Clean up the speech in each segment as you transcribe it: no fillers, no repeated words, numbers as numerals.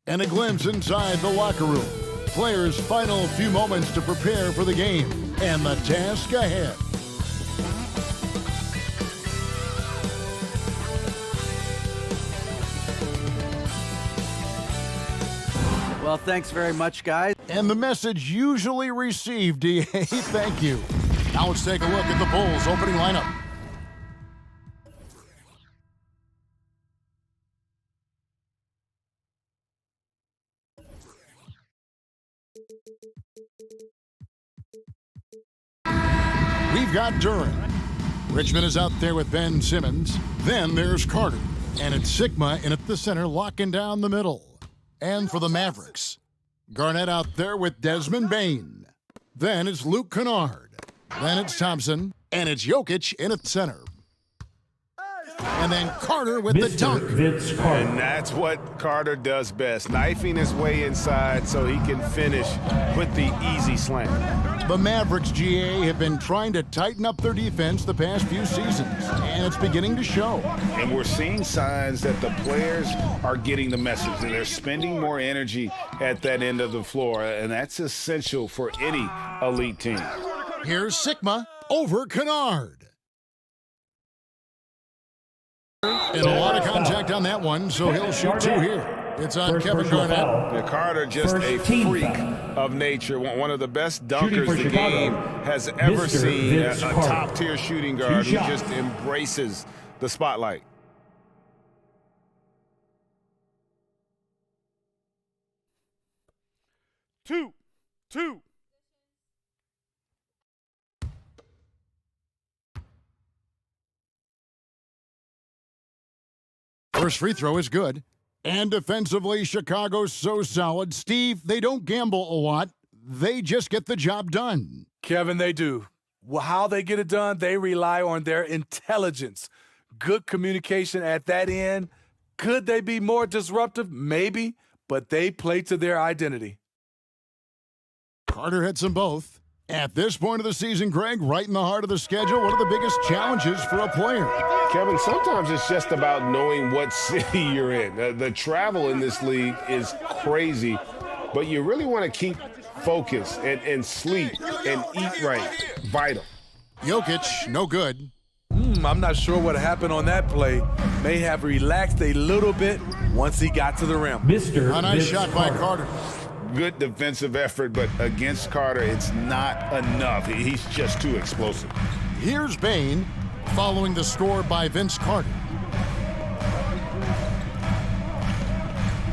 And a glimpse inside the locker room. Players' final few moments to prepare for the game and the task ahead. Well, thanks very much, guys. And the message usually received, DA, thank you. Now let's take a look at the Bulls' opening lineup. We've got Durant. Richmond is out there with Ben Simmons. Then there's Carter. And it's Sigma in at the center, locking down the middle. And for the Mavericks, Garnett out there with Desmond Bane. Then it's Luke Kennard. Then it's Thompson. And it's Jokic in at center. And then Carter with the dunk. Vince Carter. And that's what Carter does best, knifing his way inside so he can finish with the easy slam. The Mavericks, GA, have been trying to tighten up their defense the past few seasons, and it's beginning to show. And we're seeing signs that the players are getting the message, and they're spending more energy at that end of the floor, and that's essential for any elite team. Here's Sigma over Kennard. And a lot of contact on that one, so he'll shoot two here. It's on Kevin Garnett. And Carter, just a freak of nature, one of the best dunkers the game has ever seen, a top-tier shooting guard who just embraces the spotlight. Two. First free throw is good. And defensively, Chicago's so solid. Steve, they don't gamble a lot. They just get the job done. Kevin, they do. Well, how they get it done, they rely on their intelligence. Good communication at that end. Could they be more disruptive? Maybe, but they play to their identity. Carter hits them both. At this point of the season, Greg, right in the heart of the schedule, one of the biggest challenges for a player. Kevin, sometimes it's just about knowing what city you're in. The travel in this league is crazy, but you really want to keep focus and sleep and eat right. Vital. Jokic, no good. I'm not sure what happened on that play. May have relaxed a little bit once he got to the rim. A nice shot by Carter. Good defensive effort, but against Carter, it's not enough. He's just too explosive. Here's Bane following the score by Vince Carter.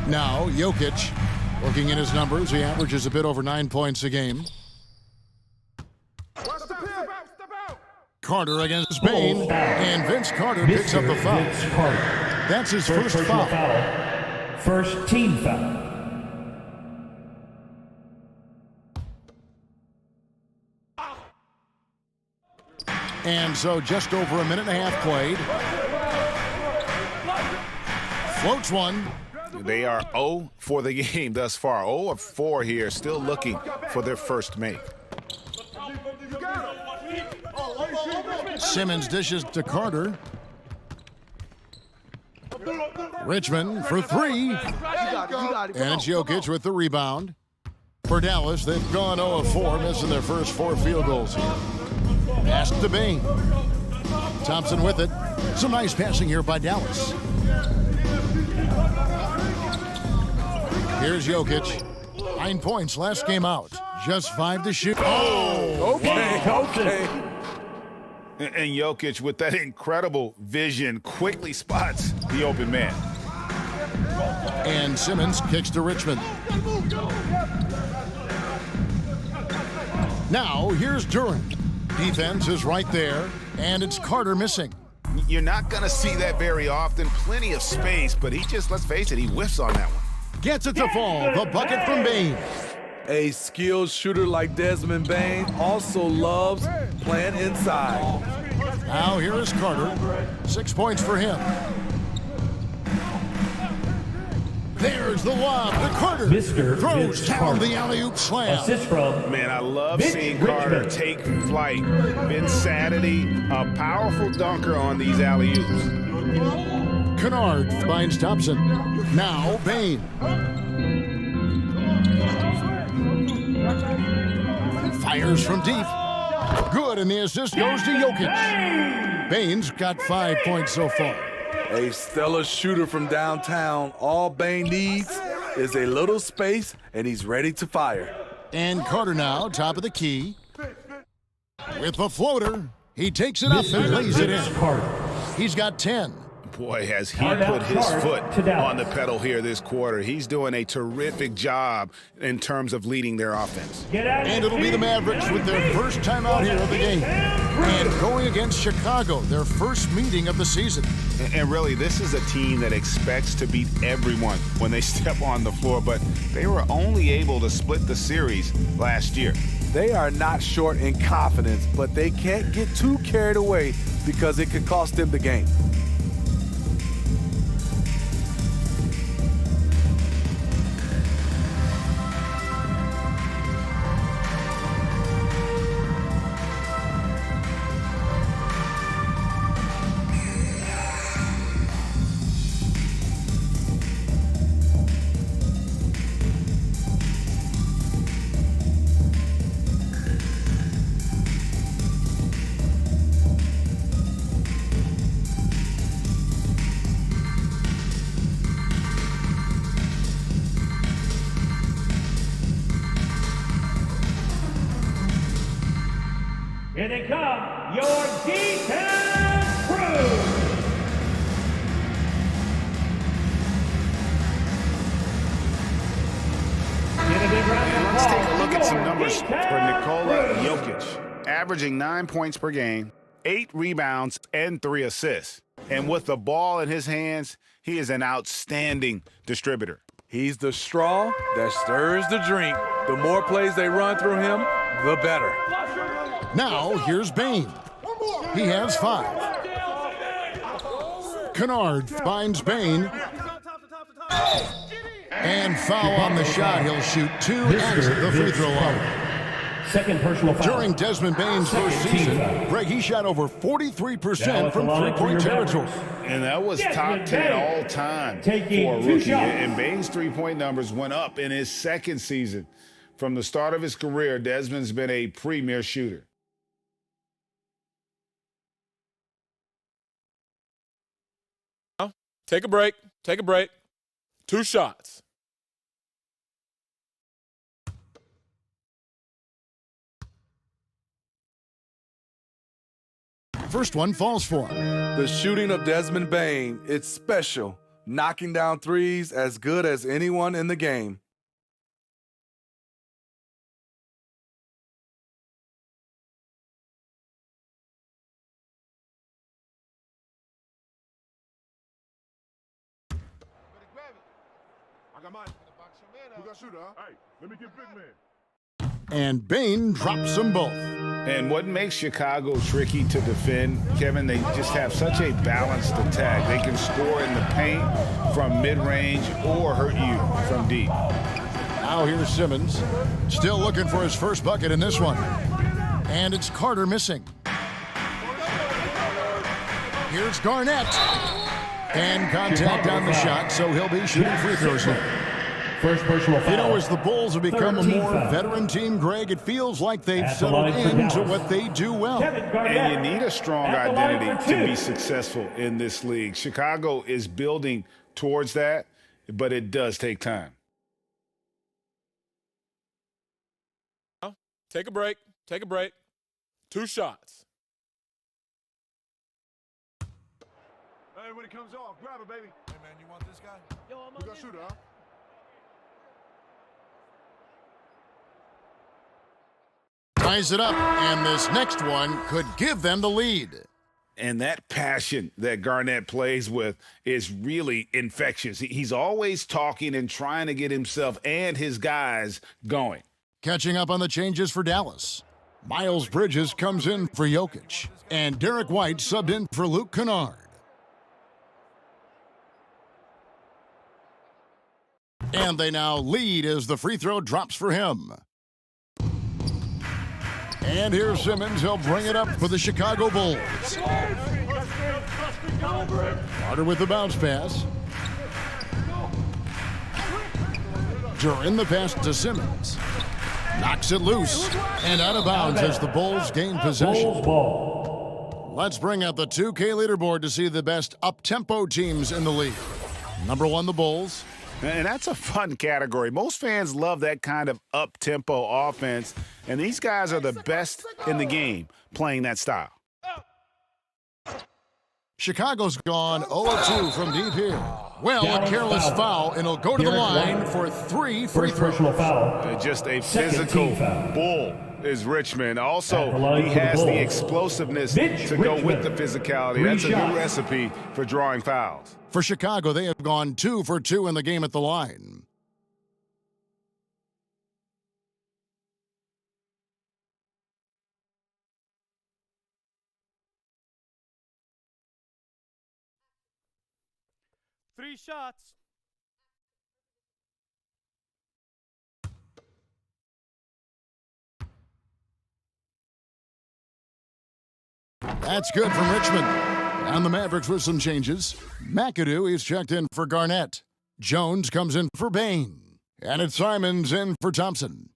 Now, Jokic, looking at his numbers, he averages a bit over 9 points a game. Carter against Bane, and Vince Carter picks up the foul. That's his first foul. First team foul. And so just over a minute and a half played. Floats one. They are 0 for the game thus far. 0 of 4 here, still looking for their first make. Simmons dishes to Carter. Richmond for three. And it's Jokic with the rebound. For Dallas, they've gone 0 of 4, missing their first 4 field goals here. Pass to Bane. Thompson with it. Some nice passing here by Dallas. Here's Jokic. 9 points last game out. Just 5 to shoot. Oh, Okay. And Jokic, with that incredible vision, quickly spots the open man. And Simmons kicks to Richmond. Now, here's Durant. Defense is right there, and it's Carter missing. You're not going to see that very often. Plenty of space, but he just, let's face it, he whiffs on that one. Gets it to fall. The bucket from Bane. A skilled shooter like Desmond Bane also loves playing inside. Now here is Carter. 6 points for him. There's the lob to Carter. Throws down the alley-oop slam. Assist from Man, I love seeing Carter take flight. Vinsanity, a powerful dunker on these alley-oops. Kennard finds Thompson. Now Bain. Fires from deep. Good, and the assist goes to Jokic. Bain's got 5 points so far. A stellar shooter from downtown. All Bain needs is a little space, and he's ready to fire. And Carter now, top of the key. With the floater, he takes it up and lays it in. Carter. He's got 10. Boy, has he Card out, put his card foot to Dallas. on the pedal here this quarter. He's doing a terrific job in terms of leading their offense. Get out And it'll be the Mavericks with their first time out here of the game. And going against Chicago, their first meeting of the season. And really, this is a team that expects to beat everyone when they step on the floor, but they were only able to split the series last year. They are not short in confidence, but they can't get too carried away because it could cost them the game. Here they come, your D-Town crew. Let's take a look at some numbers for Nikola Jokic. Averaging 9 points per game, 8 rebounds, and 3 assists. And with the ball in his hands, he is an outstanding distributor. He's the straw that stirs the drink. The more plays they run through him, the better. Now, here's Bain. He has 5. Kennard finds Bain. And foul on the shot. He'll shoot 2 exit the free throw line. Second personal foul. During Desmond Bain's first season, Greg, he shot over 43% from three-point territory. And that was top 10 all time Taking for a 2 rookie. shots. And Bain's three-point numbers went up in his second season. From the start of his career, Desmond's been a premier shooter. Take a break. Take a break. 2 shots. First one falls for him. The shooting of Desmond Bain, it's special. Knocking down threes as good as anyone in the game. And Bain drops them both. And what makes Chicago tricky to defend, Kevin, they just have such a balanced attack. They can score in the paint from mid-range or hurt you from deep. Now here's Simmons. Still looking for his first bucket in this one. And it's Carter missing. Here's Garnett. And contact on the shot, so he'll be shooting free throws now. First personal foul. You know, as the Bulls have become a 13 more foul. veteran team, Greg, it feels like they've At the settled line for into Dallas. what they do well. Kevin Garnett. And you need a strong At the line identity for to 2. be successful in this league. Chicago is building towards that, but it does take time. Take a break. Take a break. 2 shots. Hey, when it comes off, grab it, baby. Hey, man, you want this guy? You got shooter, huh? Ties it up, and this next one could give them the lead. And that passion that Garnett plays with is really infectious. He's always talking and trying to get himself and his guys going. Catching up on the changes for Dallas. Miles Bridges comes in for Jokic, and Derek White subbed in for Luke Kennard. And they now lead as the free throw drops for him. And here's Simmons. He'll bring it up for the Chicago Bulls. Carter with the bounce pass. Duran the pass to Simmons. Knocks it loose and out of bounds as the Bulls gain possession. Bulls ball. Let's bring out the 2K leaderboard to see the best up-tempo teams in the league. Number 1, the Bulls. And that's a fun category. Most fans love that kind of up-tempo offense, and these guys are the best in the game playing that style. Chicago's gone 0-2 from deep here. Well, a careless foul, and he'll go to the line for 3 free First throws. personal foul. Just a Second physical team foul. bull is Richmond. At Also, the line he for the has the Bulls. explosiveness Mitch to go with the Richmond. physicality. 3 That's a shots. new recipe for drawing fouls. For Chicago, they have gone 2 for 2 in the game at the line. Three shots. That's good from Richmond. And the Mavericks with some changes. McAdoo is checked in for Garnett. Jones comes in for Bain. And it's Simons in for Thompson.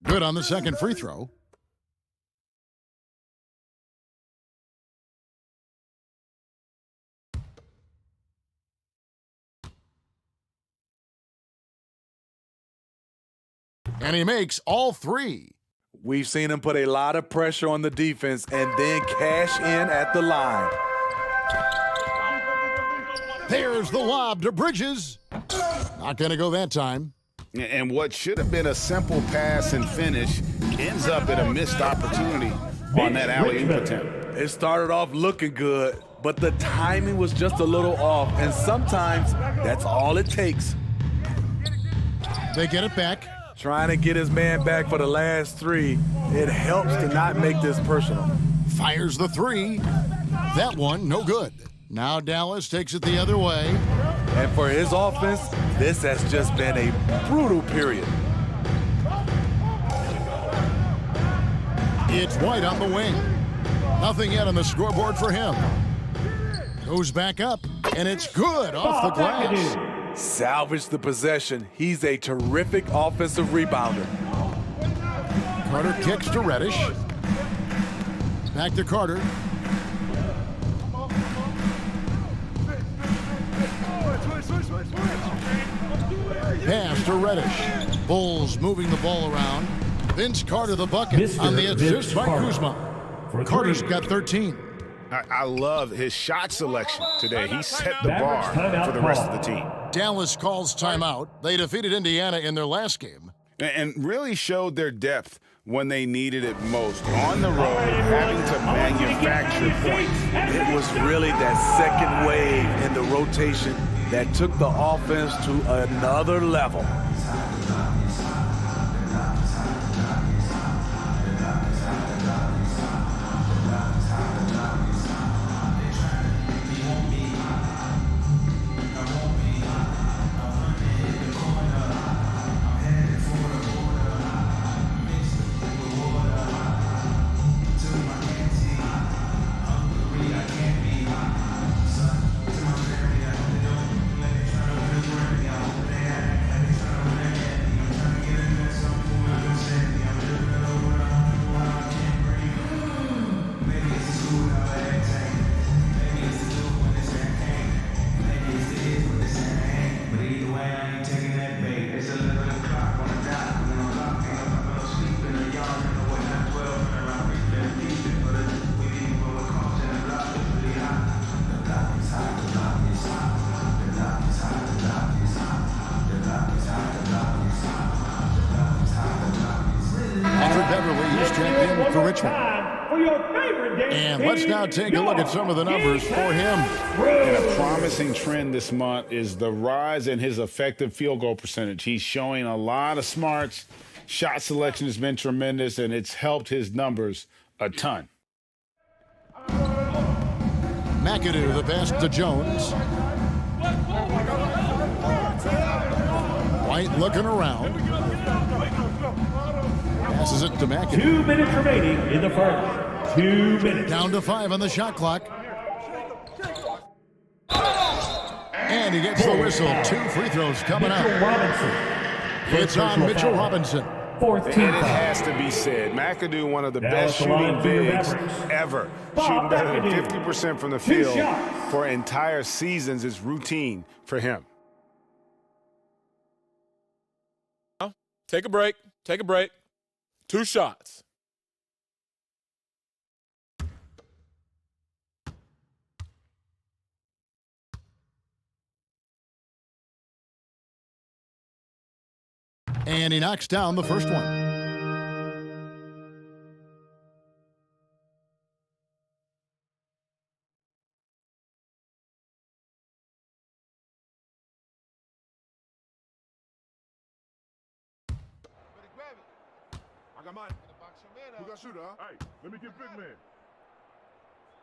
Good on the second free throw. And he makes all 3. We've seen him put a lot of pressure on the defense and then cash in at the line. There's the lob to Bridges. Not going to go that time. And what should have been a simple pass and finish ends up at a missed opportunity on that alley-oop attempt. It started off looking good, but the timing was just a little off, and sometimes that's all it takes. They get it back. Trying to get his man back for the last 3, it helps to not make this personal. Fires the 3. That one, no good. Now Dallas takes it the other way. And for his offense, this has just been a brutal period. It's White on the wing. Nothing yet on the scoreboard for him. Goes back up, and it's good off the glass. Salvage the possession. He's a terrific offensive rebounder. Carter kicks to Reddish. Back to Carter. Pass to Reddish. Bulls moving the ball around. Vince Carter the bucket on the assist by Kuzma. Carter's got 13. I love his shot selection today. He set the bar for the rest of the team. Dallas calls timeout. They defeated Indiana in their last game. And really showed their depth when they needed it most. On the road, having to manufacture points. It was really that second wave in the rotation that took the offense to another level. Beverly is checked in for Richmond. And let's now take a look at some of the numbers for him. And a promising trend this month is the rise in his effective field goal percentage. He's showing a lot of smarts. Shot selection has been tremendous, and it's helped his numbers a ton. McAdoo, the pass to Jones. White looking around. Passes it to McAdoo. 2 minutes remaining in the first. 2 minutes. Down to 5 on the shot clock. And he gets the whistle. 2 free throws coming Mitchell up. Robinson. It's on Mitchell Robinson. Fourth And team it foul. has to be said, McAdoo, one of the Now best at the line shooting for your bigs Mavericks. ever. Bob Shooting better than McAdoo. 50% from the 2 field shots. for entire seasons is routine for him. Take a break. Take a break. 2 shots. And he knocks down the first one. I got mine. Who got shooter, huh? Hey, let me get big man.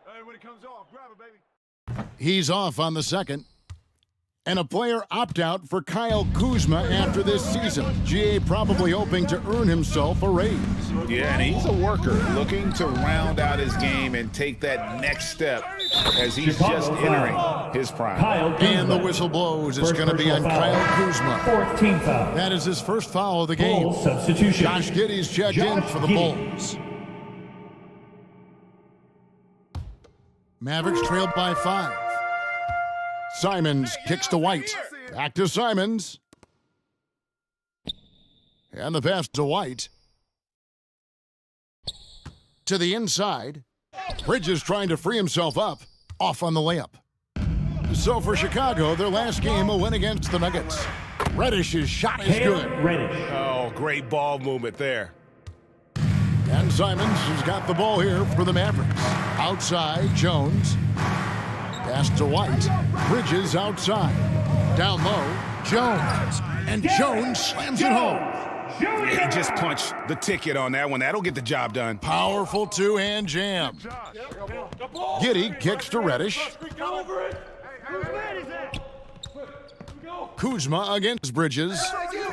Hey, when it comes off, grab it, baby. He's off on the second. And a player opt-out for Kyle Kuzma after this season. GA probably hoping to earn himself a raise. Yeah, and he's a worker looking to round out his game and take that next step as he's Chicago just foul. entering his prime. Kyle Kuzma. And the whistle blows. It's First going to be on personal foul. Kyle Kuzma. Fourth team foul. That is his first foul of the game. Bulls substitution. Josh Giddey's checked in Josh for the Giddey. Bulls. Mavericks trailed by 5. Simons kicks to White. Back to Simons. And the pass to White. To the inside. Bridges trying to free himself up. Off on the layup. So for Chicago, their last game, a win against the Nuggets. Reddish's shot is Cam good. Reddish. Oh, great ball movement there. And Simons has got the ball here for the Mavericks. Outside, Jones. Pass to White. Bridges outside. Down low, Jones. And Jones slams it home. He just punched the ticket on that one. That'll get the job done. Powerful two-hand jam. Giddey kicks to Reddish. Kuzma against Bridges.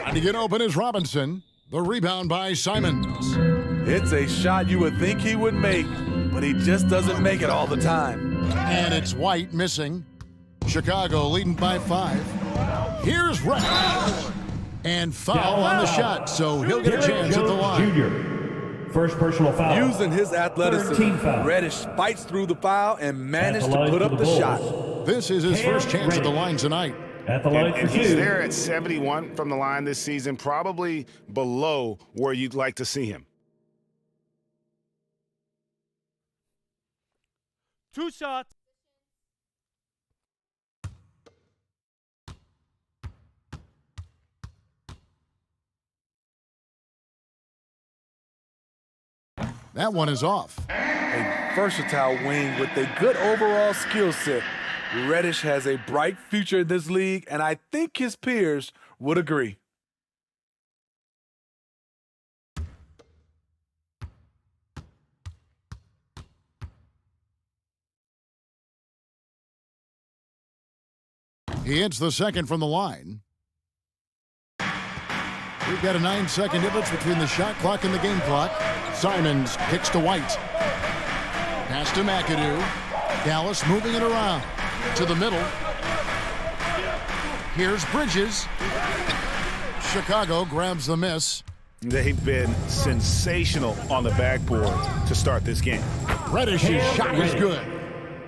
Trying to get open is Robinson. The rebound by Simons. It's a shot you would think he would make, but he just doesn't make it all the time. And it's White missing. Chicago leading by 5. Here's Reddish. And foul on the shot, so he'll get a chance at the line. Junior. First personal foul. Using his Third team athleticism, foul. Reddish fights through the foul and managed At to line put for up the the Bulls. shot. This is his Cam first chance at the Reddish. line tonight. At the line And for he's 2. there at 71 from the line this season, probably below where you'd like to see him. 2 shots. That one is off. A versatile wing with a good overall skill set. Reddish has a bright future in this league, and I think his peers would agree. He hits the second from the line. We've got a 9-second difference between the shot clock and the game clock. Simons kicks to White. Pass to McAdoo. Dallas moving it around. To the middle. Here's Bridges. Chicago grabs the miss. They've been sensational on the backboard to start this game. Reddish's shot is good.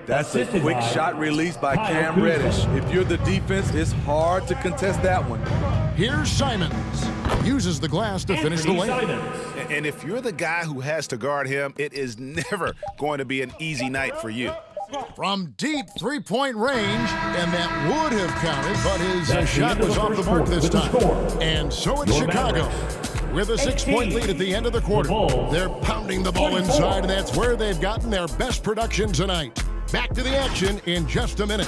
That's a Assisted quick by shot released by Kyle Cam Kuzma. Reddish. If you're the defense, it's hard to contest that one. Here's Simons. Uses the glass to finish the Anthony layup. Simons. And if you're the guy who has to guard him, it is never going to be an easy night for you. From deep three-point range, and that would have counted, but his That's the shot end of was the off the first mark quarter this with the time. score. And so it's Your Chicago. Mavericks. With a 6-point lead at the end of the quarter. The Bulls. They're pounding the ball 24. inside, and that's where they've gotten their best production tonight. Back to the action in just a minute.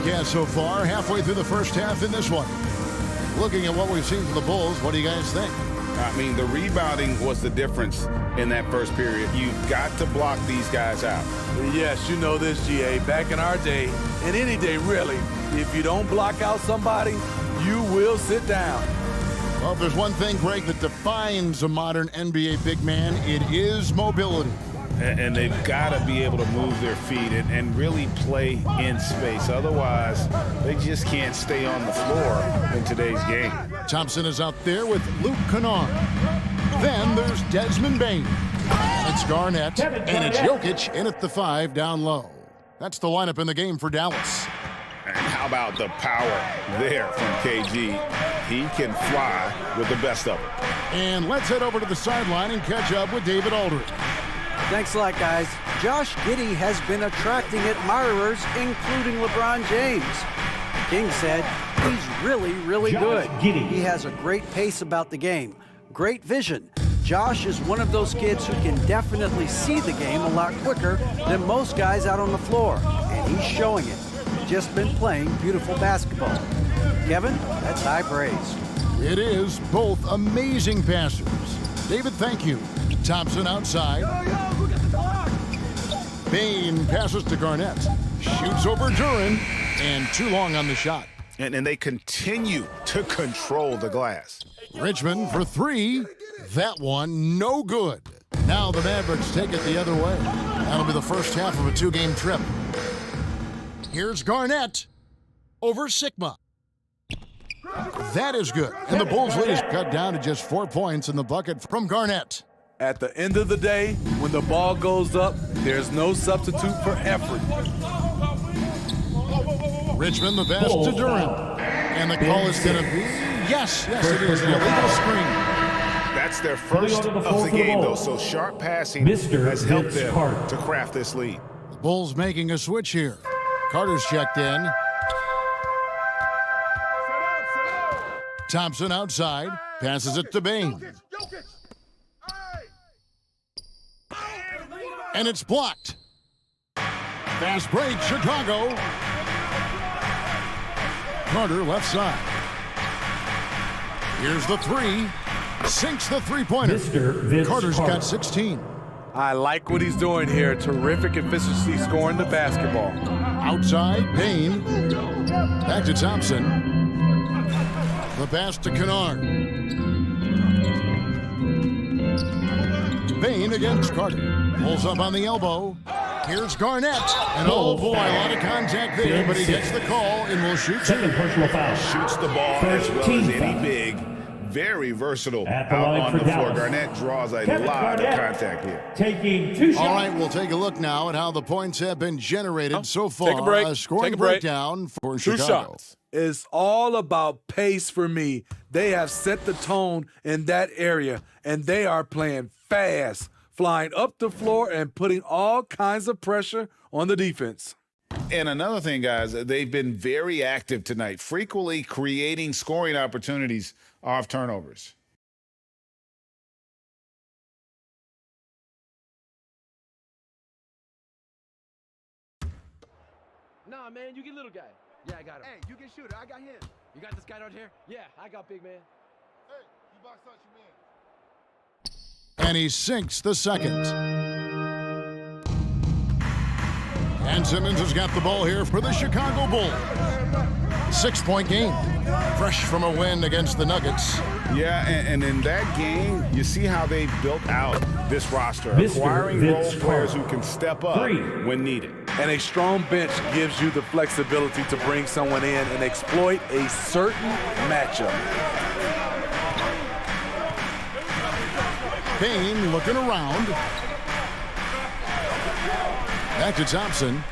broadcast so far, halfway through the first half in this one. Looking at what we've seen from the Bulls, what do you guys think? I mean, the rebounding was the difference in that first period. You've got to block these guys out. Yes, you know this, GA. Back in our day, and any day really, if you don't block out somebody, you will sit down. Well, if there's one thing, Greg, that defines a modern NBA big man, it is mobility. And they've got to be able to move their feet and really play in space. Otherwise, they just can't stay on the floor in today's game. Thompson is out there with Luke Kennard. Then there's Desmond Bain. It's Garnett, and it's Jokic in at the 5 down low. That's the lineup in the game for Dallas. And how about the power there from KG? He can fly with the best of them. And let's head over to the sideline and catch up with David Aldridge. Thanks a lot, guys. Josh Giddey has been attracting admirers, including LeBron James. King said he's really, really good. He has a great pace about the game, great vision. Josh is one of those kids who can definitely see the game a lot quicker than most guys out on the floor, and he's showing it. Just been playing beautiful basketball. Kevin, that's high praise. It is both amazing passers. David, thank you. Thompson outside. Bain passes to Garnett. Shoots over Duran, and too long on the shot. And they continue to control the glass. Richmond for 3. That one, no good. Now the Mavericks take it the other way. That'll be the first half of a 2-game trip. Here's Garnett over Sigma. That is good. And the Bulls' lead is cut down to just 4 points in the bucket from Garnett. At the end of the day, when the ball goes up, there's no substitute for effort. Richmond, the pass to Duran. And the call is going to be, yes, it is, the illegal screen. That's their first of the game, though, so sharp passing has helped them to craft this lead. The Bulls making a switch here. Carter's checked in. Thompson outside, passes it to Bain. And it's blocked. Fast break, Chicago. Carter left side. Here's the 3. Sinks the three-pointer. Carter's got 16. I like what he's doing here. Terrific efficiency scoring the basketball. Outside, Bain. Back to Thompson. The pass to Kennard. Bain against Carter. Pulls up on the elbow. Here's Garnett. And oh boy, a lot of contact there, but he gets the call and will shoot. Second personal foul. Shoots the ball as well as any big. Very versatile out on the floor. Garnett draws a lot of contact here. Taking 2 shots. All right, we'll take a look now at how the points have been generated so far. Take a break. Scoring Take a break. breakdown for 2 Chicago. shots. It's all about pace for me. They have set the tone in that area, and they are playing fast, flying up the floor and putting all kinds of pressure on the defense. And another thing, guys, they've been very active tonight, frequently creating scoring opportunities off turnovers. Nah, man, you get little guy. Yeah, I got him. Hey, you get shooter. I got him. You got this guy right here? Yeah, I got big man. Hey, you box out your man. And he sinks the second. And Simmons has got the ball here for the Chicago Bulls. 6-point game. Fresh from a win against the Nuggets. Yeah, and in that game, you see how they've built out this roster, acquiring role players who can step up when needed. And a strong bench gives you the flexibility to bring someone in and exploit a certain matchup. Bain looking around. Back to Thompson.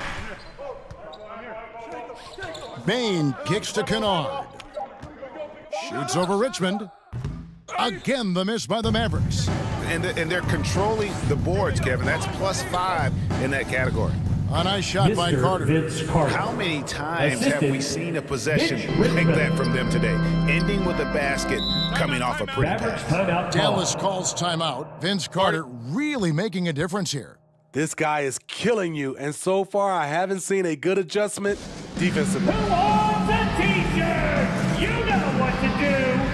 Bain kicks to Kennard. Shoots over Richmond. Again, the miss by the Mavericks. And they're controlling the boards, Kevin. That's +5 in that category. A nice shot by Carter. How many times have we seen a possession like that from them today, ending with a basket coming off a pretty pass? Dallas calls timeout. Vince Carter really making a difference here. This guy is killing you, and so far I haven't seen a good adjustment defensively. Who owns a t-shirt? You know what to do.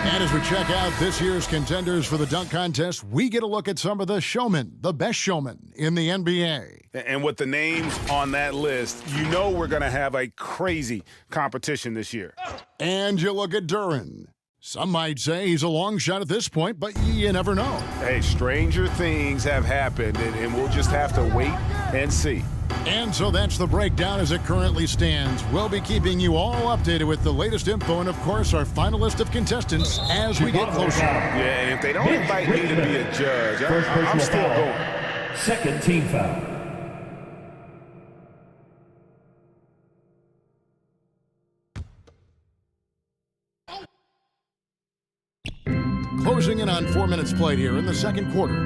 And as we check out this year's contenders for the dunk contest, we get a look at some of the showmen, the best showmen in the NBA. And with the names on that list, you know we're going to have a crazy competition this year. And you look at Duren. Some might say he's a long shot at this point, but you never know. Hey, stranger things have happened, and we'll just have to wait and see. And so that's the breakdown as it currently stands. We'll be keeping you all updated with the latest info and, of course, our final list of contestants as we get closer. Yeah, and if they don't invite me to be a judge, I'm still going. Second team foul. Closing in on 4 minutes played here in the second quarter.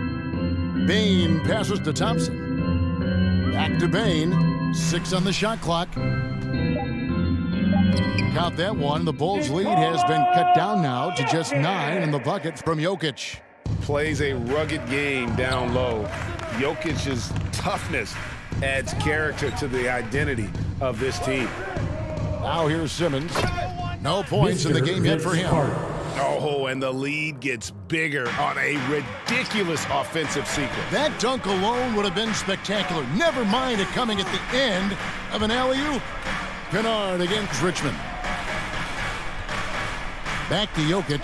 Bane passes to Thompson. Back to Bane. 6 on the shot clock. Count that one. The Bulls' lead has been cut down now to just 9 in the bucket from Jokic. Plays a rugged game down low. Jokic's toughness adds character to the identity of this team. Now here's Simmons. No points in the game yet for him. Oh, and the lead gets bigger on a ridiculous offensive sequence. That dunk alone would have been spectacular. Never mind it coming at the end of an alley-oop. Kennard against Richmond. Back to Jokic.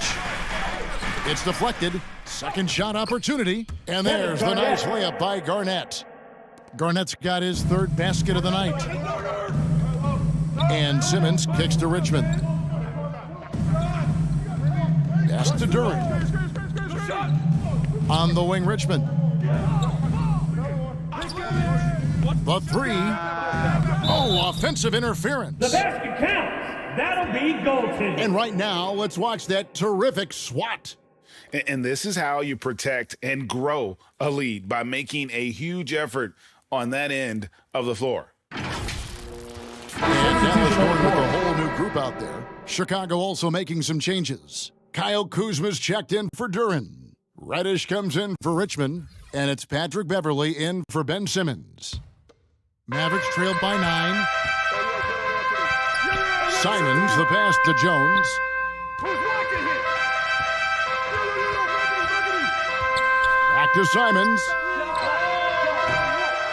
It's deflected. Second shot opportunity. And there's the nice layup by Garnett. Garnett's got his third basket of the night. And Simmons kicks to Richmond. Pass to Duren. On the wing, Richmond. The three. Oh, offensive interference. The basket counts. That'll be goaltending. And right now, let's watch that terrific swat. And this is how you protect and grow a lead, by making a huge effort on that end of the floor. And Dallas going with a whole new group out there. Chicago also making some changes. Kyle Kuzma's checked in for Duren. Reddish comes in for Richmond, and it's Patrick Beverley in for Ben Simmons. Mavericks trailed by 9. Simons, the pass to Jones. Back to Simons.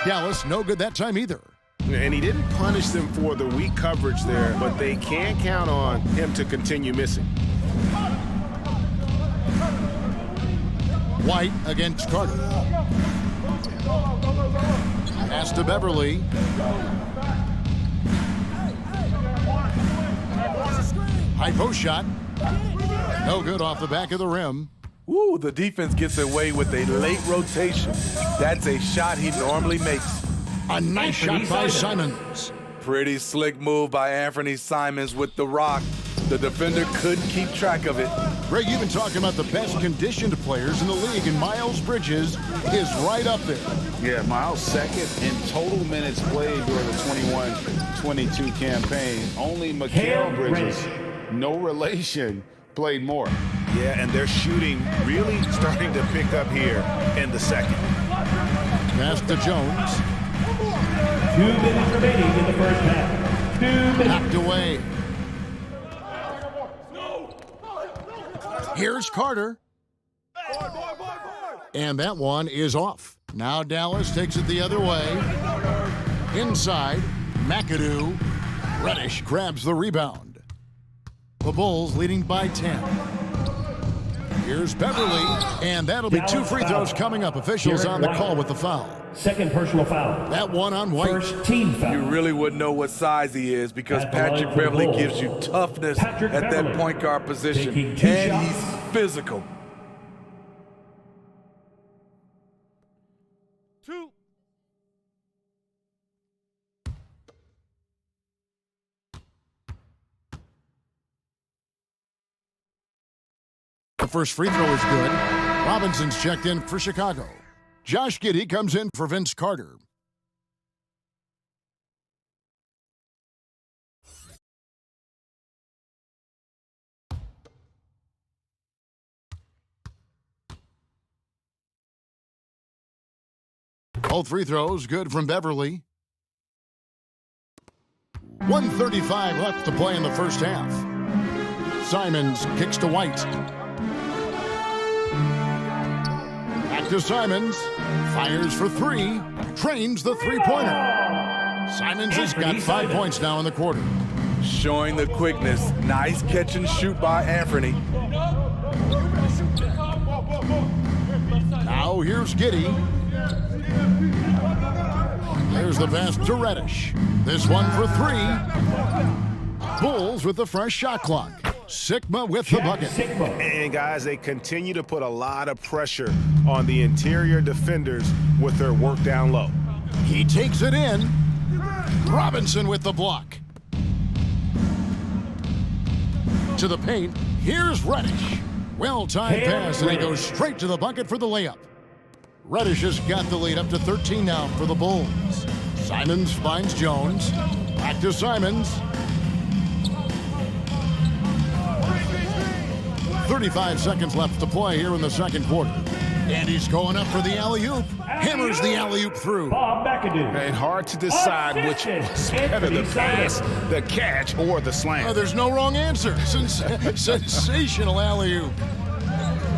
Dallas, no good that time either. And he didn't punish them for the weak coverage there, but they can't count on him to continue missing. White against Carter. Pass to Beverley. High post shot. No good off the back of the rim. Ooh, the defense gets away with a late rotation. That's a shot he normally makes. A nice shot by Simons. Pretty slick move by Anthony Simons with the rock. The defender couldn't keep track of it. Greg, you've been talking about the best conditioned players in the league, and Miles Bridges is right up there. Yeah, Miles second in total minutes played during the 21-22 campaign. Only Mikal Bridges, no relation, played more. Yeah, and their shooting really starting to pick up here in the second. Pass to Jones. 2 minutes remaining in the first half. 2 minutes. Knocked away. Here's Carter. And that one is off. Now Dallas takes it the other way. Inside, McAdoo. Reddish grabs the rebound. The Bulls leading by 10. Here's Beverly, and that'll be 2 free throws coming up. Officials on the call with the foul. Second personal foul. That one on White. First team foul. You really wouldn't know what size he is because At the line Patrick for the Beverly Bulls. gives you toughness Patrick at that Beverly point guard position. taking 2 And shots. he's physical. 2. The first free throw is good. Robinson's checked in for Chicago. Josh Giddey comes in for Vince Carter. Both free throws good from Beverly. 1:35 left to play in the first half. Simons kicks to White. Back to Simons. Fires for 3. Trains the three-pointer. Simons has got 5 points now in the quarter. Showing the quickness. Nice catch and shoot by Anthony. Now here's Giddey. There's the pass to Reddish. This one for 3. Bulls with the fresh shot clock. Sigma with the bucket. And guys, they continue to put a lot of pressure on the interior defenders with their work down low. He takes it in. Robinson with the block. To the paint. Here's Reddish. Well-timed pass, and he goes straight to the bucket for the layup. Reddish has got the lead up to 13 now for the Bulls. Simons finds Jones. Back to Simons. 35 seconds left to play here in the second quarter. And he's going up for the alley-oop. Hammers the alley-oop through. Bob McAdoo. And hard to decide which was better, the pass, the catch, or the slam. There's no wrong answer. Sensational alley-oop.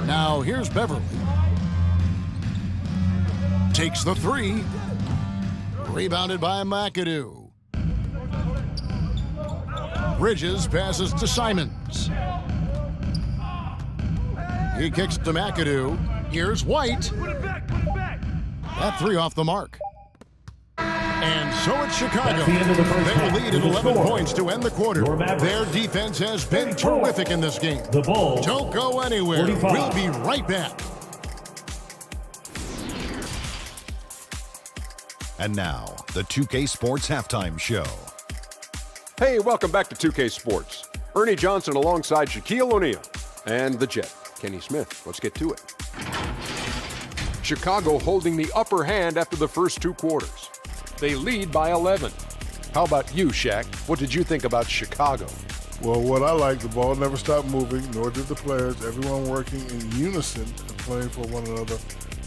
Now here's Beverly. Takes the 3. Rebounded by McAdoo. Bridges passes to Simons. He kicks to McAdoo. Here's White. That 3 off the mark. And so it's Chicago. That's the end of the first half. They lead at The 11 score. points to end the quarter. Your Mavericks. Their defense has been 34. terrific in this game. The Bulls. Don't go anywhere. 45. We'll be right back. And now, the 2K Sports Halftime Show. Hey, welcome back to 2K Sports. Ernie Johnson alongside Shaquille O'Neal and the Jet, Kenny Smith. Let's get to it. Chicago holding the upper hand after the first 2 quarters. They lead by 11. How about you, Shaq? What did you think about Chicago? Well, what I like, the ball never stopped moving, nor did the players. Everyone working in unison and playing for one another.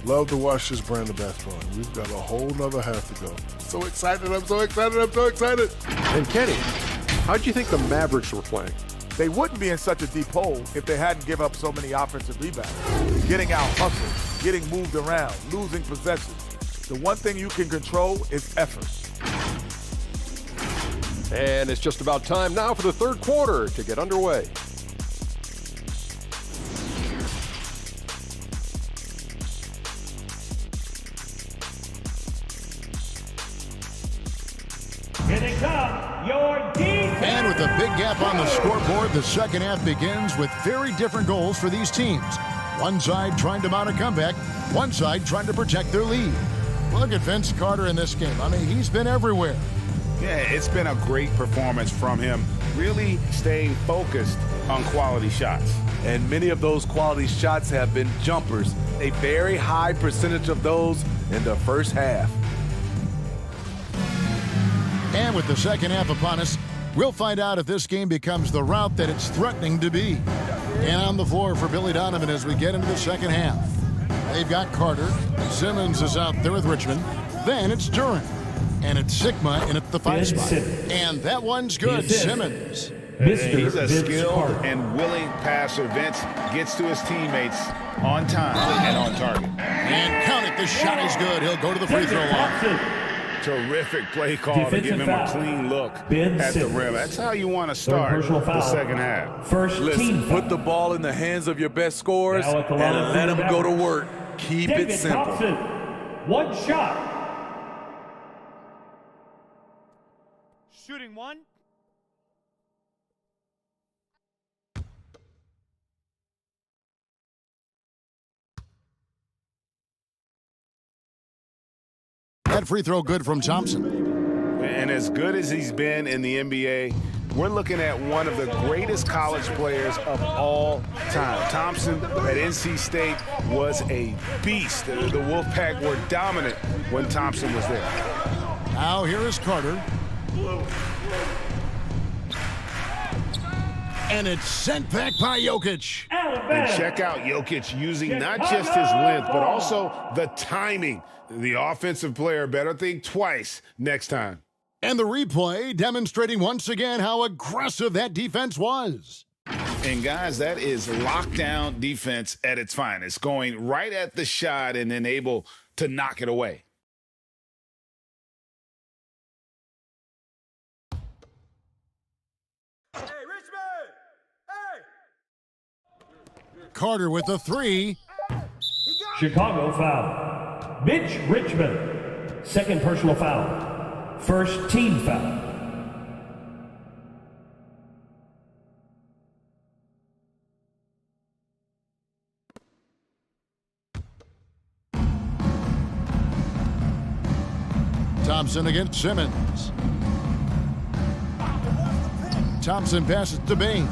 Love to watch this brand of basketball. We've got a whole nother half to go. So excited, I'm so excited, I'm so excited. And Kenny, how'd you think the Mavericks were playing? They wouldn't be in such a deep hole if they hadn't given up so many offensive rebounds. Getting out hustled, getting moved around, losing possessions. The one thing you can control is effort. And it's just about time now for the third quarter to get underway. Here they come, your defense. And with a big gap on the scoreboard, the second half begins with very different goals for these teams. One side trying to mount a comeback, one side trying to protect their lead. Look at Vince Carter in this game. I mean, he's been everywhere. Yeah, it's been a great performance from him, really staying focused on quality shots. And many of those quality shots have been jumpers. A very high percentage of those in the first half. And with the second half upon us, we'll find out if this game becomes the rout that it's threatening to be. And on the floor for Billy Donovan as we get into the second half. They've got Carter. Simmons is out there with Richmond. Then it's Duren. And it's Sigma in at the 5 spot. And that one's good, Simmons. He's a skilled and willing passer. Vince gets to his teammates on time, and on target. And count it. The shot is good. He'll go to the free throw line. Terrific play call to give him a clean look at the rim. That's how you want to start the second half. Listen, put the ball in the hands of your best scorers and let them go to work. Keep it simple. Thompson, one shot. Shooting one. That free throw good from Thompson. And as good as he's been in the NBA, we're looking at one of the greatest college players of all time. Thompson at NC State was a beast. The Wolfpack were dominant when Thompson was there. Now here is Carter. And it's sent back by Jokic. And check out Jokic using not just his length, but also the timing. The offensive player better think twice next time. And the replay demonstrating once again how aggressive that defense was. And guys, that is lockdown defense at its finest, going right at the shot and then able to knock it away. Hey, Richmond! Hey! Carter with the three. Chicago foul. Mitch Richmond, second personal foul. First team foul. Thompson against Simmons. Thompson passes to Bain.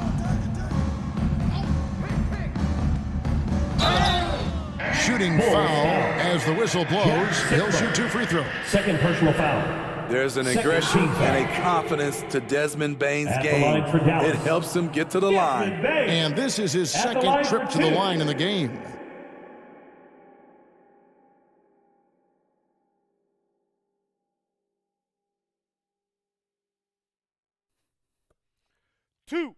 Shooting foul as the whistle blows. He'll shoot 2 free throws. Second personal foul. There's an aggression and a confidence to Desmond Bain's game. It helps him get to the line. And this is his second trip to the line in the game. Two.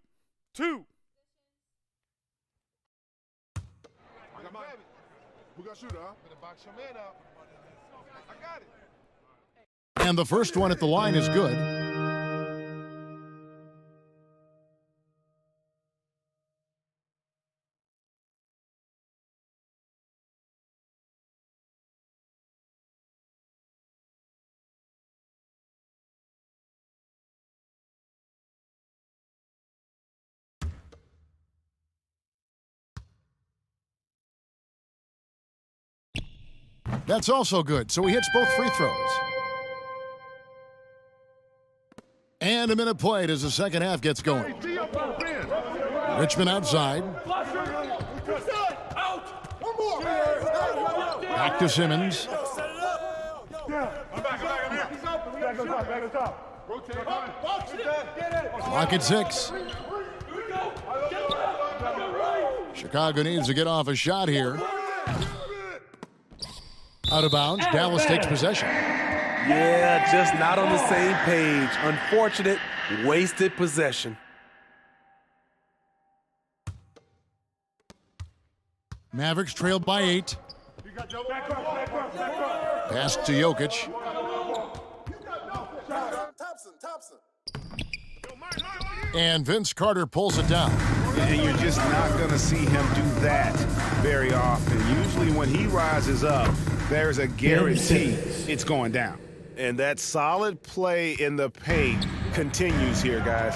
We got shooter, huh? Better box your man up. I got it. And the first one at the line is good. That's also good, so he hits both free throws. And a minute played as the second half gets going. Richmond outside. Back to Simmons. Clock at 6. Chicago needs to get off a shot here. Out of bounds, Dallas takes possession. Yeah, just not on the same page. Unfortunate, wasted possession. Mavericks trailed by 8. Pass to Jokic. And Vince Carter pulls it down. And you're just not going to see him do that very often. Usually when he rises up, there's a guarantee it's going down. And that solid play in the paint continues here, guys.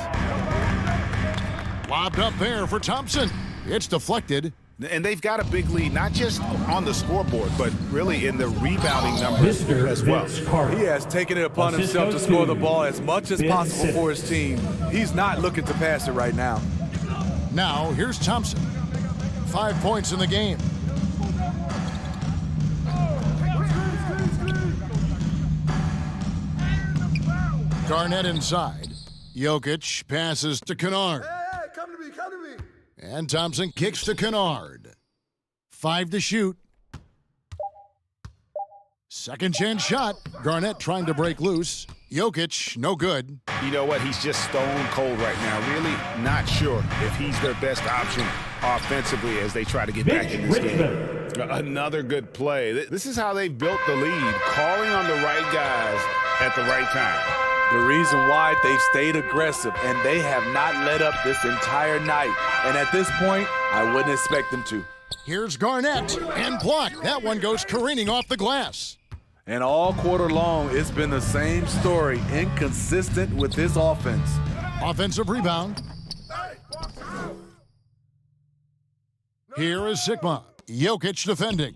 Lobbed up there for Thompson. It's deflected. And they've got a big lead, not just on the scoreboard, but really in the rebounding numbers as well. He has taken it upon himself to score the ball as much as possible for his team. He's not looking to pass it right now. Now, here's Thompson. 5 points in the game. Garnett inside. Jokic passes to Kennard. Hey, come to me. And Thompson kicks to Kennard. 5 to shoot. Second chance shot. Garnett trying to break loose. Jokic, no good. You know what? He's just stone cold right now. Really not sure if he's their best option offensively as they try to get back in this game. Another good play. This is how they built the lead, calling on the right guys at the right time. The reason why they stayed aggressive, and they have not let up this entire night. And at this point, I wouldn't expect them to. Here's Garnett, and blocked. That one goes careening off the glass. And all quarter long, it's been the same story, inconsistent with this offense. Offensive rebound. Here is Sigma. Jokic defending.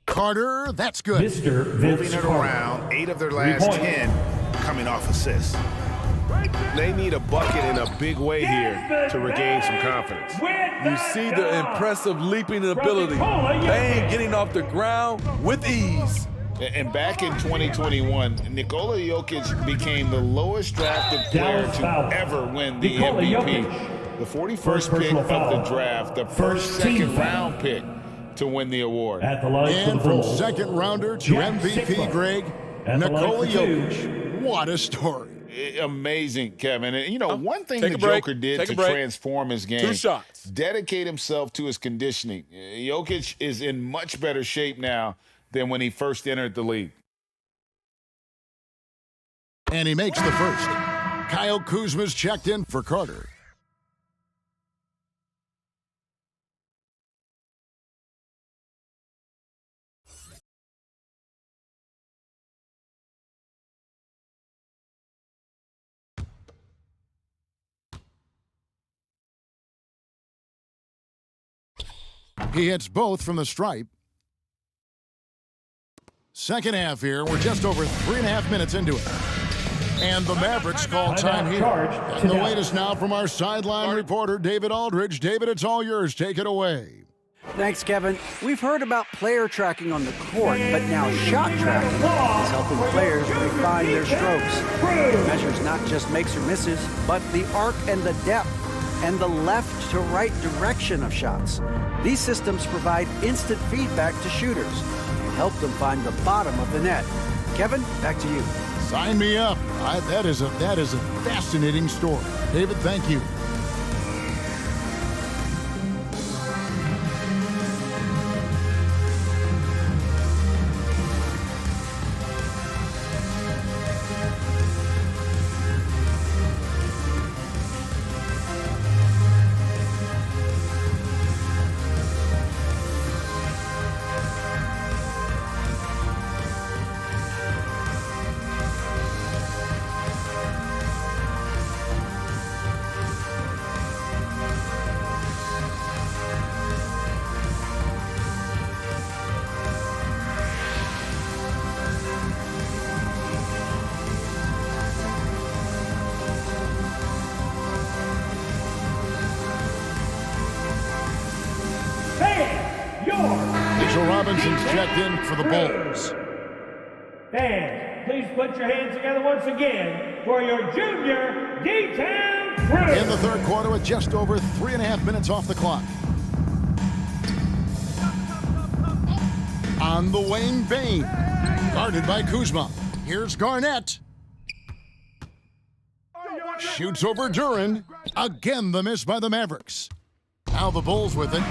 Carter, that's good. Moving it around, 8 of their last 10 coming off assists. They need a bucket in a big way here to regain some confidence. You see the impressive leaping ability. Bang getting off the ground with ease. And back in 2021, Nikola Jokic became the lowest drafted player to ever win the MVP. The 41st pick of the draft, the first second-round pick to win the award. And from second rounder to MVP, Greg, Nikola Jokic. What a story. Amazing, Kevin. And, you know, one thing the Joker did to transform his game, 2 shots. Dedicate himself to his conditioning. Jokic is in much better shape now than when he first entered the league. And he makes the first. Kyle Kuzma's checked in for Carter. He hits both from the stripe. Second half here. We're just over 3.5 minutes into it. And the Mavericks call time here. And the latest now from our sideline reporter, David Aldridge. David, it's all yours. Take it away. Thanks, Kevin. We've heard about player tracking on the court, but now shot tracking is helping players refine their strokes. It measures not just makes or misses, but the arc and the depth and the left to right direction of shots. These systems provide instant feedback to shooters and help them find the bottom of the net. Kevin, back to you. Sign me up. That is a fascinating story. David, thank you. Robinson's checked in for the Bulls. Fans, please put your hands together once again for your junior D-Town crew. In the third quarter with just over 3.5 minutes off the clock. On the wing, Bane. Guarded by Kuzma. Here's Garnett. Shoots over Duren. Again, the miss by the Mavericks. Now the Bulls with it.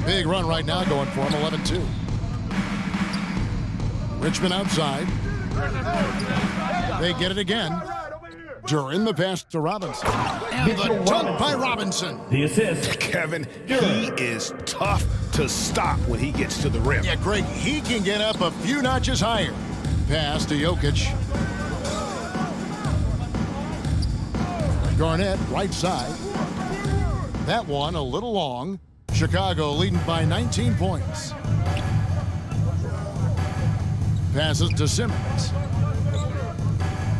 Big run right now going for him, 11-2. Richmond outside. They get it again. Duren the pass to Robinson. And the dunk by Robinson. The assist. Kevin, he is tough to stop when he gets to the rim. Yeah, Greg, he can get up a few notches higher. Pass to Jokic. Garnett, right side. That one a little long. Chicago leading by 19 points. Passes to Simmons.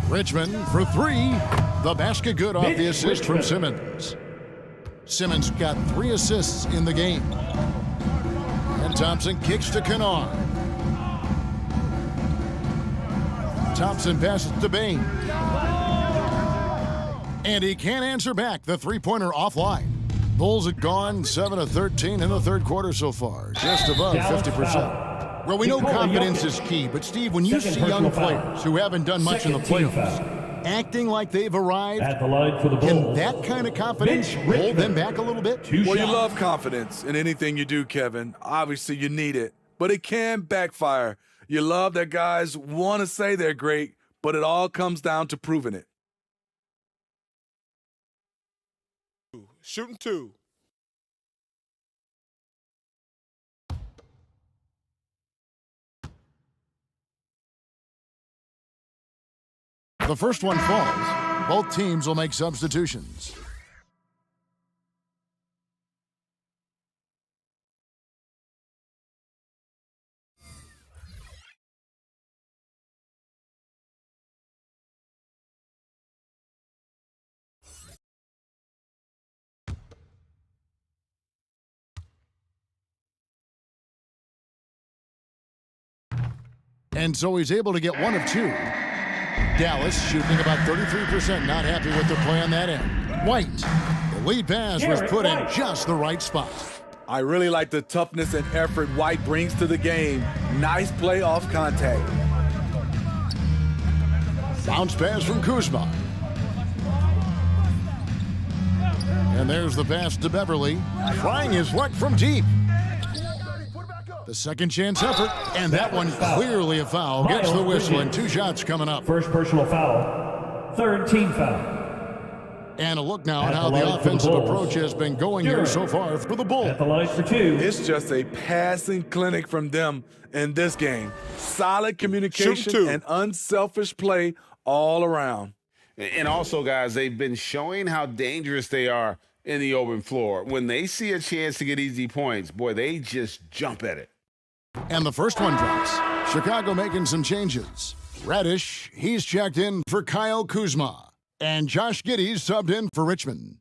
Richmond for three. The basket good off the assist from Simmons. Simmons got 3 assists in the game. And Thompson kicks to Kennard. Thompson passes to Bane. And he can't answer back. The three-pointer offline. Bulls had gone 7 of 13 in the third quarter so far, just above 50%. Well, we know confidence is key, but Steve, when you see young players who haven't done much in the playoffs, acting like they've arrived. At the line for the Can Bulls, that kind of confidence Mitch hold Richmond. them back a little bit? Well, you love confidence in anything you do, Kevin. Obviously, you need it, but it can backfire. You love that guys want to say they're great, but it all comes down to proving it. Shooting 2. The first one falls. Both teams will make substitutions. And so he's able to get one of 2. Dallas shooting about 33%, not happy with their play on that end. White, the lead pass was put in just the right spot. I really like the toughness and effort White brings to the game. Nice play off contact. Bounce pass from Kuzma. And there's the pass to Beverly, trying his luck from deep. The second chance effort, and that one clearly a foul. Gets the whistle, and 2 shots coming up. First personal foul. Third team foul. And a look now at how the offensive approach has been going here so far for the Bulls. At the line for 2. It's just a passing clinic from them in this game. Solid communication and unselfish play all around. And also, guys, they've been showing how dangerous they are in the open floor. When they see a chance to get easy points, boy, they just jump at it. And the first one drops. Chicago making some changes. Radish, he's checked in for Kyle Kuzma. And Josh Giddey's subbed in for Richmond.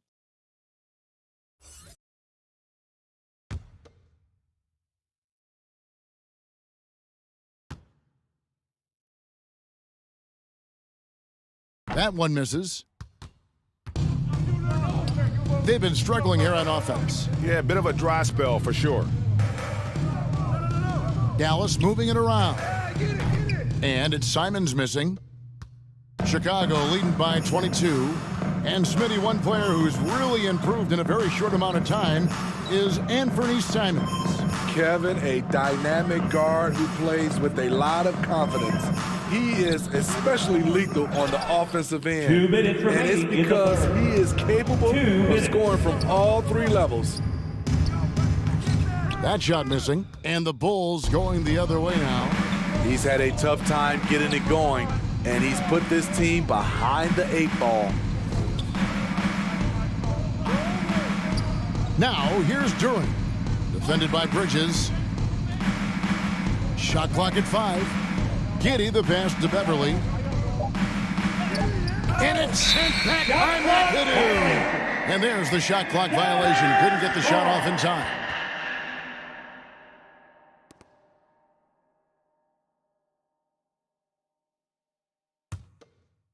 That one misses. They've been struggling here on offense. Yeah, a bit of a dry spell for sure. Dallas moving it around. And it's Simons missing. Chicago leading by 22. And Smitty, one player who's really improved in a very short amount of time is Anthony Simons. Kevin, a dynamic guard who plays with a lot of confidence. He is especially lethal on the offensive end. 2 minutes remaining. And it's because he is capable of scoring from all 3 levels. That shot missing. And the Bulls going the other way now. He's had a tough time getting it going, and he's put this team behind the 8 ball. Now, here's Duran. Defended by Bridges. Shot clock at 5. Giddey, the pass to Beverly. And it's sent back by McAdoo. And there's the shot clock violation. Couldn't get the shot off in time.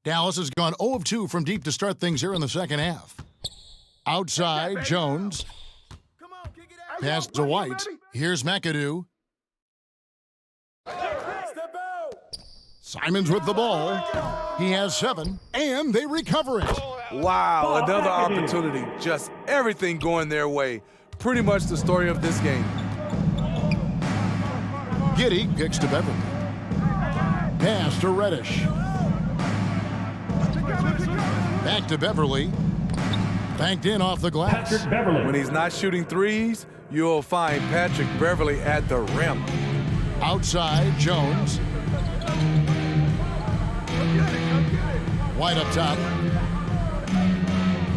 Dallas has gone 0 of 2 from deep to start things here in the second half. Outside, Jones. Pass to White. Here's McAdoo. Simons with the ball. He has 7, and they recover it. Wow, another opportunity. Just everything going their way. Pretty much the story of this game. Giddey kicks to Beverly. Pass to Reddish. Back to Beverly. Banked in off the glass. Patrick Beverly. When he's not shooting threes, you'll find Patrick Beverly at the rim. Outside, Jones. White up top.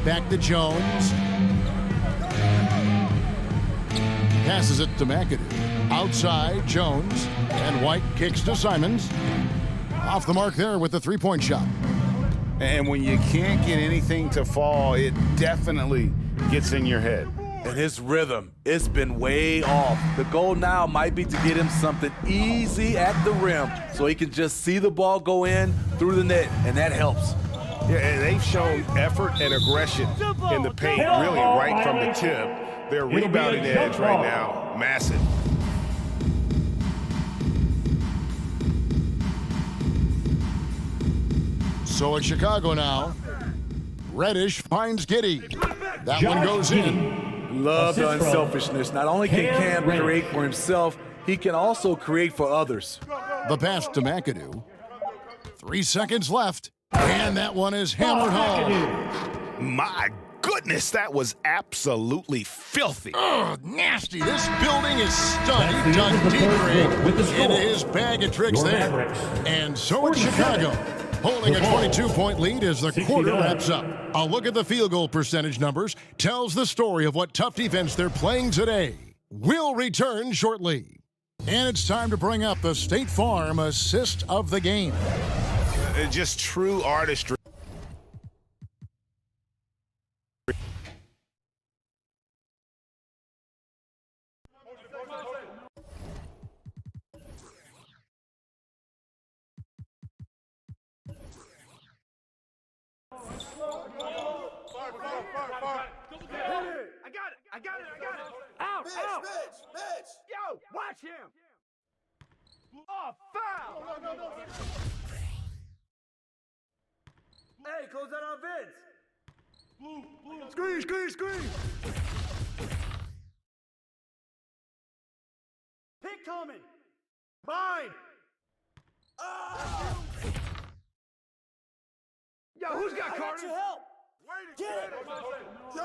Back to Jones. Passes it to McAdoo. Outside, Jones. And White kicks to Simons. Off the mark there with the three-point shot. And when you can't get anything to fall, it definitely gets in your head. And his rhythm, it's been way off. The goal now might be to get him something easy at the rim so he can just see the ball go in through the net, and that helps. Yeah, and they've shown effort and aggression in the paint, really right from the tip. Their rebounding edge right now, massive. So it's Chicago now. Reddish finds Giddy. That one goes in. Love the unselfishness. Not only can Cam create for himself, he can also create for others. The pass to McAdoo. 3 seconds left. And that one is hammered home. My goodness, that was absolutely filthy. Oh, nasty. This building is stunned. He dug deep into his bag of tricks there. And so it's Chicago, holding a 22-point lead as the quarter wraps up. A look at the field goal percentage numbers tells the story of what tough defense they're playing today. We'll return shortly. And it's time to bring up the State Farm assist of the game. Just true artistry. I got it. Out, out. Mitch. Yo, watch him. Oh, foul. Hey, close that on Vince. Screen. Pick coming. Mine. Yo, who's got Carter? I got your help. Get it. Yo,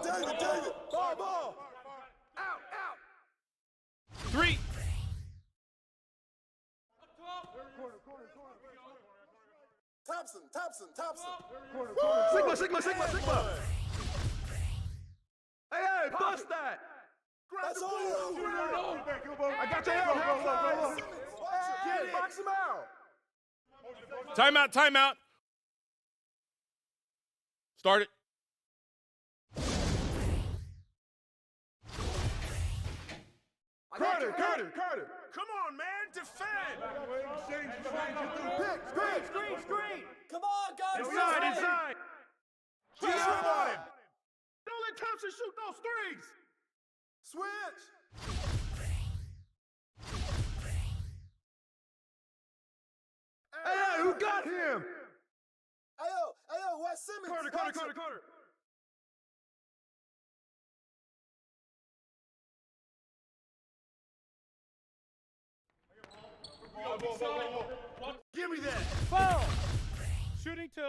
David. Ball. Out. 3. Thompson. Sigma. Hey, bust that. That's all you. I got your help. Get it. Box him out. Timeout. Start it. Carter. Come on, man. Defend. Screen. Come on, guys. Inside. Shoot on him. Don't let Thompson shoot those threes. Switch. Hey, who got him? Ayo, Wes Simmons. Carter. Give me that. Foul. Shooting 2.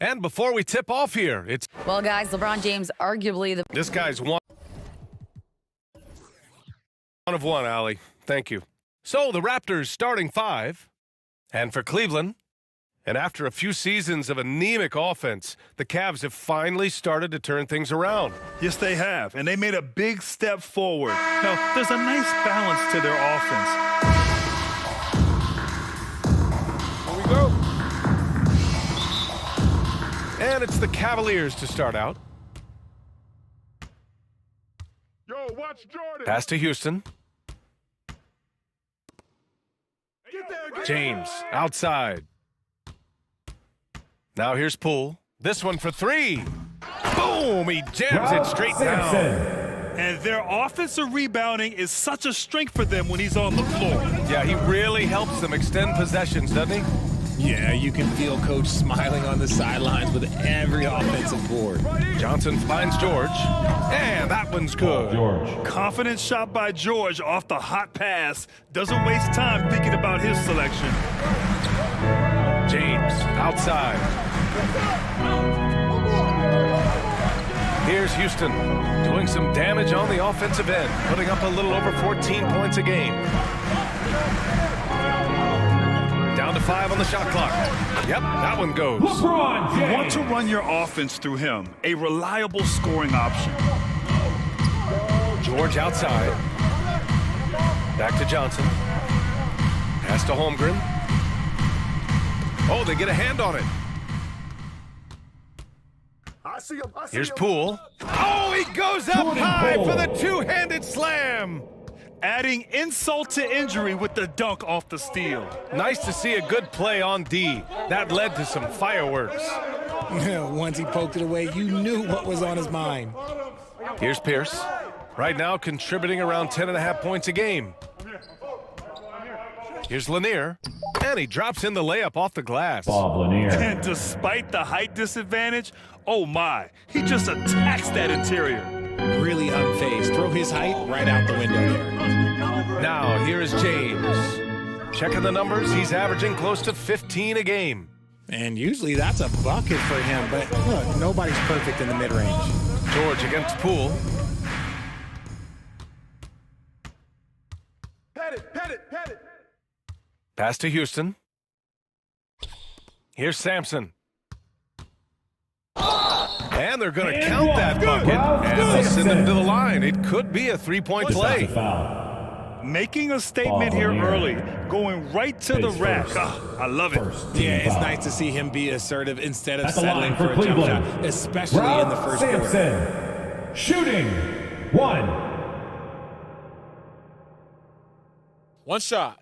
And before we tip off here, Well, guys, LeBron James arguably this guy's one of one, Allie. Thank you. So the Raptors starting 5, and for Cleveland, and after a few seasons of anemic offense, the Cavs have finally started to turn things around. Yes, they have, and they made a big step forward. Now, there's a nice balance to their offense. Here we go. And it's the Cavaliers to start out. Yo, watch Jordan. Pass to Houston. Get there, James outside. Now here's Poole. This one for 3. Boom! He jams it straight down. And their offensive rebounding is such a strength for them when he's on the floor. Yeah, he really helps them extend possessions, doesn't he? Yeah, you can feel Coach smiling on the sidelines with every offensive board. Johnson finds George, and that one's good. Confident shot by George off the hot pass. Doesn't waste time thinking about his selection. James outside. Here's Houston doing some damage on the offensive end, putting up a little over 14 points a game. Down to 5 on the shot clock. Yep, that one goes. LeBron James. You want to run your offense through him, a reliable scoring option. George outside. Back to Johnson. Pass to Holmgren. Oh, they get a hand on it. I see him. Here's Poole. Oh, he goes up high for the two-handed slam. Adding insult to injury with the dunk off the steal. Nice to see a good play on D. That led to some fireworks. Once he poked it away, you knew what was on his mind. Here's Pierce. Right now contributing around 10.5 points a game. Here's Lanier. And he drops in the layup off the glass. Bob Lanier. And despite the height disadvantage, oh my, he just attacks that interior. Really unfazed. Throw his height right out the window there. Now, here is James. Checking the numbers, he's averaging close to 15 a game. And usually that's a bucket for him, but look, nobody's perfect in the mid-range. George against Poole. Pat it. Pass to Houston. Here's Sampson. And they're going to count that bucket, and they'll send him to the line. It could be a three-point play. Making a statement here early, going right to the rack. Oh, I love it. Yeah, it's nice to see him be assertive instead of settling for a jump shot, especially in the first quarter. Shooting 1. One shot.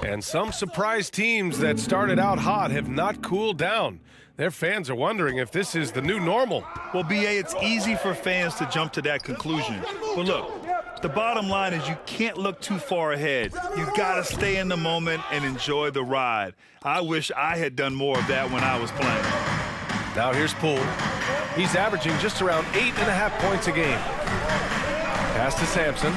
And some surprise teams that started out hot have not cooled down. Their fans are wondering if this is the new normal. Well, B.A., it's easy for fans to jump to that conclusion. But look, the bottom line is you can't look too far ahead. You got to stay in the moment and enjoy the ride. I wish I had done more of that when I was playing. Now here's Poole. He's averaging just around 8.5 points a game. Pass to Sampson.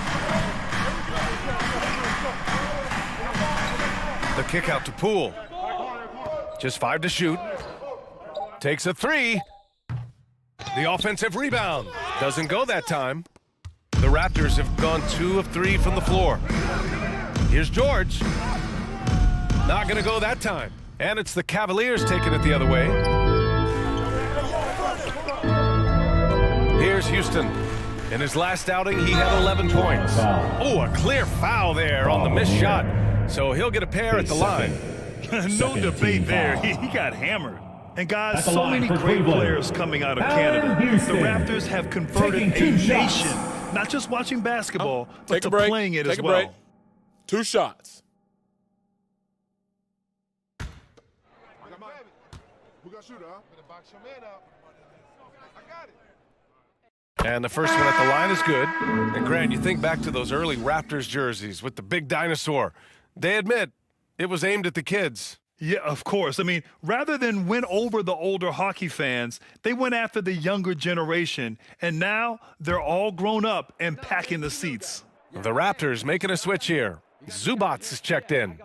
The kick out to Poole. Just 5 to shoot. Takes a 3. The offensive rebound. Doesn't go that time. The Raptors have gone 2 of 3 from the floor. Here's George. Not going to go that time. And it's the Cavaliers taking it the other way. Here's Houston. In his last outing, he had 11 points. Oh, a clear foul there on the missed shot. So he'll get a pair at the line. No debate there. He got hammered. And guys, so many great players coming out of Canada. The Raptors have converted a nation, not just watching basketball, but to playing it as well. 2 shots. And the first one at the line is good. And Grant, you think back to those early Raptors jerseys with the big dinosaur. They admit it was aimed at the kids. Yeah, of course. I mean, rather than win over the older hockey fans, they went after the younger generation. And now they're all grown up and packing the seats. The Raptors making a switch here. Zubats is checked in.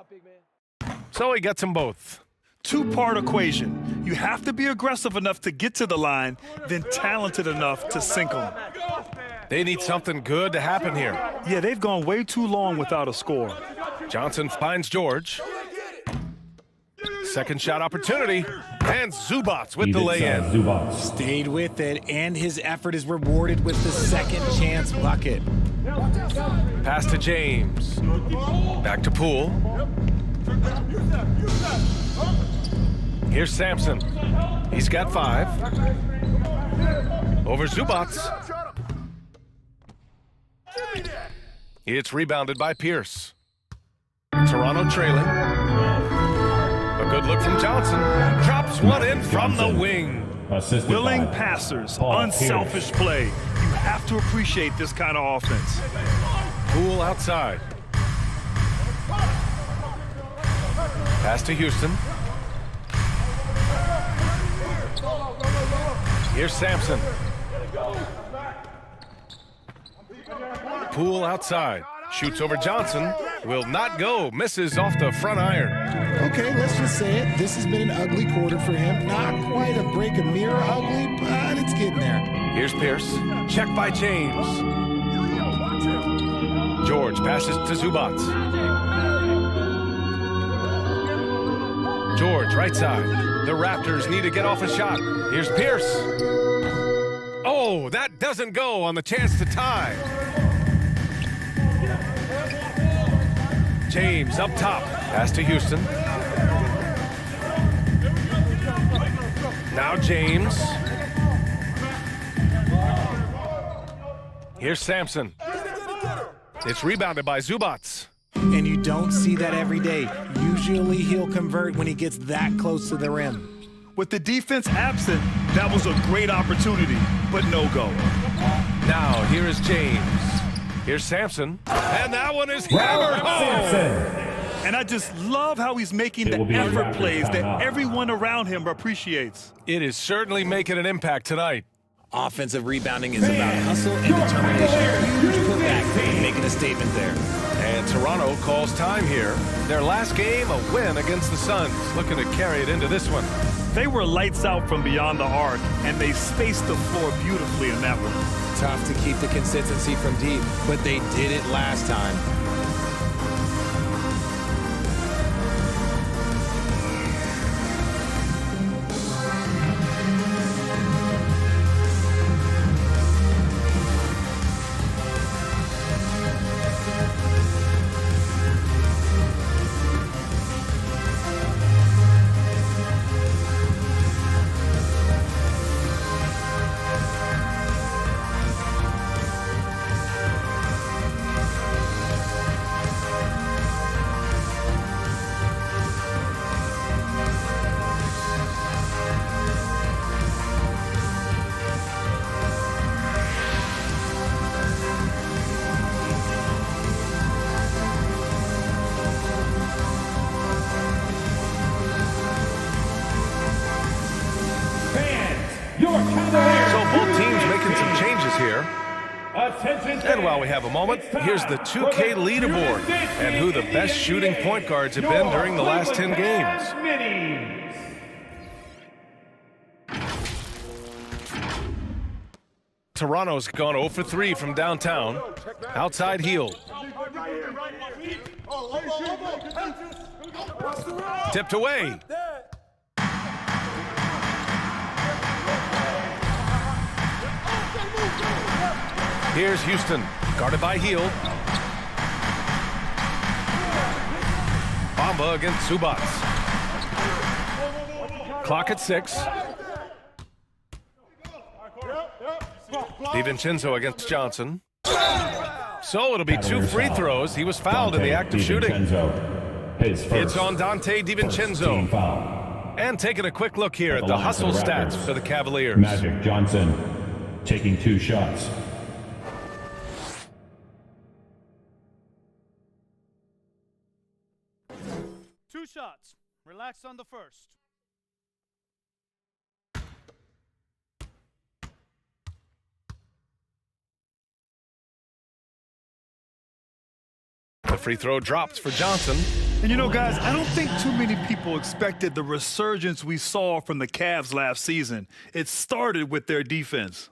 So he gets them both. 2-part equation. You have to be aggressive enough to get to the line, then talented enough to sink them. They need something good to happen here. Yeah, they've gone way too long without a score. Johnson finds George. Second shot opportunity. And Zubats with the lay-in. Stayed with it, and his effort is rewarded with the second chance bucket. Pass to James. Back to Poole. Here's Sampson. He's got 5. Over Zubats. It's rebounded by Pierce. Toronto trailing. A good look from Johnson. Drops one in from the wing. Willing passers, unselfish play. You have to appreciate this kind of offense. Poole outside. Pass to Houston. Here's Sampson. Poole outside. Shoots over Johnson. Will not go. Misses off the front iron. Okay, let's just say it. This has been an ugly quarter for him. Not quite a break a mirror ugly, but it's getting there. Here's Pierce. Check by James. George passes to Zubats. George, right side. The Raptors need to get off a shot. Here's Pierce. Oh, that doesn't go on the chance to tie. James up top. Pass to Houston. Now James. Here's Sampson. It's rebounded by Zubats. And you don't see that every day. Usually he'll convert when he gets that close to the rim. With the defense absent, that was a great opportunity, but no go. Now here is James. Here's Sampson. And that one is hammered home. And I just love how he's making the effort plays that everyone around him appreciates. It is certainly making an impact tonight. Offensive rebounding is about hustle and determination. Huge putback, making a statement there. And Toronto calls time here. Their last game, a win against the Suns. Looking to carry it into this one. They were lights out from beyond the arc, and they spaced the floor beautifully in that one. Tough to keep the consistency from deep, but they did it last time. So both teams making some changes here. And while we have a moment, here's the 2K leaderboard and who the best shooting point guards have been during the last 10 games. Toronto's gone 0 for 3 from downtown. Outside heel. Tipped away. Here's Houston, guarded by Hield. Bamba against Zubats. Clock at 6. DiVincenzo against Johnson. So it'll be 2 free throws. He was fouled in the act of shooting. It's on Dante DiVincenzo. And taking a quick look here at the hustle stats for the Cavaliers. Magic Johnson taking 2 shots. Two shots. Relax on the first. The free throw drops for Johnson. And you know, guys, I don't think too many people expected the resurgence we saw from the Cavs last season. It started with their defense.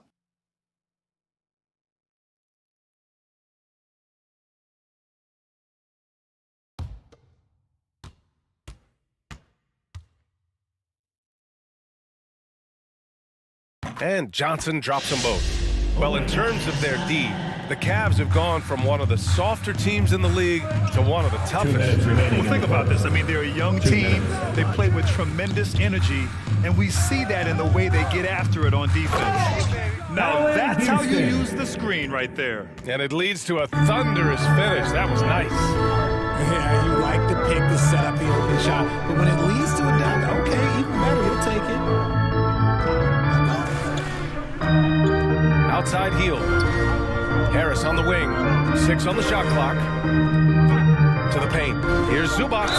And Johnson drops them both. Well, in terms of their D, the Cavs have gone from one of the softer teams in the league to one of the toughest. Well, think about this. I mean, they're a young team. They play with tremendous energy, and we see that in the way they get after it on defense. Now, that's how you use the screen right there. And it leads to a thunderous finish. That was nice. Yeah, you like the pick to set up the open shot, but when it leads to a dunk, okay, even better, he'll take it. Outside Hield. Harris on the wing. 6 on the shot clock. To the paint. Here's Zubats.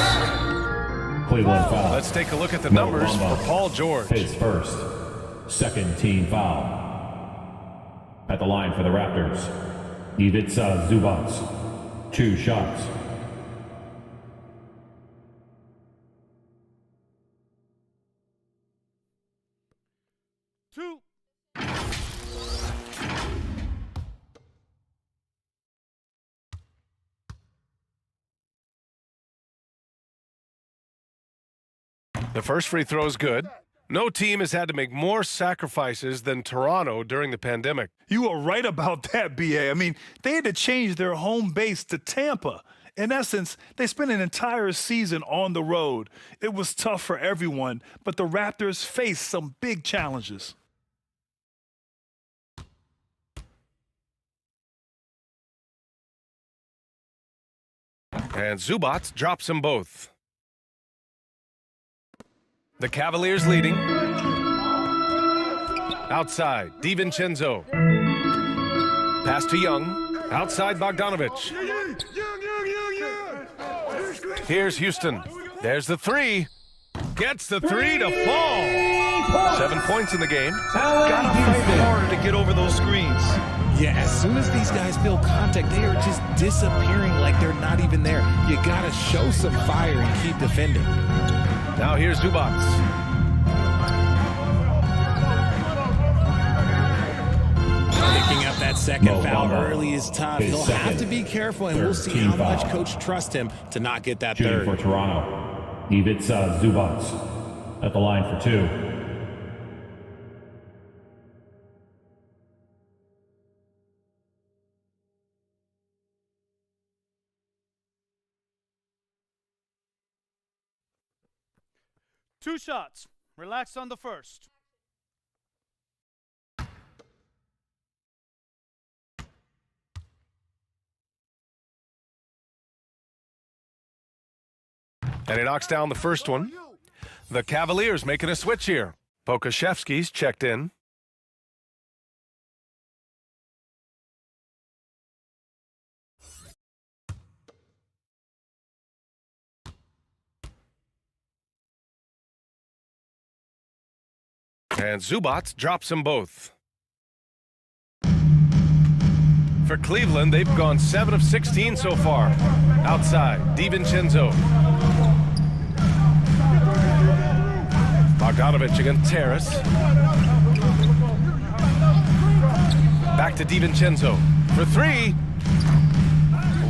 Cleveland foul. Let's take a look at the numbers for Paul George. His first, second team foul. At the line for the Raptors, Ivica Zubats, 2 shots. The first free throw is good. No team has had to make more sacrifices than Toronto during the pandemic. You are right about that, B.A. I mean, they had to change their home base to Tampa. In essence, they spent an entire season on the road. It was tough for everyone, but the Raptors faced some big challenges. And Zubats drops them both. The Cavaliers leading. Outside, DiVincenzo. Pass to Young. Outside, Bogdanovich. Here's Houston. There's the 3. Gets the 3 to fall. 7 points in the game. Gotta fight harder to get over those screens. Yeah, as soon as these guys feel contact, they are just disappearing like they're not even there. You gotta show some fire and keep defending. Now here's Zubats. Picking up that second foul early is tough. He'll have to be careful, and we'll see how much coach trusts him to not get that Shooting third. for Toronto, Ivica Zubats, at the line for 2. Two shots. Relax on the first. And he knocks down the first one. The Cavaliers making a switch here. Pokashevsky's checked in. And Zubats drops them both. For Cleveland, they've gone 7 of 16 so far. Outside, DiVincenzo. Bogdanovich against Harris. Back to DiVincenzo for 3.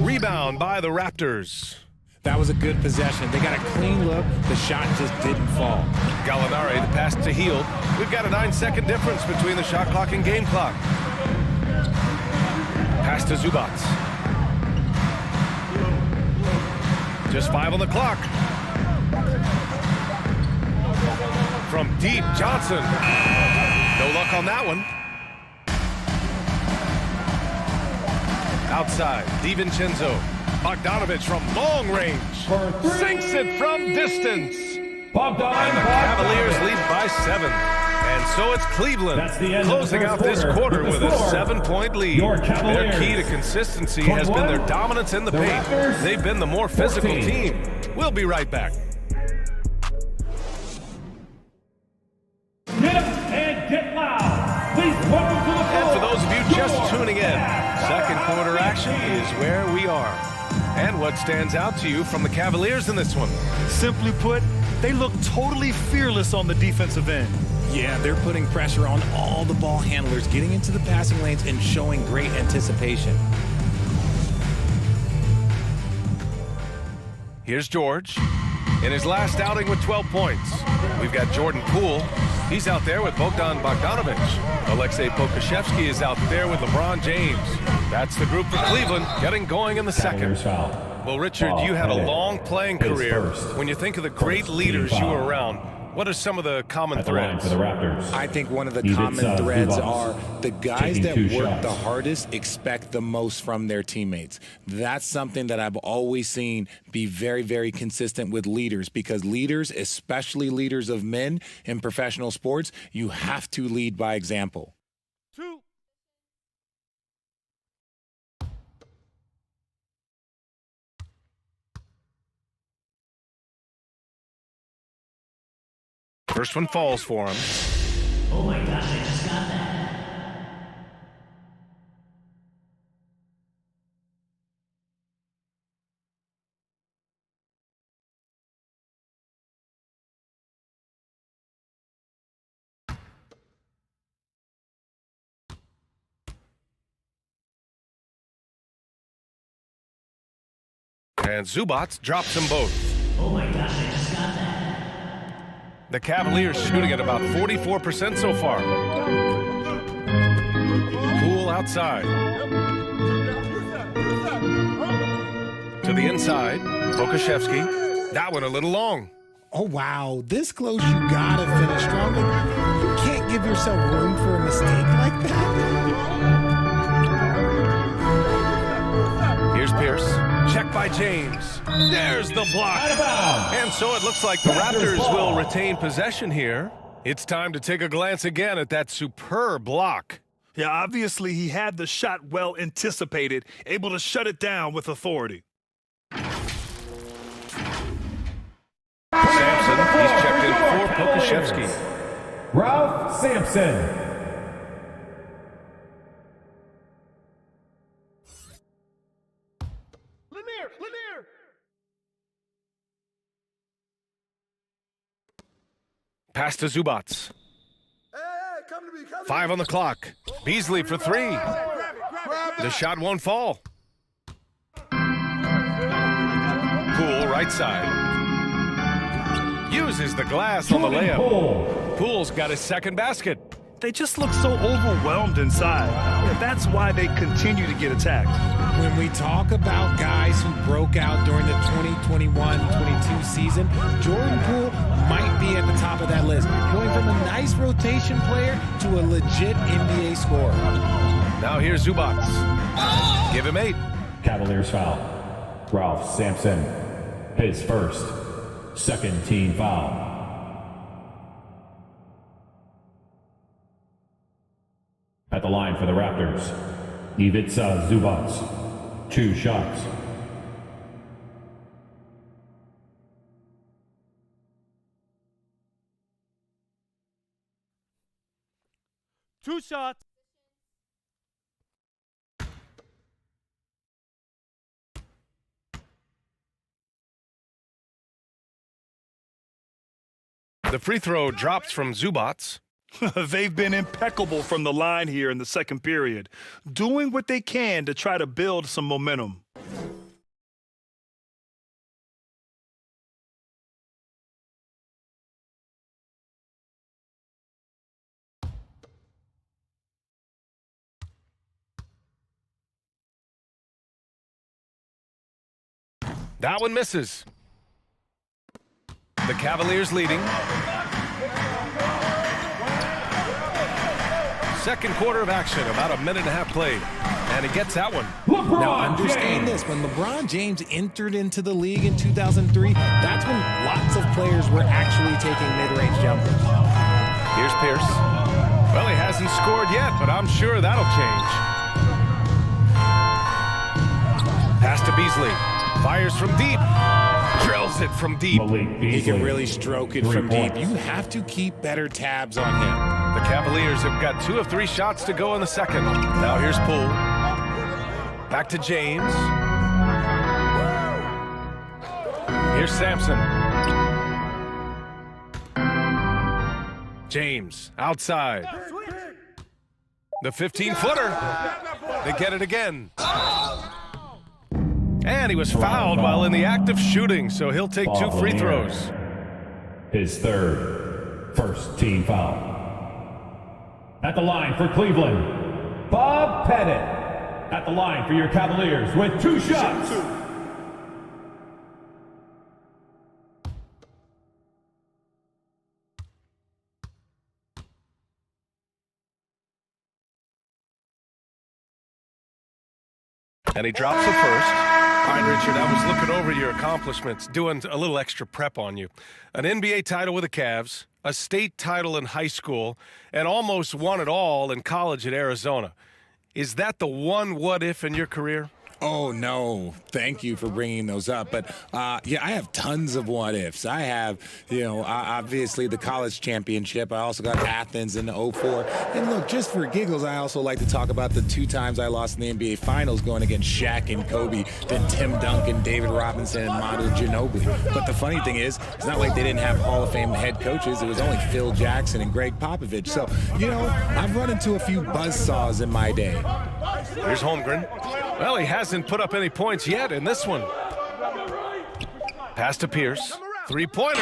Rebound by the Raptors. That was a good possession. They got a clean look. The shot just didn't fall. Gallinari, the pass to Hield. We've got a 9-second difference between the shot clock and game clock. Pass to Zubats. Just 5 on the clock. From deep, Johnson. No luck on that one. Outside, DiVincenzo. Bogdanovich from long range. Sinks it from distance. And the Cavaliers lead by 7. And so it's Cleveland closing out this quarter with a 7-point lead. Their key to consistency has been their dominance in the paint. They've been the more physical team. We'll be right back. Get up and get loud. Please welcome to the floor. And for those of you just tuning in, second quarter action is where we are. And what stands out to you from the Cavaliers in this one? Simply put, they look totally fearless on the defensive end. Yeah, they're putting pressure on all the ball handlers, getting into the passing lanes and showing great anticipation. Here's George in his last outing with 12 points. We've got Jordan Poole. He's out there with Bogdan Bogdanovich. Aleksej Pokusevski is out there with LeBron James. That's the group for Cleveland getting going in the second. Well, Richard, you had a long playing career. When you think of the great leaders you were around, what are some of the common threads? For the Raptors. I think one of the common threads are the guys that work the hardest expect the most from their teammates. That's something that I've always seen be very, very consistent with leaders, because leaders, especially leaders of men in professional sports, you have to lead by example. First one falls for him. Oh my gosh, I just got that. And Zubats drops them both. Oh my gosh, I just got that. The Cavaliers shooting at about 44% so far. Poole outside. To the inside, Pokusevski. That one a little long. Oh, wow. This close, you gotta finish strong. You can't give yourself room for a mistake like that. Here's Pierce. Check by James. There's the block. And so it looks like the Raptors will retain possession here. It's time to take a glance again at that superb block. Yeah, obviously he had the shot well anticipated, able to shut it down with authority. Sampson, he's checked in for Pokusevski. Ralph Sampson. Lanier! Pass to Zubats. 5 on the clock. Beasley for 3. The shot won't fall. Poole right side. Uses the glass on the layup. Poole's got his second basket. They just look so overwhelmed inside. Yeah, that's why they continue to get attacked. When we talk about guys who broke out during the 2021-22 season, Jordan Poole might be at the top of that list, going from a nice rotation player to a legit NBA scorer. Now here's Zubats. Give him 8. Cavaliers foul. Ralph Sampson. His first. Second team foul. At the line for the Raptors, Ivica Zubats. 2 shots. Two shots. The free throw drops from Zubats. They've been impeccable from the line here in the second period, doing what they can to try to build some momentum. That one misses. The Cavaliers leading. Second quarter of action, about a minute and a half played. And he gets that one. Now, understand this. When LeBron James entered into the league in 2003, that's when lots of players were actually taking mid-range jumpers. Here's Pierce. Well, he hasn't scored yet, but I'm sure that'll change. Pass to Beasley. Fires from deep. Drills it from deep. He can really stroke it from deep. You have to keep better tabs on him. The Cavaliers have got 2 of 3 shots to go in the second. Now here's Poole. Back to James. Here's Sampson. James outside. The 15-footer. They get it again. And he was fouled while in the act of shooting, so he'll take 2 free throws. His first team foul. At the line for Cleveland, Bob Pettit. At the line for your Cavaliers with 2 shots. And he drops the first. All right, Richard, I was looking over your accomplishments, doing a little extra prep on you. An NBA title with the Cavs, a state title in high school, and almost won it all in college at Arizona. Is that the one what-if in your career? Oh, no. Thank you for bringing those up. But, yeah, I have tons of what-ifs. I have, obviously the college championship. I also got Athens in the 04. And, look, just for giggles, I also like to talk about the 2 times I lost in the NBA Finals going against Shaq and Kobe, then Tim Duncan, David Robinson, and Manu Ginobili. But the funny thing is, it's not like they didn't have Hall of Fame head coaches. It was only Phil Jackson and Greg Popovich. So, I've run into a few buzzsaws in my day. Here's Holmgren. Well, he hasn't put up any points yet in this one. Pass to Pierce. 3-pointer.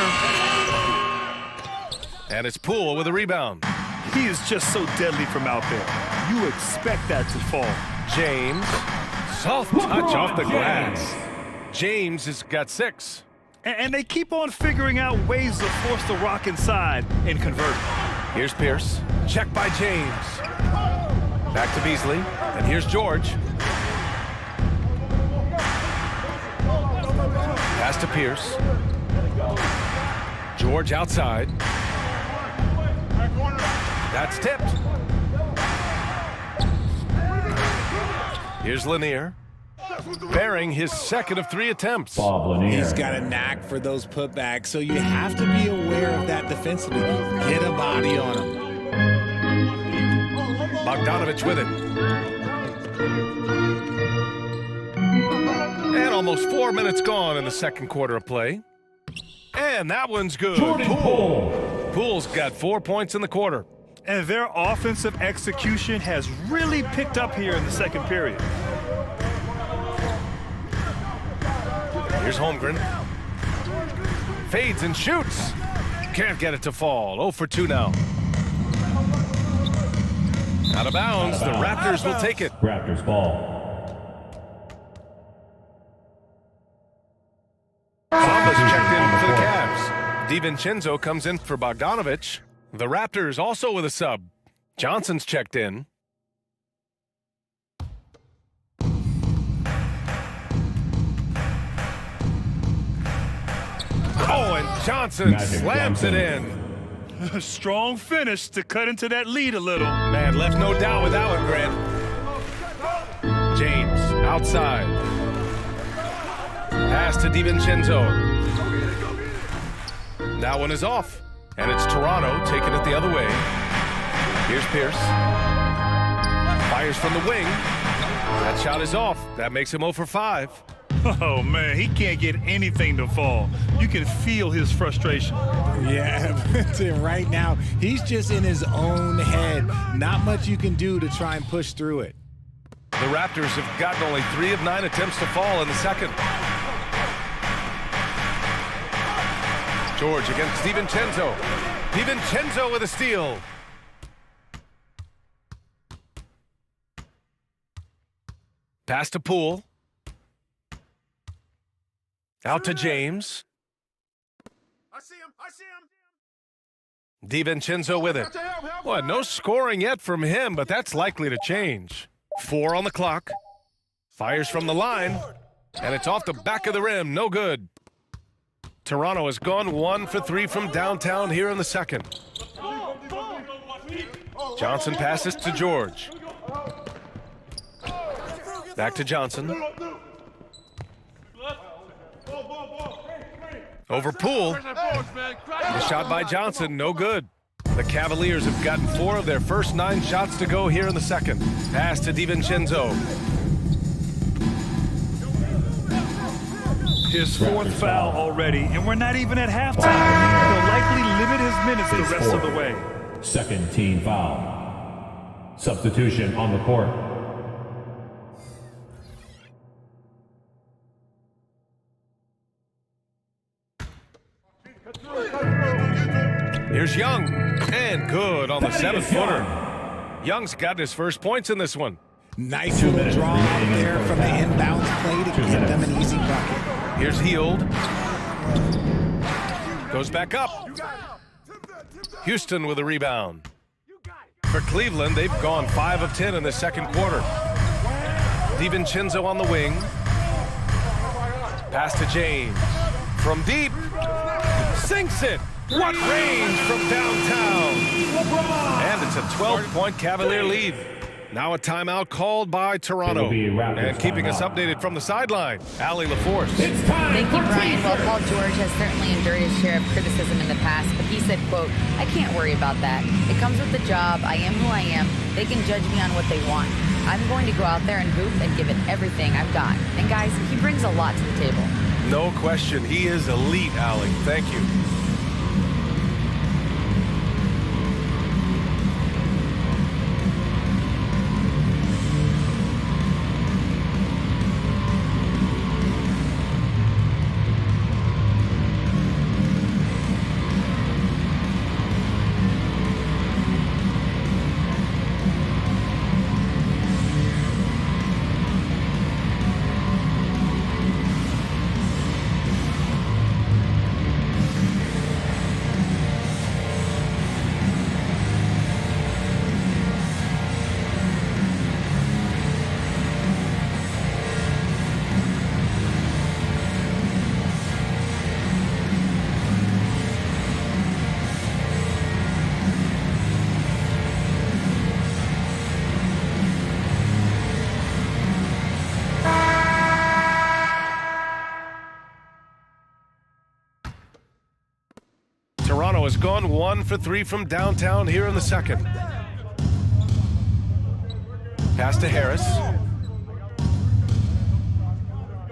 And it's Poole with a rebound. He is just so deadly from out there. You expect that to fall. James. Soft touch off the glass. James has got 6. And they keep on figuring out ways to force the rock inside and convert. Here's Pierce. Check by James. Back to Beasley. And here's George. Pass to Pierce. George outside. That's tipped. Here's Lanier. Bearing his second of 3 attempts. Bob Lanier. He's got a knack for those putbacks, so you have to be aware of that defensively. Get a body on him. Bogdanovich with it. And almost 4 minutes gone in the second quarter of play. And that one's good. Poole. Poole's got 4 points in the quarter. And their offensive execution has really picked up here in the second period. Here's Holmgren. Fades and shoots. Can't get it to fall. 0 for 2 now. Out of bounds. The Raptors will take it. Raptors ball. Thomas checked in for the Cavs. DiVincenzo comes in for Bogdanovich. The Raptors also with a sub. Johnson's checked in. Oh, and Johnson slams it in. A strong finish to cut into that lead a little. Man, left no doubt with that one, Grant. James outside. Pass to DiVincenzo. That one is off. And it's Toronto taking it the other way. Here's Pierce. Fires from the wing. That shot is off. That makes him 0 for 5. Oh, man, he can't get anything to fall. You can feel his frustration. Yeah, right now, he's just in his own head. Not much you can do to try and push through it. The Raptors have gotten only 3 of 9 attempts to fall in the second. George against DiVincenzo. DiVincenzo with a steal. Pass to Poole. Out to James. I see him. I see him. DiVincenzo with it. Well, no scoring yet from him, but that's likely to change. 4 on the clock. Fires from the line, and it's off the back of the rim. No good. Toronto has gone 1 for 3 from downtown here in the second. Johnson passes to George. Back to Johnson. Over Poole. The shot by Johnson, no good. The Cavaliers have gotten 4 of their first 9 shots to go here in the second. Pass to DiVincenzo. His 4th foul already, and we're not even at halftime. He'll likely limit his minutes the rest of the way. Second team foul. Substitution on the court. Here's Young, and good on the 7-footer. Young's got his first points in this one. Nice little draw out there from the inbounds play to get them an easy bucket. Here's Hield. Goes back up. Houston with a rebound. For Cleveland, they've gone 5 of 10 in the second quarter. DiVincenzo on the wing. Pass to James. From deep. Sinks it. What range from downtown. And it's a 12-point Cavalier lead. Now a timeout called by Toronto. And keeping us updated from the sideline, Allie LaForce. Thank you, Brian. Well, Paul George has certainly endured his share of criticism in the past, but he said, quote, "I can't worry about that. It comes with the job. I am who I am. They can judge me on what they want. I'm going to go out there and hoop and give it everything I've got." And guys, he brings a lot to the table. No question. He is elite, Allie. Thank you. Toronto has gone 1 for 3 from downtown here in the second. Pass to Harris.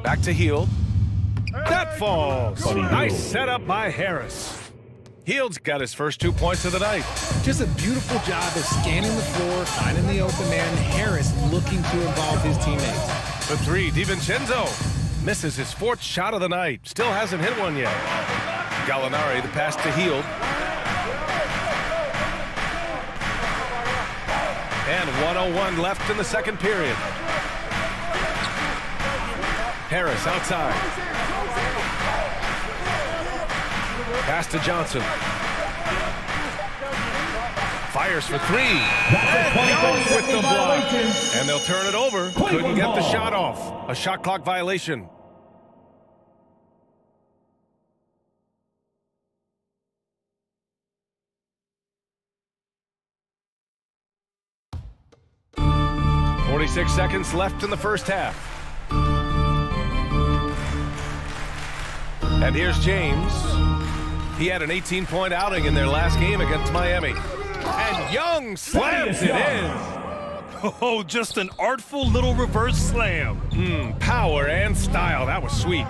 Back to Hield. That falls. Nice setup by Harris. Hield's got his first 2 points of the night. Just a beautiful job of scanning the floor, finding the open man. Harris looking to involve his teammates. The 3, DiVincenzo misses his 4th shot of the night. Still hasn't hit one yet. Gallinari, the pass to Hield. And 1:01 left in the second period. Harris outside. Pass to Johnson. Fires for 3. And Young with the block. And they'll turn it over. Couldn't get the shot off. A shot clock violation. .46 seconds left in the first half. And here's James. He had an 18-point outing in their last game against Miami. And Young slams it in. Oh, just an artful little reverse slam. Power and style. That was sweet.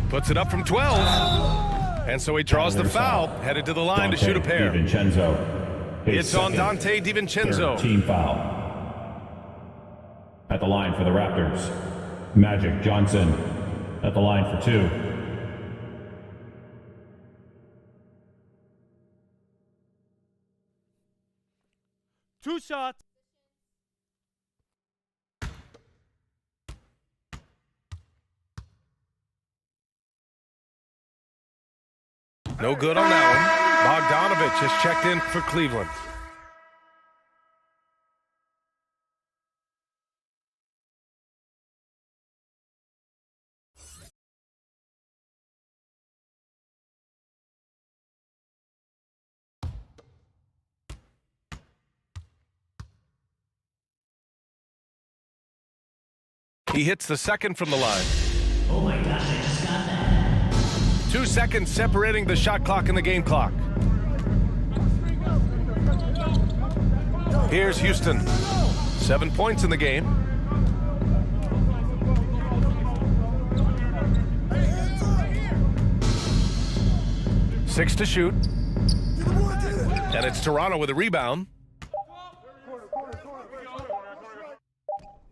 Puts it up from 12. And so he draws the foul, headed to the line to shoot a pair. It's on Dante DiVincenzo. Team foul. At the line for the Raptors, Magic Johnson. At the line for 2. Two shots. No good on that one. Bogdanovich has checked in for Cleveland. He hits the second from the line. Oh my gosh, I just got that. 2 seconds separating the shot clock and the game clock. Here's Houston. 7 points in the game. Six to shoot. And it's Toronto with a rebound.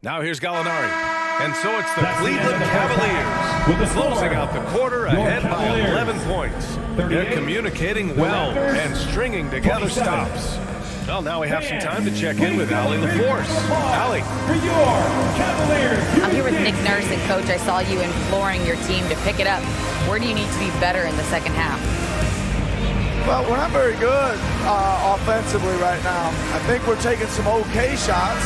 Now here's Gallinari. And so it's the Cleveland Cavaliers closing out the quarter ahead by 11 points. They're communicating well and stringing together stops. Well, now we have some time to check in with Allie LaForce. Allie. I'm here with Nick Nurse, and Coach, I saw you imploring your team to pick it up. Where do you need to be better in the second half? Well, we're not very good offensively right now. I think we're taking some okay shots,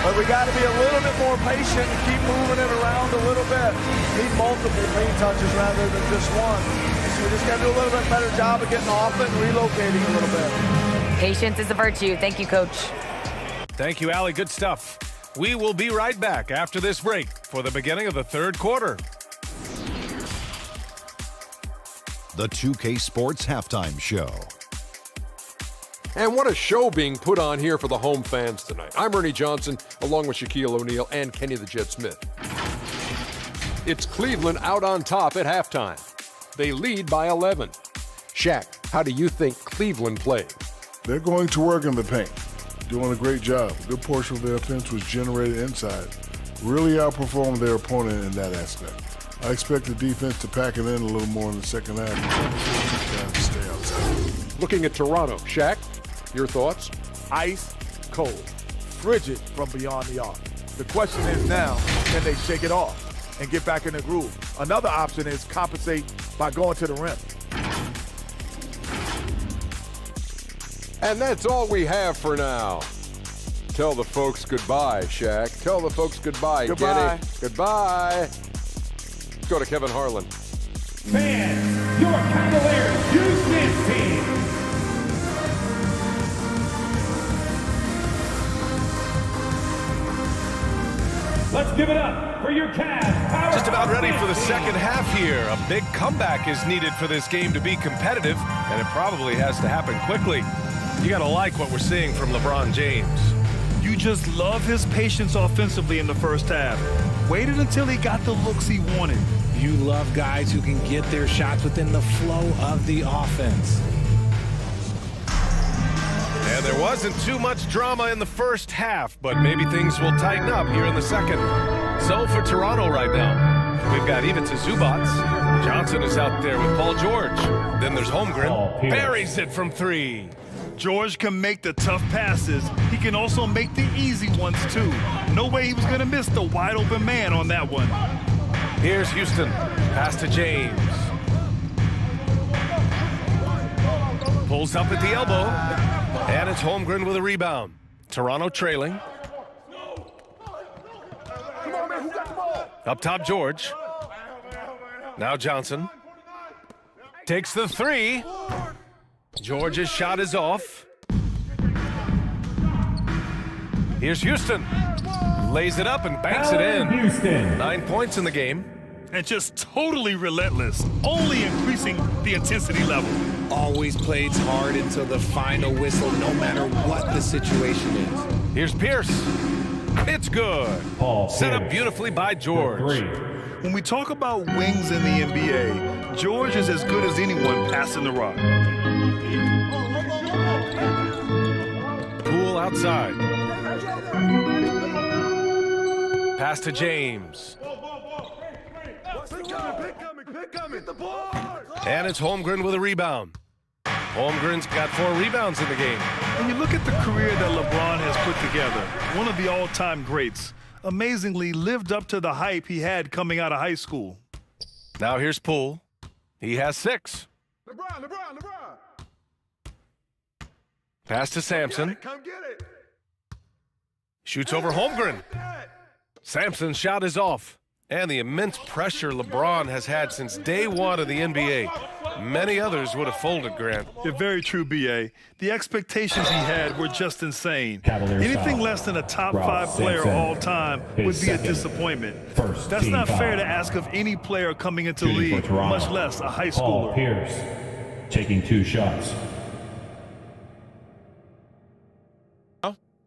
but we got to be a little bit more patient and keep moving it around a little bit. Need multiple paint touches rather than just one. So we just got to do a little bit better job of getting off it and relocating a little bit. Patience is a virtue. Thank you, Coach. Thank you, Allie. Good stuff. We will be right back after this break for the beginning of the third quarter. The 2K Sports Halftime Show. And what a show being put on here for the home fans tonight. I'm Ernie Johnson, along with Shaquille O'Neal and Kenny the Jet Smith. It's Cleveland out on top at halftime. They lead by 11. Shaq, how do you think Cleveland played? They're going to work in the paint, doing a great job. A good portion of their offense was generated inside. Really outperformed their opponent in that aspect. I expect the defense to pack it in a little more in the second half to stay outside. Looking at Toronto, Shaq, your thoughts? Ice cold, frigid from beyond the arc. The question is now, can they shake it off and get back in the groove? Another option is compensate by going to the rim. And that's all we have for now. Tell the folks goodbye, Shaq. Tell the folks goodbye, Goodbye. Kenny. Goodbye. Let's go to Kevin Harlan. Fans, your Cavaliers use this team. Let's give it up for your Cavs power. Just about ready for the second half here. A big comeback is needed for this game to be competitive, and it probably has to happen quickly. You got to like what we're seeing from LeBron James. You just love his patience offensively in the first half. Waited until he got the looks he wanted. You love guys who can get their shots within the flow of the offense. And there wasn't too much drama in the first half, but maybe things will tighten up here in the second. So for Toronto right now, we've got Ivica Zubac. Johnson is out there with Paul George. Then there's Holmgren. Buries it from three. George can make the tough passes. He can also make the easy ones, too. No way he was going to miss the wide-open man on that one. Here's Houston. Pass to James. Pulls up at the elbow. And it's Holmgren with a rebound. Toronto trailing. Up top, George. Now Johnson. Takes the three. George's shot is off. Here's Houston. Lays it up and banks it in. Houston. 9 points in the game. And just totally relentless, only increasing the intensity level. Always plays hard until the final whistle, no matter what the situation is. Here's Pierce. It's good. Set up beautifully by George. When we talk about wings in the NBA, George is as good as anyone passing the rock. Poole outside. Pass to James. And it's Holmgren with a rebound. Holmgren's got 4 rebounds in the game. When you look at the career that LeBron has put together, one of the all-time greats, amazingly lived up to the hype he had coming out of high school. Now here's Poole. He has 6. LeBron. Pass to Sampson. Come get it. Shoots over Holmgren. Sampson's shot is off. And the immense pressure LeBron has had since day one of the NBA. Many others would have folded, Grant. Yeah, very true, B.A. The expectations he had were just insane. Cavaliers Anything foul. less than a top Rob 5 player Sampson. all time His would be a second. disappointment. First That's team not fair foul. to ask of any player coming into Shooting league, for Toronto. much less a high Paul schooler. Pierce taking 2 shots.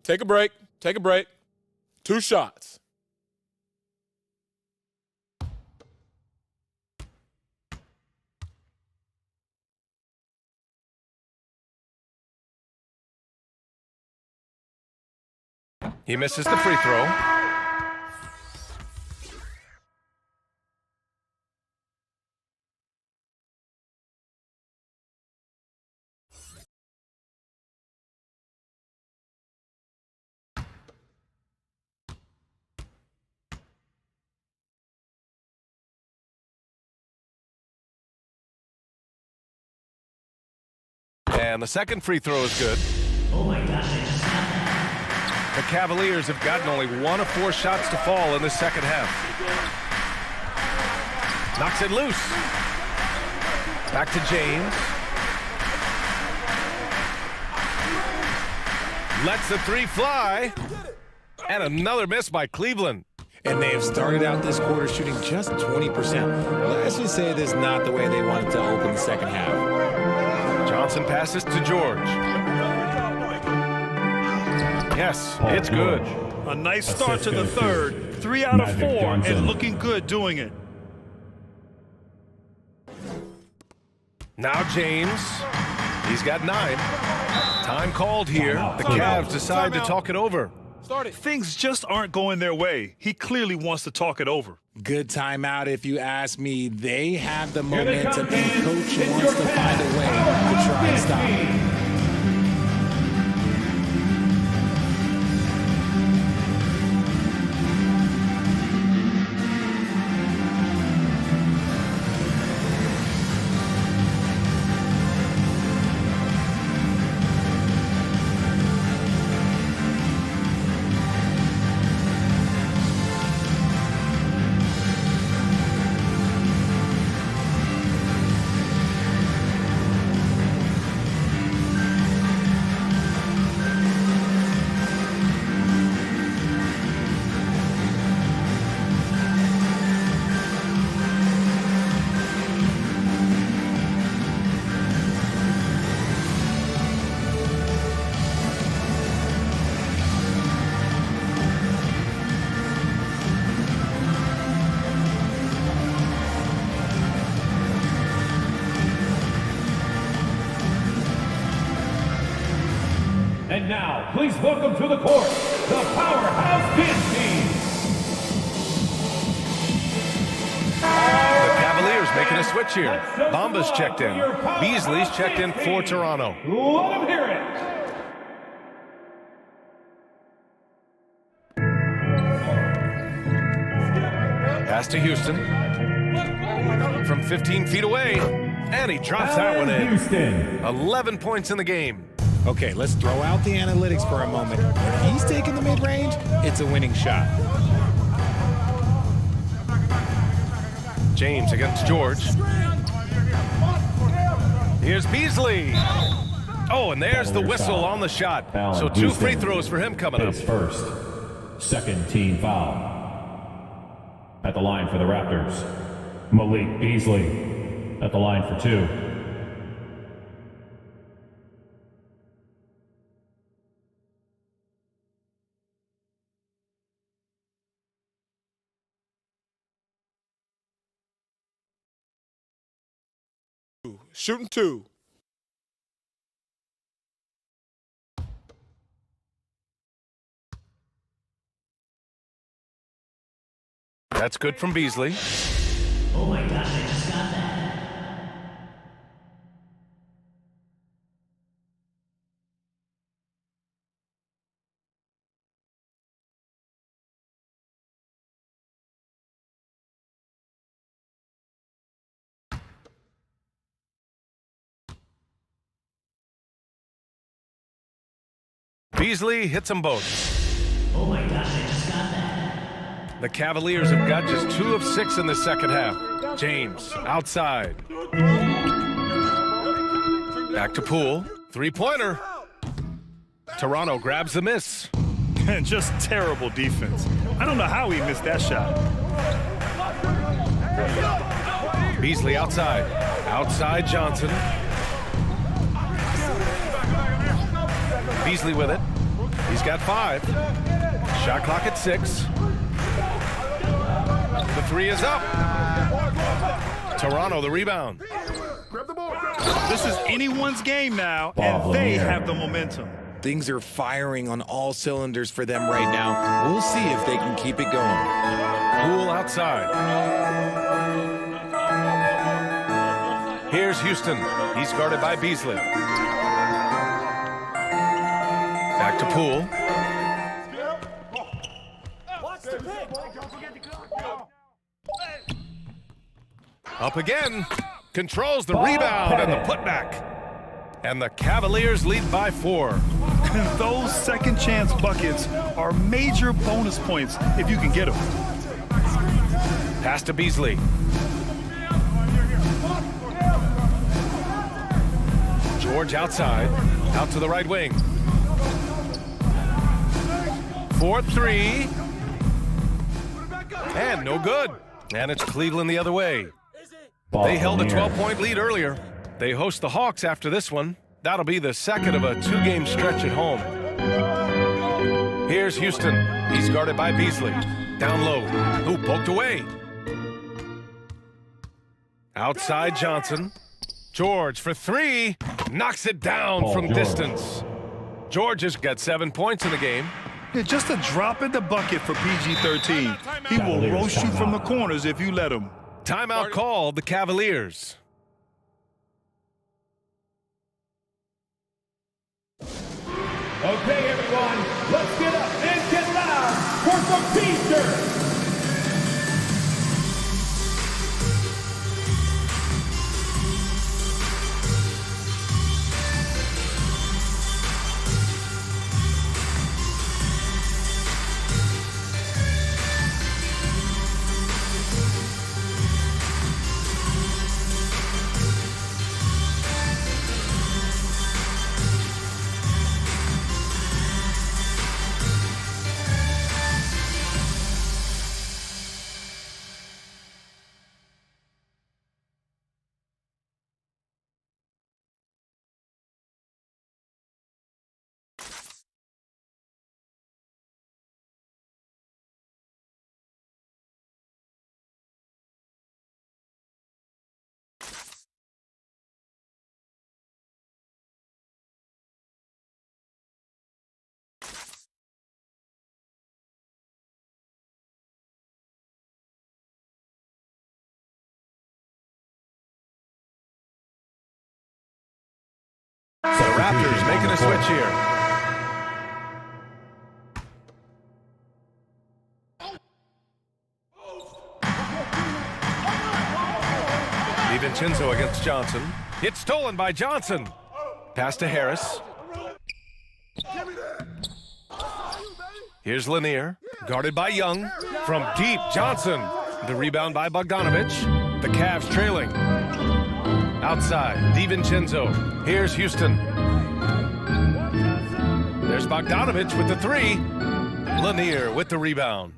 Take a break. 2 shots. He misses the free throw. And the second free throw is good. Oh my gosh, The Cavaliers have gotten only 1 of 4 shots to fall in the second half. Knocks it loose. Back to James. Lets the 3 fly. And another miss by Cleveland. And they have started out this quarter shooting just 20%. Let's just say this is not the way they wanted to open the second half. Johnson passes to George. Yes, it's good. A nice start to the third. 3 out of 4 and looking good doing it. Now James. He's got 9. Time called here. The Cavs decide to talk it over. Things just aren't going their way. He clearly wants to talk it over. Good timeout if you ask me. They have the momentum and coach wants to find a way to try and stop it. And now, please welcome to the court, the Powerhouse Kid Team. The Cavaliers making a switch here. Bamba's checked in. Beasley's checked in for Toronto. Let them hear it. Pass to Houston. From 15 feet away. And he drops that one in. Houston. 11 points in the game. Okay, let's throw out the analytics for a moment. If he's taking the mid-range, it's a winning shot. James against George. Here's Beasley. Oh, and there's the whistle on the shot. So 2 free throws for him coming up. His first, second team foul. At the line for the Raptors, Malik Beasley. At the line for 2. Shooting 2. That's good from Beasley. Oh my gosh, I just got that. Beasley hits them both. Oh my gosh, I just got that. The Cavaliers have got just 2 of 6 in the second half. James outside. Back to Poole. 3-pointer. Toronto grabs the miss. And just terrible defense. I don't know how he missed that shot. Beasley outside. Outside Johnson. Beasley with it. He's got 5. Shot clock at 6. The 3 is up. Toronto the rebound. This is anyone's game now, and they have the momentum. Things are firing on all cylinders for them right now. We'll see if they can keep it going. Poole outside. Here's Houston. He's guarded by Beasley. Back to Poole. Up again. Controls the rebound and the putback. And the Cavaliers lead by 4. Those second chance buckets are major bonus points if you can get them. Pass to Beasley. George outside. Out to the right wing. 4-3. And no good. And it's Cleveland the other way. They held a 12-point lead earlier. They host the Hawks after this one. That'll be the second of a 2-game stretch at home. Here's Houston. He's guarded by Beasley. Down low. Who poked away? Outside Johnson. George for 3. Knocks it down from distance. George has got 7 points in the game. Yeah, just a drop in the bucket for PG-13. He will roast you from the corners if you let him. Timeout called the Cavaliers. Okay, everyone, let's get up and get loud for some Beasters. So the Raptors making a switch here. DiVincenzo against Johnson. It's stolen by Johnson. Pass to Harris. Here's Lanier. Guarded by Young. From deep, Johnson. The rebound by Bogdanovich. The Cavs trailing. Outside, DiVincenzo. Here's Houston. There's Bogdanovich with the 3. Lanier with the rebound.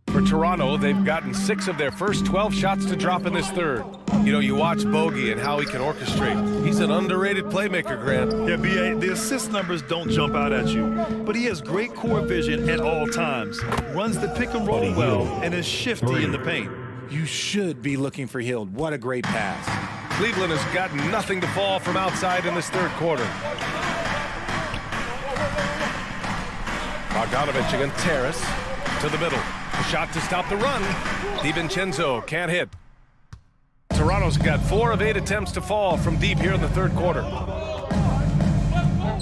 For Toronto, they've gotten 6 of their first 12 shots to drop in this third. You know, you watch Bogey and how he can orchestrate. He's an underrated playmaker, Grant. Yeah, B.A., the assist numbers don't jump out at you, but he has great core vision at all times, runs the pick and roll well, and is shifty in the paint. You should be looking for Hield. What a great pass. Cleveland has got nothing to fall from outside in this third quarter. Bogdanovich against Terrace. To the middle. A shot to stop the run. DiVincenzo can't hit. Toronto's got 4 of 8 attempts to fall from deep here in the third quarter.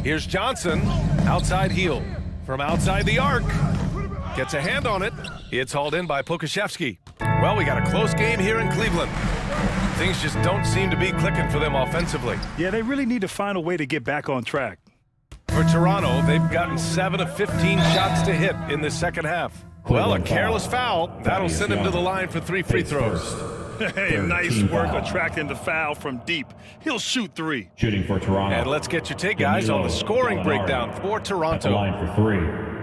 Here's Johnson. Outside Hield. From outside the arc. Gets a hand on it. It's hauled in by Pokusevski. Well, we got a close game here in Cleveland. Things just don't seem to be clicking for them offensively. Yeah, they really need to find a way to get back on track. For Toronto, they've gotten 7 of 15 shots to hit in the second half. Well, a careless foul. That'll send him to the line for 3 free throws. Hey, nice work attracting the foul from deep. He'll shoot 3. Shooting for Toronto. And let's get your take, guys, on the scoring breakdown for Toronto. At the line for 3.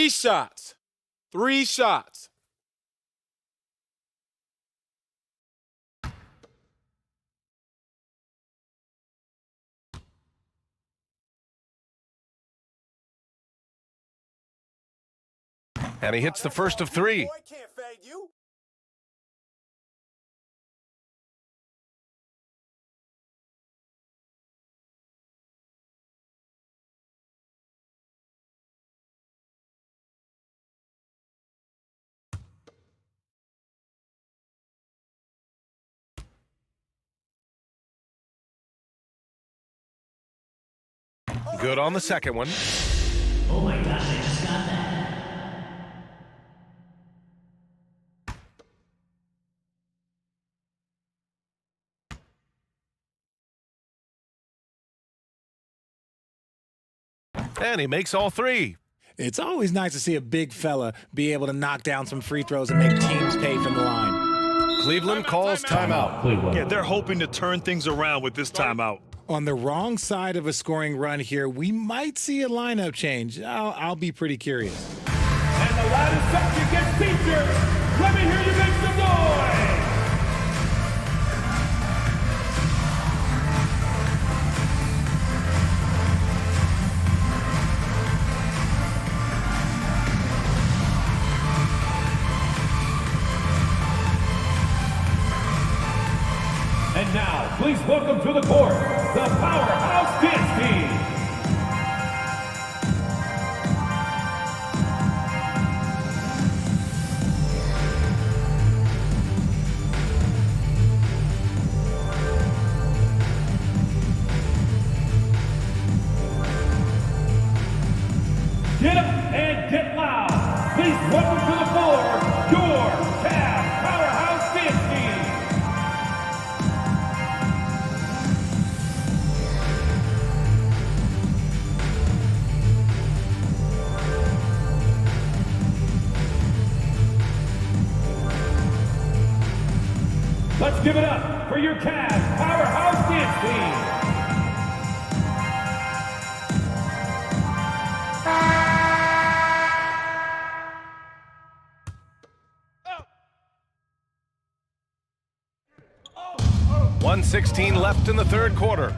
Shots. 3 shots. And he hits the first of 3. Good on the second one. Oh my gosh, I just got that. And he makes all 3. It's always nice to see a big fella be able to knock down some free throws and make teams pay from the line. Cleveland calls timeout. Yeah, they're hoping to turn things around with this timeout. On the wrong side of a scoring run here, we might see a lineup change. I'll be pretty curious. And the loudest section gets featured. Let me hear you make some noise. And now, please welcome to the court, the Powerhouse Dance Team. Get up and get loud. Please welcome to the floor, your Cavs Powerhouse Dance Team. Let's give it up for your Cavs Powerhouse Dance Team. .116 left in the third quarter.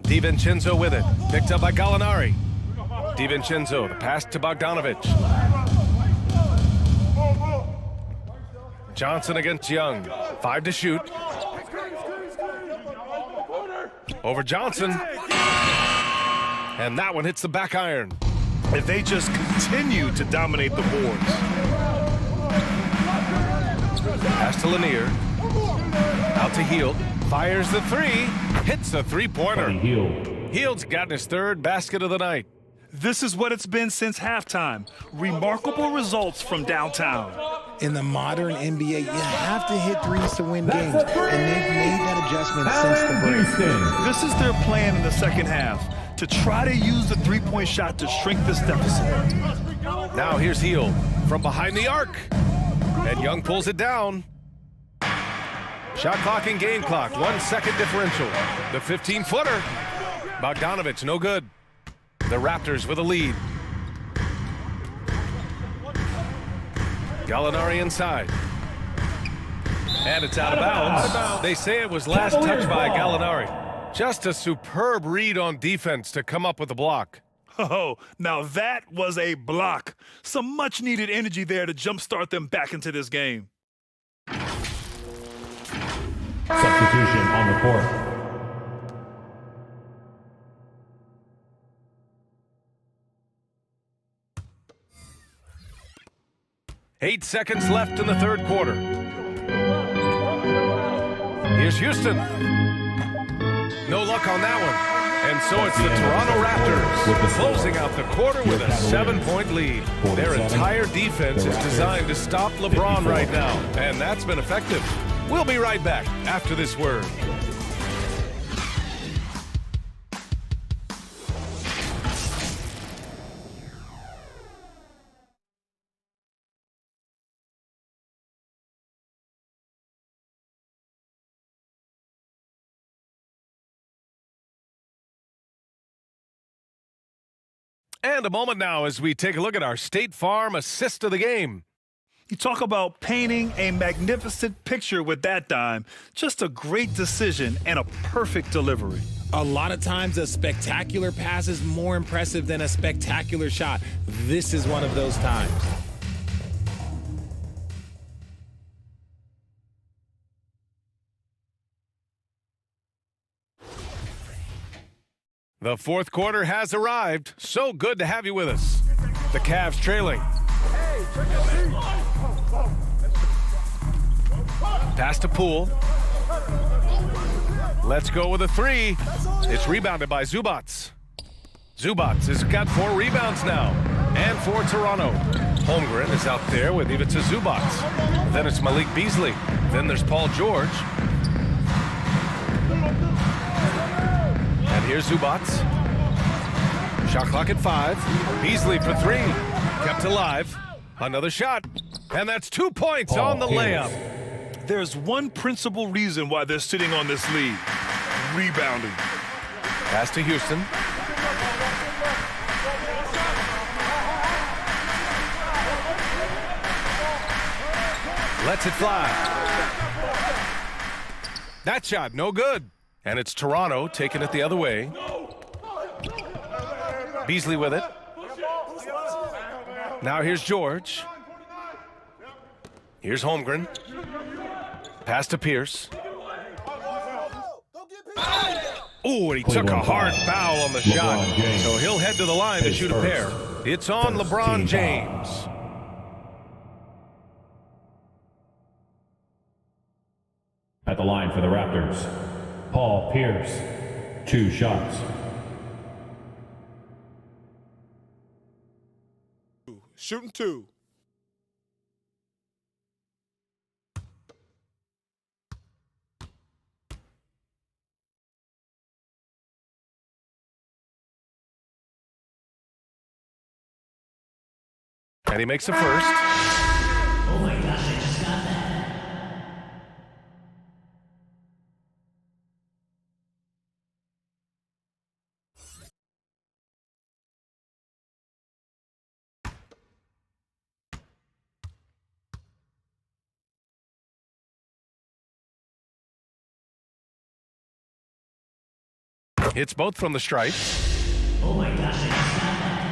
DiVincenzo with it. Picked up by Gallinari. DiVincenzo, the pass to Bogdanovic. Johnson against Young. 5 to shoot. Over Johnson. And that one hits the back iron. If they just continue to dominate the boards. Pass to Lanier. Out to Hield. Fires the 3. Hits a 3-pointer. Hield's gotten his 3rd basket of the night. This is what it's been since halftime. Remarkable results from downtown. In the modern NBA, you have to hit threes to win games, and they've made that adjustment since the break. This is their plan in the second half, to try to use the three-point shot to shrink this deficit. Now here's Hield from behind the arc. And Young pulls it down. Shot clock and game clock, 1 second differential. The 15-footer. Bogdanovic, no good. The Raptors with a lead. Gallinari inside. And it's out of bounds. They say it was last touched by Gallinari. Just a superb read on defense to come up with the block. Oh, now that was a block. Some much-needed energy there to jumpstart them back into this game. Substitution on the court. 8 seconds left in the third quarter. Here's Houston. No luck on that one. And so it's the Toronto Raptors closing out the quarter with a 7-point lead. Their entire defense is designed to stop LeBron right now, and that's been effective. We'll be right back after this word. And a moment now as we take a look at our State Farm assist of the game. You talk about painting a magnificent picture with that dime. Just a great decision and a perfect delivery. A lot of times a spectacular pass is more impressive than a spectacular shot. This is one of those times. The fourth quarter has arrived. So good to have you with us. The Cavs trailing. Pass to Poole. Let's go with a three. It's rebounded by Zubac. Zubac has got 4 rebounds now. And for Toronto. Holmgren is out there with Ivica Zubac. Then it's Malik Beasley. Then there's Paul George. And here's Zubac. Shot clock at 5. Beasley for 3. Kept alive. Another shot. And that's 2 points on the layup. There's one principal reason why they're sitting on this lead. Rebounding. Pass to Houston. Lets it fly. That shot, no good. And it's Toronto taking it the other way. Beasley with it. Now here's George. Here's Holmgren. Pass to Pierce. Oh, and he took a hard foul on the shot. So he'll head to the line to shoot a pair. It's on LeBron James. At the line for the Raptors, Paul Pierce, 2 shots. Shooting 2. And he makes a first. Oh my gosh, I just got that. It's both from the stripe. Oh my gosh, I just got that.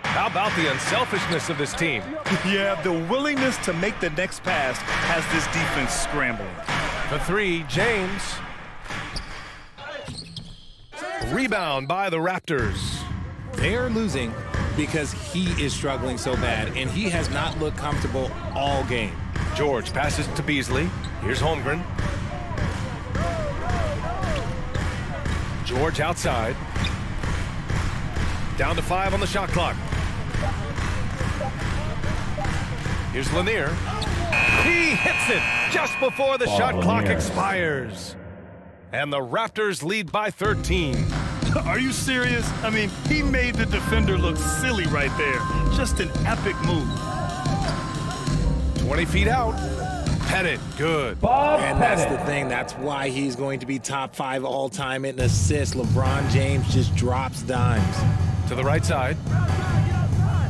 How about the unselfishness of this team? Yeah, the willingness to make the next pass has this defense scrambling. The 3, James. Rebound by the Raptors. They are losing because he is struggling so bad, and he has not looked comfortable all game. George passes to Beasley. Here's Holmgren. George outside. Down to 5 on the shot clock. Here's Lanier. He hits it just before the shot clock expires. And the Raptors lead by 13. Are you serious? I mean, he made the defender look silly right there. Just an epic move. 20 feet out. Pettit, good. And that's the thing. That's why he's going to be top 5 all-time in assists. LeBron James just drops dimes. To the right side.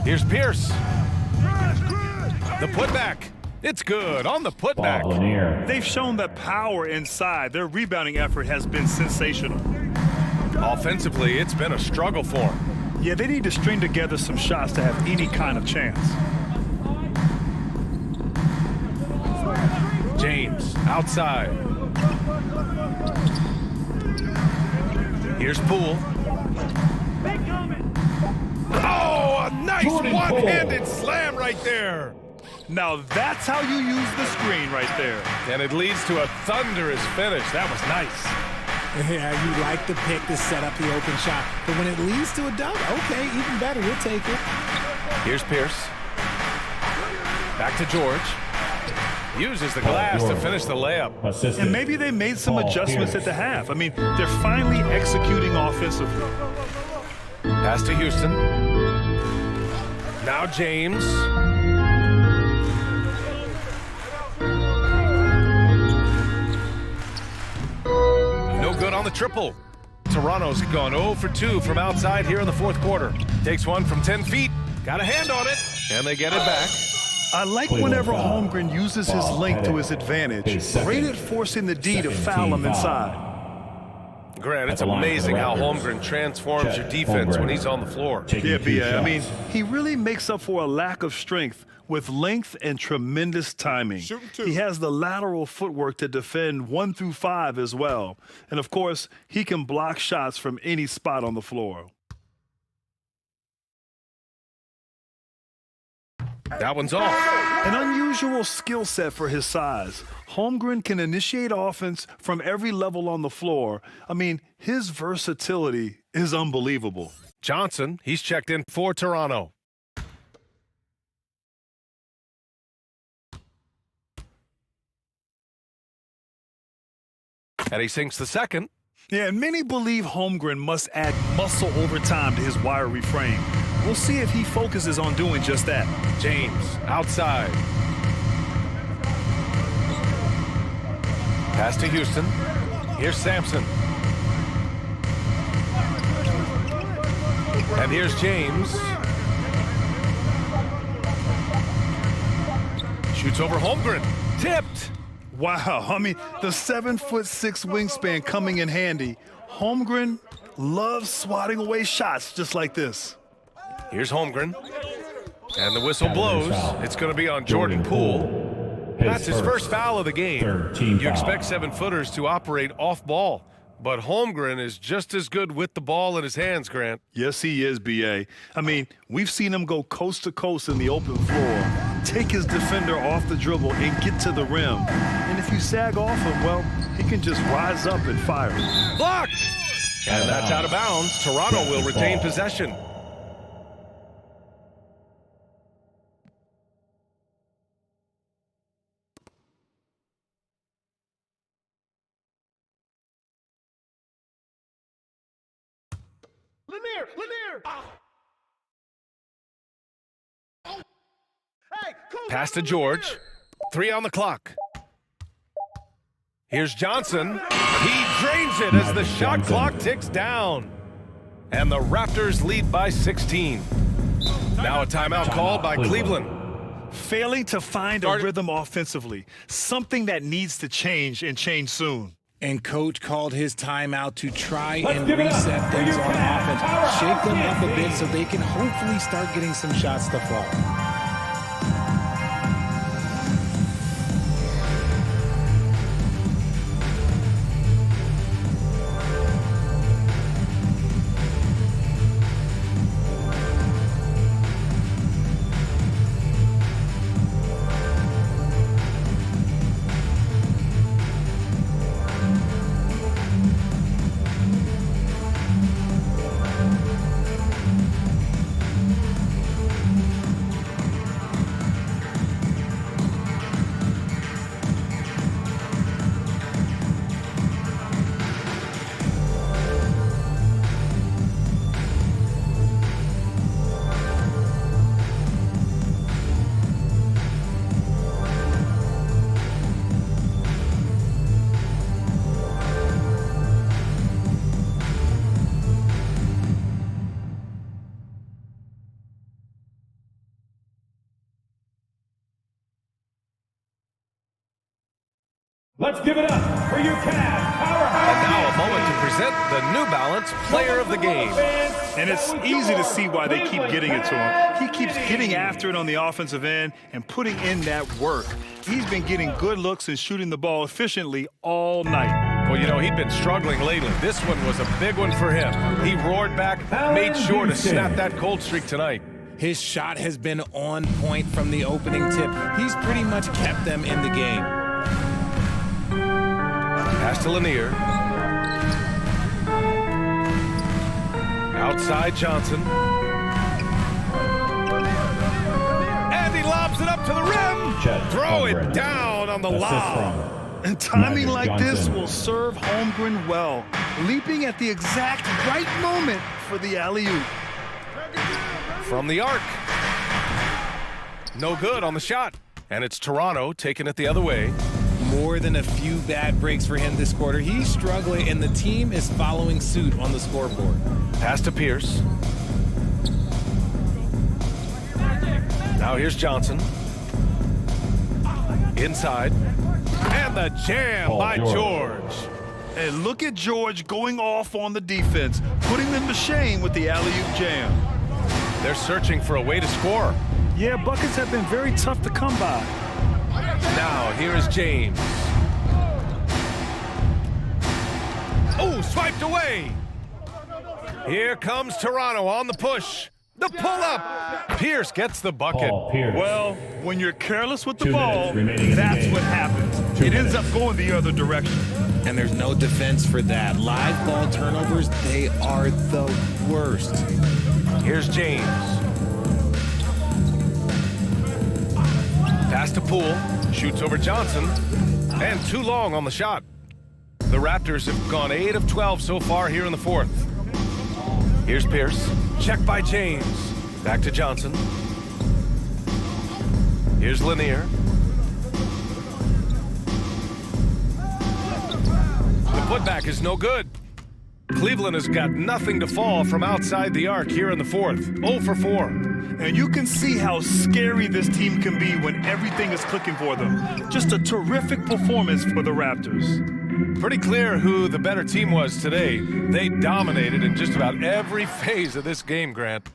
Here's Pierce. The putback. It's good on the putback. They've shown that power inside. Their rebounding effort has been sensational. Offensively, it's been a struggle for them. Yeah, they need to string together some shots to have any kind of chance. James outside. Here's Poole. Oh, a nice one-handed slam right there. Now that's how you use the screen right there. And it leads to a thunderous finish. That was nice. Yeah, you like the pick to set up the open shot. But when it leads to a dunk, okay, even better. We'll take it. Here's Pierce. Back to George. Uses the glass to finish the layup. And maybe they made some adjustments at the half. I mean, they're finally executing offensively. Pass to Houston. Now James. No good on the triple. Toronto's gone 0 for 2 from outside here in the fourth quarter. Takes one from 10 feet. Got a hand on it, and they get it back. I like whenever Holmgren uses his length to his advantage. Great at forcing the D to foul him inside. Grant, it's amazing how Holmgren transforms your defense when he's on the floor. Yeah, B.A. I mean, he really makes up for a lack of strength with length and tremendous timing. He has the lateral footwork to defend 1 through 5 as well. And, of course, he can block shots from any spot on the floor. That one's off. An unusual skill set for his size. Holmgren can initiate offense from every level on the floor. I mean, his versatility is unbelievable. Johnson, he's checked in for Toronto. And he sinks the second. Yeah, and many believe Holmgren must add muscle over time to his wiry frame. We'll see if he focuses on doing just that. James, outside. Pass to Houston. Here's Sampson. And here's James. Shoots over Holmgren. Tipped. Wow, I mean, the 7'6" wingspan coming in handy. Holmgren loves swatting away shots just like this. Here's Holmgren. And the whistle blows. It's going to be on Jordan Poole. That's his first foul of the game. You expect 7-footers to operate off ball, but Holmgren is just as good with the ball in his hands, Grant. Yes, he is, B.A. I mean, we've seen him go coast to coast in the open floor, take his defender off the dribble and get to the rim. And if you sag off him, well, he can just rise up and fire. Blocked! And that's out of bounds. Toronto will retain possession. Lanier! Hey, pass to George. 3 on the clock. Here's Johnson. He drains it as the shot clock ticks down. And the Raptors lead by 16. Now a timeout called by Cleveland. Failing to find a rhythm offensively, something that needs to change and change soon. And coach called his timeout to try and reset things on offense, shake them up a bit so they can hopefully start getting some shots to fall. Let's give it up for your Cavs powerhouse. And now a moment to present the New Balance Player of the Game. And it's easy to see why they keep getting it to him. He keeps getting after it on the offensive end and putting in that work. He's been getting good looks and shooting the ball efficiently all night. Well, you know, he'd been struggling lately. This one was a big one for him. He roared back, made sure to snap that cold streak tonight. His shot has been on point from the opening tip. He's pretty much kept them in the game. Pass to Lanier. Outside Johnson. And he lobs it up to the rim. Throw it down on the lob. And timing Magic like this Johnson. will serve Holmgren well, leaping at the exact right moment for the alley-oop. From the arc. No good on the shot. And it's Toronto taking it the other way. More than a few bad breaks for him this quarter. He's struggling, and the team is following suit on the scoreboard. Pass to Pierce. Now here's Johnson. Inside. And the jam by George. And look at George going off on the defense, putting them to shame with the alley-oop jam. They're searching for a way to score. Yeah, buckets have been very tough to come by. Now here is James. Oh, swiped away. Here comes Toronto on the push. The pull-up. Pierce gets the bucket. Well, when you're careless with the 2 ball, minutes remaining in the that's game. what happens. 2 It ends minutes. up going the other direction. And there's no defense for that. Live ball turnovers, they are the worst. Here's James. Pass to Poole. Shoots over Johnson. And too long on the shot. The Raptors have gone 8 of 12 so far here in the fourth. Here's Pierce. Check by James. Back to Johnson. Here's Lanier. The putback is no good. Cleveland has got nothing to fall from outside the arc here in the fourth. 0 for 4. And you can see how scary this team can be when everything is clicking for them. Just a terrific performance for the Raptors. Pretty clear who the better team was today. They dominated in just about every phase of this game, Grant.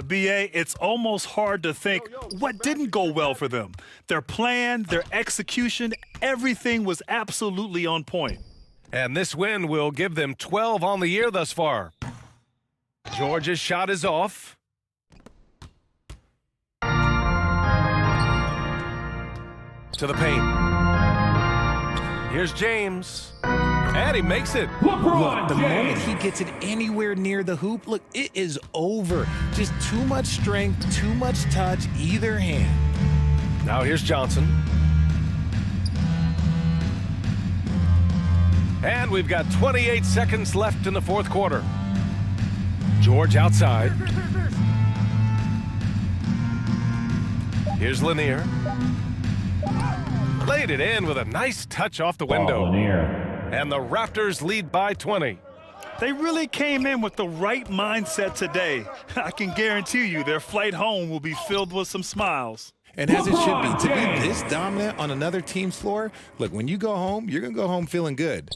BA, it's almost hard to think what didn't go well for them. Their plan, their execution, everything was absolutely on point. And this win will give them 12 on the year thus far. George's shot is off. To the paint. Here's James. And he makes it. Look, the moment he gets it anywhere near the hoop, look, it is over. Just too much strength, too much touch, either hand. Now here's Johnson. And we've got 28 seconds left in the fourth quarter. George outside. Here's Lanier. Laid it in with a nice touch off the window. And the Raptors lead by 20. They really came in with the right mindset today. I can guarantee you their flight home will be filled with some smiles. And as it should be, to be this dominant on another team's floor, look, when you go home, you're going to go home feeling good.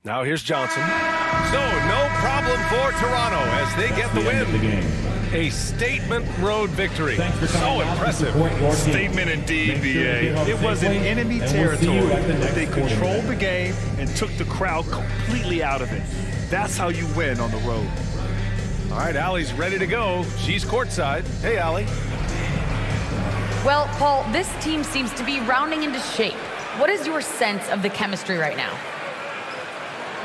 Now here's Johnson. So no problem for Toronto as they get the win. A statement road victory. So impressive. Statement indeed, BA. It was in enemy territory. They controlled the game and took the crowd completely out of it. That's how you win on the road. All right, Allie's ready to go. She's courtside. Hey, Allie. Well, Paul, this team seems to be rounding into shape. What is your sense of the chemistry right now?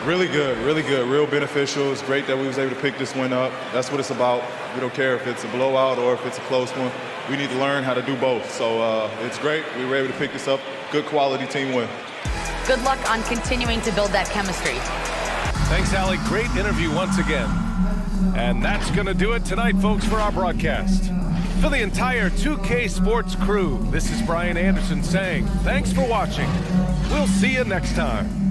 Really good, real beneficial. It's great that we was able to pick this one up. That's what it's about. We don't care if it's a blowout or if it's a close one. We need to learn how to do both. So it's great. We were able to pick this up. Good quality team win. Good luck on continuing to build that chemistry. Thanks, Allie. Great interview once again. And that's going to do it tonight, folks, for our broadcast. For the entire 2K Sports crew, this is Brian Anderson saying thanks for watching. We'll see you next time.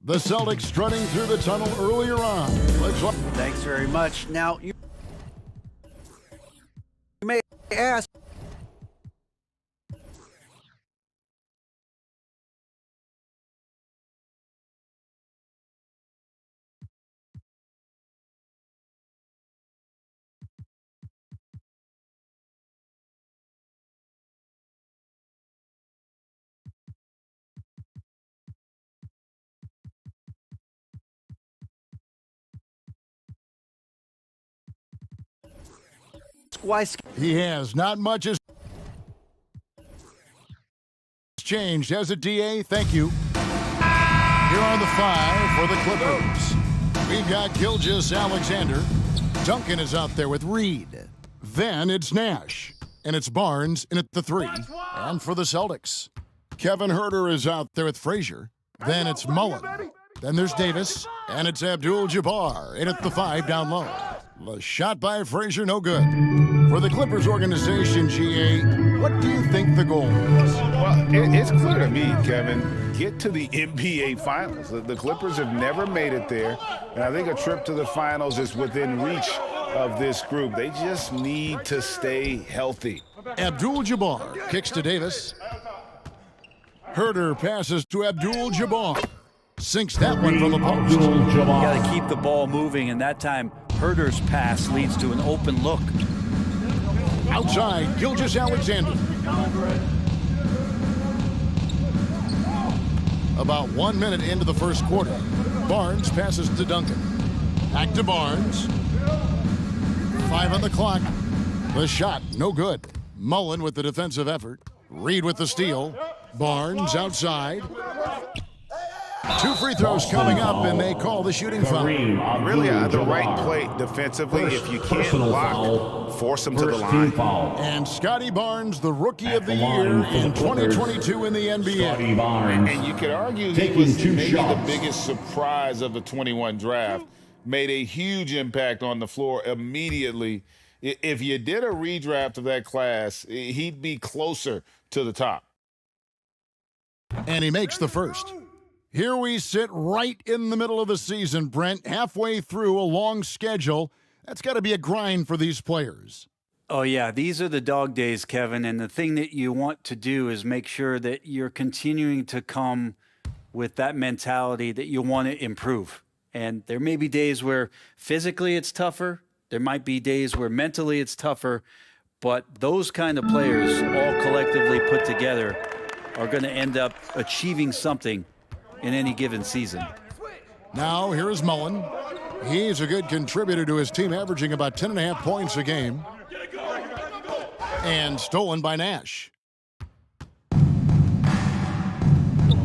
The Celtics strutting through the tunnel earlier on. Thanks very much. Now, you may ask, why he has not much has changed as a DA. Thank you. Here are the 5 for the Clippers. We've got Gilgeous-Alexander. Duncan is out there with Reed. Then it's Nash. And it's Barnes in at the 3. And for the Celtics, Kevin Huerter is out there with Frazier. Then it's Mullen. Then there's Davis. And it's Abdul-Jabbar in at the 5 down low. The shot by Frazier, no good. For the Clippers organization, GA, what do you think the goal is? Well, it's clear to me, Kevin. Get to the NBA Finals. The Clippers have never made it there, and I think a trip to the Finals is within reach of this group. They just need to stay healthy. Abdul-Jabbar kicks to Davis. Huerter passes to Abdul-Jabbar. Sinks that one from the post. You got to keep the ball moving, and that time Huerter's pass leads to an open look. Outside, Gilgeous-Alexander. About 1 minute into the first quarter, Barnes passes to Duncan. Back to Barnes. 5 on the clock. The shot, no good. Mullen with the defensive effort. Reed with the steal. Barnes outside. 2 free throws coming up, and they call the shooting foul. Really the right play defensively. If you can't block, force them to the line. And Scotty Barnes, the Rookie of the Year in 2022 in the NBA. And you could argue he was maybe the biggest surprise of the 21 draft. Made a huge impact on the floor immediately. If you did a redraft of that class, he'd be closer to the top. And he makes the first. Here we sit right in the middle of the season, Brent, halfway through a long schedule. That's got to be a grind for these players. Oh, yeah, these are the dog days, Kevin, and the thing that you want to do is make sure that you're continuing to come with that mentality that you want to improve. And there may be days where physically it's tougher. There might be days where mentally it's tougher. But those kind of players all collectively put together are going to end up achieving something in any given season. Now, here is Mullen. He's a good contributor to his team, averaging about 10.5 points a game. And stolen by Nash.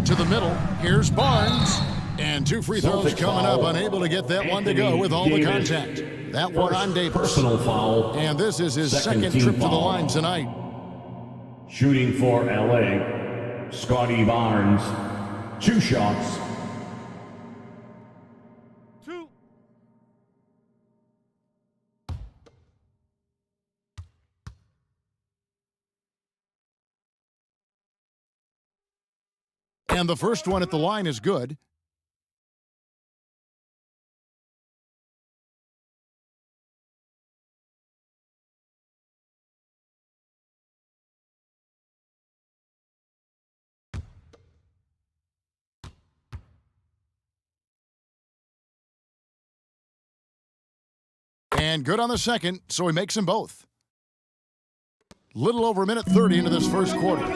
To the middle, here's Barnes. And 2 free throws coming up, unable to get that one to go with all the contact. That one on Davis. Personal foul. And this is his second trip to the line tonight. Shooting for LA, Scotty Barnes. 2 shots. And the first one at the line is good. And good on the second, so he makes them both. Little over a minute 30 into this first quarter.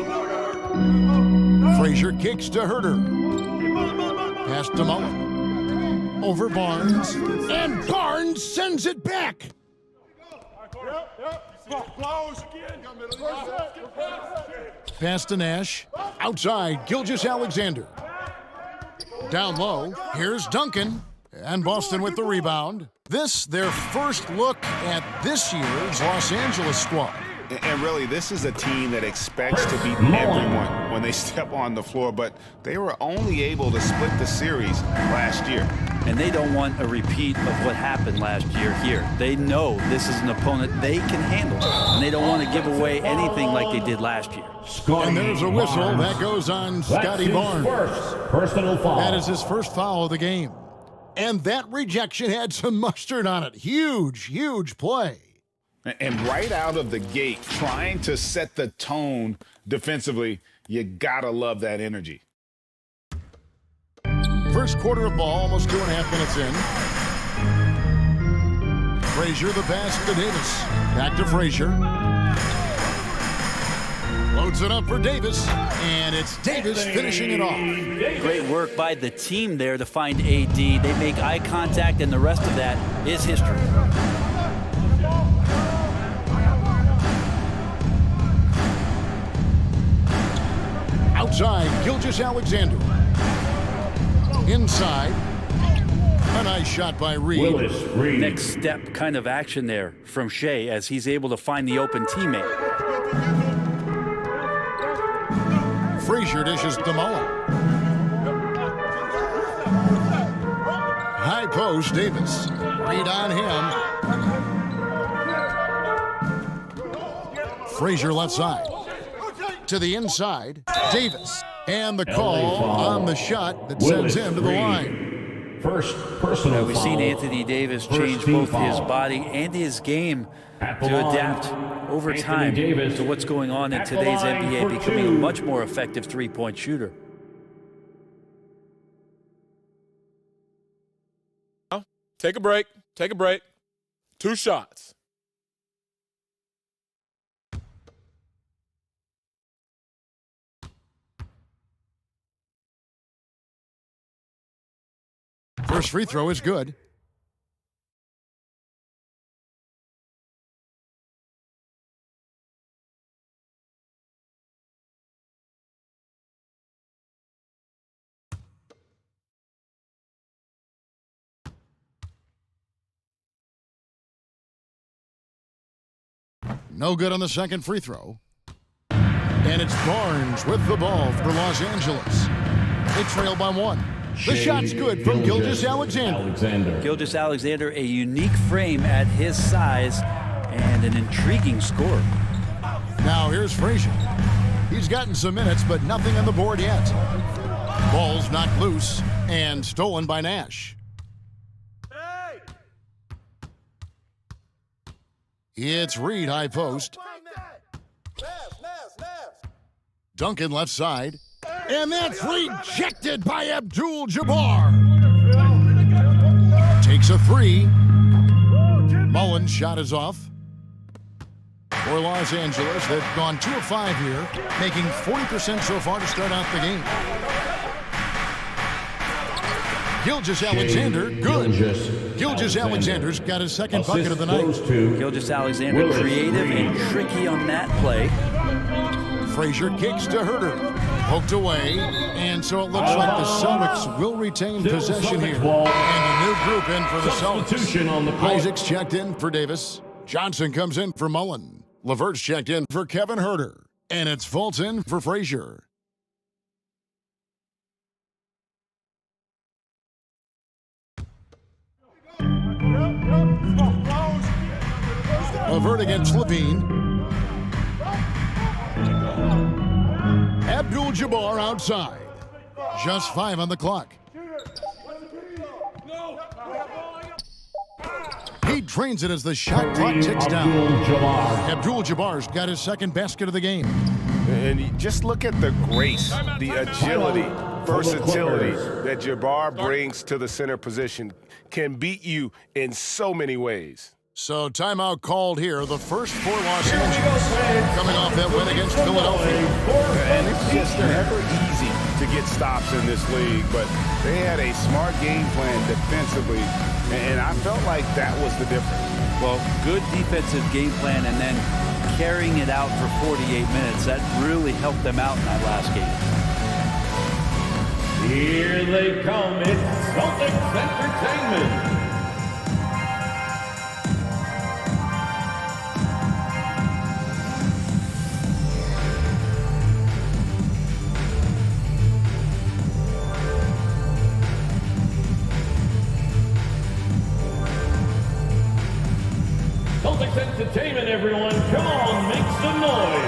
Frazier kicks to Herter. Pass to Mullen. Over Barnes. And Barnes sends it back. Pass to Nash. Outside, Gilgeous-Alexander. Down low, here's Duncan. And Boston with the rebound. This, their first look at this year's Los Angeles squad. And really, this is a team that expects to beat everyone when they step on the floor, but they were only able to split the series last year. And they don't want a repeat of what happened last year here. They know this is an opponent they can handle, and they don't want to give away anything like they did last year. And there's a whistle that goes on Scotty Barnes. First personal foul. That is his first foul of the game. And that rejection had some mustard on it. Huge, huge play. And right out of the gate, trying to set the tone defensively, you gotta love that energy. First quarter of ball, almost 2.5 minutes in. Frazier, the pass to Davis. Back to Frazier. Loads it up for Davis, and it's Davis finishing it off. Great work by the team there to find AD. They make eye contact, and the rest of that is history. Outside, Gilgeous-Alexander. Inside, a nice shot by Reed. Next step kind of action there from Shea as he's able to find the open teammate. Frazier dishes to Mullen. High post, Davis. Reed on him. Frazier left side. To the inside, Davis. And the call on the shot that sends him to the line. First personal We've seen Anthony Davis change both his body and his game to adapt over time to what's going on in today's NBA, becoming a much more effective three-point shooter. Take a break. Take a break. 2 shots. First free throw is good. No good on the second free throw. And it's Barnes with the ball for Los Angeles. They trail by 1. The shot's good from Gilgeous-Alexander. Gilgeous-Alexander, a unique frame at his size and an intriguing score. Now here's Frazier. He's gotten some minutes, but nothing on the board yet. Ball's knocked loose and stolen by Nash. It's Reed, high post. Duncan left side. And that's rejected by Abdul-Jabbar. Takes a 3. Mullen's shot is off. For Los Angeles, they've gone 2 of 5 here, making 40% so far to start out the game. Gilgeous-Alexander, good. Gilgeous-Alexander's got his second bucket of the night. Gilgeous-Alexander, creative and tricky on that play. Frazier kicks to Herter. Poked away, and so it looks like the Celtics will retain possession here. And a new group in for the Celtics. Isaacs checked in for Davis. Johnson comes in for Mullen. LeVert's checked in for Kevin Herter. And it's Fulton for Frazier. LeVert against Levine. Abdul-Jabbar outside. Just 5 on the clock. He drains it as the shot clock ticks down. Abdul-Jabbar's got his second basket of the game. And just look at the grace, the agility, versatility that Jabbar brings to the center position. Can beat you in so many ways. So timeout called here. The first for Los Angeles coming off that win against Philadelphia. And it's just never easy to get stops in this league, but they had a smart game plan defensively, and I felt like that was the difference. Well, good defensive game plan and then carrying it out for 48 minutes. That really helped them out in that last game. Here they come. It's Celtics Entertainment. Celtics Entertainment, everyone. Come on, make some noise.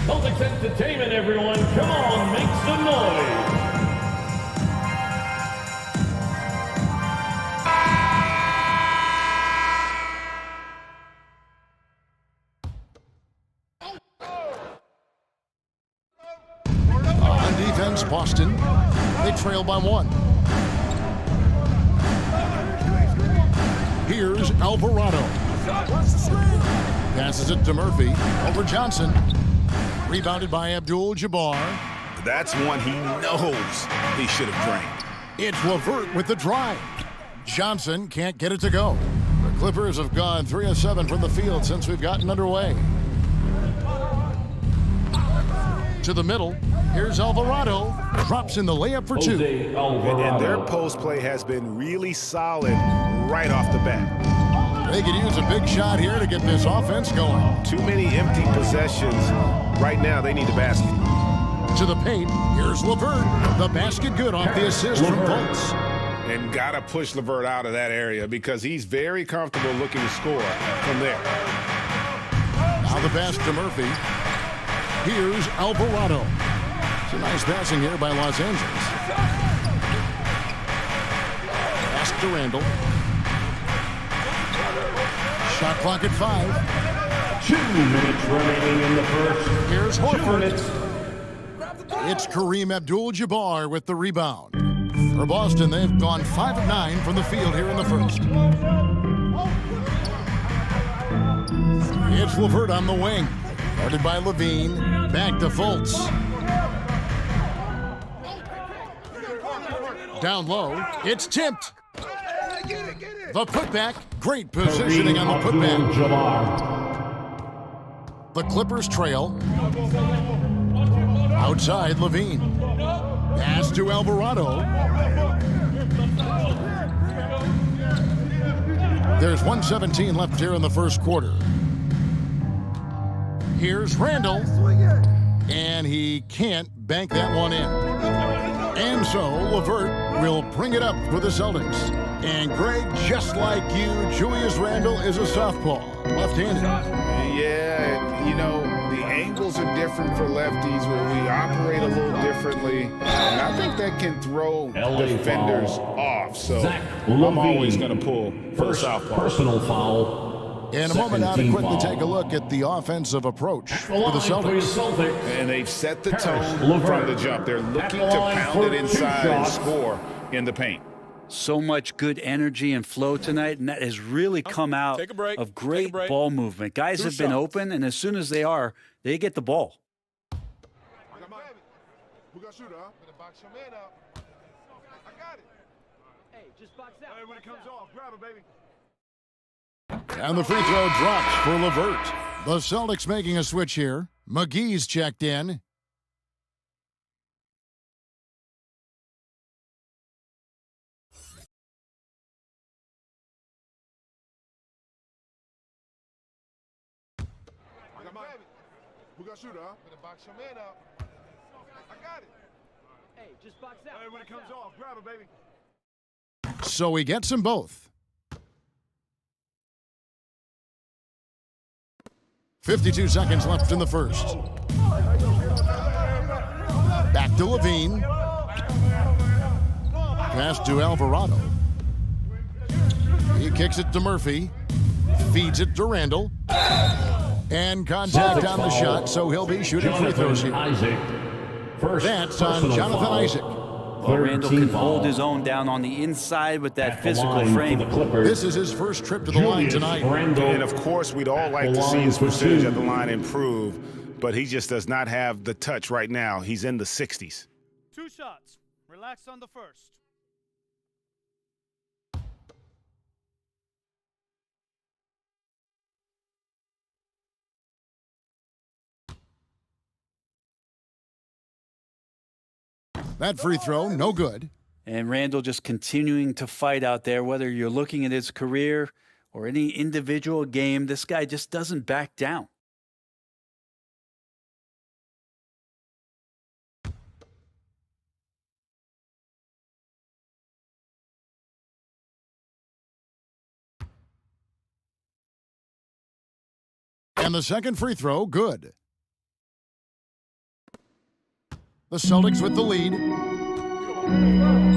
Celtics Entertainment, everyone. Come on, make some noise. On defense, Boston, they trail by 1. Here's Alvarado. Passes it to Murphy. Over Johnson. Rebounded by Abdul-Jabbar. That's one he knows he should have drained. It's LeVert with the drive. Johnson can't get it to go. The Clippers have gone 3 of 7 from the field since we've gotten underway. To the middle. Here's Alvarado. Drops in the layup for 2. And their post play has been really solid right off the bat. They could use a big shot here to get this offense going. Too many empty possessions. Right now, they need the basket. To the paint. Here's LeVert. The basket good off the assist from Fultz. And got to push LeVert out of that area because he's very comfortable looking to score from there. Now the pass to Murphy. Here's Alvarado. Some nice passing here by Los Angeles. Pass to Randall. Shot clock at 5. 2 minutes remaining in the first. Here's 2 Horford. minutes. It's Kareem Abdul-Jabbar with the rebound. For Boston, they've gone 5 of 9 from the field here in the first. It's LeVert on the wing. Guarded by Levine. Back to Fultz. Down low. It's tipped. The putback. Great positioning on the putback. The Clippers trail. Outside Levine. Pass to Alvarado. There's 1:17 left here in the first quarter. Here's Randall. And he can't bank that one in. And so LeVert will bring it up for the Celtics. And Greg, just like you, Julius Randle is a southpaw, left-handed. Yeah, you know, the angles are different for lefties where we operate a little differently. And I think that can throw defenders off. So I'm always going to pull for the southpaw. Personal foul. In a moment now to quickly take a look at the offensive approach for the Celtics. And they've set the tone from the jump. They're looking to pound it inside and score in the paint. So much good energy and flow tonight, and that has really come out of great ball movement. Guys have been open, and as soon as they are, they get the ball. Who got shooter, huh? Better box your man up. I got it. Hey, just box out. Hey, when it comes off, grab it, baby. And the free throw drops for LeVert. The Celtics making a switch here. McGee's checked in. Who got shooter, huh? Better box your man up. I got it. Hey, just box out. Hey, when it comes off, grab it, baby. So he gets them both. 52 seconds left in the first. Back to Levine. Pass to Alvarado. He kicks it to Murphy. Feeds it to Randall. And contact on the shot, so he'll be shooting free throws here. That's on Jonathan Isaac. Well, Randall can hold his own down on the inside with that physical frame. This is his first trip to the line tonight. And of course, we'd all like to see his percentage at the line improve, but he just does not have the touch right now. He's in the 60s. 2 shots. Relax on the first. That free throw, no good. And Randall just continuing to fight out there, whether you're looking at his career or any individual game, this guy just doesn't back down. And the second free throw, good. The Celtics with the lead.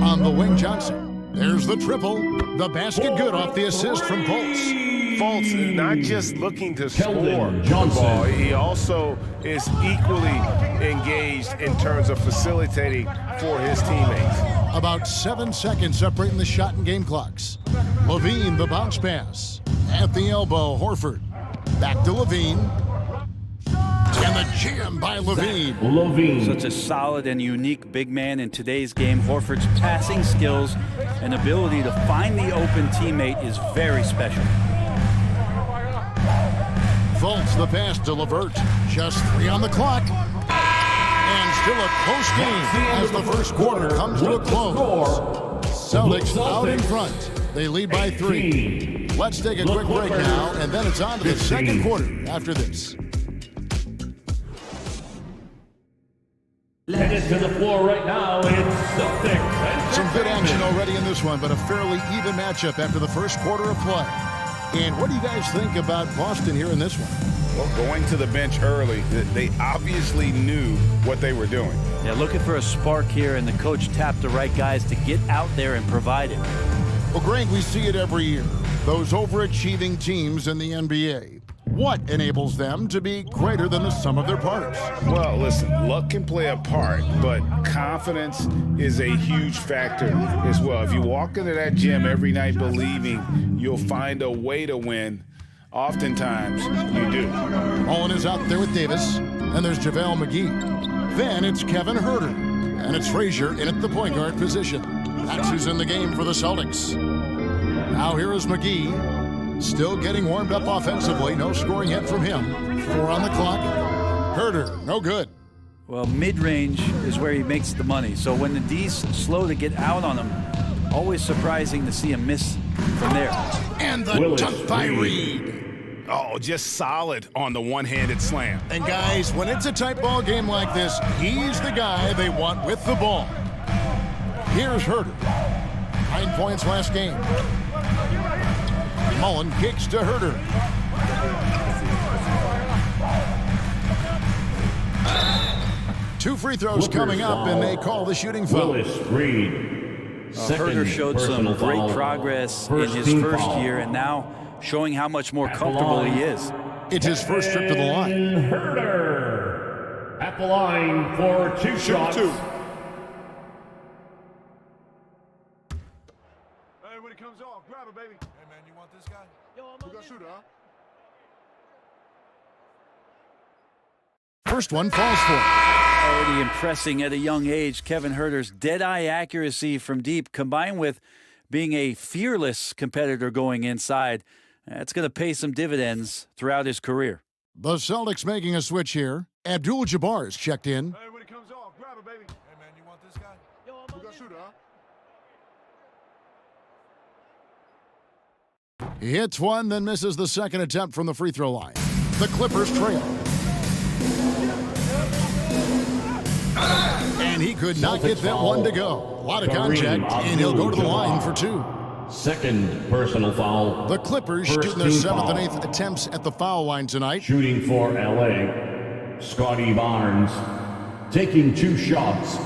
On the wing, Johnson. There's the triple. The basket good off the assist from Fultz. Fultz not just looking to score the ball, he also is equally engaged in terms of facilitating for his teammates. About 7 seconds separating the shot and game clocks. Levine, the bounce pass. At the elbow, Horford. Back to Levine. And the jam by Levine. Such a solid and unique big man in today's game. Horford's passing skills and ability to find the open teammate is very special. Fultz the pass to LeVert. Just 3 on the clock. And still a close game as the first quarter comes to a close. Celtics out in front. They lead by 3. Let's take a quick break now, and then it's on to the second quarter after this. Headed to the floor right now, it's Celtics. Some good action already in this one, but a fairly even matchup after the first quarter of play. And what do you guys think about Boston here in this one? Well, going to the bench early, they obviously knew what they were doing. Yeah, looking for a spark here, and the coach tapped the right guys to get out there and provide it. Well, Greg, we see it every year. Those overachieving teams in the NBA. What enables them to be greater than the sum of their parts? Well, listen, luck can play a part, but confidence is a huge factor as well. If you walk into that gym every night believing you'll find a way to win, oftentimes you do. Mullen is out there with Davis, and there's JaVale McGee. Then it's Kevin Huerter, and it's Frazier in at the point guard position. That's who's in the game for the Celtics. Now here is McGee. Still getting warmed up offensively. No scoring yet from him. 4 on the clock. Huerter, no good. Well, mid-range is where he makes the money. So when the D's slow to get out on him, always surprising to see him miss from there. And the dunk by Reed. Oh, just solid on the one-handed slam. And guys, when it's a tight ball game like this, he's the guy they want with the ball. Here's Huerter. 9 points last game. Mullen kicks to Huerter. Two free throws coming up, and they call the shooting foul. Huerter showed some great progress in his first year, and now showing how much more comfortable he is. It's his first trip to the line. Huerter at the line for 2 shots. Hey, when it comes off, grab it, baby. Hey, man, you want this guy? Yo, I'm gonna shoot, huh? First one falls for. Already impressing at a young age, Kevin Huerter's dead-eye accuracy from deep, combined with being a fearless competitor going inside, that's going to pay some dividends throughout his career. The Celtics making a switch here. Abdul-Jabbar is checked in. Hey, when it comes off, grab it, baby. Hey, man, you want this guy? Yo, I'm gonna shoot, huh? He hits one, then misses the second attempt from the free throw line. The Clippers trail. And he could not get that one to go. A lot of contact, and he'll go to the line for 2. Second personal foul. The Clippers shooting their 7th and 8th attempts at the foul line tonight. Shooting for LA, Scotty Barnes, taking 2 shots.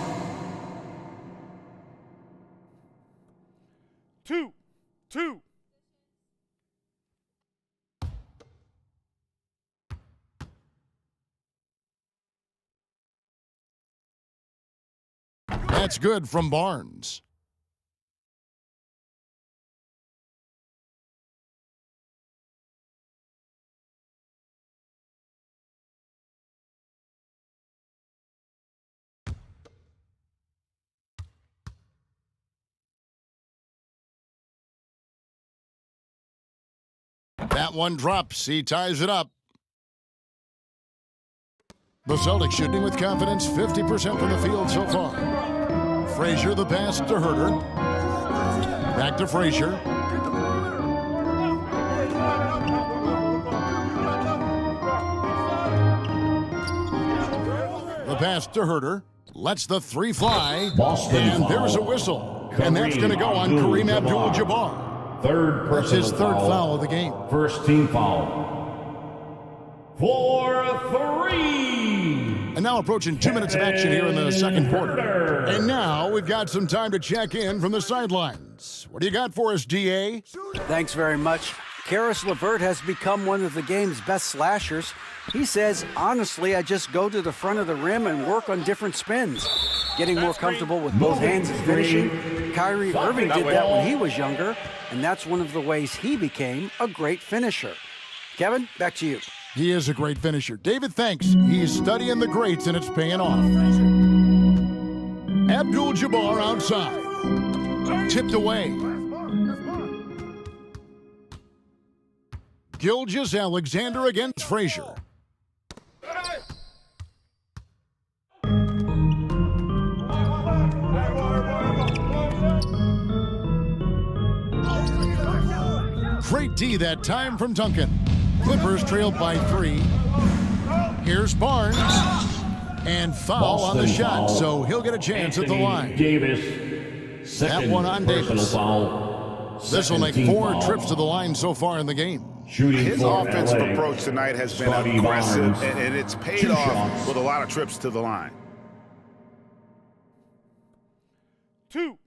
2. That's good from Barnes. That one drops. He ties it up. The Celtics shooting with confidence, 50% from the field so far. Frazier, the pass to Herter. Back to Frazier. The pass to Herter. Lets the three fly. And there's a whistle. And that's going to go on Kareem Abdul-Jabbar. That's his third foul of the game. First team foul. For 3. And now approaching 2 minutes of action here in the second quarter. And now we've got some time to check in from the sidelines. What do you got for us, DA? Thanks very much. Karis LeVert has become one of the game's best slashers. He says, honestly, I just go to the front of the rim and work on different spins. Getting more comfortable with both hands and finishing. Kyrie Irving did that when he was younger, and that's one of the ways he became a great finisher. Kevin, back to you. He is a great finisher. David, thanks. He's studying the greats, and it's paying off. Abdul-Jabbar outside. Tipped away. Gilgeous-Alexander against Frazier. Great D that time from Duncan. Clippers trailed by 3. Here's Barnes. And foul on the shot, so he'll get a chance at the line. Davis. That one on Davis. This will make 4 trips to the line so far in the game. His offensive approach tonight has been aggressive, and it's paid off with a lot of trips to the line. 2.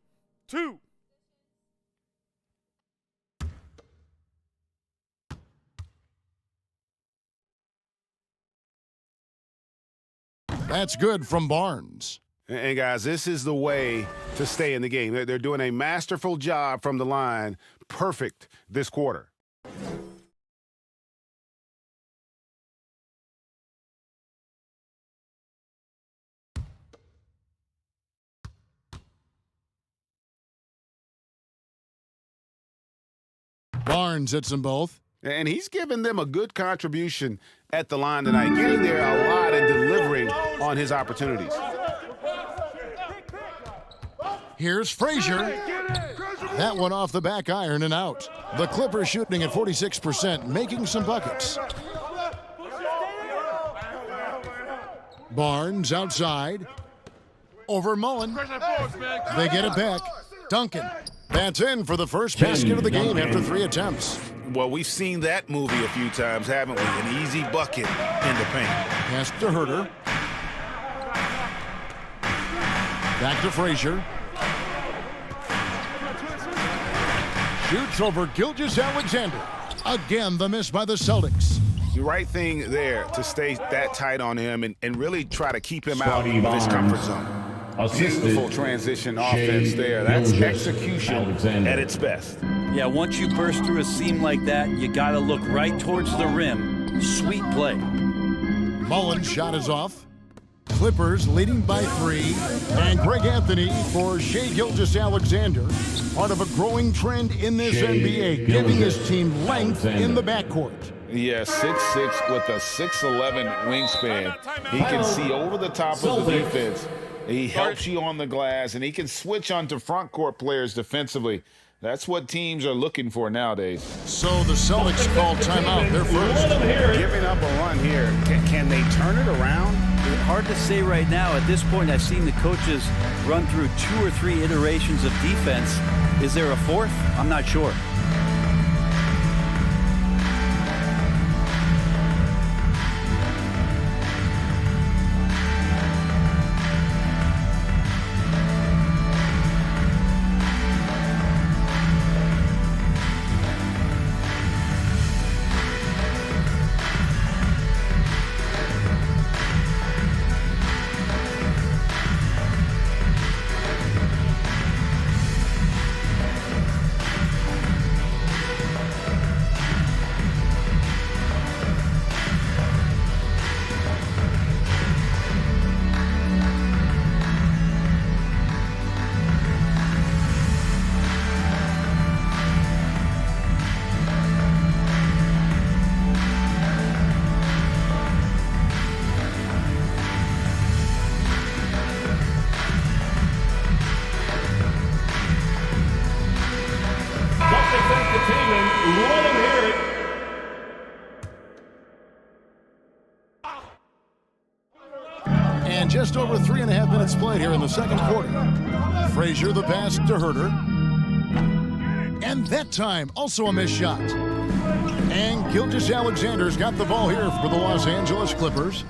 That's good from Barnes. And guys, this is the way to stay in the game. They're doing a masterful job from the line. Perfect this quarter. Barnes hits them both. And he's given them a good contribution at the line tonight, getting there a lot and delivering on his opportunities. Here's Frazier. That one off the back iron and out. The Clippers shooting at 46%, making some buckets. Barnes outside. Over Mullen. They get it back. Duncan. That's in for the first basket of the game after 3 attempts. Well, we've seen that movie a few times, haven't we? An easy bucket in the paint. Pass to Herter. Back to Frazier. Shoots over Gilgeous-Alexander. Again, the miss by the Celtics. The right thing there to stay that tight on him and really try to keep him out of his comfort zone. Beautiful transition offense there. That's execution at its best. Yeah, once you burst through a seam like that, you got to look right towards the rim. Sweet play. Mullen's shot is off. Clippers leading by 3. And Greg Anthony for Shai Gilgeous-Alexander. Part of a growing trend in this NBA, giving his team length in the backcourt. Yeah, 6'6" with a 6'11" wingspan. He can see over the top of the defense. He helps you on the glass, and he can switch onto front court players defensively. That's what teams are looking for nowadays. So the Celtics call timeout. They're first. Giving up a run here. Can they turn it around? It's hard to say right now. At this point, I've seen the coaches run through 2 or 3 iterations of defense. Is there a 4th? I'm not sure. And just over 3.5 minutes played here in the second quarter. Frazier the pass to Herter. And that time, also a missed shot. And Gilgeous-Alexander's got the ball here for the Los Angeles Clippers.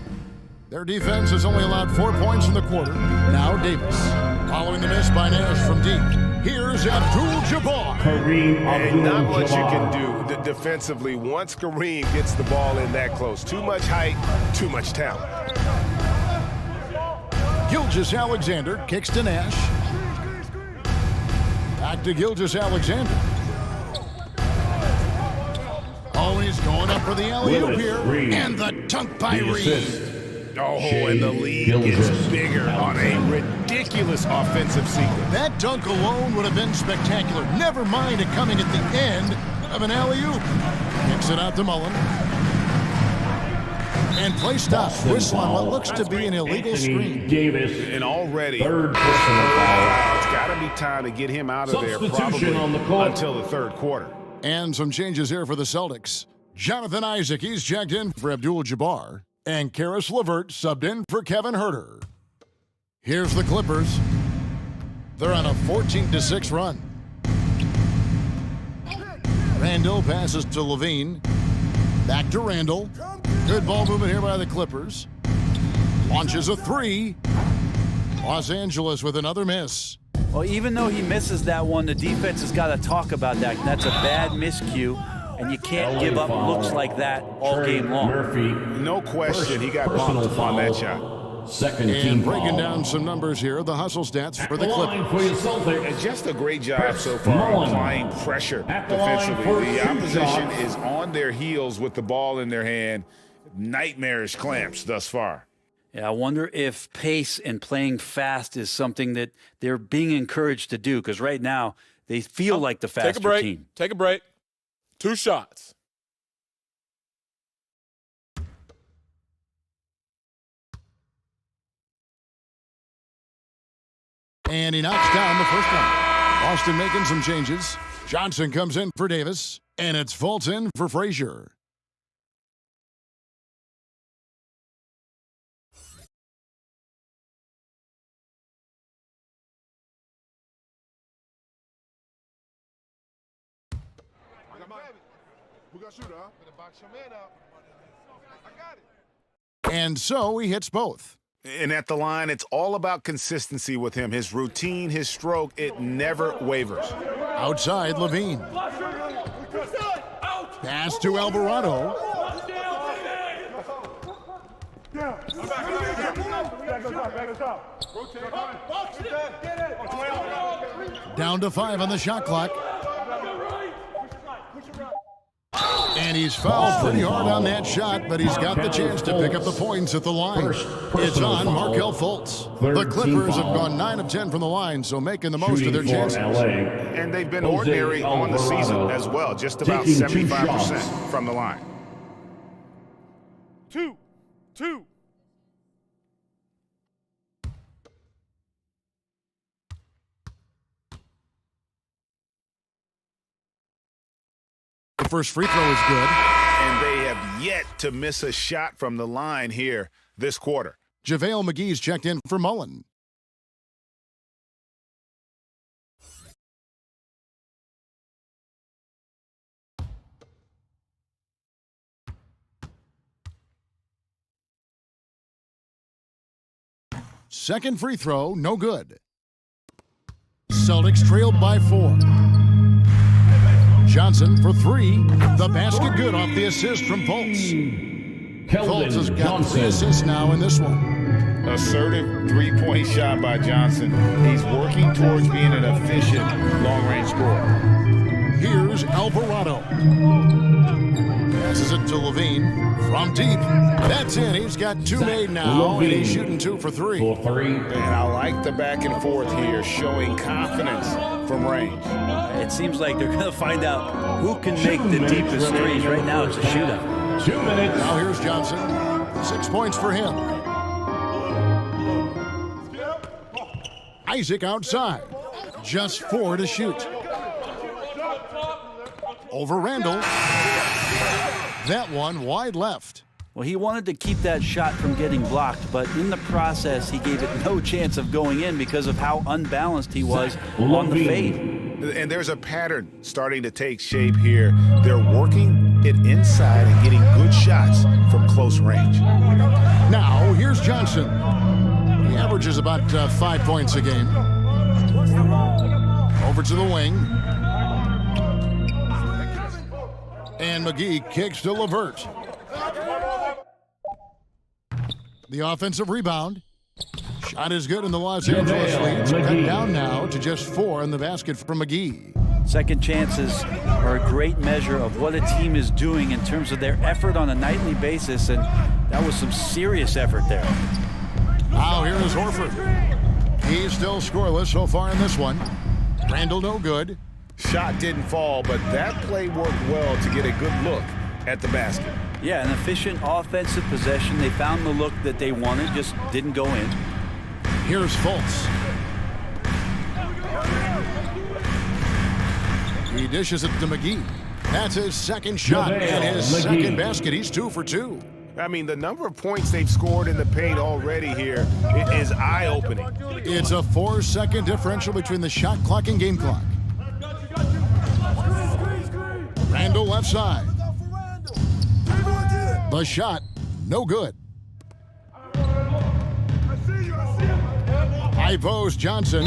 Their defense has only allowed 4 points in the quarter. Now Davis. Following the miss by Nash from deep. Here's Abdul-Jabbar. And not much you can do defensively once Kareem gets the ball in that close. Too much height, too much talent. Gilgeous-Alexander kicks to Nash. Back to Gilgeous-Alexander. Oh, he's going up for the alley-oop here. And the dunk by Reed. Oh, and the lead gets bigger on a ridiculous offensive sequence. That dunk alone would have been spectacular. Never mind it coming at the end of an alley-oop. Kicks it out to Mullen. And play stops. Whistle on what looks to be an illegal screen. Davis. And already, third personal foul. It's got to be time to get him out of there probably on the court until the third quarter. And some changes here for the Celtics. Jonathan Isaac, he's checked in for Abdul-Jabbar. And Karis LeVert subbed in for Kevin Herter. Here's the Clippers. They're on a 14-6 run. Randall passes to Levine. Back to Randall. Good ball movement here by the Clippers. Launches a three. Los Angeles with another miss. Well, even though he misses that one, the defense has got to talk about that. That's a bad miscue, and you can't give up looks like that all game long. Murphy. No question, he got bumped on that shot. Second and team breaking foul. down some numbers here, the hustle stats for the line for your Clippers. Celtics. And just a great job so far Mullen. applying pressure At the line defensively. for The two opposition shots. is on their heels with the ball in their hand. Nightmarish clamps thus far. Yeah, I wonder if pace and playing fast is something that they're being encouraged to do, because right now they feel like the faster Take a break. team. Take a break. 2 shots. And he knocks down the first one. Boston making some changes. Johnson comes in for Davis, and it's Fultz in for Frazier. We got shooter, huh? Gonna box your man up. I got it. And so he hits both. And at the line, it's all about consistency with him. His routine, his stroke, it never wavers. Outside, Levine. Pass to Alvarado. Down to 5 on the shot clock. And he's fouled pretty hard on that shot, but he's got the chance to pick up the points at the line. It's on Markelle Fultz. The Clippers have gone 9 of 10 from the line, so making the most of their chances. And they've been ordinary on the season as well, just about 75% from the line. 2. The first free throw is good. And they have yet to miss a shot from the line here this quarter. JaVale McGee's checked in for Mullen. Second free throw, no good. Celtics trailed by 4. Johnson for 3. The basket good off the assist from Fultz. Fultz has got 3 assists now in this one. Assertive three-point shot by Johnson. He's working towards being an efficient long-range scorer. Here's Alvarado. Passes it to Levine from deep. That's in. He's got 2 made now, and he's shooting 2 for 3. And I like the back and forth here, showing confidence from range. It seems like they're going to find out who can make the deepest threes. Right now it's a shootout. 2 minutes. Now here's Johnson. 6 points for him. Isaac outside. Just 4 to shoot. Over Randall. That one wide left. Well, he wanted to keep that shot from getting blocked, but in the process, he gave it no chance of going in because of how unbalanced he was on the fade. And there's a pattern starting to take shape here. They're working it inside and getting good shots from close range. Now, here's Johnson. He averages about 5 points a game. Over to the wing. And McGee kicks to LeVert. The offensive rebound. Shot is good, and the Los Angeles leads cut down now to just 4 in the basket from McGee. Second chances are a great measure of what a team is doing in terms of their effort on a nightly basis, and that was some serious effort there. Now here is Horford. He's still scoreless so far in this one. Randall no good. Shot didn't fall, but that play worked well to get a good look at the basket. Yeah, an efficient offensive possession. They found the look that they wanted, just didn't go in. Here's Fultz. He dishes it to McGee. That's his second shot and his second basket. He's 2 for 2. I mean, the number of points they've scored in the paint already here is eye-opening. It's a 4-second differential between the shot clock and game clock. Randall left side. The shot, no good. High post Johnson.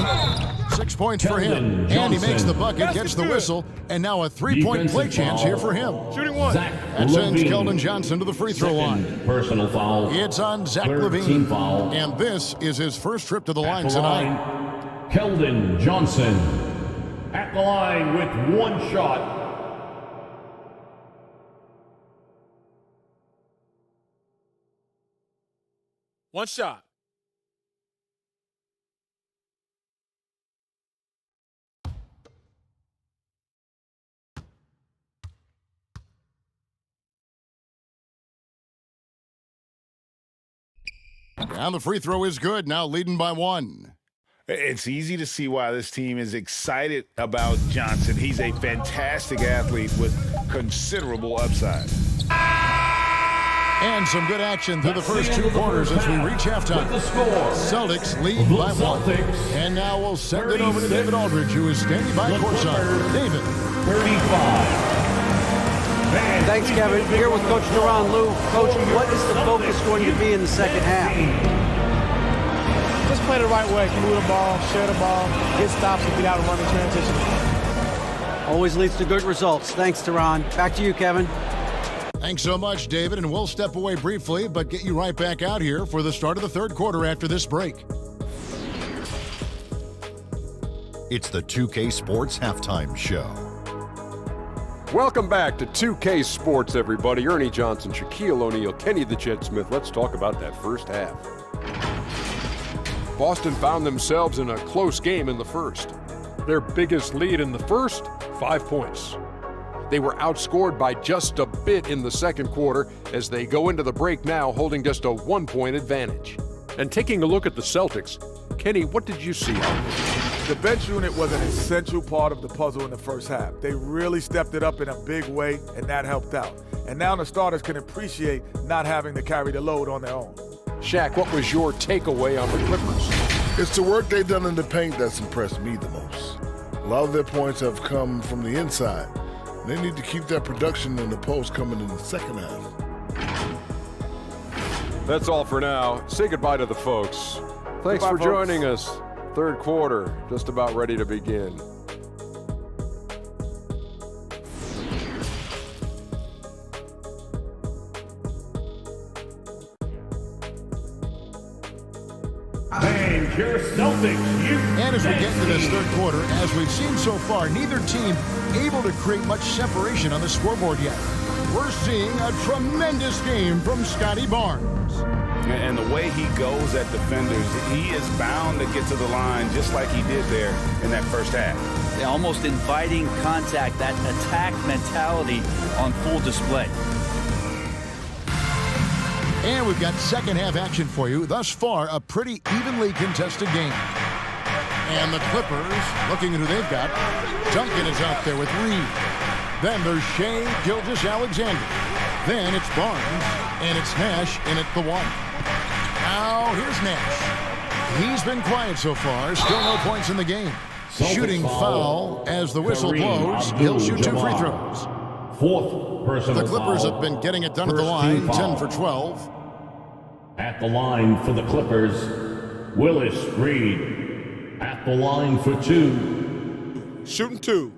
6 points for him. And he makes the bucket, gets the whistle, and now a 3-point play chance here for him. Shooting one. That sends Keldon Johnson to the free throw line. Personal foul. It's on Zach LaVine. And this is his first trip to the line tonight. Keldon Johnson at the line with 1 shot. One shot. And the free throw is good, now leading by 1. It's easy to see why this team is excited about Johnson. He's a fantastic athlete with considerable upside. And some good action through the first 2 quarters as we reach halftime. Celtics lead by 1. And now we'll send it over to David Aldridge, who is standing by courtside. David. 35. Thanks, Kevin. Here with Coach Tyronn Lue. Coach, what is the focus going to be in the second half? Just play the right way. Move the ball, share the ball, get stops, and get out and run the transition. Always leads to good results. Thanks, Tyronn. Back to you, Kevin. Thanks so much, David, and we'll step away briefly, but get you right back out here for the start of the third quarter after this break. It's the 2K Sports Halftime Show. Welcome back to 2K Sports, everybody. Ernie Johnson, Shaquille O'Neal, Kenny the Jet Smith. Let's talk about that first half. Boston found themselves in a close game in the first. Their biggest lead in the first, 5 points. They were outscored by just a bit in the second quarter as they go into the break now holding just a 1-point advantage. And taking a look at the Celtics, Kenny, what did you see out there? The bench unit was an essential part of the puzzle in the first half. They really stepped it up in a big way, and that helped out. And now the starters can appreciate not having to carry the load on their own. Shaq, what was your takeaway on the Clippers? It's the work they've done in the paint that's impressed me the most. A lot of their points have come from the inside. They need to keep that production in the post coming in the second half. That's all for now. Say goodbye to the folks. Thanks for joining us. Third quarter, just about ready to begin. And your Celtics. And as we get into this third quarter, as we've seen so far, neither team able to create much separation on the scoreboard yet. We're seeing a tremendous game from Scotty Barnes. And the way he goes at defenders, he is bound to get to the line just like he did there in that first half. Yeah, almost inviting contact, that attack mentality on full display. And we've got second half action for you. Thus far, a pretty evenly contested game. And the Clippers, looking at who they've got, Duncan is out there with Reed. Then there's Shai Gilgeous-Alexander. Then it's Barnes, and it's Nash in at the 1. Now here's Nash. He's been quiet so far. Still no points in the game. Shooting foul as the whistle blows. He'll shoot 2 free throws. Fourth personal The Clippers foul. have been getting it done at the line, 10 for 12. At the line for the Clippers, Willis Reed. At the line for 2. Shooting 2.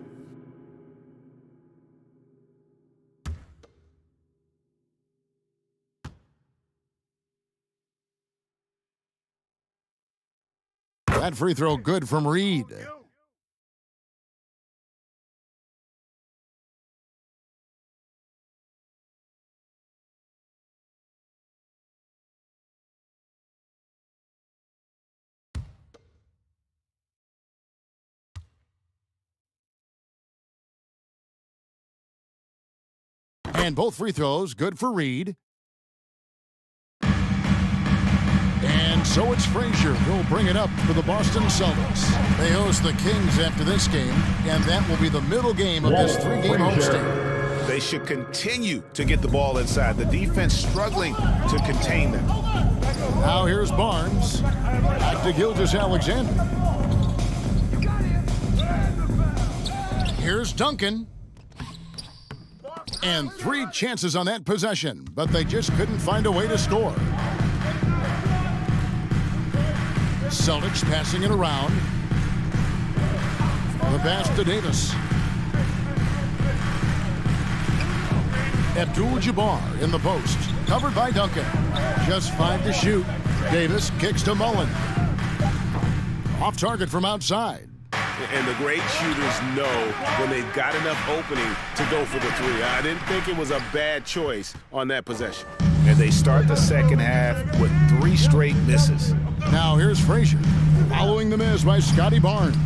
That free throw good from Reed. And both free throws good for Reed. And so it's Frazier who'll bring it up for the Boston Celtics. They host the Kings after this game, and that will be the middle game of this 3-game homestand. They should continue to get the ball inside. The defense struggling to contain them. Now here's Barnes. Back to Gilgeous-Alexander. Here's Duncan. And 3 chances on that possession, but they just couldn't find a way to score. Celtics passing it around. The pass to Davis. Abdul-Jabbar in the post. Covered by Duncan. Just 5 to shoot. Davis kicks to Mullen. Off target from outside. And the great shooters know when they've got enough opening to go for the 3. I didn't think it was a bad choice on that possession. And they start the second half with 3 straight misses. Now here's Frazier. Following the miss by Scotty Barnes.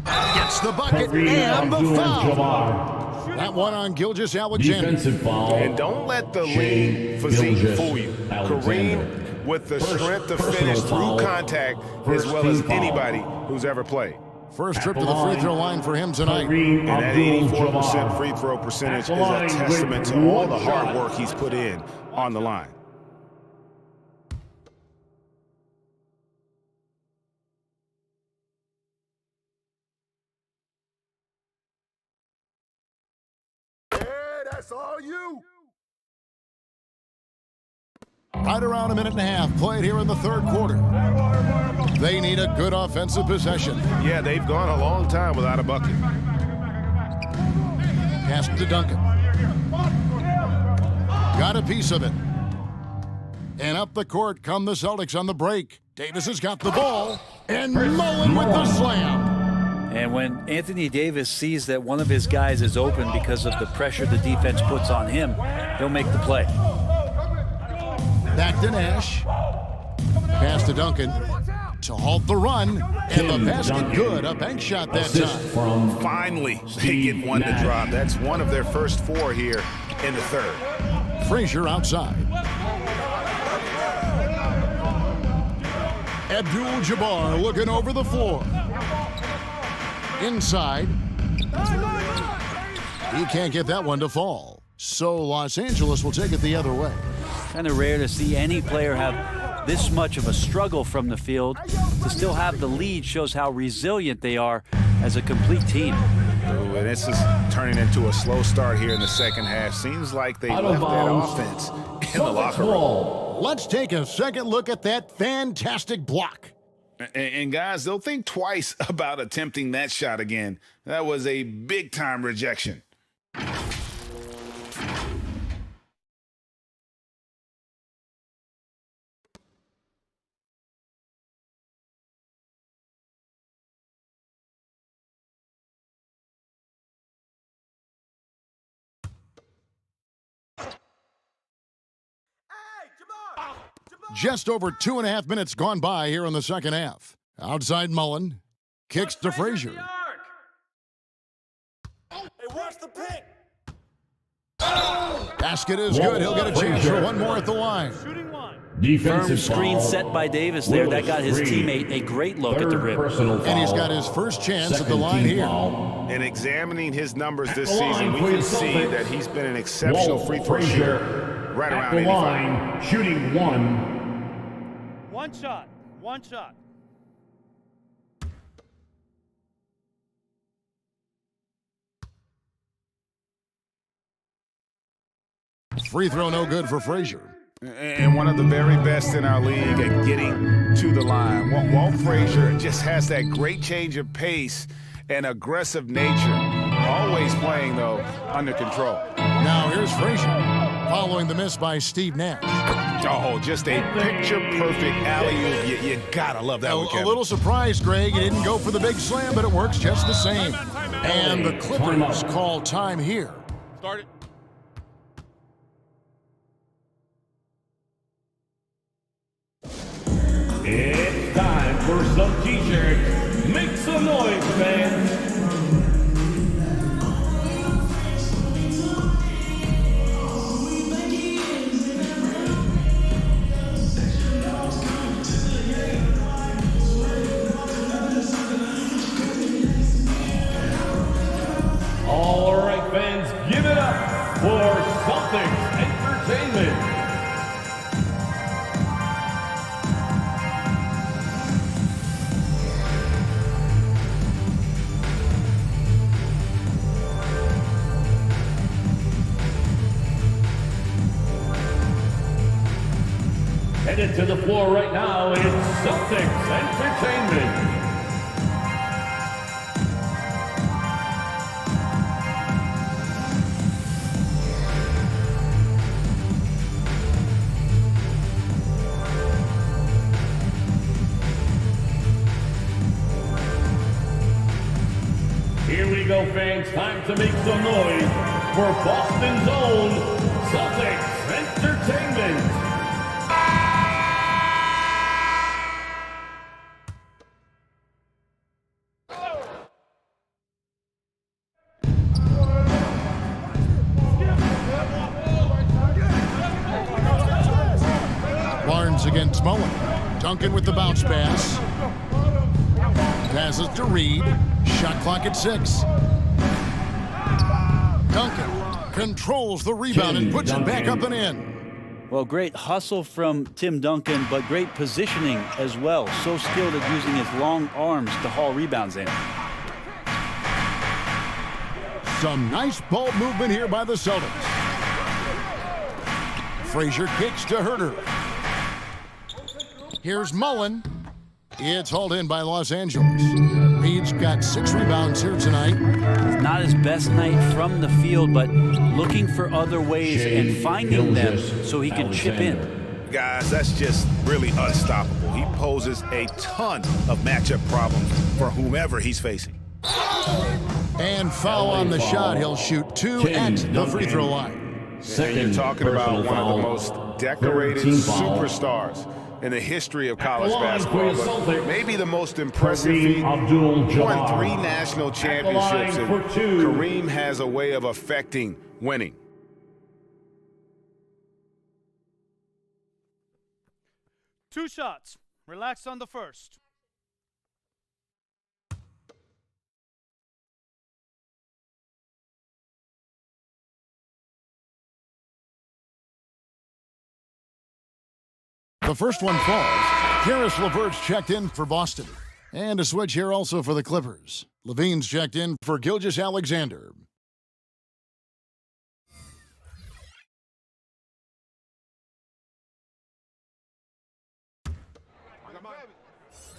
Gets the bucket and the foul. That one on Gilgeous-Alexander. Defensive foul. And don't let the lean physique fool you. Kareem with the strength to finish through contact as well as anybody who's ever played. First trip to the free throw line for him tonight. And that 84% free throw percentage is a testament to all the hard work he's put in on the line. That's all you. Right around a minute and a half played here in the third quarter. They need a good offensive possession. Yeah, they've gone a long time without a bucket. Pass to Duncan. Got a piece of it. And up the court come the Celtics on the break. Davis has got the ball. And Mullen with the slam. And when Anthony Davis sees that one of his guys is open because of the pressure the defense puts on him, he'll make the play. Back to Nash. Pass to Duncan to halt the run. And the basket good. A bank shot that time. Finally, they get one to drop. That's one of their first 4 here in the third. Frazier outside. Abdul-Jabbar looking over the floor. Inside. He can't get that one to fall. So Los Angeles will take it the other way. Kind of rare to see any player have this much of a struggle from the field. To still have the lead shows how resilient they are as a complete team. Ooh, and this is turning into a slow start here in the second half. Seems like they left that offense in the locker room. Let's take a second look at that fantastic block. And guys, they'll think twice about attempting that shot again. That was a big-time rejection. Just over 2.5 minutes gone by here in the second half. Outside Mullen. Kicks to Frazier. Hey, watch the pick. Basket is good. He'll get a chance for one more at the line. Defensive Firm screen foul. set by Davis there. That got his teammate a great look at the rim. And he's got his first chance at the line here. And examining his numbers this At the season, line we for can the see Celtics. that he's been an exceptional Walt free throw Frazier shooter, right at around the 85. line, shooting 1. One shot. One shot. Free throw no good for Frazier. And one of the very best in our league at getting to the line. Walt Frazier just has that great change of pace and aggressive nature. Always playing, though, under control. Now here's Frazier, following the miss by Steve Nash. Oh, just a picture-perfect alley-oop. You gotta love that one, A Kevin. little surprised, Greg. He didn't go for the big slam, but it works just the same. And the Clippers call time here. Start it. It's time for some t-shirts. Make some noise, fans. All right, fans, give it up for Celtics Entertainment. Headed to the floor right now, it's Celtics Entertainment. Here we go, fans. Time to make some noise for Boston's own Celtics Entertainment. Barnes against Mullen. Duncan with the bounce pass. Passes to Reed. Shot clock at 6. Duncan controls the rebound and puts it back up and in. Well, great hustle from Tim Duncan, but great positioning as well. So skilled at using his long arms to haul rebounds in. Some nice ball movement here by the Celtics. Frazier kicks to Herter. Here's Mullen. It's hauled in by Los Angeles. Reed's got 6 rebounds here tonight. Not his best night from the field, but looking for other ways and finding them so he can chip in. Guys, that's just really unstoppable. He poses a ton of matchup problems for whomever he's facing. And foul on the shot. He'll shoot 2 at the free throw line. And you're talking about one of the most decorated superstars in the history of college basketball, but maybe the most impressive feat. Won 3 national championships, and Kareem has a way of affecting winning. Two shots. Relax on the first. The first one falls. Karis LeVert's checked in for Boston. And a switch here also for the Clippers. Levine's checked in for Gilgeous-Alexander.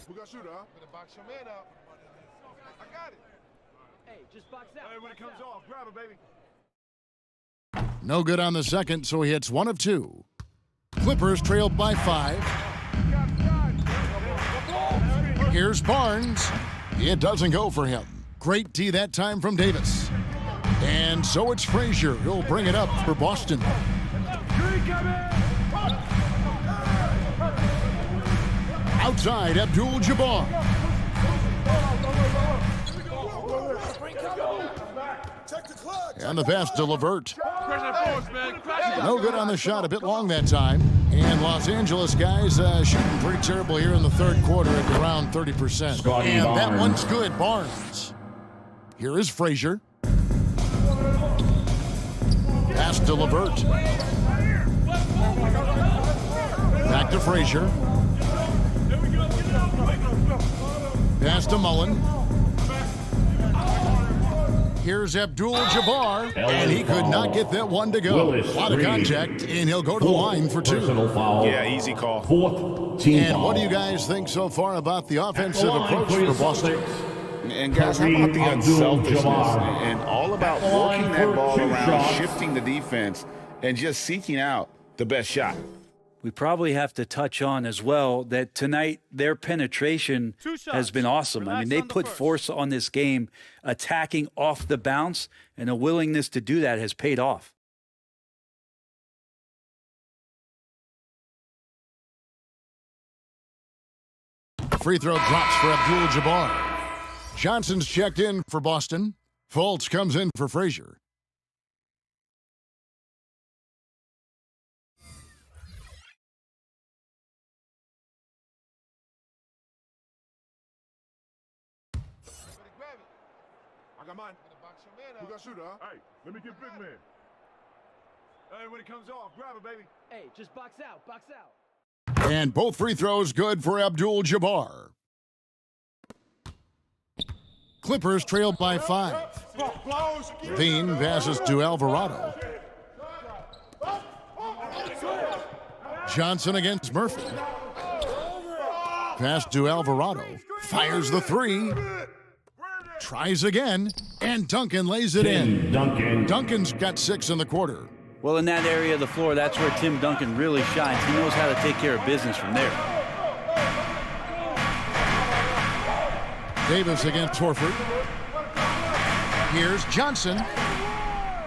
We got shooter, huh? Better box your man up. I got it. Hey, just box out. Hey, when it comes off, grab it, baby. No good on the second, so he hits 1 of 2. Clippers trailed by 5. Here's Barnes. It doesn't go for him. Great D that time from Davis. And so it's Frazier. He'll bring it up for Boston. Outside, Abdul-Jabbar. And the pass to LeVert. No good on the shot, a bit long that time. And Los Angeles guys shooting pretty terrible here in the third quarter at around 30%. Scotty and Barnes. that one's good, Barnes. Here is Frazier. Pass to LeVert. Back to Frazier. Pass to Mullen. Here's Abdul-Jabbar, and he could not get that one to go. A lot of contact, and he'll go to the line for two. Yeah, easy call. Fourth team And foul. what do you guys think so far about the offensive approach for Boston? And guys, how about the unselfishness and all about working that ball around, shifting the defense, and just seeking out the best shot? We probably have to touch on as well that tonight their penetration has been awesome. I mean, they put force on this game, attacking off the bounce, and a willingness to do that has paid off. Free throw drops for Abdul-Jabbar. Johnson's checked in for Boston. Fultz comes in for Frazier. I got mine. Who got shooter, huh? Hey, let me get big man. Hey, when it comes off, grab it, baby. Hey, just box out, box out. And both free throws good for Abdul-Jabbar. Clippers trailed by 5. Levine passes to Alvarado. Johnson against Murphy. Pass to Alvarado. Fires the three. Tries again, and Duncan lays it in. Duncan's got 6 in the quarter. Well, in that area of the floor, that's where Tim Duncan really shines. He knows how to take care of business from there. Davis against Horford. Here's Johnson.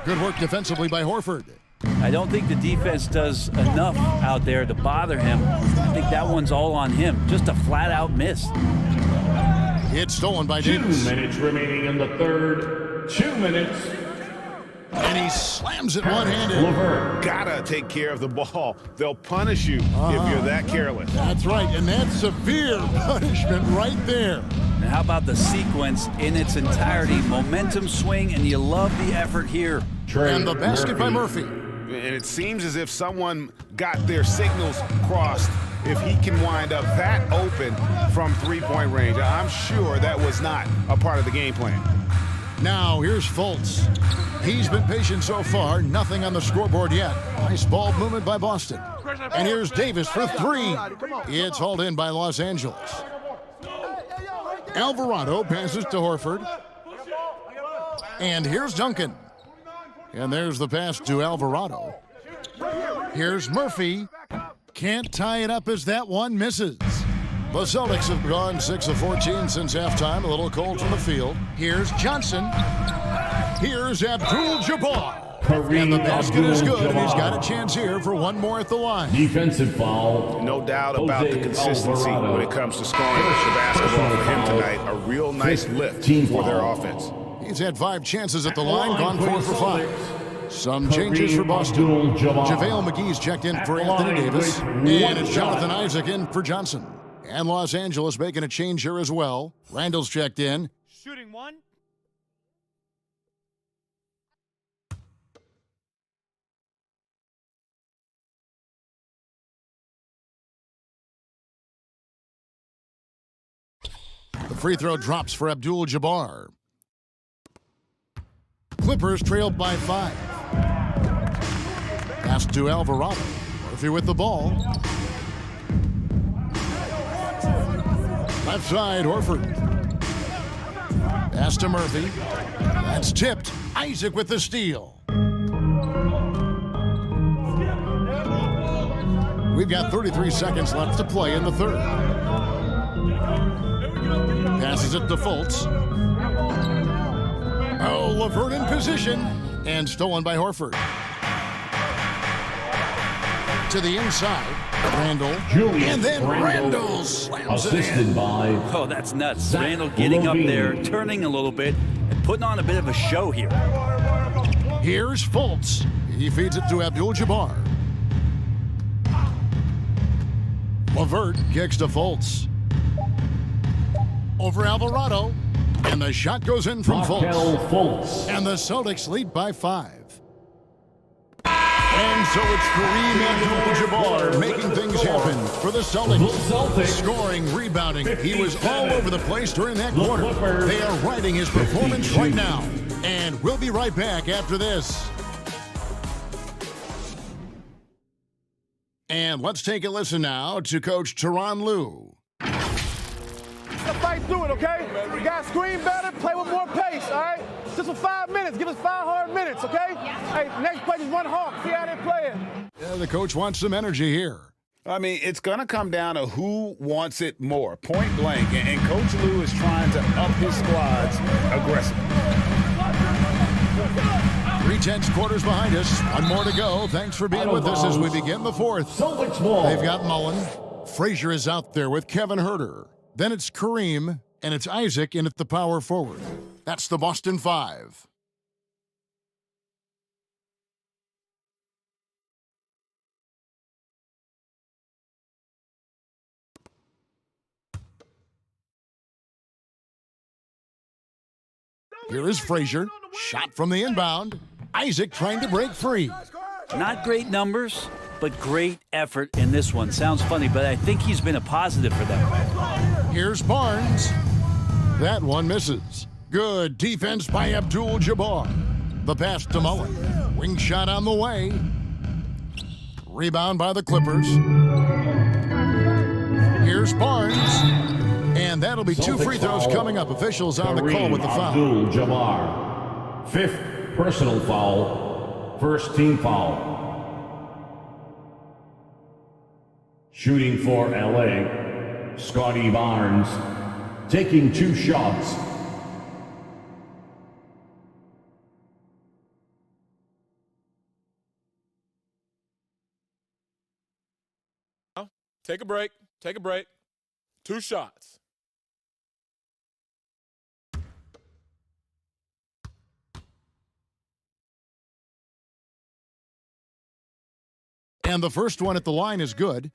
Good work defensively by Horford. I don't think the defense does enough out there to bother him. I think that one's all on him. Just a flat-out miss. It's stolen by 2 Davis. minutes remaining in the third. 2 minutes. And he slams it one-handed. Gotta take care of the ball. They'll punish you if you're that careless. That's right, and that's severe punishment right there. And how about the sequence in its entirety? Momentum swing, and you love the effort here. And the basket by Murphy. And it seems as if someone got their signals crossed. If he can wind up that open from three-point range, I'm sure that was not a part of the game plan. Now, here's Fultz. He's been patient so far. Nothing on the scoreboard yet. Nice ball movement by Boston. And here's Davis for 3. It's hauled in by Los Angeles. Alvarado passes to Horford. And here's Duncan. And there's the pass to Alvarado. Here's Murphy. Can't tie it up as that one misses. The Celtics have gone 6 of 14 since halftime. A little cold from the field. Here's Johnson. Here's Abdul-Jabbar. And the basket is good, and he's got a chance here for one more at the line. Defensive foul. No doubt about the consistency when it comes to scoring the basketball for him tonight. A real nice lift for their offense. He's had 5 chances at the line, gone 4 for 5. Some changes for Boston. JaVale McGee's checked in for Anthony Davis. And it's Jonathan Isaac in for Johnson. And Los Angeles making a change here as well. Randall's checked in. Shooting one. The free throw drops for Abdul-Jabbar. Clippers trailed by 5. Pass to Alvarado. Murphy with the ball. Left side, Horford. Pass to Murphy. That's tipped. Isaac with the steal. We've got 33 seconds left to play in the third. Passes it to Fultz. Oh, LeVert in position. And stolen by Horford. To the inside. Randall. And then Randall slams it in. Oh, that's nuts. Randall getting up there, turning a little bit, and putting on a bit of a show here. Here's Fultz. He feeds it to Abdul-Jabbar. LeVert kicks to Fultz. Over Alvarado. And the shot goes in from Fultz. And the Celtics lead by 5. And so it's Kareem Abdul-Jabbar making things happen for the Celtics. Scoring, rebounding. He was all over the place during that quarter. They are riding his performance right now. And we'll be right back after this. And let's take a listen now to Coach Tyronn Lue. Let's fight through it, okay? We got to screen better, play with more pace, all right? Just for 5 minutes. Give us 5 hard minutes, okay? Hey, next play, just run hard. See how they're playing. Yeah, the coach wants some energy here. I mean, it's going to come down to who wants it more, point blank. And Coach Lue is trying to up his squads aggressively. 3/10 quarters behind us. One more to go. Thanks for being with us as we begin the fourth. They've got Mullen. Frazier is out there with Kevin Huerter. Then it's Kareem, and it's Isaac in at the power forward. That's the Boston 5. Here is Frazier. Shot from the inbound. Isaac trying to break free. Not great numbers, but great effort in this one. Sounds funny, but I think he's been a positive for them. Here's Barnes. That one misses. Good defense by Abdul-Jabbar. The pass to Mullen. Wing shot on the way. Rebound by the Clippers. Here's Barnes. And that'll be 2 free throws coming up. Officials on the call with the foul. Abdul-Jabbar. 5th personal foul. First team foul. Shooting for LA, Scotty Barnes. Taking 2 shots. Take a break. Take a break. 2 shots. And the first one at the line is good.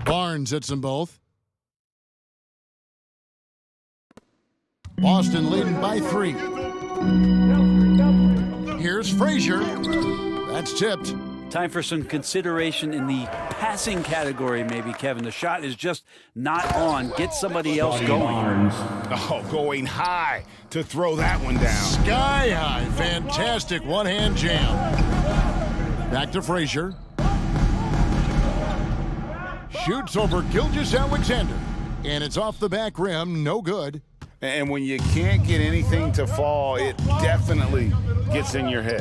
Barnes hits them both. Boston leading by 3. Here's Frazier. That's tipped. Time for some consideration in the passing category, maybe, Kevin. The shot is just not on. Get somebody else going. Oh, going high to throw that one down. Sky high. Fantastic one-hand jam. Back to Frazier. Shoots over Gilgeous-Alexander. And it's off the back rim. No good. And when you can't get anything to fall, it definitely gets in your head.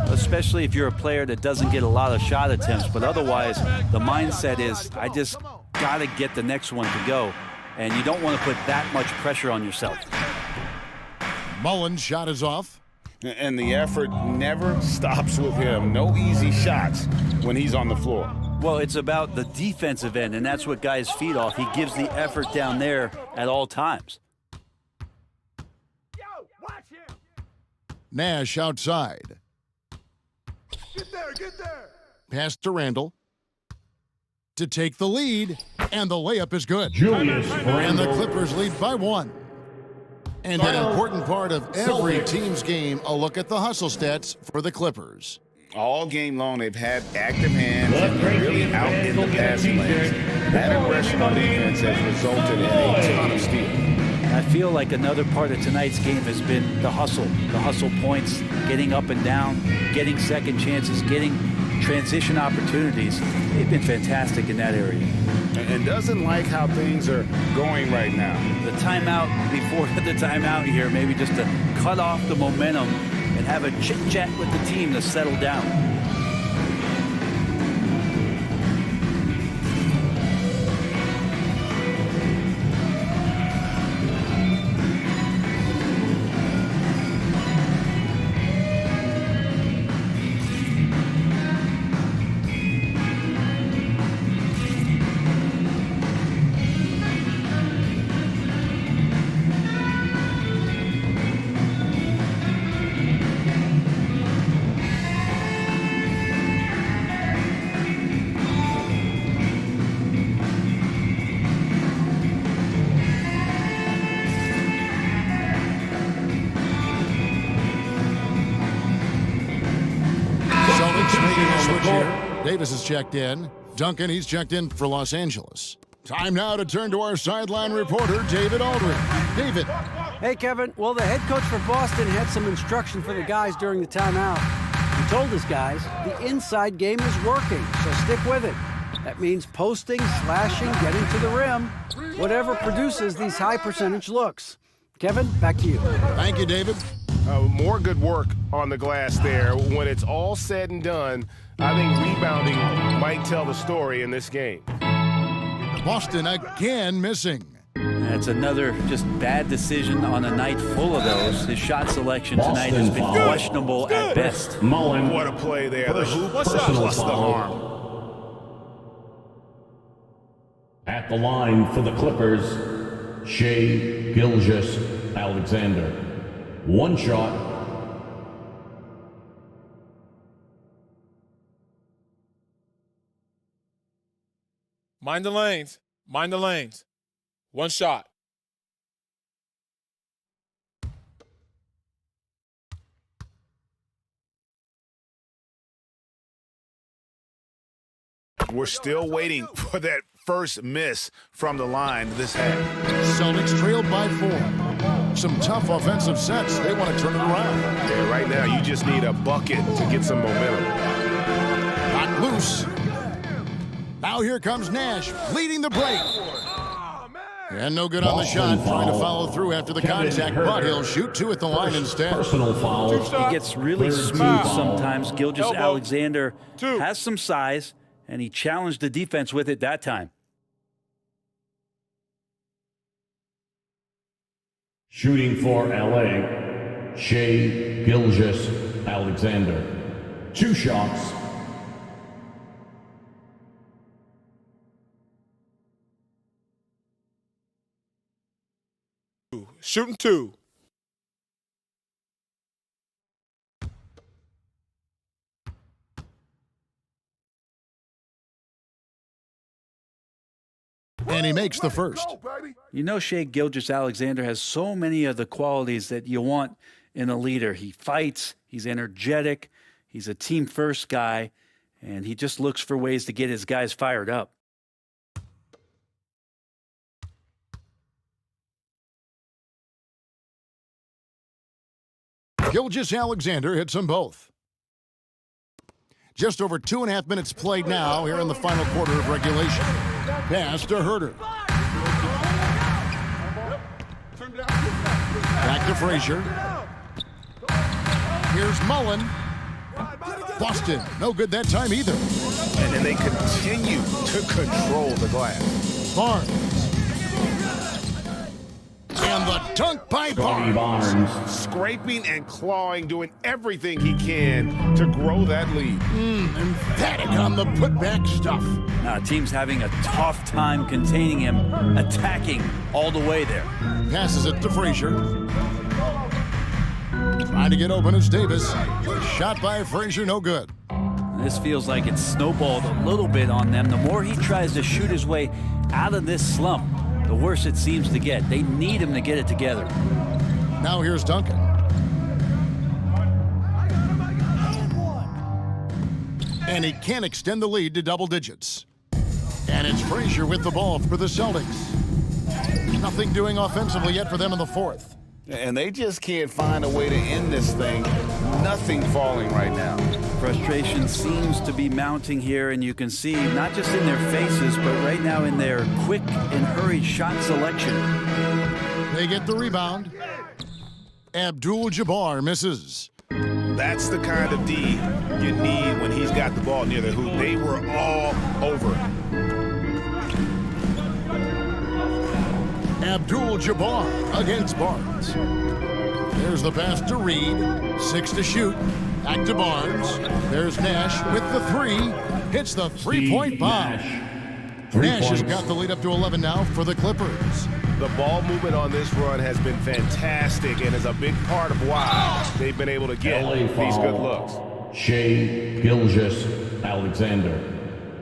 Especially if you're a player that doesn't get a lot of shot attempts. But otherwise, the mindset is, I just got to get the next one to go. And you don't want to put that much pressure on yourself. Mullen's shot is off. And the effort never stops with him. No easy shots when he's on the floor. Well, it's about the defensive end, and that's what guys feed off. He gives the effort down there at all times. Nash outside. Get there. Pass to Randall. To take the lead, and the layup is good. Julius And the Randle. Clippers lead by 1. And an important part of every team's game, a look at the hustle stats for the Clippers. All game long, they've had active hands and they're really out in the passing lanes. That aggression on defense has resulted in a ton of steals. I feel like another part of tonight's game has been the hustle points, getting up and down, getting second chances, getting transition opportunities. They've been fantastic in that area. And doesn't like how things are going right now. The timeout before the timeout here, maybe just to cut off the momentum and have a chit-chat with the team to settle down. Davis is checked in. Duncan, he's checked in for Los Angeles. Time now to turn to our sideline reporter, David Aldridge. David. Hey, Kevin. Well, the head coach for Boston had some instruction for the guys during the timeout. He told his guys the inside game is working, so stick with it. That means posting, slashing, getting to the rim, whatever produces these high percentage looks. Kevin, back to you. Thank you, David. More good work on the glass there. When it's all said and done, I think rebounding might tell the story in this game. Boston again missing. That's another just bad decision on a night full of those. His shot selection tonight has been questionable at best. Mullen. What a play there. The hoop plus the harm. At the line for the Clippers, Shai Gilgeous-Alexander. One shot. Mind the lanes. Mind the lanes. One shot. We're still waiting for that first miss from the line this half. Celtics trailed by 4. Some tough offensive sets. They want to turn it around. Yeah, right now you just need a bucket to get some momentum. Not loose. Now here comes Nash leading the break. And no good on the shot. Trying to follow through after the contact, but he'll shoot 2 at the line instead. Personal foul. He gets really smooth sometimes. Gilgeous-Alexander has some size, and he challenged the defense with it that time. Shooting for LA, Shai Gilgeous-Alexander. 2 shots. Shooting 2. And he makes the first. You know, Shai Gilgeous-Alexander has so many of the qualities that you want in a leader. He fights, he's energetic, he's a team-first guy, and he just looks for ways to get his guys fired up. Gilgeous-Alexander hits them both. Just over 2.5 minutes played now here in the final quarter of regulation. Pass to Herter. Back to Frazier. Here's Mullen. Boston, no good that time either. And then they continue to control the glass. Barnes. And the dunk by Barnes. Scraping and clawing, doing everything he can to grow that lead. Emphatic on the putback stuff. Team's having a tough time containing him, attacking all the way there. Passes it to Frazier. Trying to get open is Davis. Shot by Frazier, no good. This feels like it's snowballed a little bit on them. The more he tries to shoot his way out of this slump, the worse it seems to get. They need him to get it together. Now here's Duncan. And he can't extend the lead to double digits. And it's Frazier with the ball for the Celtics. Nothing doing offensively yet for them in the fourth. And they just can't find a way to end this thing. Nothing falling right now. Frustration seems to be mounting here, and you can see not just in their faces, but right now in their quick and hurried shot selection. They get the rebound. Abdul-Jabbar misses. That's the kind of D you need when he's got the ball near the hoop. They were all over it. Abdul-Jabbar against Barnes. There's the pass to Reed. 6 to shoot. Back to Barnes. There's Nash with the 3. Hits the three-point bomb. Nash has got the lead up to 11 now for the Clippers. The ball movement on this run has been fantastic and is a big part of why they've been able to get these good looks. Shai Gilgeous-Alexander.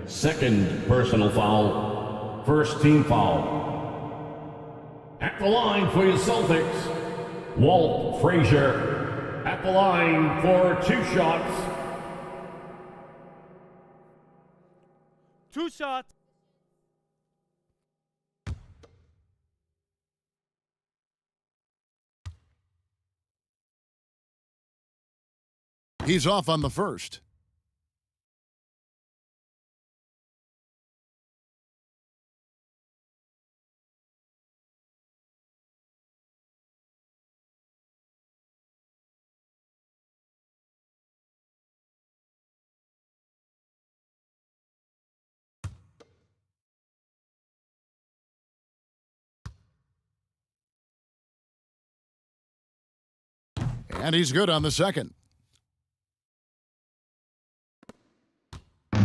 Second personal foul. First team foul. At the line for your Celtics, Walt Frazier. At the line for 2 shots. shots. He's off on the first. And he's good on the second.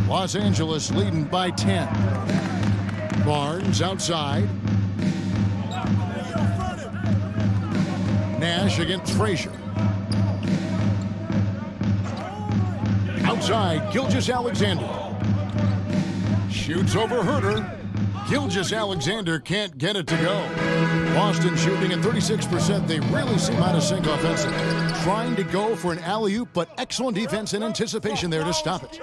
Los Angeles leading by 10. Barnes outside. Nash against Frazier. Outside, Gilgeous-Alexander. Shoots over Herter. Gilgeous-Alexander can't get it to go. Boston shooting at 36%. They really seem out of sync offensive. Trying to go for an alley-oop, but excellent defense and anticipation there to stop it.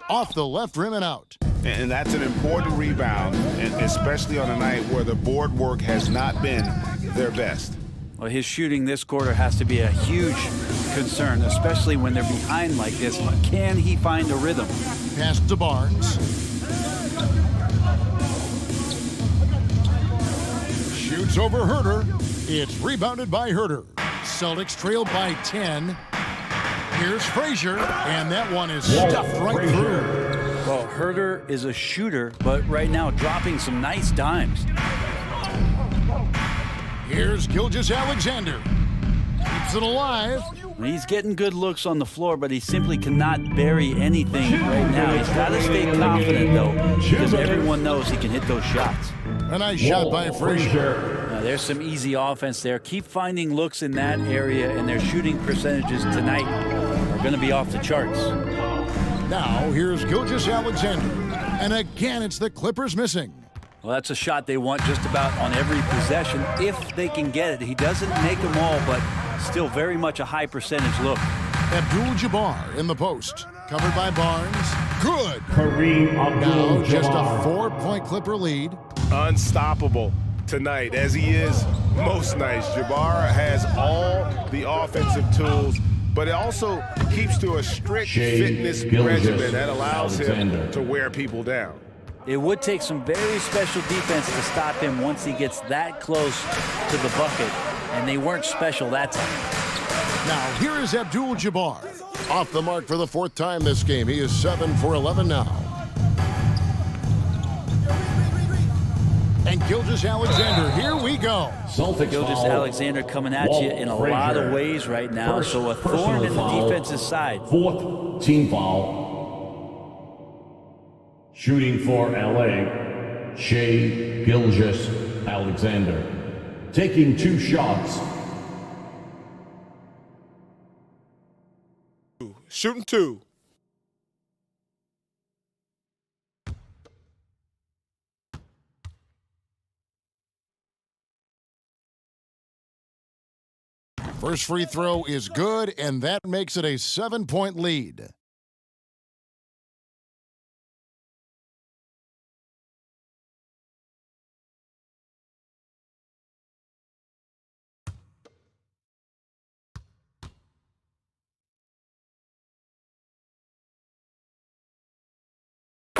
Off the left rim and out. And that's an important rebound, and especially on a night where the board work has not been their best. Well, his shooting this quarter has to be a huge concern, especially when they're behind like this. Can he find a rhythm? Pass to Barnes. Shoots over Herter. It's rebounded by Herter. Celtics trail by 10. Here's Frazier, and that one is stuffed right through. Well, Herter is a shooter, but right now dropping some nice dimes. Here's Gilgeous-Alexander. Keeps it alive. He's getting good looks on the floor, but he simply cannot bury anything right now. He's got to stay confident, though, because everyone knows he can hit those shots. A nice shot by Frazier. Now, there's some easy offense there. Keep finding looks in that area, and their shooting percentages tonight are going to be off the charts. Now, here's Gilgeous-Alexander. And again, it's the Clippers missing. Well, that's a shot they want just about on every possession, if they can get it. He doesn't make them all, but still very much a high percentage look. Abdul-Jabbar in the post. Covered by Barnes. Good. Kareem Now Abdul-Jabbar. just a 4-point Clipper lead. Unstoppable tonight, as he is most nights. Jabbar has all the offensive tools, but it also keeps to a strict fitness regimen that allows him to wear people down. It would take some very special defense to stop him once he gets that close to the bucket, and they weren't special that time. Now, here is Abdul-Jabbar. Off the mark for the fourth time this game. He is 7 for 11 now. And Gilgeous-Alexander, here we go. Gilgeous-Alexander coming at you in a lot of ways right now, so a thorn in the defensive side. Fourth team foul. Shooting for LA, Shai Gilgeous-Alexander. Taking 2 shots. Shooting 2. First free throw is good, and that makes it a 7-point lead.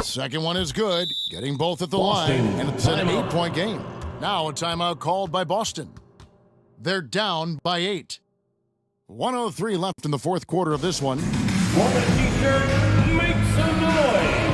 Second one is good, getting both at the line, and it's an 8-point game. Now a timeout called by Boston. They're down by 8. 1:03 left in the fourth quarter of this one. For the T-shirt, make some noise.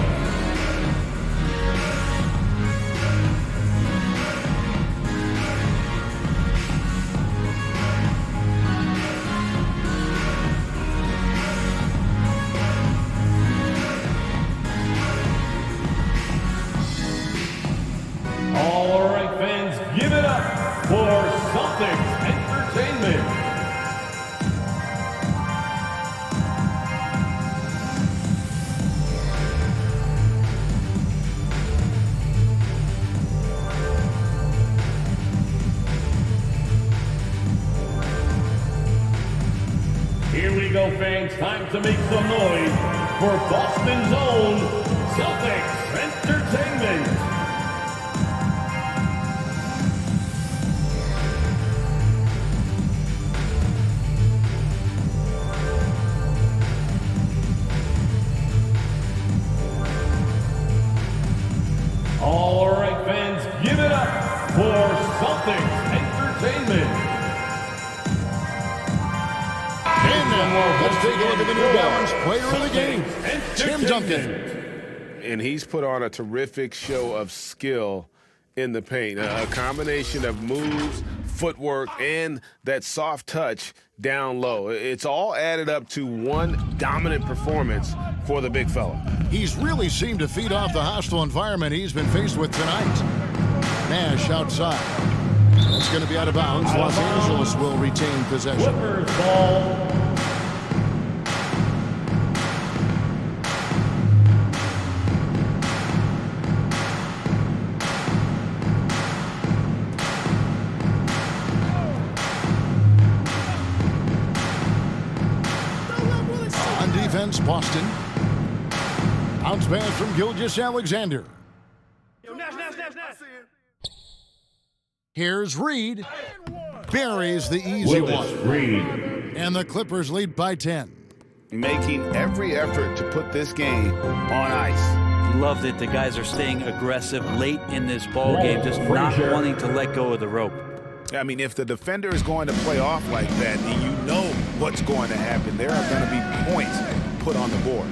All right, fans, give it up for Celtics Entertainment. Here we go, fans. Time to make some noise for Boston's own Celtics Entertainment. All right, fans, give it up for Celtics Entertainment. And now, let's take a look at the New Balance player of the game, Tim Duncan. And he's put on a terrific show of skill in the paint. A combination of moves, footwork, and that soft touch down low. It's all added up to one dominant performance for the big fella. He's really seemed to feed off the hostile environment he's been faced with tonight. Nash outside. That's going to be out of bounds. Los Angeles will retain possession. Clippers ball. On defense, Boston. Bounce pass from Gilgeous-Alexander. Here's Reed. Buries the easy one. Reed. And the Clippers lead by 10. Making every effort to put this game on ice. Loved it. The guys are staying aggressive late in this ball game, just not wanting to let go of the rope. I mean, if the defender is going to play off like that, and you know what's going to happen, there are going to be points put on the board.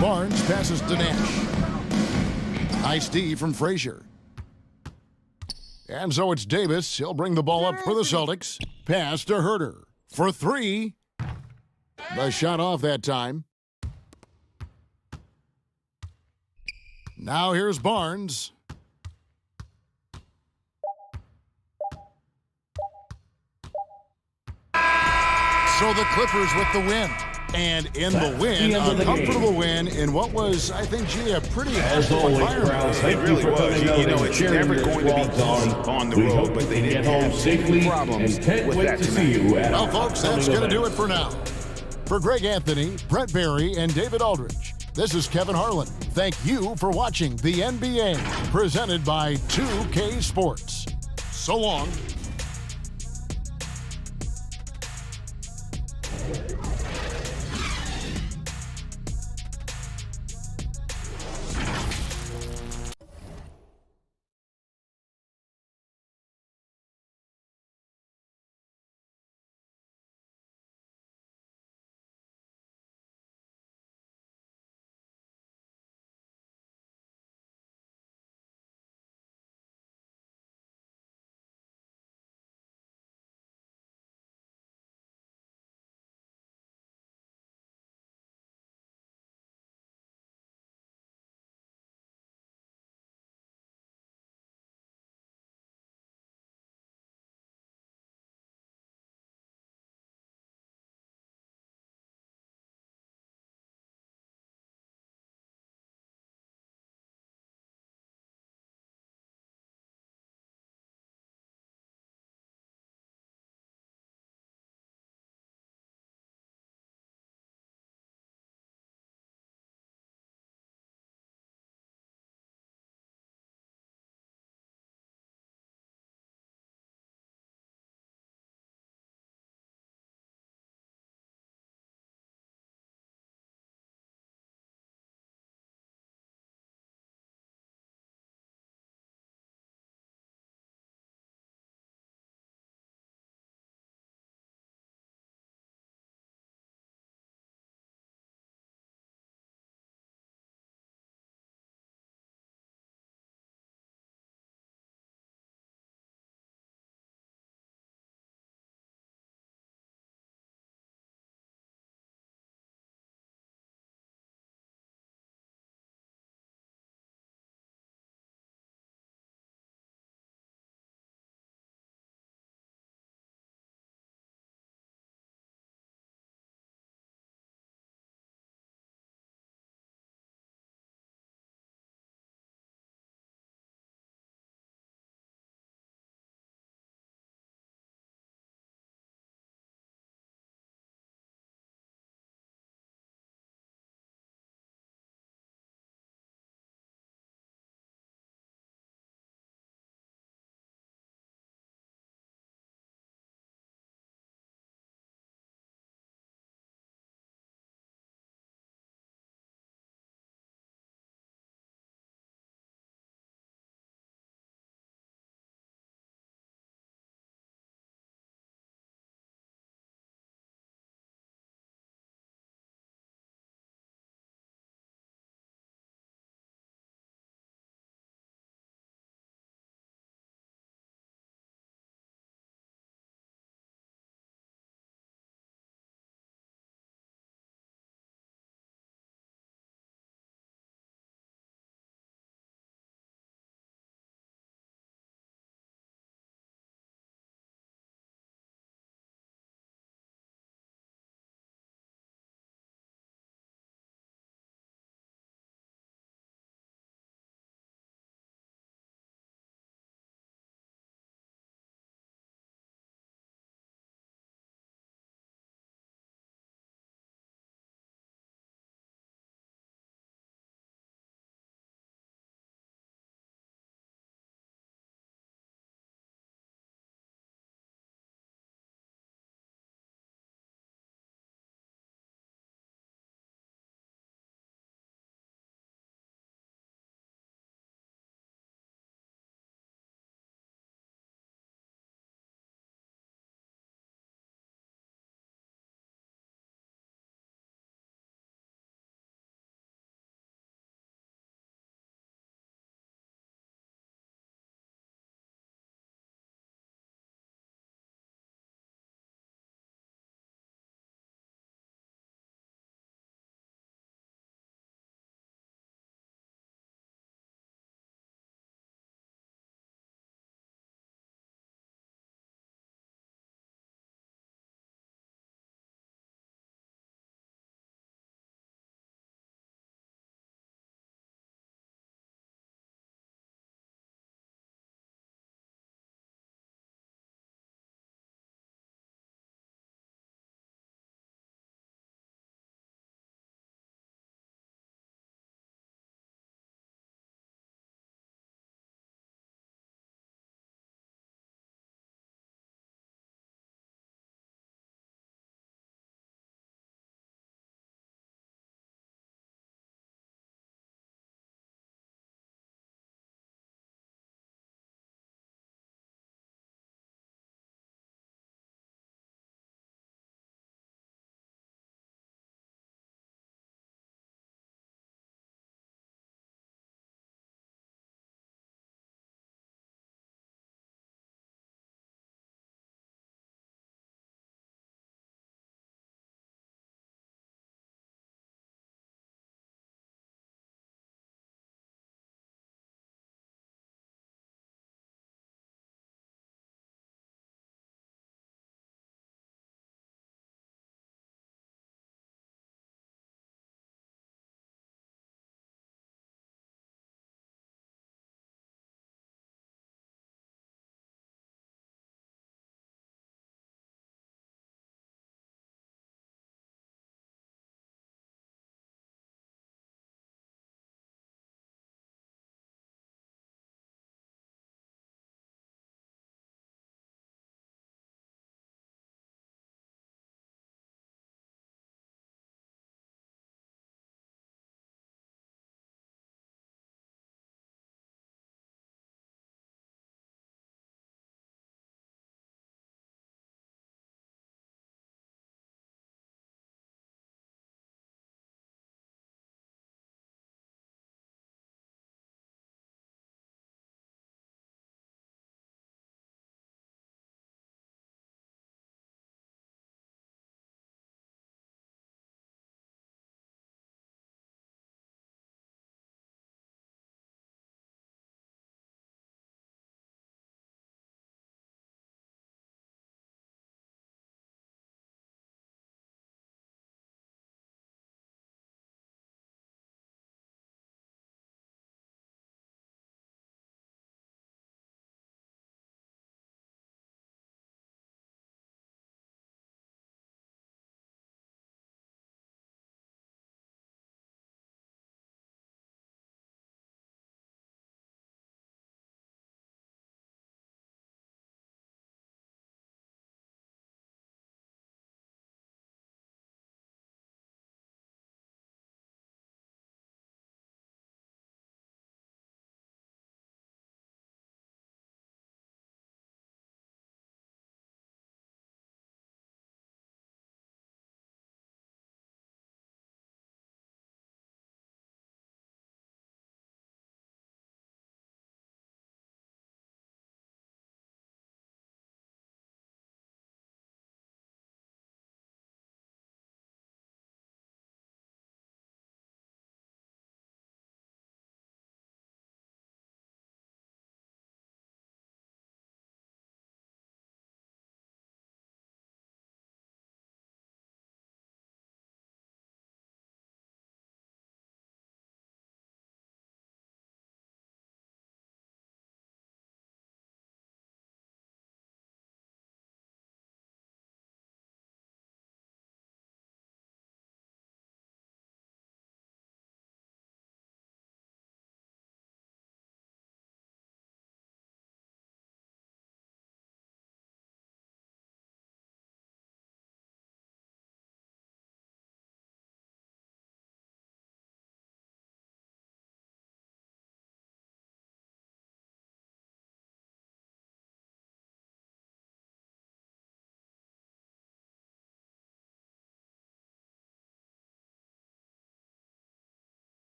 Barnes passes to Nash. Nice D from Frazier. And so it's Davis. He'll bring the ball up for the Celtics. Pass to Herter for three. The shot off that time. Now here's Barnes. So the Clippers with the win. And in the win, a comfortable win in what was, I think, a pretty hostile environment. It really was. You know, it's never going to be easy on the road, but they didn't have any problems with that tonight. Well, folks, that's going to do it for now. For Greg Anthony, Brett Barry, and David Aldridge, this is Kevin Harlan. Thank you for watching the NBA, presented by 2K Sports. So long.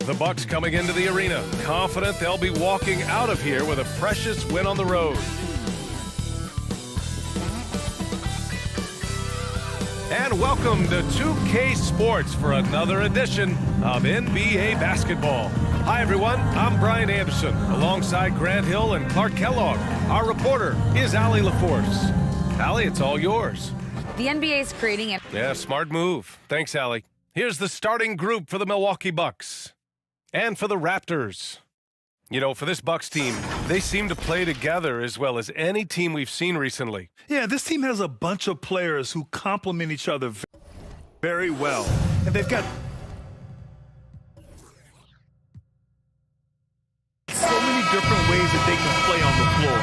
The Bucks coming into the arena, confident they'll be walking out of here with a precious win on the road. And welcome to 2K Sports for another edition of NBA basketball. Hi everyone, I'm Brian Anderson, alongside Grant Hill and Clark Kellogg. Our reporter is Allie LaForce. Allie, it's all yours. The NBA is creating it. Yeah, smart move. Thanks, Allie. Here's the starting group for the Milwaukee Bucks. And for the Raptors. You know, for this Bucks team, they seem to play together as well as any team we've seen recently. Yeah, this team has a bunch of players who complement each other very well. And they've got so many different ways that they can play on the floor.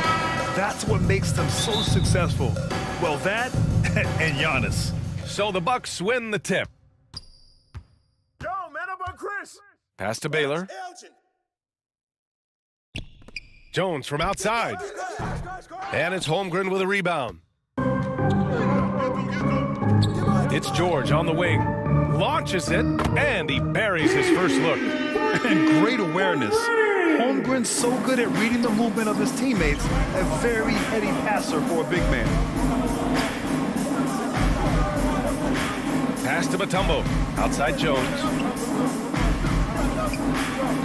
That's what makes them so successful. Well, that and Giannis. So the Bucks win the tip. Yo, man up on Chris. Pass to Baylor. Jones from outside. And it's Holmgren with a rebound. It's George on the wing. Launches it, and he buries his first look. And great awareness. Holmgren's so good at reading the movement of his teammates. A very heady passer for a big man. Pass to Mutombo. Outside Jones.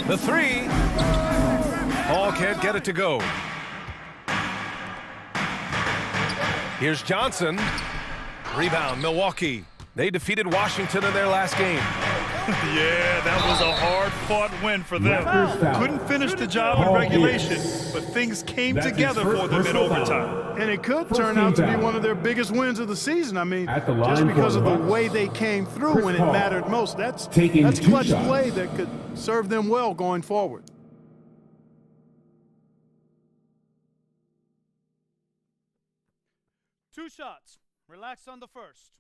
The three. Paul can't get it to go. Here's Johnson. Rebound, Milwaukee. They defeated Washington in their last game. Yeah, that was a hard-fought win for them. Couldn't finish the job in regulation, but things came together for them in overtime. And it could turn out to be one of their biggest wins of the season. I mean, just because of the way they came through when it mattered most. That's clutch play that could serve them well going forward. Two shots. Relax on the first.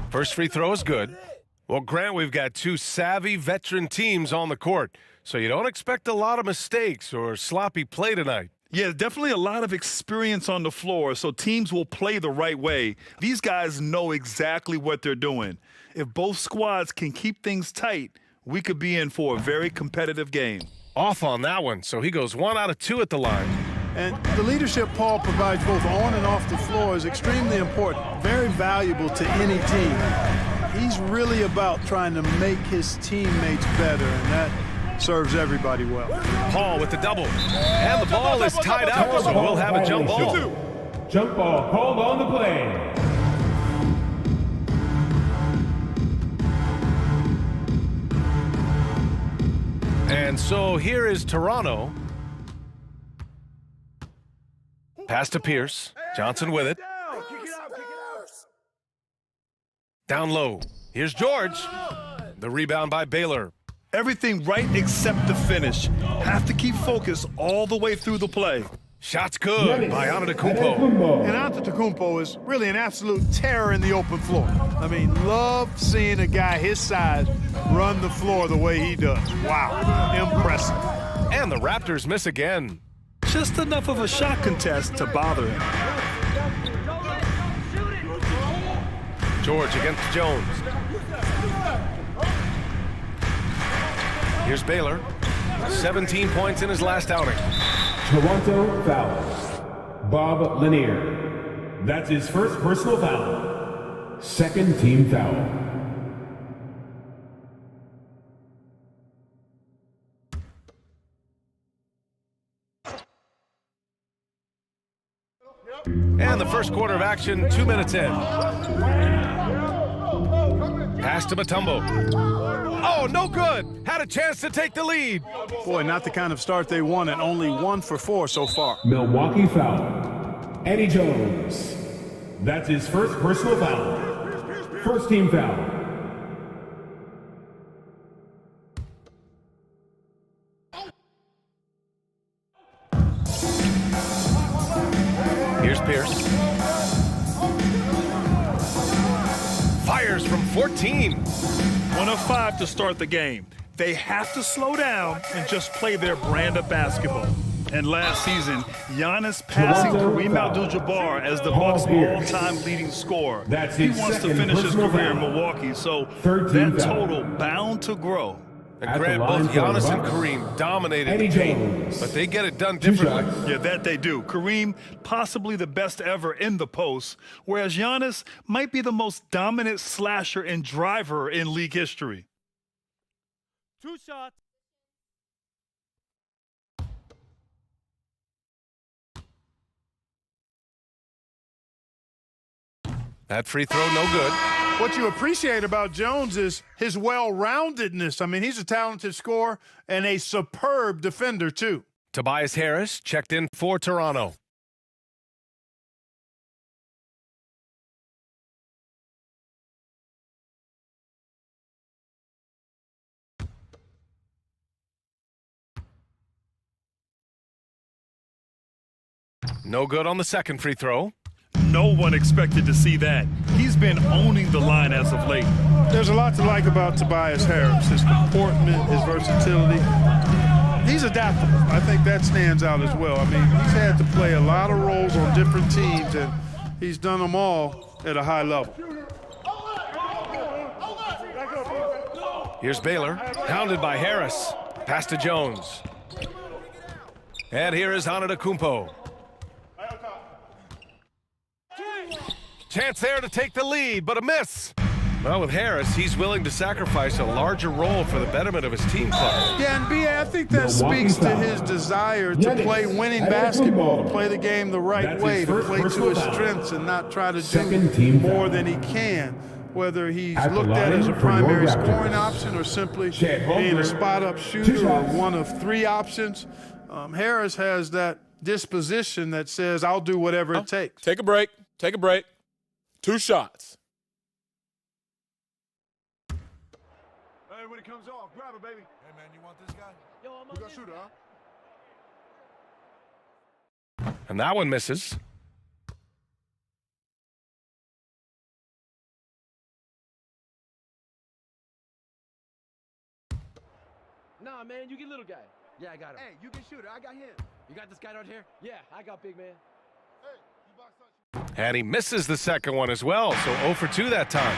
First free throw is good. Well, Grant, we've got two savvy veteran teams on the court, so you don't expect a lot of mistakes or sloppy play tonight. Yeah, definitely a lot of experience on the floor, so teams will play the right way. These guys know exactly what they're doing. If both squads can keep things tight, we could be in for a very competitive game. Off on that one, so he goes 1 out of 2 at the line. And the leadership Paul provides both on and off the floor is extremely important, very valuable to any team. He's really about trying to make his teammates better, and that serves everybody well. Paul with the double. And the ball is tied up, so we'll have a jump ball. Jump ball called on the play. And so here is Toronto. Pass to Pierce. Johnson with it. Down low. Here's George. The rebound by Baylor. Everything right except the finish. Have to keep focus all the way through the play. Shots good by Antetokounmpo. And Antetokounmpo is really an absolute terror in the open floor. I mean, love seeing a guy his size run the floor the way he does. Wow, impressive. And the Raptors miss again. Just enough of a shot contest to bother him. George against Jones. Here's Baylor. 17 points in his last outing. Toronto foul. Bob Lanier. That's his first personal foul. Second team foul. And the first quarter of action, 2 minutes in. Pass to Mutombo. Oh, no good. Had a chance to take the lead. Boy, not the kind of start they wanted. Only 1 for 4 so far. Milwaukee foul. Eddie Jones. That's his first personal foul. First team foul. Here's Pierce. Fires from 14. 1 of 5 to start the game. They have to slow down and just play their brand of basketball. And last season, Giannis passing Kareem Abdul-Jabbar as the Bucks' all-time leading scorer. He wants to finish his career in Milwaukee, so that total bound to grow. And Grant, both Giannis and Kareem dominated the paint, but they get it done differently. Yeah, that they do. Kareem, possibly the best ever in the post, whereas Giannis might be the most dominant slasher and driver in league history. 2 shots. That free throw, no good. What you appreciate about Jones is his well-roundedness. I mean, he's a talented scorer and a superb defender, too. Tobias Harris checked in for Toronto. No good on the second free throw. No one expected to see that. He's been owning the line as of late. There's a lot to like about Tobias Harris, his comportment, his versatility. He's adaptable. I think that stands out as well. I mean, he's had to play a lot of roles on different teams, and he's done them all at a high level. Here's Baylor, hounded by Harris. Pass to Jones. And here is Antetokounmpo. Chance there to take the lead, but a miss. Well, with Harris, he's willing to sacrifice a larger role for the betterment of his team club. Yeah, and B.A., I think that speaks to his desire to play winning basketball, to play the game the right way, to play to his strengths and not try to do more than he can, whether he's looked at as a primary scoring option or simply being a spot-up shooter or one of 3 options. Harris has that disposition that says, I'll do whatever it takes. Take a break. Take a break. 2 shots. Hey, when it comes off, grab it, baby. Hey, man, you want this guy? Yo, I'm gonna shoot her, huh? And that one misses. Nah, man, you get little guy. Yeah, I got him. Hey, you can shoot it. I got him. You got this guy right here? Yeah, I got big man. Hey, you box touch. And he misses the second one as well, so 0 for 2 that time.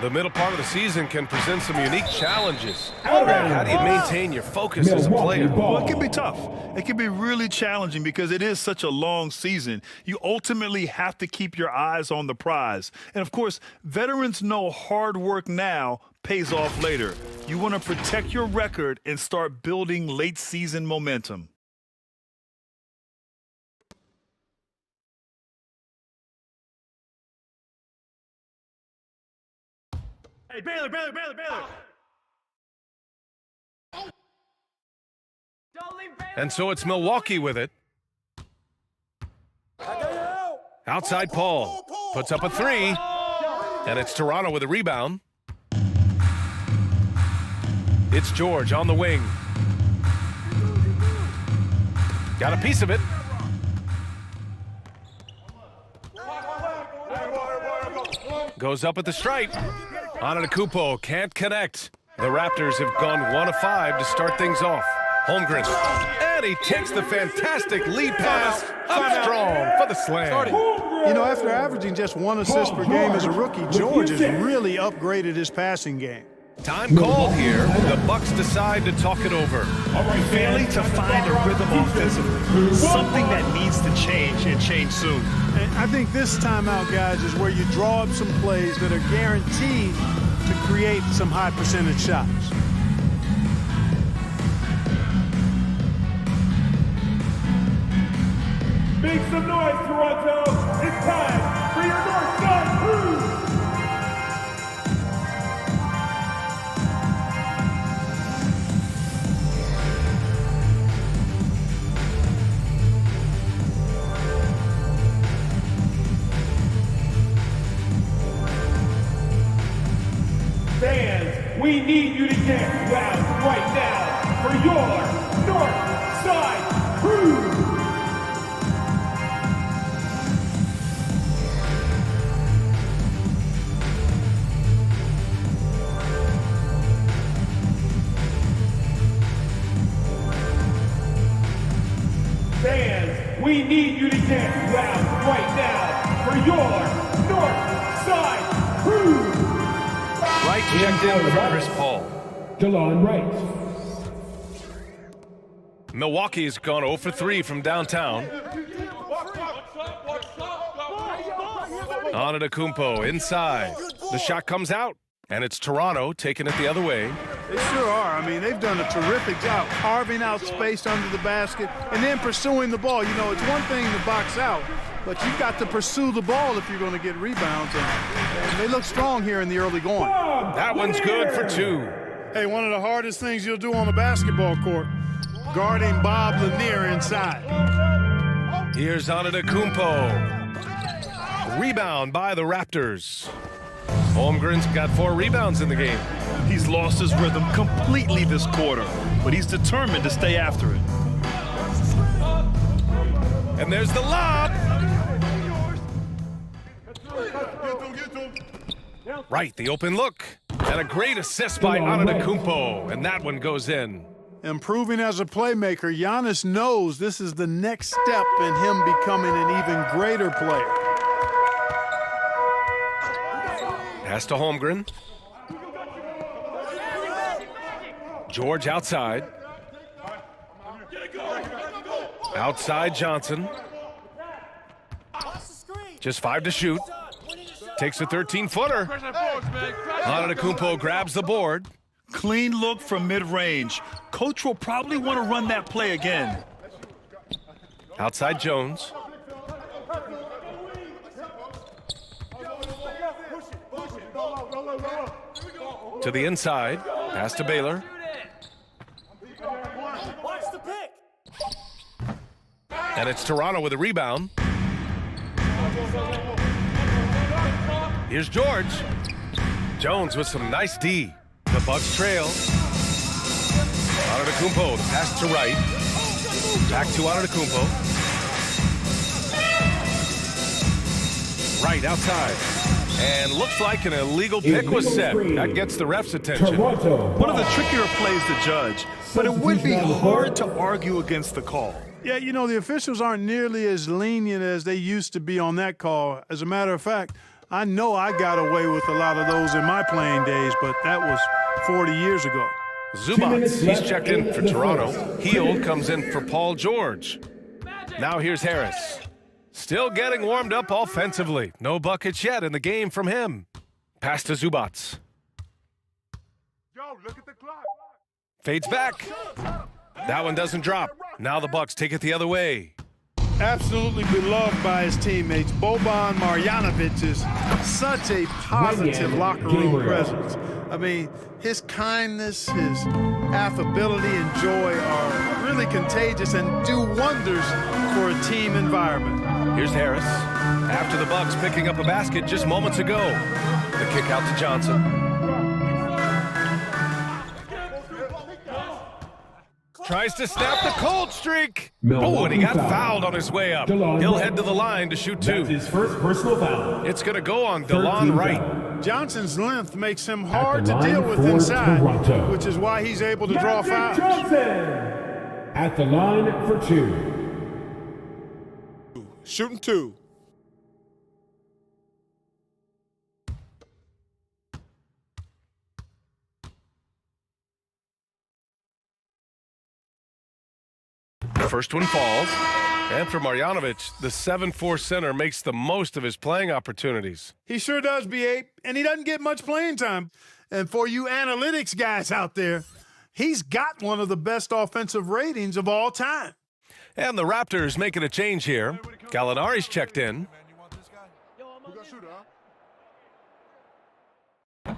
The middle part of the season can present some unique challenges. How do you maintain your focus as a player? Well, it can be tough. It can be really challenging because it is such a long season. You ultimately have to keep your eyes on the prize. And, of course, veterans know hard work now pays off later. You want to protect your record and start building late-season momentum. Hey, Baylor. And so it's Milwaukee with it. Outside Paul puts up a 3, and it's Toronto with a rebound. It's George on the wing. Got a piece of it. Goes up at the stripe. Antetokounmpo can't connect. The Raptors have gone 1 of 5 to start things off. Holmgren. And he takes the fantastic lead pass up strong for the slam. You know, after averaging just 1 assist per game as a rookie, George has really upgraded his passing game. Time called here. The Bucks decide to talk it over. Failing to find a rhythm offensively. Something that needs to change and change soon. And I think this timeout, guys, is where you draw up some plays that are guaranteed to create some high percentage shots. Make some noise, Toronto. It's time for your Northside Crew. Fans, we need you to get loud right now for your North Side Crew. we need you to get loud right now for your North Side Crew. Wright checked in for Chris Paul. DeLon Wright. Milwaukee's gone 0 for 3 from downtown. Antetokounmpo inside. The shot comes out, and it's Toronto taking it the other way. They sure are. I mean, they've done a terrific job carving out space under the basket and then pursuing the ball. You know, it's one thing to box out, but you've got to pursue the ball if you're going to get rebounds. And they look strong here in the early going. That one's good for 2. Hey, one of the hardest things you'll do on a basketball court, guarding Bob Lanier inside. Here's Antetokounmpo. Rebound by the Raptors. Holmgren's got 4 rebounds in the game. He's lost his rhythm completely this quarter, but he's determined to stay after it. And there's the lob. Right, the open look. And a great assist by Antetokounmpo, and that one goes in. Improving as a playmaker, Giannis knows this is the next step in him becoming an even greater player. Pass to Holmgren. George outside. Outside Johnson. Just 5 to shoot. Takes a 13-footer. Antetokounmpo grabs the board. Clean look from mid-range. Coach will probably want to run that play again. Outside Jones. To the inside. Pass to Baylor. And it's Toronto with a rebound. Here's George. Jones with some nice D. The Bucks trail. Antetokounmpo, the pass to Wright. Back to Antetokounmpo. Wright outside. And looks like an illegal pick was set. That gets the ref's attention. One of the trickier plays to judge, but it would be hard to argue against the call. Yeah, you know, the officials aren't nearly as lenient as they used to be on that call. As a matter of fact, I know I got away with a lot of those in my playing days, but that was 40 years ago. Zubac, he's checked in for Toronto. Hield comes in for Paul George. Now here's Harris. Still getting warmed up offensively. No buckets yet in the game from him. Pass to Zubac. Fades back. That one doesn't drop. Now the Bucks take it the other way. Absolutely beloved by his teammates. Boban Marjanovic is such a positive locker room presence. I mean, his kindness, his affability and joy are really contagious and do wonders for a team environment. Here's Harris. After the Bucks picking up a basket just moments ago. The kick out to Johnson. Tries to snap the cold streak. Oh, and he got fouled on his way up. He'll head to the line to shoot 2. That's his first personal foul. It's going to go on DeLon Wright. Johnson's length makes him hard to deal with inside, which is why he's able to draw fouls. Johnson at the line for 2. Shooting 2. First one falls. And for Marjanovic, the 7'4" center makes the most of his playing opportunities. He sure does, B8, and he doesn't get much playing time. And for you analytics guys out there, he's got one of the best offensive ratings of all time. And the Raptors making a change here. Gallinari's checked in.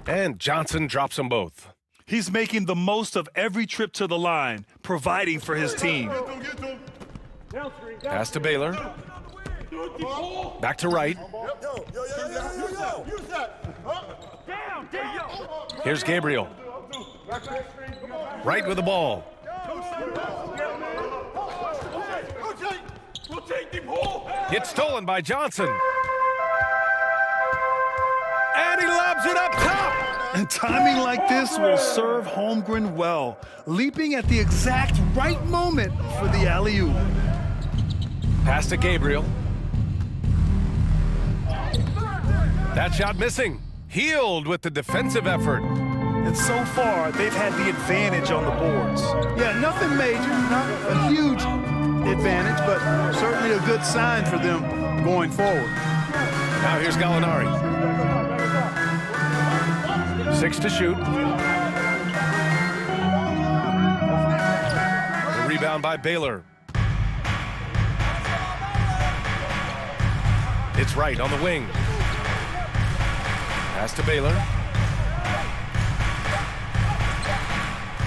And Johnson drops them both. He's making the most of every trip to the line, providing for his team. Pass to Baylor. Back to Wright. Here's Gabriel. Wright with the ball. It's stolen by Johnson. And he lobs it up top. And timing like this will serve Holmgren well, leaping at the exact right moment for the alley-oop. Pass to Gabriel. That shot missing. Healed with the defensive effort. And so far, they've had the advantage on the boards. Yeah, nothing major, not a huge advantage, but certainly a good sign for them going forward. Now here's Gallinari. 6 to shoot. The rebound by Baylor. It's Wright on the wing. Pass to Baylor.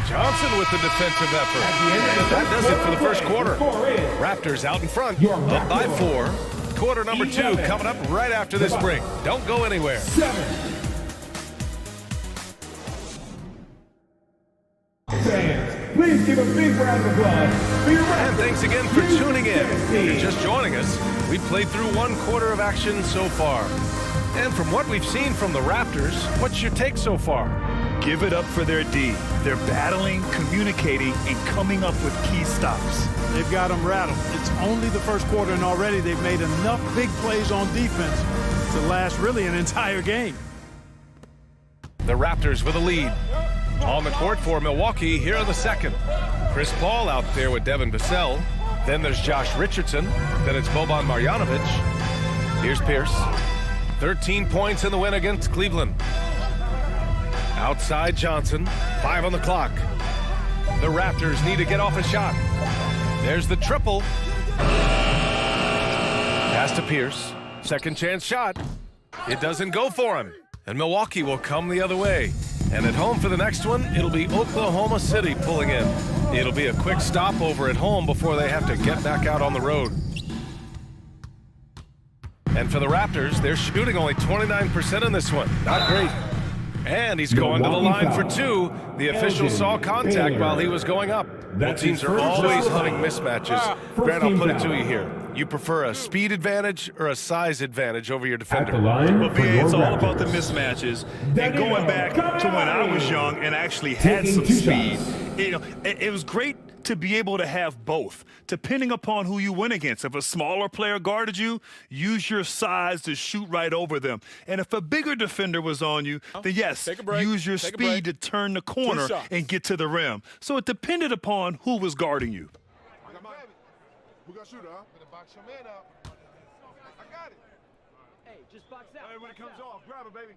Johnson with the defensive effort. That does it for the first quarter. Raptors out in front, up by 4. Quarter number 2 coming up right after this break. Don't go anywhere. Fans, please give a big round of applause for your And thanks again for tuning in. If you're just joining us, we played through 1 quarter of action so far. And from what we've seen from the Raptors, what's your take so far? Give it up for their D. They're battling, communicating, and coming up with key stops. They've got them rattled. It's only the first quarter, and already they've made enough big plays on defense to last really an entire game. The Raptors with a lead. On the court for Milwaukee here in the second. Chris Paul out there with Devin Vassell. Then there's Josh Richardson. Then it's Boban Marjanovic. Here's Pierce. 13 points in the win against Cleveland. Outside Johnson. 5 on the clock. The Raptors need to get off a shot. There's the triple. Pass to Pierce. Second chance shot. It doesn't go for him. And Milwaukee will come the other way. And at home for the next one, it'll be Oklahoma City pulling in. It'll be a quick stopover at home before they have to get back out on the road. And for the Raptors, they're shooting only 29% in this one. Not great. And he's going to the line for 2. The official saw contact while he was going up. Both teams are always hunting mismatches. Grant, I'll put it to you here. You prefer a speed advantage or a size advantage over your defender? Well, BA, it's all about the mismatches. And going back to when I was young and actually had some speed, it was great to be able to have both, depending upon who you went against. If a smaller player guarded you, use your size to shoot right over them. And if a bigger defender was on you, then yes, use your speed to turn the corner and get to the rim. So it depended upon who was guarding you. Who got shooter, huh? Better box your man up. I got it. Hey, just box out. Hey, when it comes off, grab it, baby.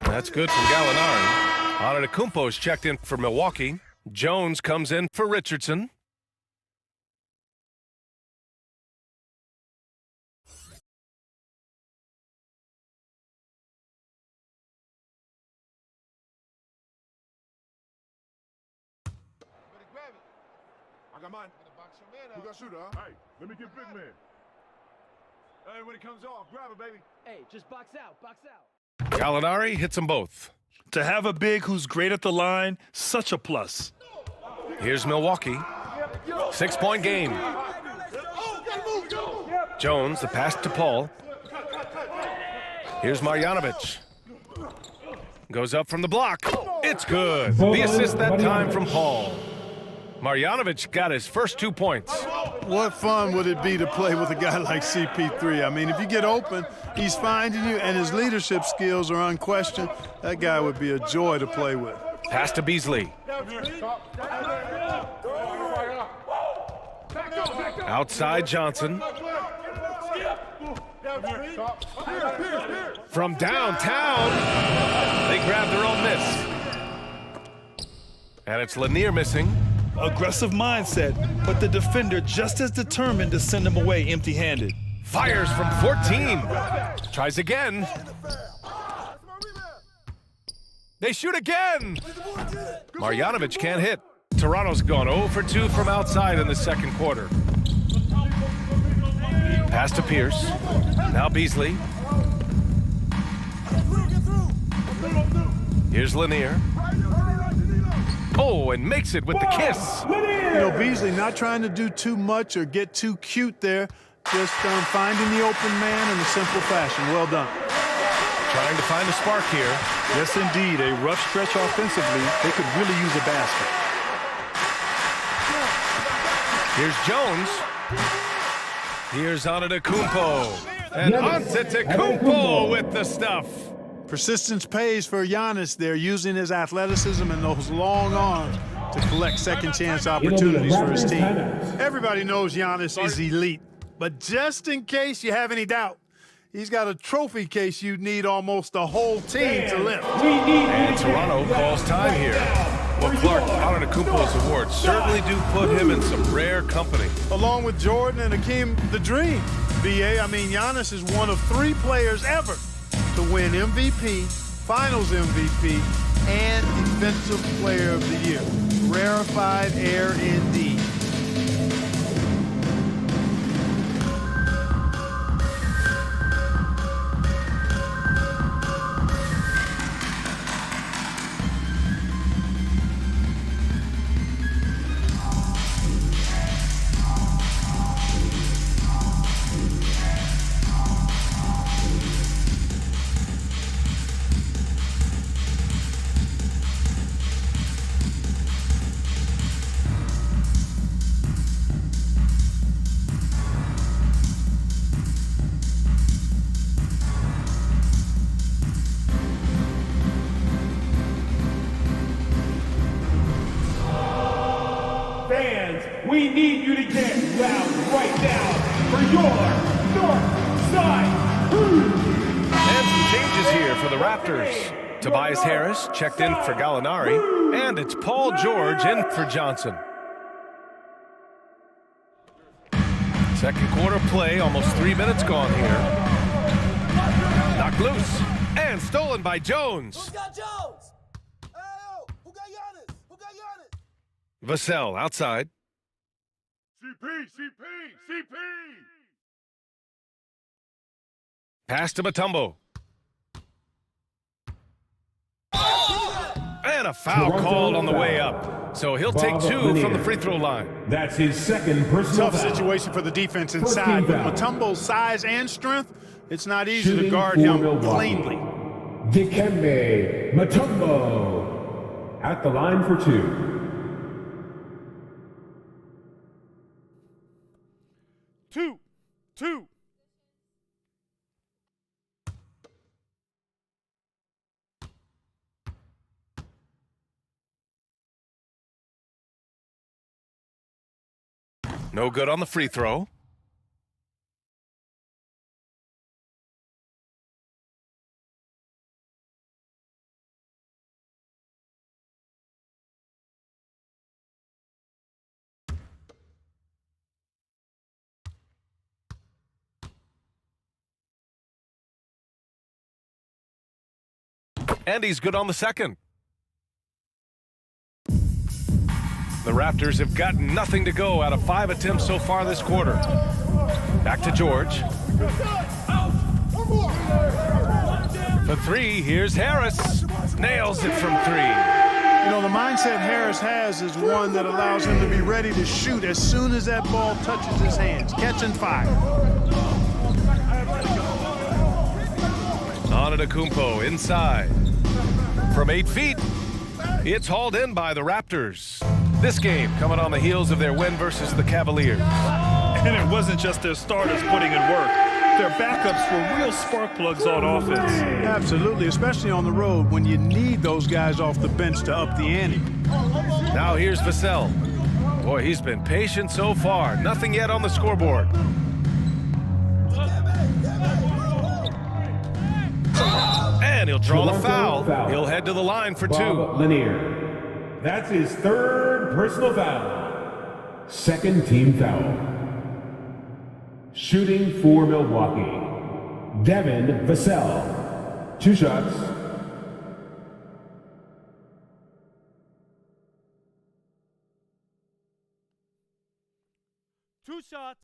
That's good from Gallinari. Antetokounmpo's checked in for Milwaukee. Jones comes in for Richardson. I got mine. Who got shooter, huh? Hey, let me get big man. Hey, when it comes off, grab it, baby. Hey, just box out, box out. Gallinari hits them both. To have a big who's great at the line, such a plus. Here's Milwaukee. 6-point game. Jones, the pass to Paul. Here's Marjanovic. Goes up from the block. It's good. The assist that time from Paul. Marjanovic got his first 2 points. What fun would it be to play with a guy like CP3? I mean, if you get open, he's finding you, and his leadership skills are unquestioned. That guy would be a joy to play with. Pass to Beasley. Outside Johnson. From downtown, they grab their own miss. And it's Lanier missing. Aggressive mindset, but the defender just as determined to send him away empty-handed. Fires from 14. Tries again. They shoot again. Marjanovic can't hit. Toronto's gone 0 for 2 from outside in the second quarter. Pass to Pierce. Now Beasley. Here's Lanier. Oh, and makes it with the kiss. You know, Beasley not trying to do too much or get too cute there. Just finding the open man in a simple fashion. Well done. Trying to find a spark here. Yes, indeed. A rough stretch offensively. They could really use a basket. Here's Jones. Here's Antetokounmpo. And Antetokounmpo with the stuff. Persistence pays for Giannis. They're using his athleticism and those long arms to collect second chance opportunities for his team. Everybody knows Giannis is elite, but just in case you have any doubt, he's got a trophy case you need almost a whole team to lift. And Toronto calls time here. Well, Clark, Antetokounmpo's awards certainly do put him in some rare company. Along with Jordan and Hakeem the Dream. BA, I mean, Giannis is one of 3 players ever to win MVP, Finals MVP, and Defensive Player of the Year. Rarefied air indeed. Fans, we need you to get loud right now for your North Side Crew. And some changes here for the Raptors. Tobias Harris checked in for Gallinari, and it's Paul George in for Johnson. Second quarter play, almost 3 minutes gone here. Knocked loose, and stolen by Jones. Who's got Jones? Hey, yo, who got Giannis? Who got Giannis? Vassell outside. CP! Pass to Mutombo. And a foul Toronto called on the foul. way up. So he'll take Bob 2 Lanier. from the free throw line. That's his second personal Tough foul. situation for the defense First inside. team With foul. Mutombo's size and strength, it's not easy Shooting to guard for him Milwaukee. cleanly. Dikembe Mutombo at the line for 2. Two. No good on the free throw. And he's good on the second. The Raptors have gotten nothing to go out of 5 attempts so far this quarter. Back to George. For 3, here's Harris. Nails it from 3. You know, the mindset Harris has is one that allows him to be ready to shoot as soon as that ball touches his hands. Catch and fire. Antetokounmpo inside. From 8 feet, it's hauled in by the Raptors. This game coming on the heels of their win versus the Cavaliers. And it wasn't just their starters putting in work. Their backups were real spark plugs on offense. Absolutely, especially on the road when you need those guys off the bench to up the ante. Now here's Vassell. Boy, he's been patient so far. Nothing yet on the scoreboard. And he'll draw the foul. He'll head to the line for 2. Bob Lanier. That's his 3rd personal foul. Second team foul. Shooting for Milwaukee. Devin Vassell. 2 shots. Two shots.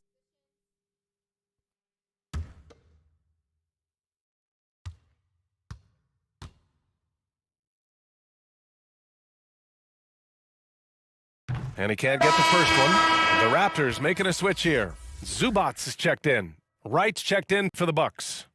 And he can't get the first one. The Raptors making a switch here. Zubats is checked in. Wright's checked in for the Bucks.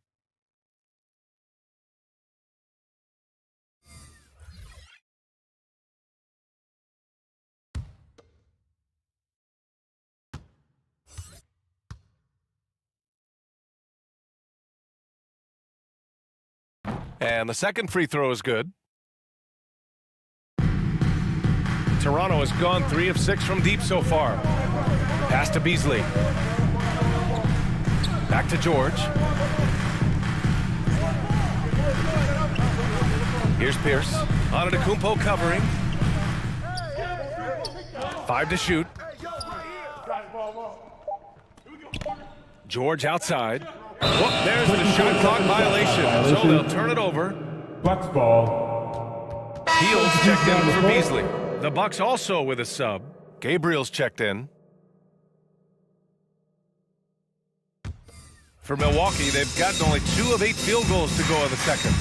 And the second free throw is good. Toronto has gone 3 of 6 from deep so far. Pass to Beasley. Back to George. Here's Pierce. Antetokounmpo covering. 5 to shoot. George outside. Whoop, there's the shot clock violation. So they'll turn it over. Bucks ball. Heels checked in for Beasley. The Bucks also with a sub. Gabriel's checked in. For Milwaukee, they've gotten only 2 of 8 field goals to go in the second.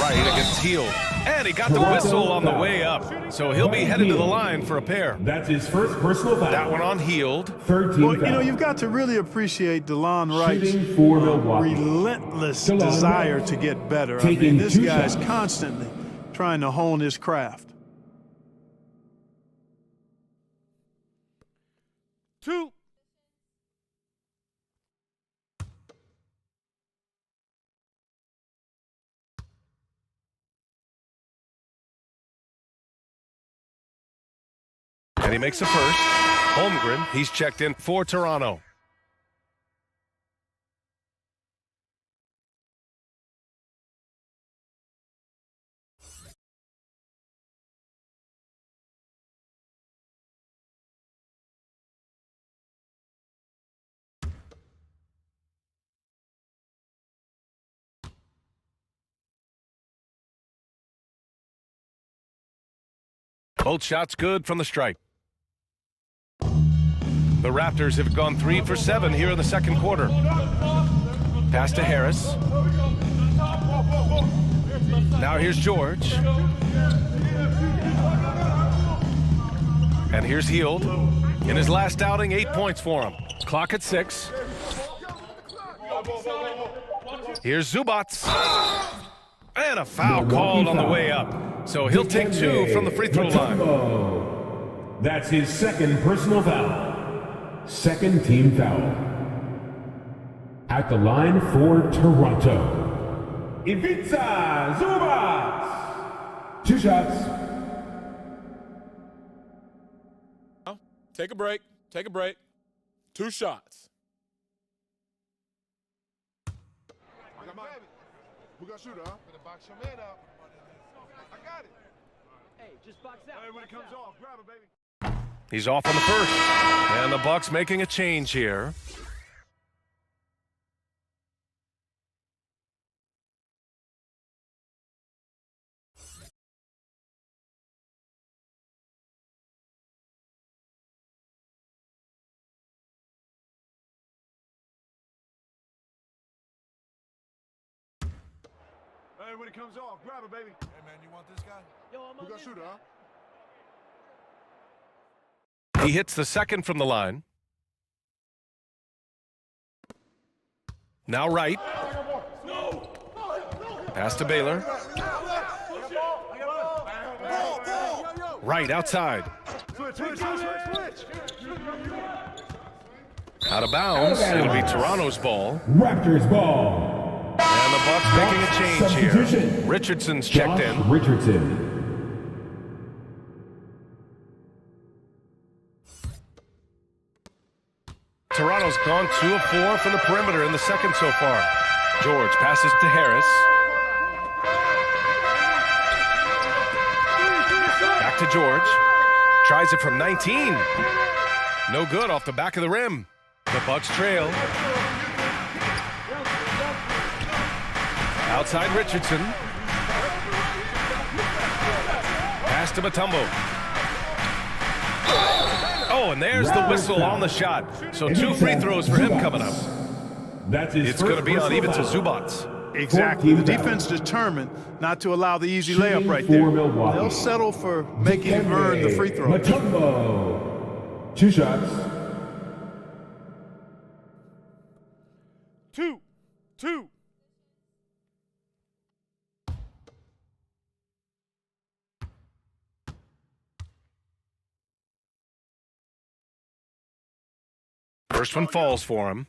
Right against Hield. And he got the whistle on the way up. So he'll be headed to the line for a pair. That's his first personal foul. That one on Hield. Third team Well, foul. you know, you've got to really appreciate DeLon Wright's Shooting for Milwaukee. relentless DeLon desire Wright to get better. I taking mean, this 2 guy's shots. constantly trying to hone his craft. 2. And he makes the first. Holmgren, he's checked in for Toronto. Both shots good from the stripe. The Raptors have gone 3 for 7 here in the second quarter. Pass to Harris. Now here's George. And here's Hield. In his last outing, 8 points for him. Clock at 6. Here's Zubats. And a foul called on the way up. So he'll take 2 from the free throw line. That's his second personal foul. Second team foul. At the line for Toronto, Ivica Zubats. 2 shots. Take a break. Take a break. 2 shots. Who got shooter, huh? Better box your man out. I got it. Hey, just box out. Hey, when it comes off, grab it, baby. He's off on the first. And the Bucks making a change here. Hey, when it comes off, grab it, baby. Hey, man, you want this guy? Yo, I'm Who on got this shooter, guy. huh? He hits the second from the line. Now Wright. Pass to Baylor. Wright outside. Switch. Out of bounds. It'll be Toronto's ball. Raptors ball. And the Bucks making a change here. Richardson's checked Josh in. Richardson. Toronto's gone 2 of 4 from the perimeter in the second so far. George passes to Harris. Back to George. Tries it from 19. No good off the back of the rim. The Bucks trail. Outside Richardson. Pass to Mutombo. Oh, and there's the whistle on the shot. So 2 free throws for him coming up. It's going to be on even to Zubats. Exactly. The defense determined not to allow the easy layup right there. They'll settle for making him earn the free throw. Mutombo. 2 shots. 2. First one falls for him.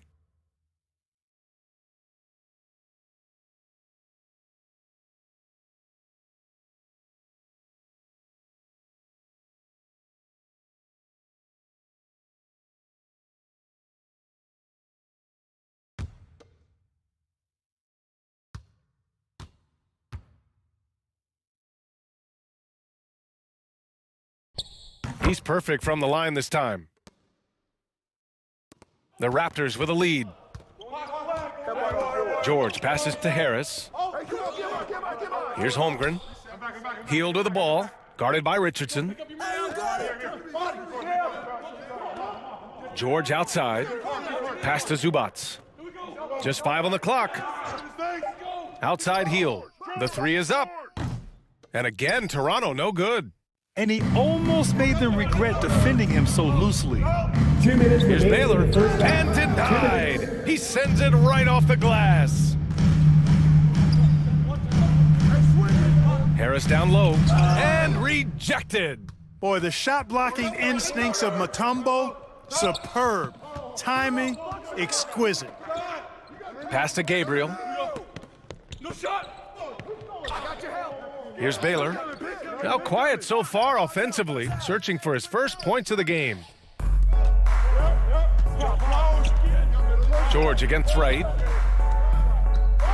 He's perfect from the line this time. The Raptors with a lead. George passes to Harris. Here's Holmgren. Hield with the ball, guarded by Richardson. George outside. Pass to Zubats. Just 5 on the clock. Outside Hield. The 3 is up. And again, Toronto no good. And he almost made them regret defending him so loosely. 2 minutes. Here's Baylor, and denied. He sends it right off the glass. Harris down low, and rejected. Boy, the shot blocking instincts of Mutombo, superb. Timing, exquisite. Pass to Gabriel. No shot. Here's Baylor. Now quiet so far offensively, searching for his first points of the game. George against Wright.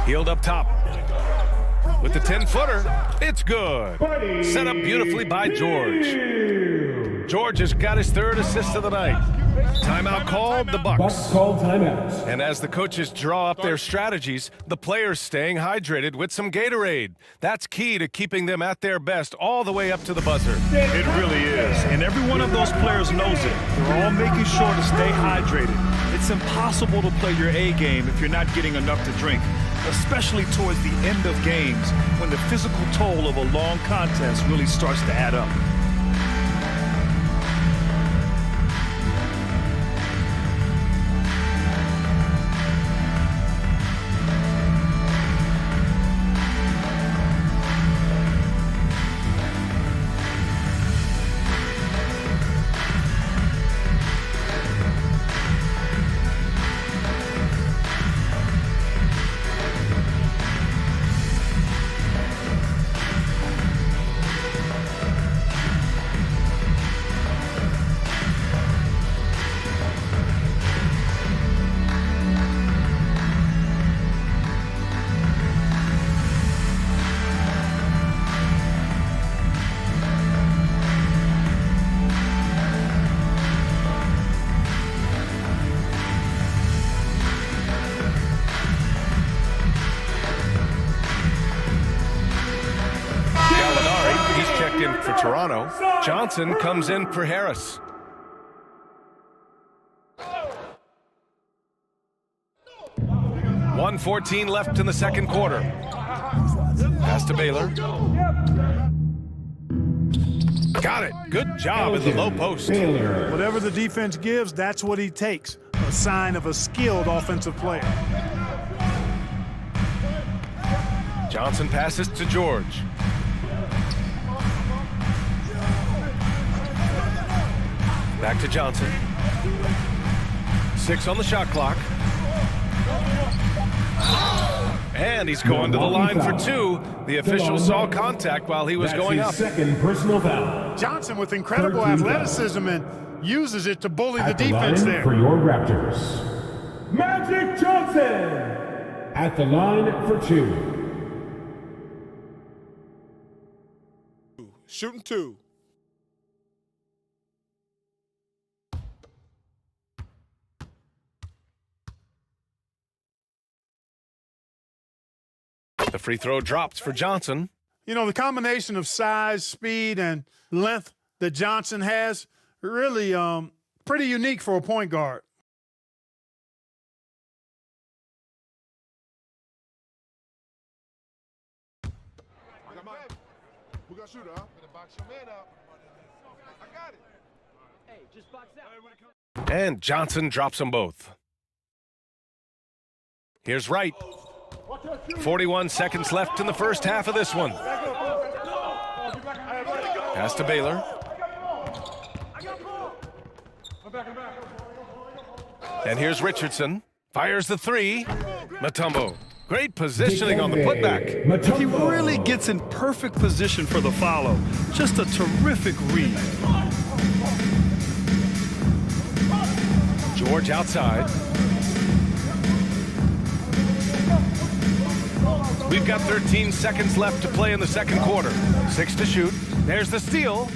Hield up top. With the 10-footer, it's good. Set up beautifully by George. George has got his 3rd assist of the night. Timeout called, the Bucks. Call timeout. And as the coaches draw up their strategies, the players staying hydrated with some Gatorade. That's key to keeping them at their best all the way up to the buzzer. It really is. And every one of those players knows it. They're all making sure to stay hydrated. It's impossible to play your A game if you're not getting enough to drink, especially towards the end of games when the physical toll of a long contest really starts to add up. For Toronto, Johnson comes in for Harris. .114 left in the second quarter. Pass to Baylor. Got it. Good job in the low post. Whatever the defense gives, that's what he takes. A sign of a skilled offensive player. Johnson passes to George. Back to Johnson. 6 on the shot clock. And he's going to the line for 2. The official saw contact while he was going up. Second personal foul. Johnson with incredible athleticism and uses it to bully the defense there. For your Raptors, Magic Johnson at the line for 2. Shooting 2. The free throw drops for Johnson. You know, the combination of size, speed, and length that Johnson has, really pretty unique for a point guard. We got shooter, huh? Gonna box your man out. I got it. Hey, just box out. And Johnson drops them both. Here's Wright. 41 seconds left in the first half of this one. Pass to Baylor. And here's Richardson. Fires the 3. Mutombo. Great positioning on the putback. He really gets in perfect position for the follow. Just a terrific read. George outside. We've got 13 seconds left to play in the second quarter. 6 to shoot. There's the steal.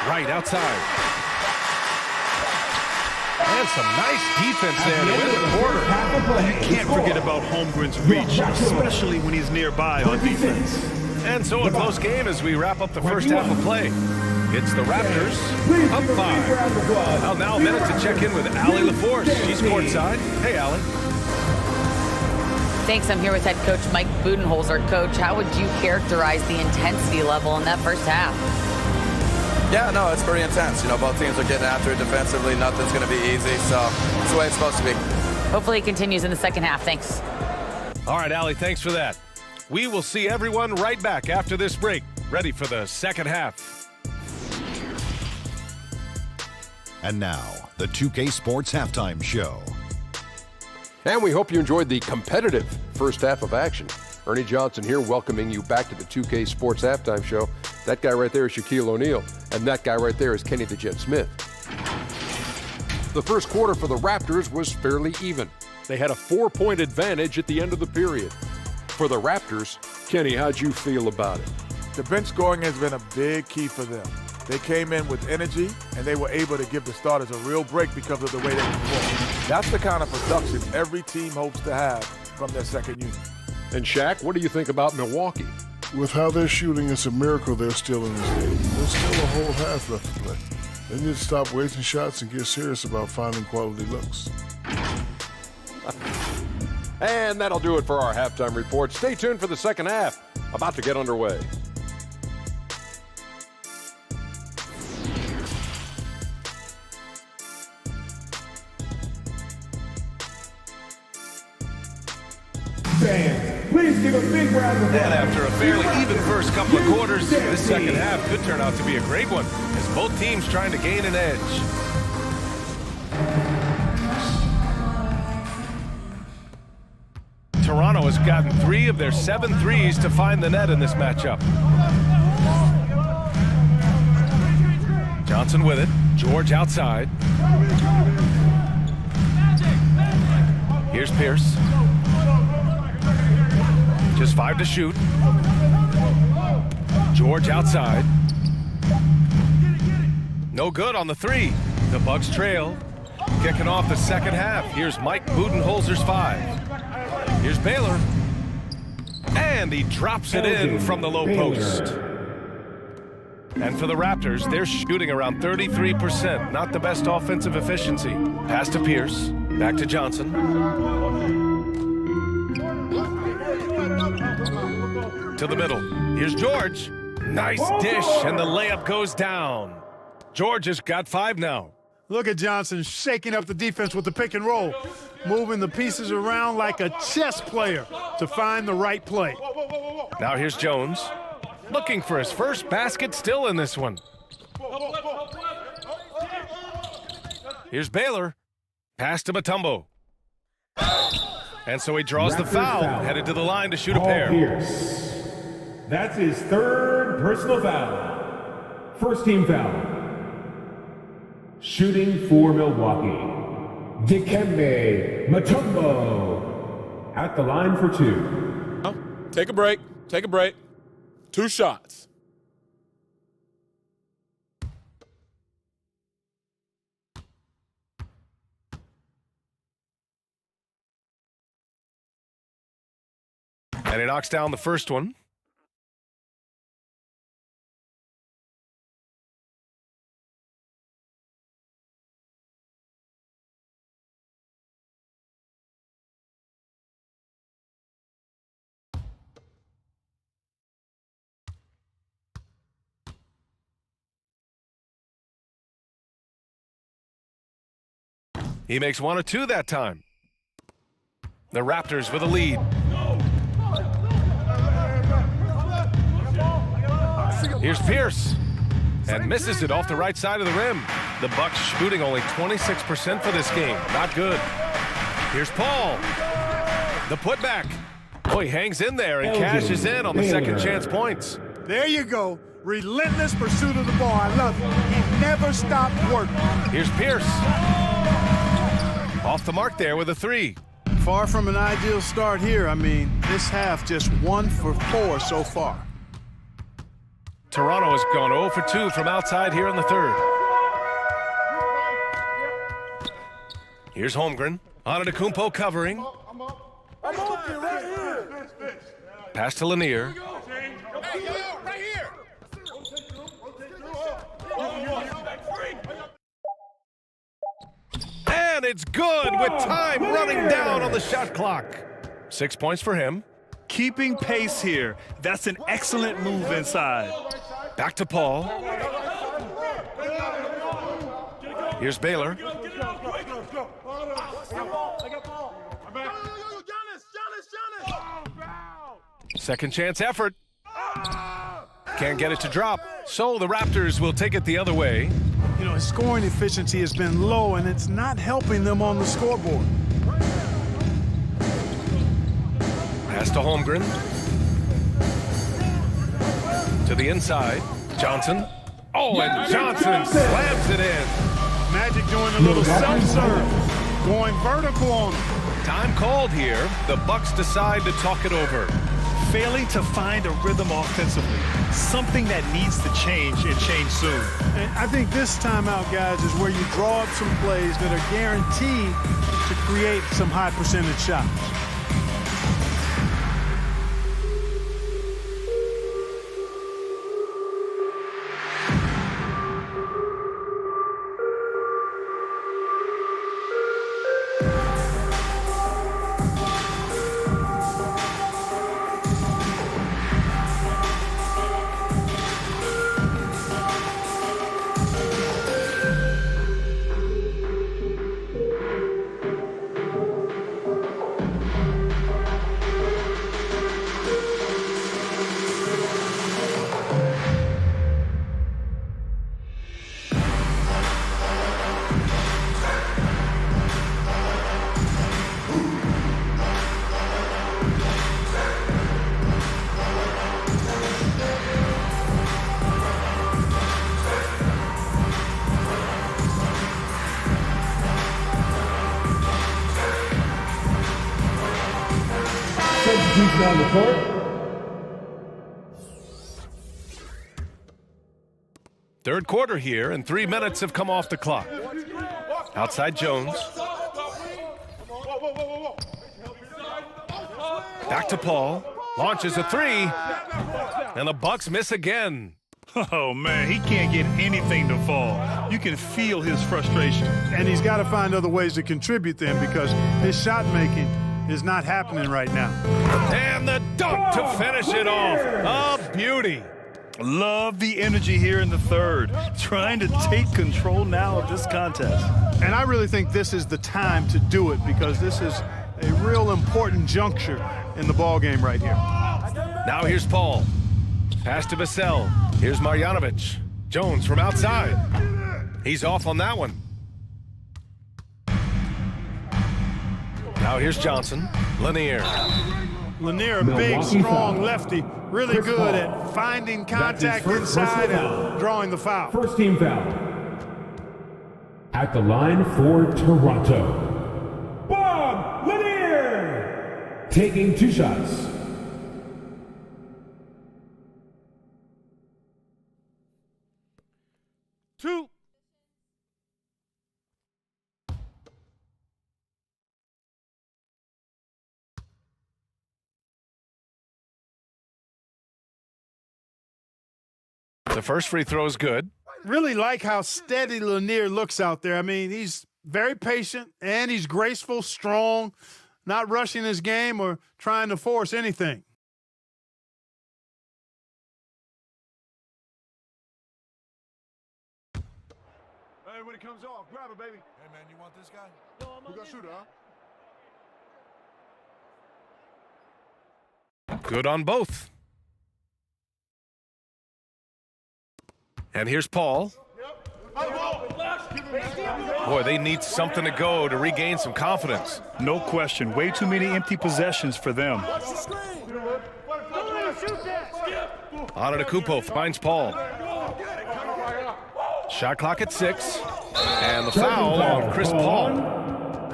Right outside. And some nice defense there to win the quarter. You can't forget about Holmgren's reach, especially when he's nearby on defense. And so a close game as we wrap up the first half of play. It's the Raptors up 5. Well, now a minute to check in with Allie LaForce. She's courtside. Hey, Allie. Thanks. I'm here with head coach Mike Budenholzer. Coach, how would you characterize the intensity level in that first half? Yeah, no, it's pretty intense. You know, both teams are getting after it defensively. Nothing's going to be easy, so it's the way it's supposed to be. Hopefully it continues in the second half. Thanks. All right, Allie, thanks for that. We will see everyone right back after this break. Ready for the second half. And now, the 2K Sports Halftime Show. And we hope you enjoyed the competitive first half of action. Ernie Johnson here welcoming you back to the 2K Sports Halftime Show. That guy right there is Shaquille O'Neal, and that guy right there is Kenny the Jet Smith. The first quarter for the Raptors was fairly even. They had a 4-point advantage at the end of the period. For the Raptors, Kenny, how'd you feel about it? The bench scoring has been a big key for them. They came in with energy, and they were able to give the starters a real break because of the way they performed. That's the kind of production every team hopes to have from their second unit. And Shaq, what do you think about Milwaukee? With how they're shooting, it's a miracle they're still in this game. There's still a whole half left to play. They need to stop wasting shots and get serious about finding quality looks. And that'll do it for our halftime report. Stay tuned for the second half, about to get underway. Fans, please give a big round of applause. And after a fairly even first couple of quarters, this second half could turn out to be a great one, as both teams trying to gain an edge. Toronto has gotten 3 of their 7 threes to find the net in this matchup. Johnson with it. George outside. Here's Pierce. Just 5 to shoot. George outside. No good on the 3. The Bucks trail. Kicking off the second half. Here's Mike Budenholzer's 5. Here's Baylor. And he drops it in from the low post. And for the Raptors, they're shooting around 33%. Not the best offensive efficiency. Pass to Pierce. Back to Johnson. To the middle. Here's George. Nice dish, and the layup goes down. George has got 5 now. Look at Johnson shaking up the defense with the pick and roll, moving the pieces around like a chess player to find the right play. Now here's Jones, looking for his first basket still in this one. Here's Baylor. Pass to Mutombo. And so he draws the foul, headed to the line to shoot a pair. Pierce. That's his 3rd personal foul. First team foul. Shooting for Milwaukee, Dikembe Mutombo at the line for 2. Take a break. Take a break. 2 shots. And he knocks down the first one. He makes 1 or 2 that time. The Raptors with a lead. Here's Pierce. And misses it off the right side of the rim. The Bucks shooting only 26% for this game. Not good. Here's Paul. The putback. Oh, he hangs in there and cashes in on the second chance points. There you go. Relentless pursuit of the ball. I love it. He never stopped working. Here's Pierce. Off the mark there with a 3. Far from an ideal start here. I mean, this half just 1 for 4 so far. Toronto has gone 0 for 2 from outside here in the third. Here's Holmgren. Antetokounmpo covering. I'm open right here. Pass to Lanier. Hey, yo, right here. And it's good with time running down on the shot clock. 6 points for him. Keeping pace here. That's an excellent move inside. Back to Paul. Here's Baylor. Second chance effort. Can't get it to drop. So the Raptors will take it the other way. You know, his scoring efficiency has been low, and it's not helping them on the scoreboard. Pass to Holmgren. To the inside. Johnson. Oh, and Johnson slams it in. Magic doing a little self-serve, going vertical on him. Time called here. The Bucks decide to talk it over. Failing to find a rhythm offensively. Something that needs to change and change soon. And I think this timeout, guys, is where you draw up some plays that are guaranteed to create some high percentage shots. On the court. Third quarter here, and 3 minutes have come off the clock. Outside Jones. Back to Paul. Launches a three. And the Bucks miss again. Oh, man, he can't get anything to fall. You can feel his frustration. And he's got to find other ways to contribute then, because his shot making is not happening right now. And the dunk to finish it off. A beauty. Love the energy here in the third. Trying to take control now of this contest. And I really think this is the time to do it, because this is a real important juncture in the ball game right here. Now here's Paul. Pass to Vassell. Here's Marjanovic. Jones from outside. He's off on that one. Now here's Johnson. Lanier. Lanier, a big, strong lefty, really good at finding contact inside and drawing the foul. First team foul. At the line for Toronto, Bob Lanier, taking 2 shots. Two. The first free throw is good. Really like how steady Lanier looks out there. I mean, he's very patient, and he's graceful, strong, not rushing his game or trying to force anything. Hey, when it comes off, grab it, baby. Hey, man, you want this guy? Who got shooter, huh? Good on both. And here's Paul. Boy, they need something to go to regain some confidence. No question. Way too many empty possessions for them. Antetokounmpo finds Paul. Shot clock at 6. And the foul on Chris Paul.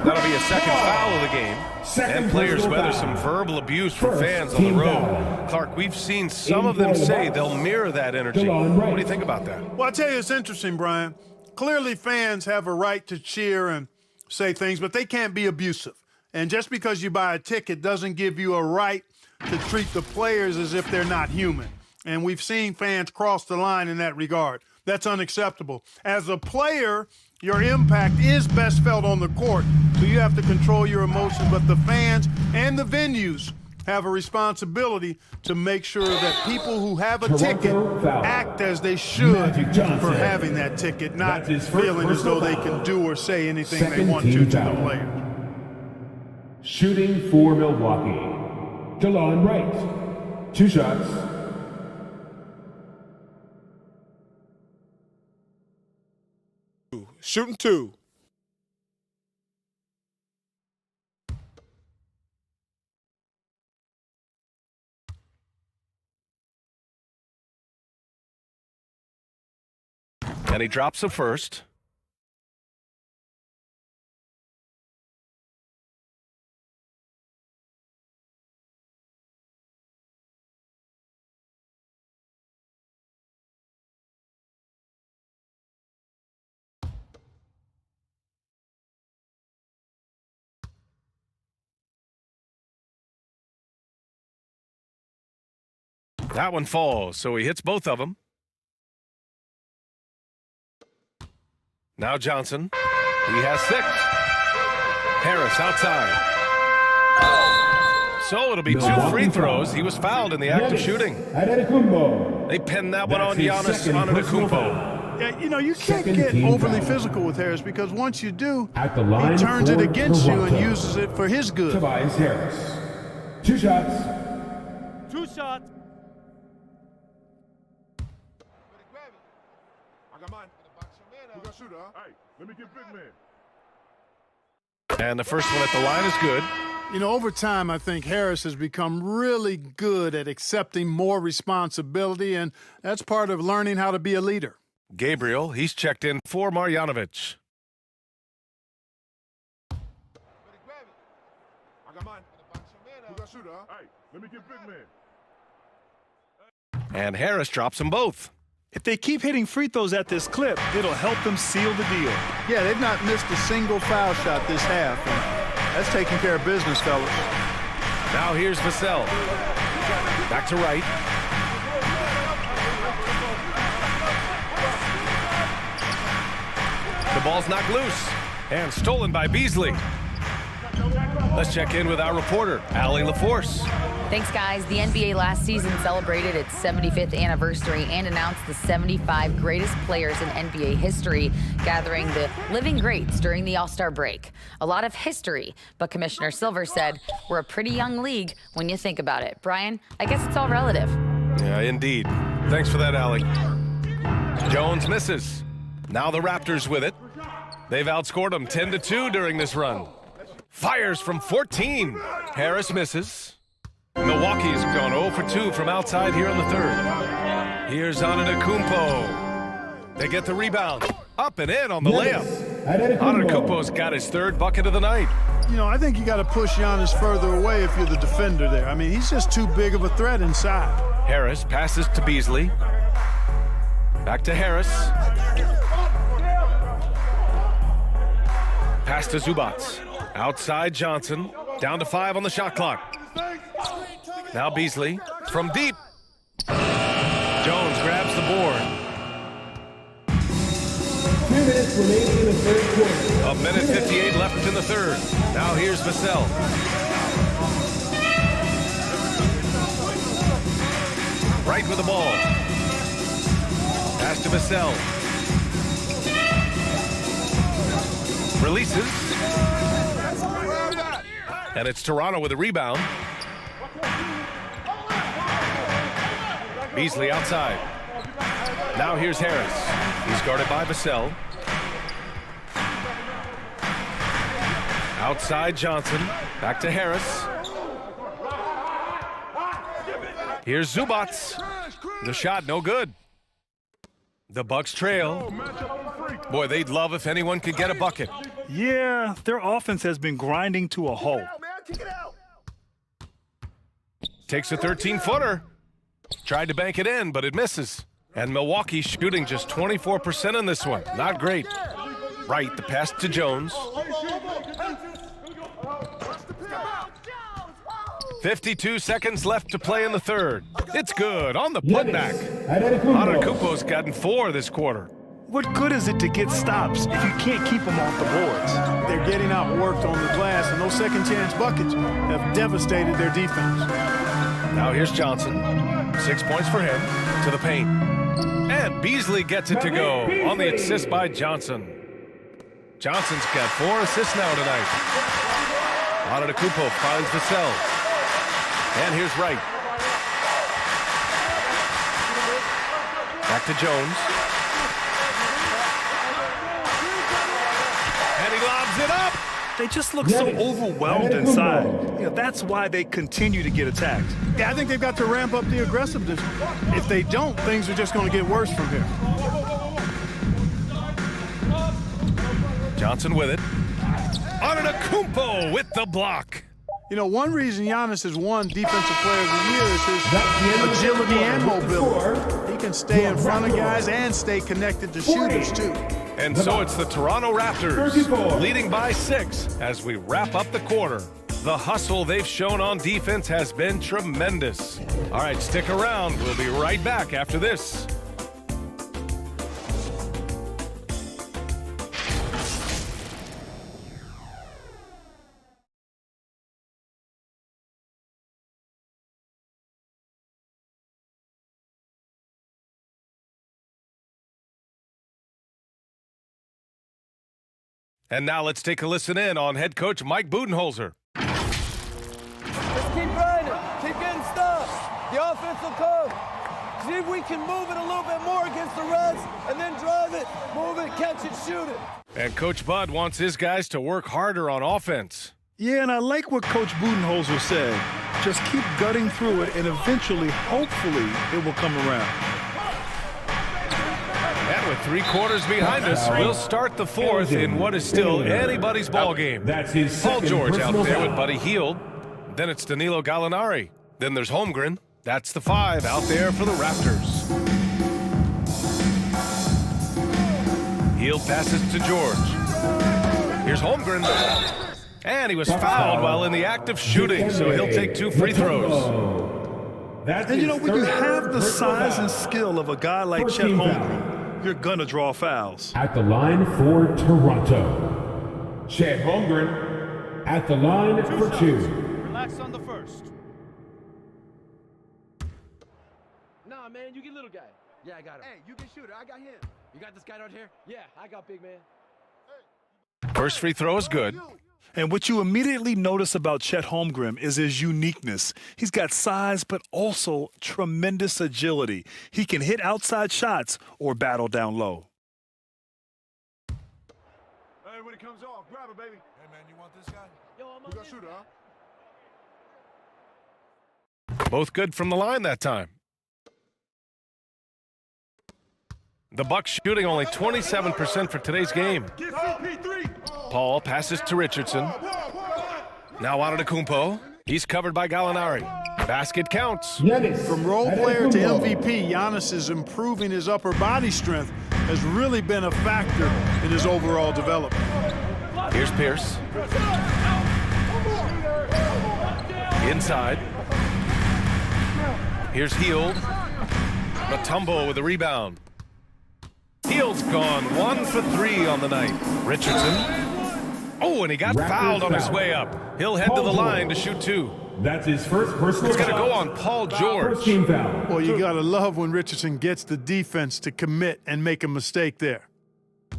That'll be a second foul of the game. And players weather some verbal abuse from fans on the road. Clark, we've seen some of them say they'll mirror that energy. What do you think about that? Well, I tell you, it's interesting, Brian. Clearly, fans have a right to cheer and say things, but they can't be abusive. And just because you buy a ticket doesn't give you a right to treat the players as if they're not human. And we've seen fans cross the line in that regard. That's unacceptable. As a player, your impact is best felt on the court, so you have to control your emotions, but the fans and the venues have a responsibility to make sure that people who have a ticket act as they should for having that ticket, not feeling as though they can do or say anything they want to the players. Shooting for Milwaukee, DeLon Wright. 2 shots. Shooting 2. And he drops the first. That one falls, so he hits both of them. Now Johnson. He has 6. Harris outside. So it'll be 2 free throws. He was fouled in the act of shooting. They pinned that one on Giannis Antetokounmpo. Yeah, you know, you can't get overly physical with Harris because once you do, he turns it against you and uses it for his good. Tobias Harris. 2 shots. 2 shots. Hey, let me get big man. And the first one at the line is good. You know, over time, I think Harris has become really good at accepting more responsibility, and that's part of learning how to be a leader. Gabriel, he's checked in for Marjanovic. I got mine. Who got shooter? Hey, let me get big man. And Harris drops them both. If they keep hitting free throws at this clip, it'll help them seal the deal. Yeah, they've not missed a single foul shot this half. And that's taking care of business, fellas. Now here's Vassell. Back to Wright. The ball's knocked loose and stolen by Beasley. Let's check in with our reporter, Allie LaForce. Thanks, guys. The NBA last season celebrated its 75th anniversary and announced the 75 greatest players in NBA history, gathering the living greats during the All-Star break. A lot of history, but Commissioner Silver said, we're a pretty young league when you think about it. Brian, I guess it's all relative. Yeah, indeed. Thanks for that, Allie. Jones misses. Now the Raptors with it. They've outscored them 10-2 during this run. Fires from 14. Harris misses. Milwaukee's gone 0 for 2 from outside here in the third. Here's Antetokounmpo. They get the rebound. Up and in on the layup. Antetokounmpo's got his 3rd bucket of the night. You know, I think you got to push Giannis further away if you're the defender there. I mean, he's just too big of a threat inside. Harris passes to Beasley. Back to Harris. Pass to Zubac. Outside Johnson. Down to 5 on the shot clock. Now Beasley from deep. Jones grabs the board. 2 minutes remaining in the third quarter. 1:58 left in the third. Now here's Vassell. Right with the ball. Pass to Vassell. Releases. And it's Toronto with a rebound. Beasley outside. Now here's Harris. He's guarded by Vassell. Outside Johnson. Back to Harris. Here's Zubac. The shot no good. The Bucks trail. Boy, they'd love if anyone could get a bucket. Yeah, their offense has been grinding to a halt. Takes a 13-footer. Tried to bank it in, but it misses. And Milwaukee shooting just 24% on this one. Not great. Right, the pass to Jones. 52 seconds left to play in the third. It's good on the putback. Antetokounmpo's gotten 4 this quarter. What good is it to get stops if you can't keep them off the boards? They're getting outworked on the glass, and those second chance buckets have devastated their defense. Now here's Johnson. 6 points for him to the paint. And Beasley gets it to go on the assist by Johnson. Johnson's got 4 assists now tonight. Antetokounmpo finds Vassell. And here's Wright. Back to Jones. And he lobs it up. They just look so overwhelmed inside. That's why they continue to get attacked. Yeah, I think they've got to ramp up the aggressiveness. If they don't, things are just going to get worse from here. Johnson with it. Antetokounmpo with the block. You know, one reason Giannis has won Defensive Player of the Year is his agility and mobility. He can stay in front of guys and stay connected to shooters, too. And so it's the Toronto Raptors leading by 6 as we wrap up the quarter. The hustle they've shown on defense has been tremendous. All right, stick around. We'll be right back after this. And now let's take a listen in on head coach Mike Budenholzer. Let's keep grinding. Keep getting stops. The offense will come. See if we can move it a little bit more against the Reds and then drive it, move it, catch it, shoot it. And Coach Bud wants his guys to work harder on offense. Yeah, and I like what Coach Budenholzer said. Just keep gutting through it, and eventually, hopefully, it will come around. And with 3 quarters behind us, we'll start the 4th in what is still anybody's ball game. That's his Paul George out there foul. with Buddy Hield. Then it's Danilo Gallinari. Then there's Holmgren. That's the 5 out there for the Raptors. Hield passes to George. Here's Holmgren. And he was fouled while in the act of shooting, so he'll take 2 free throws. And you know, when you have the size and skill of a guy like Chet Holmgren, you're gonna draw fouls. At the line for Toronto, Chet Holmgren at the line for 2. Relax on the first. Nah, man, you get little guy. Yeah, I got him. Hey, you get shooter. I got him. You got this guy right here? Yeah, I got big man. First free throw is good. And what you immediately notice about Chet Holmgren is his uniqueness. He's got size, but also tremendous agility. He can hit outside shots or battle down low. Hey, when it comes off, grab it, baby. Hey, man, you want this guy? Yo, I'm a shooter, huh? Both good from the line that time. The Bucks shooting only 27% for today's game. Paul passes to Richardson. Now Antetokounmpo. He's covered by Gallinari. Basket counts. From role player to MVP, Giannis is improving his upper body strength has really been a factor in his overall development. Here's Pierce. Inside. Here's Hield. Mutombo with a rebound. Hield's gone 1 for 3 on the night. Richardson. Oh, and he got fouled on his way up. He'll head to the line to shoot 2. That's his first personal It's going to foul. go on Paul George. First team foul. Well, you got to love when Richardson gets the defense to commit and make a mistake there.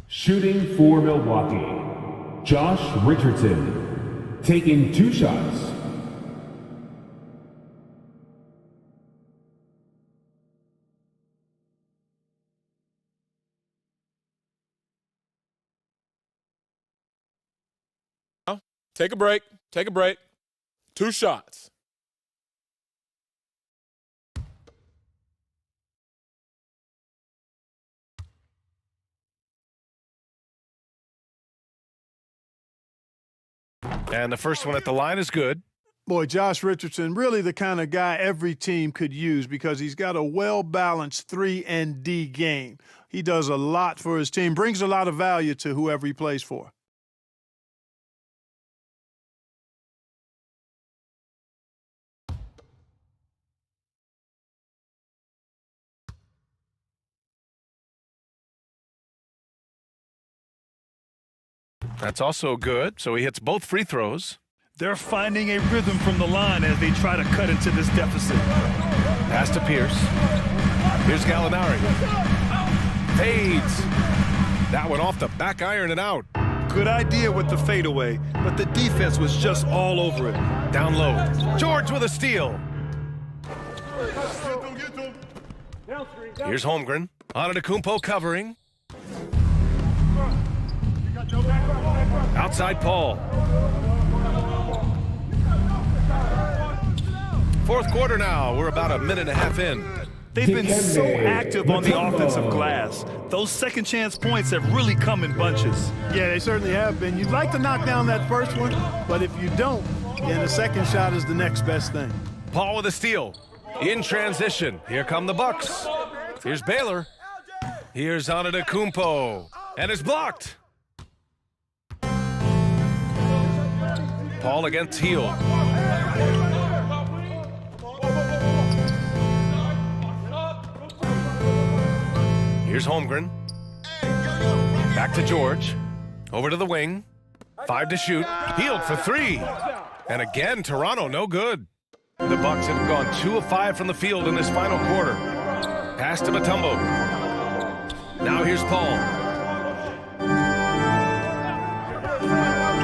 Shooting for Milwaukee, Josh Richardson, taking 2 shots. Take a break. Take a break. 2 shots. And the first one at the line is good. Boy, Josh Richardson, really the kind of guy every team could use because he's got a well-balanced 3-and-D game. He does a lot for his team, brings a lot of value to whoever he plays for. That's also good, so he hits both free throws. They're finding a rhythm from the line as they try to cut into this deficit. Pass to Pierce. Here's Gallinari. Fades. That one off the back iron and out. Good idea with the fadeaway, but the defense was just all over it. Down low. George with a steal. Here's Holmgren. Antetokounmpo covering. Outside Paul. Fourth quarter now. We're about a minute and a half in. They've been so active on the offensive glass. Those second chance points have really come in bunches. Yeah, they certainly have been. You'd like to knock down that first one, but if you don't, then the second shot is the next best thing. Paul with a steal. In transition. Here come the Bucks. Here's Baylor. Here's Antetokounmpo. And it's blocked. Paul against Hield. Here's Holmgren. Back to George. Over to the wing. 5 to shoot. Hield for 3. And again, Toronto no good. The Bucks have gone 2 of 5 from the field in this final quarter. Pass to Mutombo. Now here's Paul.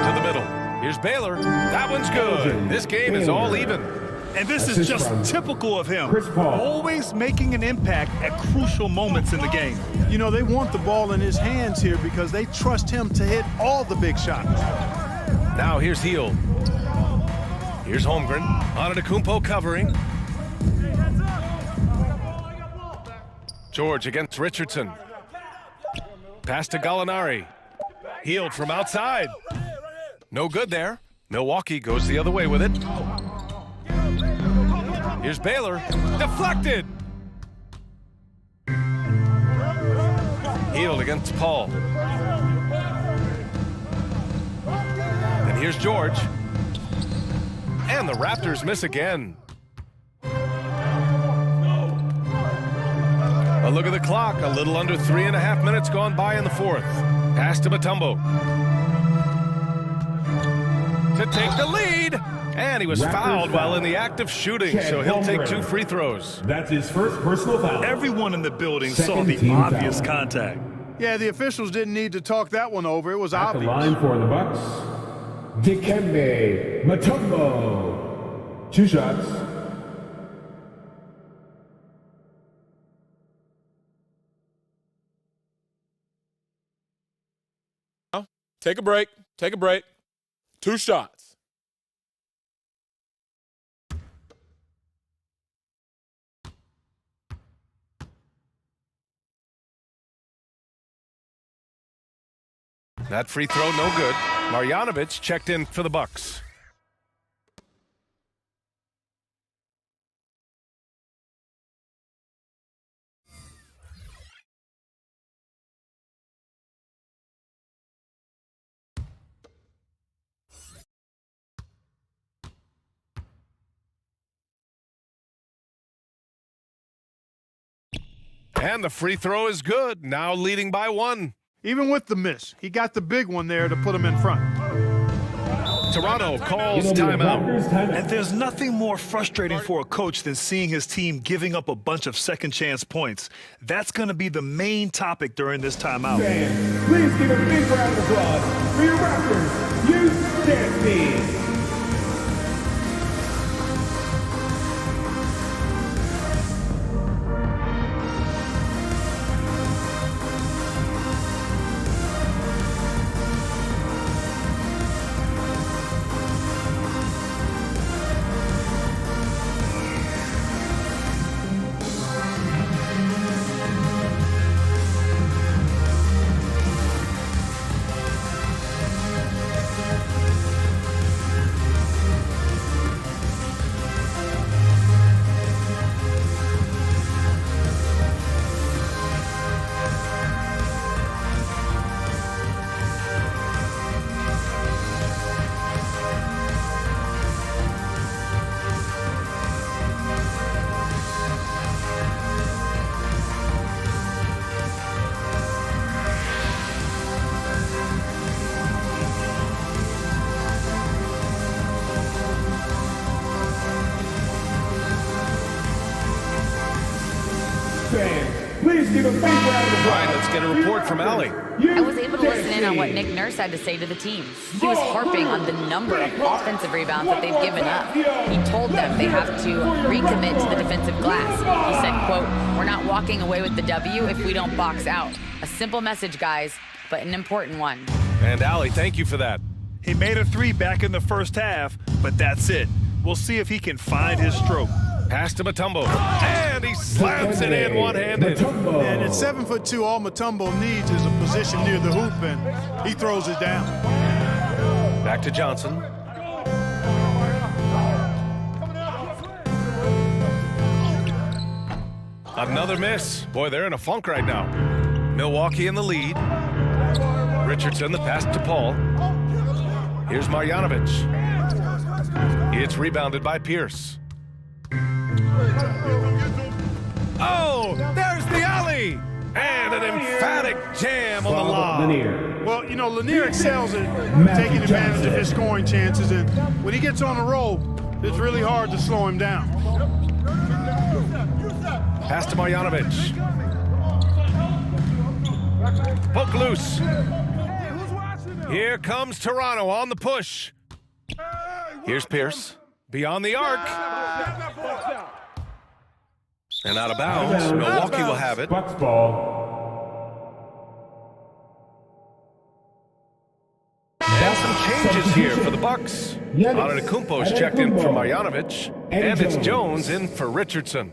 To the middle. Here's Baylor. That one's good. This game is all even. And this is just typical of him. Always making an impact at crucial moments in the game. You know, they want the ball in his hands here because they trust him to hit all the big shots. Now here's Hield. Here's Holmgren. Antetokounmpo covering. George against Richardson. Pass to Gallinari. Hield from outside. No good there. Milwaukee goes the other way with it. Here's Baylor. Deflected. Hield against Paul. And here's George. And the Raptors miss again. A look at the clock. A little under 3.5 minutes gone by in the fourth. Pass to Mutombo. To take the lead. And he was fouled while in the act of shooting, so he'll take 2 free throws. That's his first personal foul. Everyone in the building saw the obvious contact. Yeah, the officials didn't need to talk that one over. It was obvious. At the line for the Bucks, Dikembe Mutombo. 2 shots. Take a break. Take a break. 2 shots. That free throw no good. Marjanovic checked in for the Bucks. And the free throw is good, now leading by 1. Even with the miss, he got the big one there to put him in front. Toronto calls timeout. And there's nothing more frustrating for a coach than seeing his team giving up a bunch of second chance points. That's going to be the main topic during this timeout. Fans, please give a big round of applause for your Raptors, Youth Dance Team. Please give a big round of applause. All right, let's get a report from Allie. I was able to listen in on what Nick Nurse had to say to the team. He was harping on the number of offensive rebounds that they've given up. He told them they have to recommit to the defensive glass. He said, quote, "We're not walking away with the W if we don't box out." A simple message, guys, but an important one. And Allie, thank you for that. He made a 3 back in the first half, but that's it. We'll see if he can find his stroke. Pass to Mutombo, and he slams it in one-handed. And at 7'2", all Mutombo needs is a position near the hoop, and he throws it down. Back to Johnson. Another miss. Boy, they're in a funk right now. Milwaukee in the lead. Richardson, the pass to Paul. Here's Marjanovic. It's rebounded by Pierce. Oh, there's the alley! And an emphatic jam on the lob. Well, you know, Lanier excels at taking advantage of his scoring chances, and when he gets on a roll, it's really hard to slow him down. Pass to Marjanovic. Poke loose. Here comes Toronto on the push. Here's Pierce. Beyond the arc. And out of bounds. Milwaukee will have it. Bucks ball. And some changes here for the Bucks. Antetokounmpo's checked in for Marjanovic. And it's Jones in for Richardson.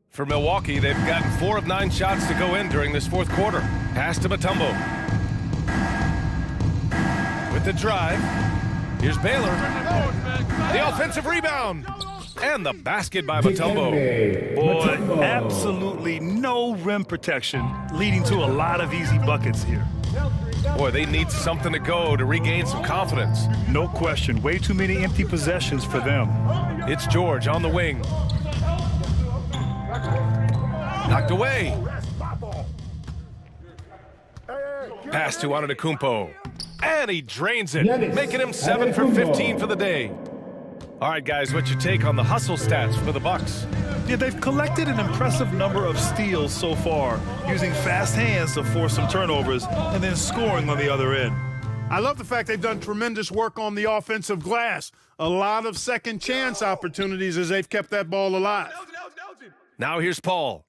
For Milwaukee, they've gotten 4 of 9 shots to go in during this fourth quarter. Pass to Mutombo. With the drive. Here's Baylor. The offensive rebound. And the basket by Mutombo. Boy, absolutely no rim protection, leading to a lot of easy buckets here. Boy, they need something to go to regain some confidence. No question. Way too many empty possessions for them. It's George on the wing. Knocked away. Pass to Antetokounmpo. And he drains it, making him 7 for 15 for the day. All right, guys, what's your take on the hustle stats for the Bucks? Yeah, they've collected an impressive number of steals so far, using fast hands to force some turnovers and then scoring on the other end. I love the fact they've done tremendous work on the offensive glass. A lot of second chance opportunities as they've kept that ball alive. Now here's Paul.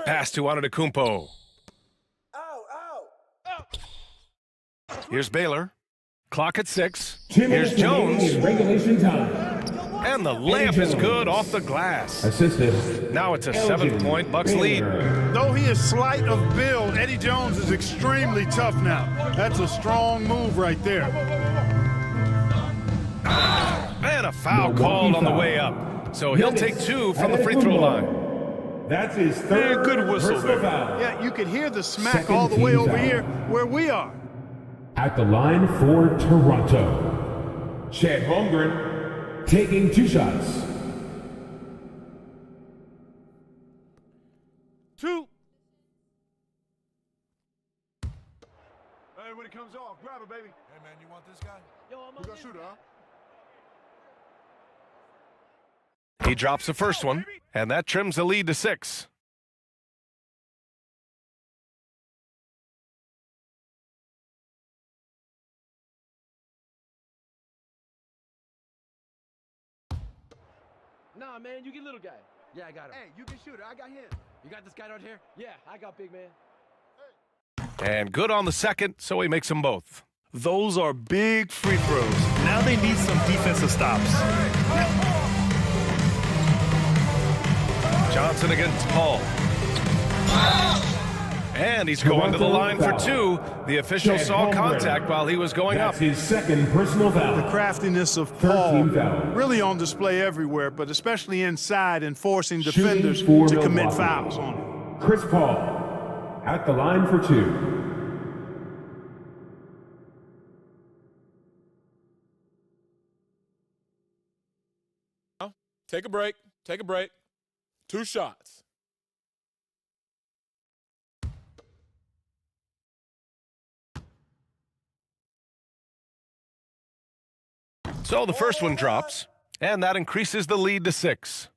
Pass to Antetokounmpo. Here's Baylor. Clock at 6. Here's Jones. Regulation time. And the layup is good off the glass. Assisted. Now it's a 7-point Bucks lead. Though he is slight of build, Eddie Jones is extremely tough now. That's a strong move right there. And a foul called on the way up. So he'll take 2 from the free throw line. That's his third good whistle there. foul. Yeah, you could hear the smack all the way over here where we are. At the line for Toronto, Chet Holmgren taking 2 shots. 2. Hey, when it comes off, grab it, baby. Hey, man, you want this guy? Yo, I'm gonna shoot, huh? He drops the first one, and that trims the lead to 6. Nah, man, you get little guy. Yeah, I got him. Hey, you can shoot it. I got him. You got this guy right here? Yeah, I got big man. And good on the second, so he makes them both. Those are big free throws. Now they need some defensive stops. Johnson against Paul. And he's going to the line for 2. The official saw contact while he was going up. That's his second personal foul. The craftiness of Paul really on display everywhere, but especially inside and forcing defenders to commit fouls on him. Chris Paul at the line for 2. Take a break. Take a break. 2 shots. So the first one drops, and that increases the lead to 6.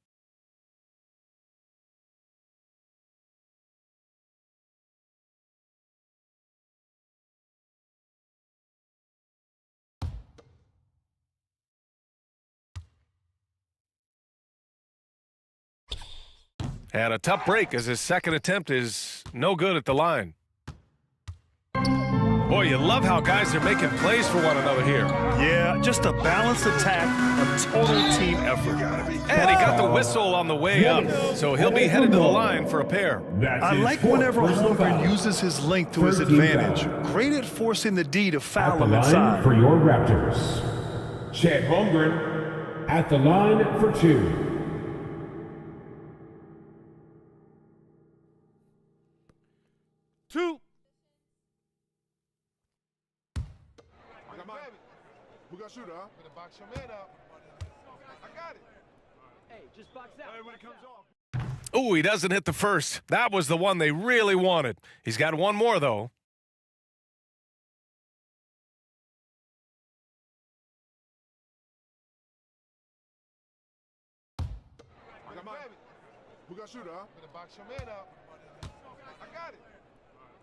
And a tough break as his second attempt is no good at the line. Boy, you love how guys are making plays for one another here. Yeah, just a balanced attack, a total team effort. And he got the whistle on the way up, so he'll be headed to the line for a pair. I like whenever Holmgren uses his length to his advantage. Great at forcing the D to foul him inside. For your Raptors, Chet Holmgren at the line for 2. Who got shooter, huh? Gonna box your man up. I got it. Hey, just box out. Hey, when it comes off. Ooh, he doesn't hit the first. That was the one they really wanted. He's got one more, though. I got mine. Who got shooter, huh? Gonna box your man up. I got it.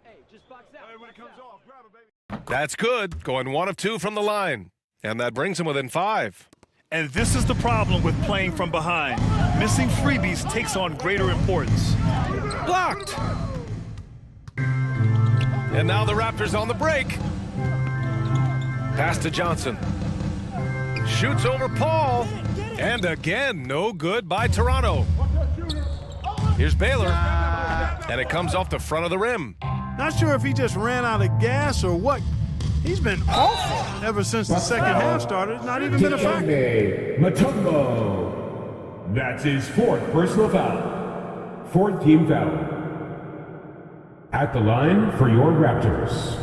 Hey, just box out. Hey, when it comes off, grab it, baby. That's good. Going 1 of 2 from the line. And that brings him within 5. And this is the problem with playing from behind. Missing freebies takes on greater importance. Blocked. And now the Raptors on the break. Pass to Johnson. Shoots over Paul. And again, no good by Toronto. Here's Baylor. And it comes off the front of the rim. Not sure if he just ran out of gas or what. He's been awful ever since the second half started. Not even been a factor. Mutombo. That's his 4th personal foul. 4th team foul. At the line for your Raptors,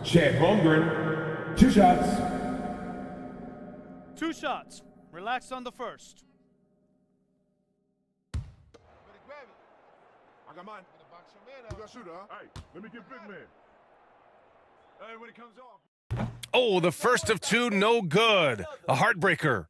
Chet Holmgren. 2 shots. 2 shots. Relax on the first. I got mine. Who got shooter, huh? Hey, let me get big man. Hey, when it comes off. Oh, the first of 2, no good. A heartbreaker.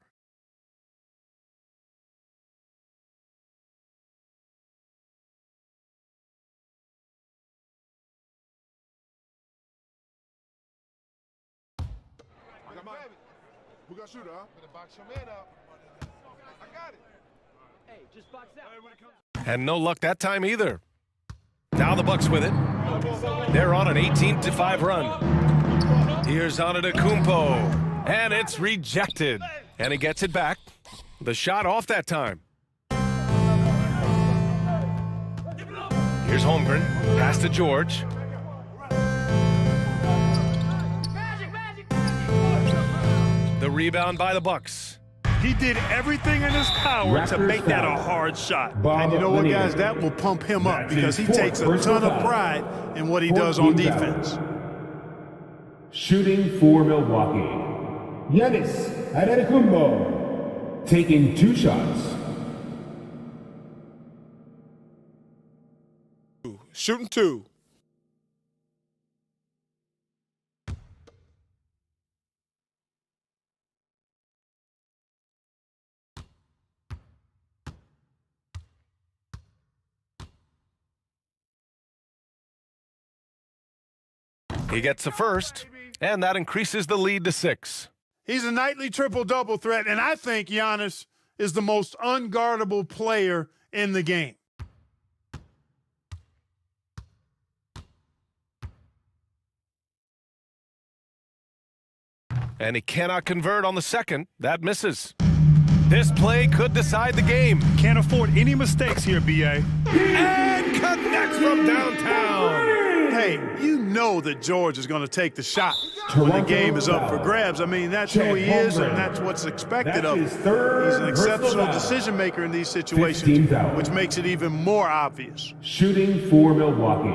I got mine. Who got shooter, huh? Gonna box your man up. I got it. Hey, just box out. Hey, when it comes. And no luck that time either. Now the Bucks with it. They're on an 18-5 run. Here's Antetokounmpo, and it's rejected. And he gets it back. The shot off that time. Here's Holmgren. Pass to George. The rebound by the Bucks. He did everything in his power to make that a hard shot. And you know what, guys? That will pump him up because he takes a ton of pride in what he does on defense. Shooting for Milwaukee, Giannis Antetokounmpo, taking 2 shots. Shooting 2. He gets the first, and that increases the lead to 6. He's a nightly triple-double threat, and I think Giannis is the most unguardable player in the game. And he cannot convert on the second. That misses. This play could decide the game. Can't afford any mistakes here, B.A. And connects from downtown. Hey, you know that George is going to take the shot when the game is up for grabs. I mean, that's who he is, and that's what's expected of him. He's an exceptional decision maker in these situations, which makes it even more obvious. Shooting for Milwaukee,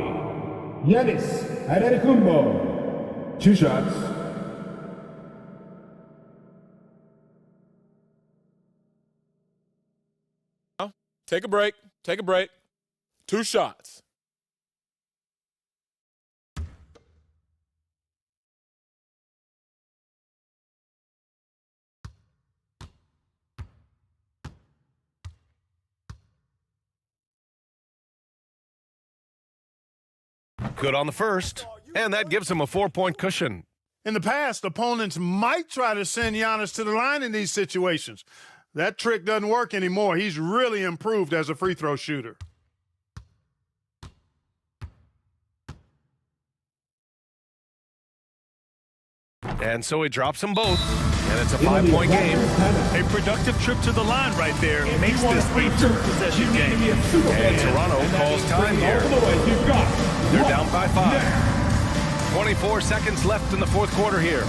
Giannis Antetokounmpo, 2 shots. Take a break. Take a break. 2 shots. Good on the first, and that gives him a 4-point cushion. In the past, opponents might try to send Giannis to the line in these situations. That trick doesn't work anymore. He's really improved as a free throw shooter. And so he drops them both, and it's a 5-point game. A productive trip to the line right there makes this a two-possession game. And Toronto calls time here. They're down by 5. 24 seconds left in the fourth quarter here.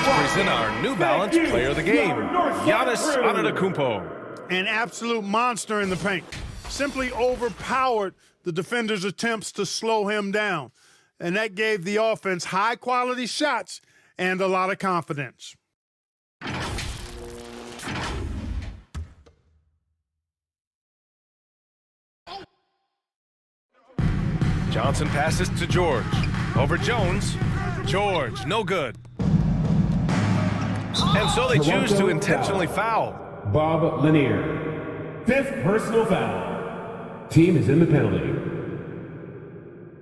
Present our New Balance player of the game, Giannis Antetokounmpo. An absolute monster in the paint. Simply overpowered the defender's attempts to slow him down. And that gave the offense high-quality shots and a lot of confidence. Johnson passes to George. Over Jones. George, no good. And so they choose to intentionally foul. Bob Lanier. 5th personal foul. Team is in the penalty.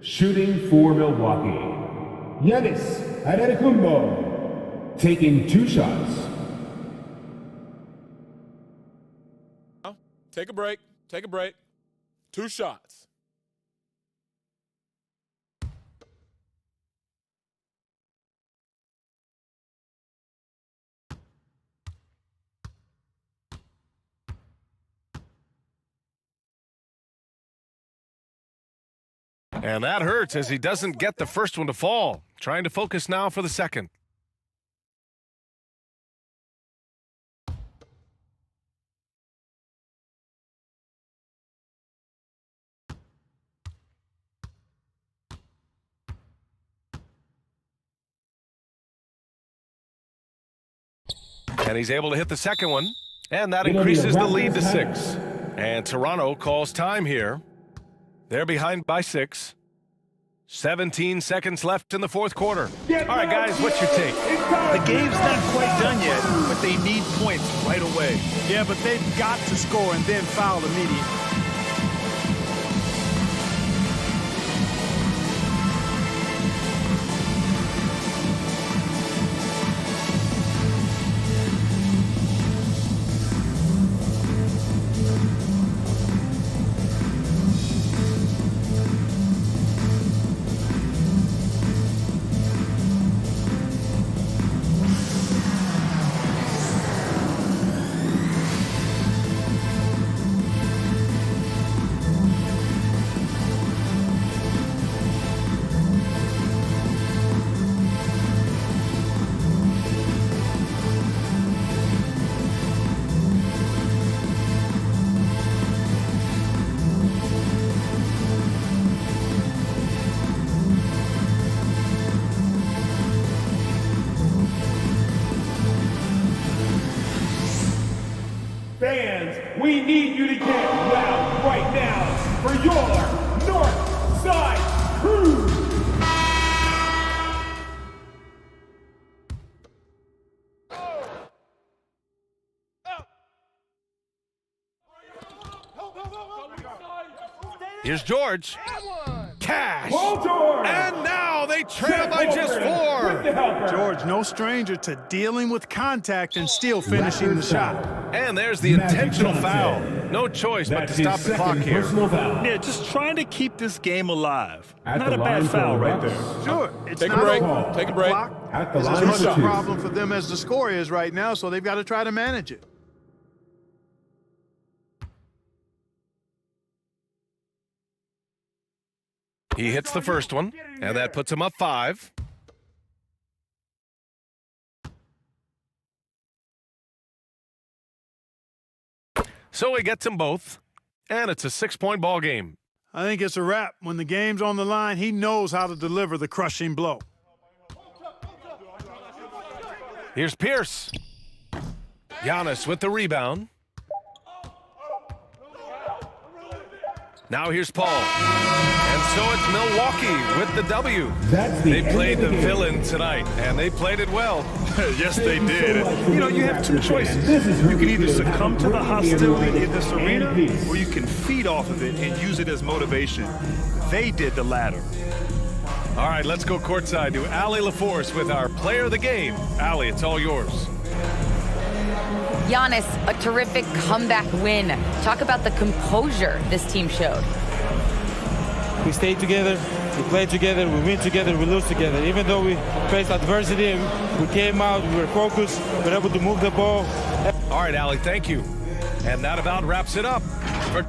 Shooting for Milwaukee. Giannis Antetokounmpo. Taking 2 shots. Take a break. Take a break. 2 shots. And that hurts as he doesn't get the first one to fall. Trying to focus now for the second. And he's able to hit the second one. And that increases the lead to 6. And Toronto calls time here. They're behind by 6. 17 seconds left in the fourth quarter. All right, guys, what's your take? The game's not quite done yet, but they need points right away. Yeah, but they've got to score and then foul immediately. Fans, we need you to get loud right now for your North Side Crew. Here's George. Cash. Ball George. And now they trail by just 4. George, no stranger to dealing with contact and still finishing the shot. And there's the intentional foul. No choice but to stop the clock here. Yeah, just trying to keep this game alive. Not a bad foul right there. Sure, it's Take a not break. over. Take a break. Clock is as much a problem for them as the score is right now, so they've got to try to manage it. He hits the first one, and that puts him up 5. So he gets them both, and it's a 6-point ball game. I think it's a wrap. When the game's on the line, he knows how to deliver the crushing blow. Here's Pierce. Giannis with the rebound. Now here's Paul. And so it's Milwaukee with the W. They played the villain tonight, and they played it well. Yes, they did. You know, you have two choices. You can either succumb to the hostility in this arena, or you can feed off of it and use it as motivation. They did the latter. All right, let's go courtside to Allie LaForce with our player of the game. Allie, it's all yours. Giannis, a terrific comeback win. Talk about the composure this team showed. We stayed together, we played together, we win together, we lose together. Even though we faced adversity, we came out, we were focused, we were able to move the ball. All right, Allie, thank you. And that about wraps it up for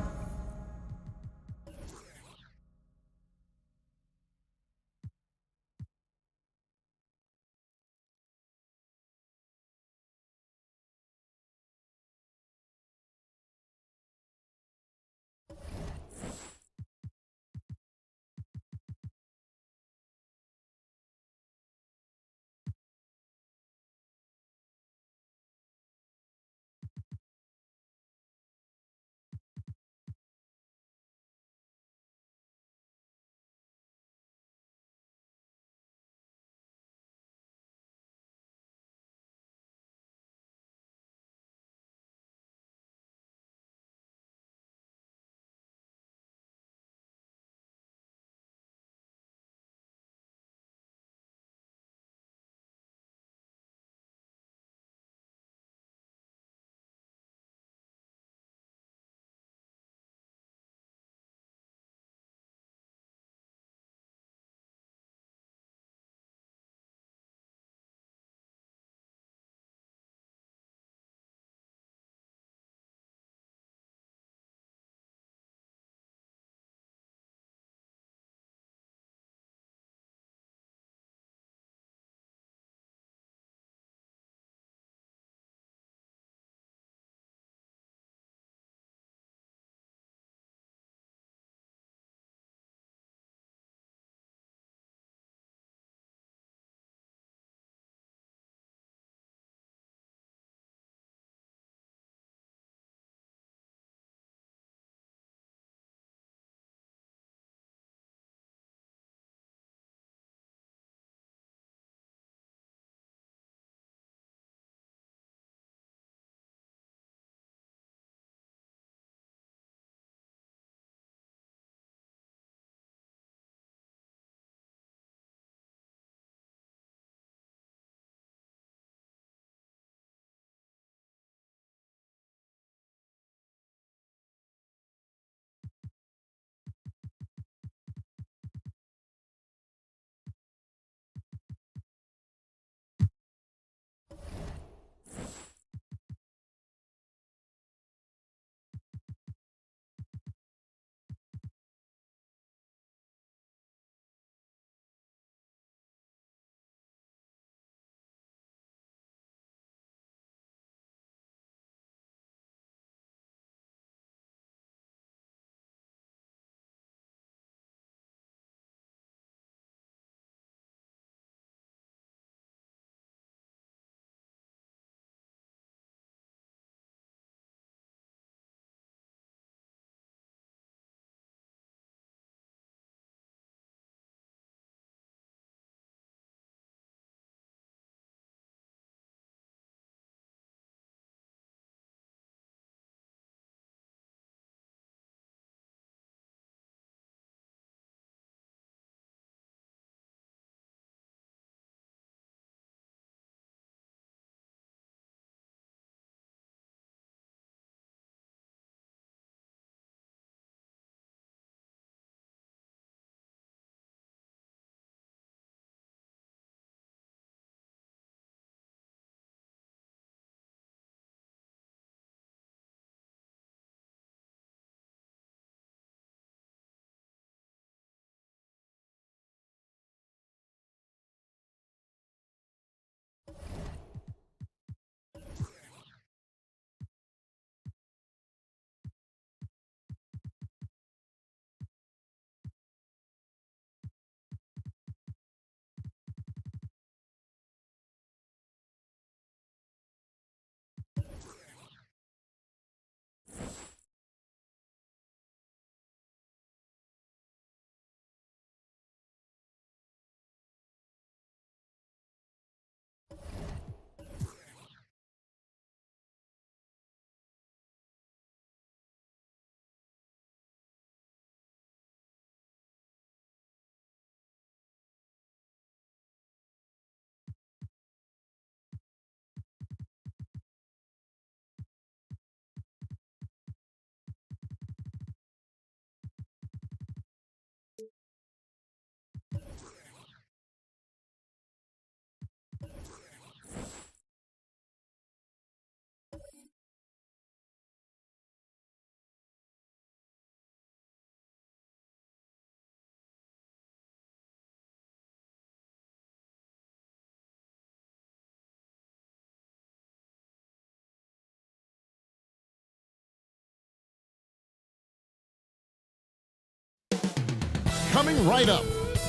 Coming right up,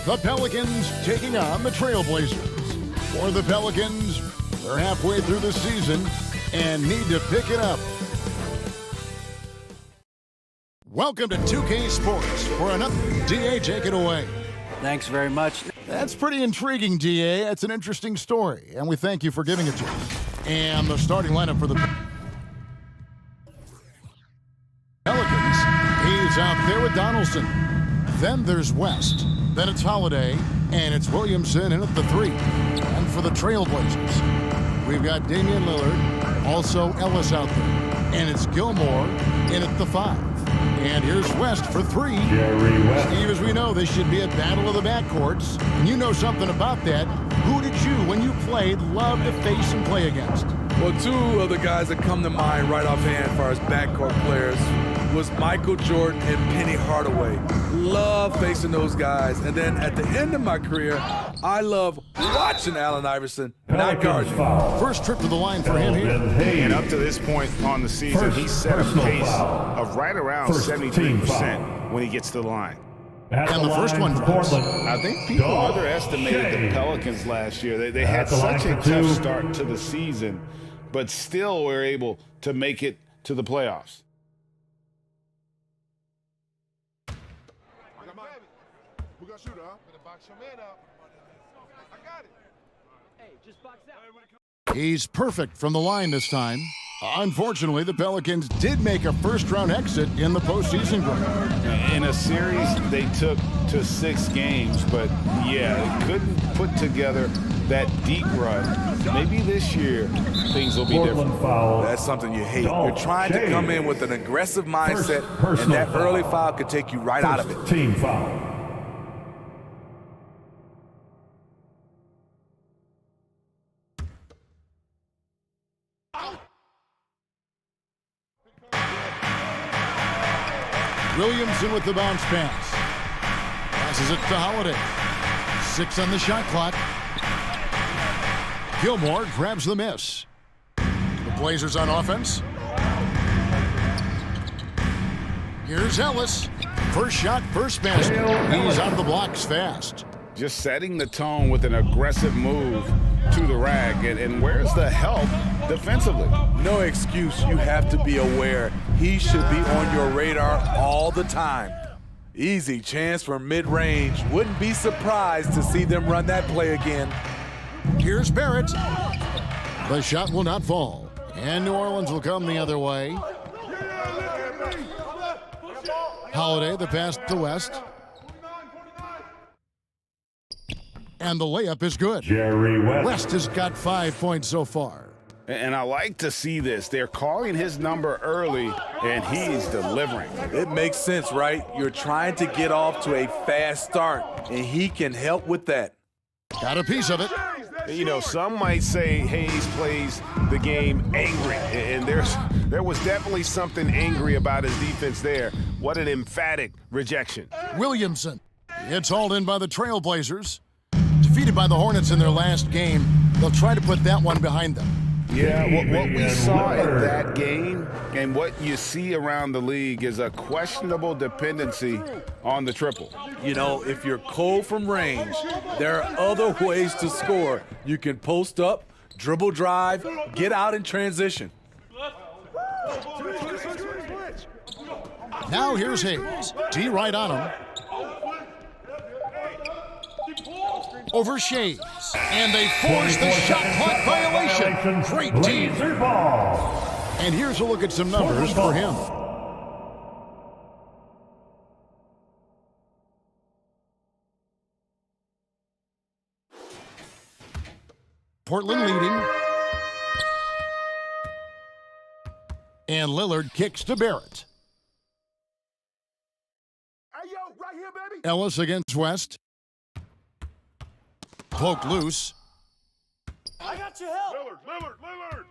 the Pelicans taking on the Trailblazers. For the Pelicans, they're halfway through the season and need to pick it up. Welcome to 2K Sports for another. DA, take it away. Thanks very much. That's pretty intriguing, DA. That's an interesting story, and we thank you for giving it to us. And the starting lineup for the Pelicans, he's out there with Donaldson. Then there's West. Then it's Holiday, and it's Williamson in at the 3. And for the Trailblazers, we've got Damian Lillard, also Ellis out there. And it's Gilmore in at the 5. And here's West for 3. Jerry West. Steve, as we know, this should be a battle of the backcourts. And you know something about that. Who did you, when you played, love to face and play against? Well, two of the guys that come to mind right offhand as far as backcourt players was Michael Jordan and Penny Hardaway. Love facing those guys. And then at the end of my career, I love watching Allen Iverson, not guarding. First trip to the line for him here. And up to this point on the season, he's set a pace of right around 73% when he gets to the line. And the first one drops. I think people underestimated the Pelicans last year. They had such a tough start to the season, but still were able to make it to the playoffs. Who got shooter, huh? Better box your man up. I got it. Hey, just box out. He's perfect from the line this time. Unfortunately, the Pelicans did make a first-round exit in the postseason group. In a series they took to 6 games, but yeah, they couldn't put together that deep run. Maybe this year things will be different. That's something you hate. You're trying to come in with an aggressive mindset, and that early foul could take you right out of it. Team foul. Williamson with the bounce pass. Passes it to Holiday. 6 on the shot clock. Gilmore grabs the miss. The Blazers on offense. Here's Ellis. First shot, first basket. He's out of the blocks fast. Just setting the tone with an aggressive move to the rack. And where's the help defensively? No excuse. You have to be aware. He should be on your radar all the time. Easy chance for mid-range. Wouldn't be surprised to see them run that play again. Here's Barrett. The shot will not fall. And New Orleans will come the other way. Holiday, the pass to West. And the layup is good. Jerry West. West has got 5 points so far. And I like to see this. They're calling his number early, and he's delivering. It makes sense, right? You're trying to get off to a fast start, and he can help with that. Got a piece of it. You know, some might say Hayes plays the game angry, and there was definitely something angry about his defense there. What an emphatic rejection. Williamson. It's hauled in by the Trailblazers. Defeated by the Hornets in their last game, they'll try to put that one behind them. Yeah, what we saw in that game and what you see around the league is a questionable dependency on the triple. You know, if you're cold from range, there are other ways to score. You can post up, dribble drive, get out in transition. Now here's Hayes. D right on him. Over Shays. And they force the shot clock violation. Great team. And here's a look at some numbers for him. Portland leading. And Lillard kicks to Barrett. Hey, yo, right here, baby. Ellis against West. Poked loose. I got your help. Lillard.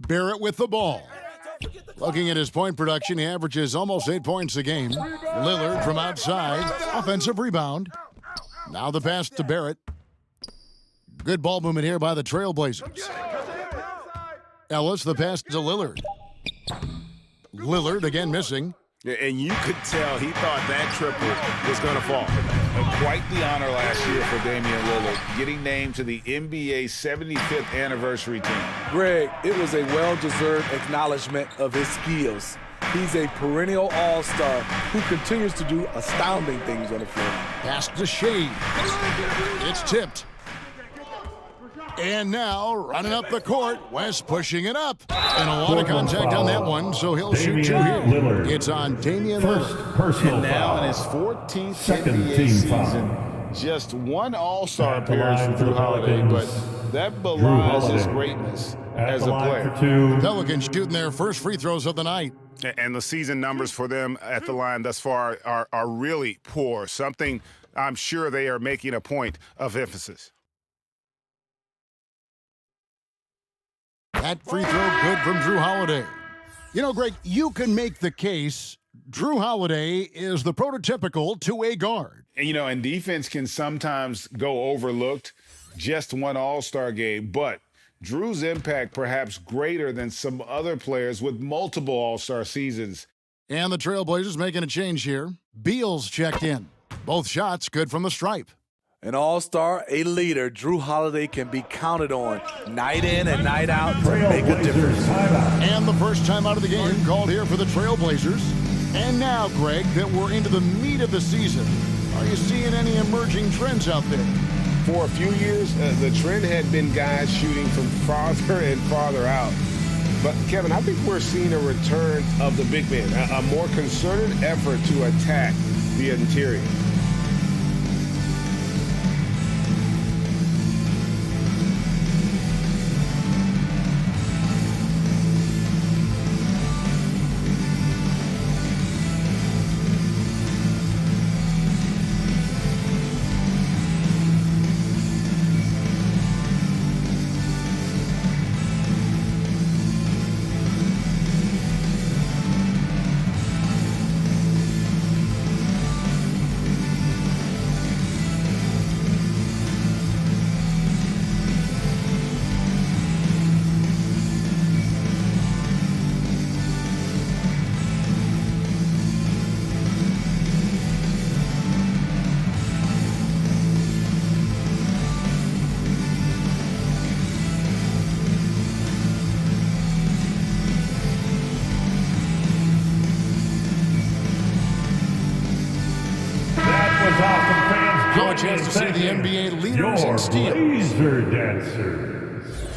Barrett with the ball. Looking at his point production, he averages almost 8 points a game. Lillard from outside. Offensive rebound. Now the pass to Barrett. Good ball movement here by the Trailblazers. Ellis, the pass to Lillard. Lillard again missing. And you could tell he thought that triple was going to fall. Quite the honor last year for Damian Lillard, getting named to the NBA 75th anniversary team. Greg, it was a well-deserved acknowledgement of his skills. He's a perennial all-star who continues to do astounding things on the floor. Pass to Shea. It's tipped. And now, running up the court, West pushing it up. And a lot of contact on that one, so he'll shoot two here. Lillard. It's on Damian Lillard. Personal And now foul. in his 14th Second NBA team season, foul. just one All-Star At the appearance line for for Drew the Holiday, but Pelicans, that belies his Holiday. greatness At as the a line player. for two. Pelicans shooting their first free throws of the night. And the season numbers for them at the line thus far are really poor, something I'm sure they are making a point of emphasis. That free throw good from Drew Holiday. You know, Greg, you can make the case Drew Holiday is the prototypical two-way guard. And, and defense can sometimes go overlooked. Just one All-Star game, but Drew's impact perhaps greater than some other players with multiple All-Star seasons. And the Trailblazers making a change here. Beals checked in. Both shots good from the stripe. An all-star, a leader, Drew Holiday can be counted on night in and night out to make a difference. And the first time out of the game called here for the Trailblazers. And now, Greg, that we're into the meat of the season, are you seeing any emerging trends out there? For a few years, the trend had been guys shooting from farther and farther out. But, Kevin, I think we're seeing a return of the big man, a more concerted effort to attack the interior. Now a chance to see the NBA leaders in steals. Laser dancers.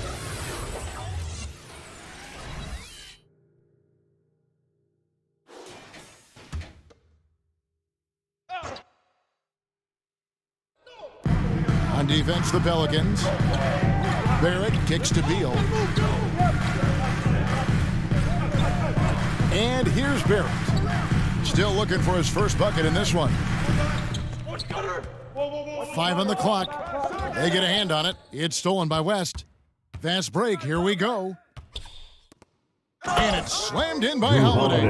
On defense, the Pelicans. Barrett kicks to Beal. And here's Barrett. Still looking for his first bucket in this one. 5 on the clock. They get a hand on it. It's stolen by West. Fast break. Here we go. And it's slammed in by Holiday.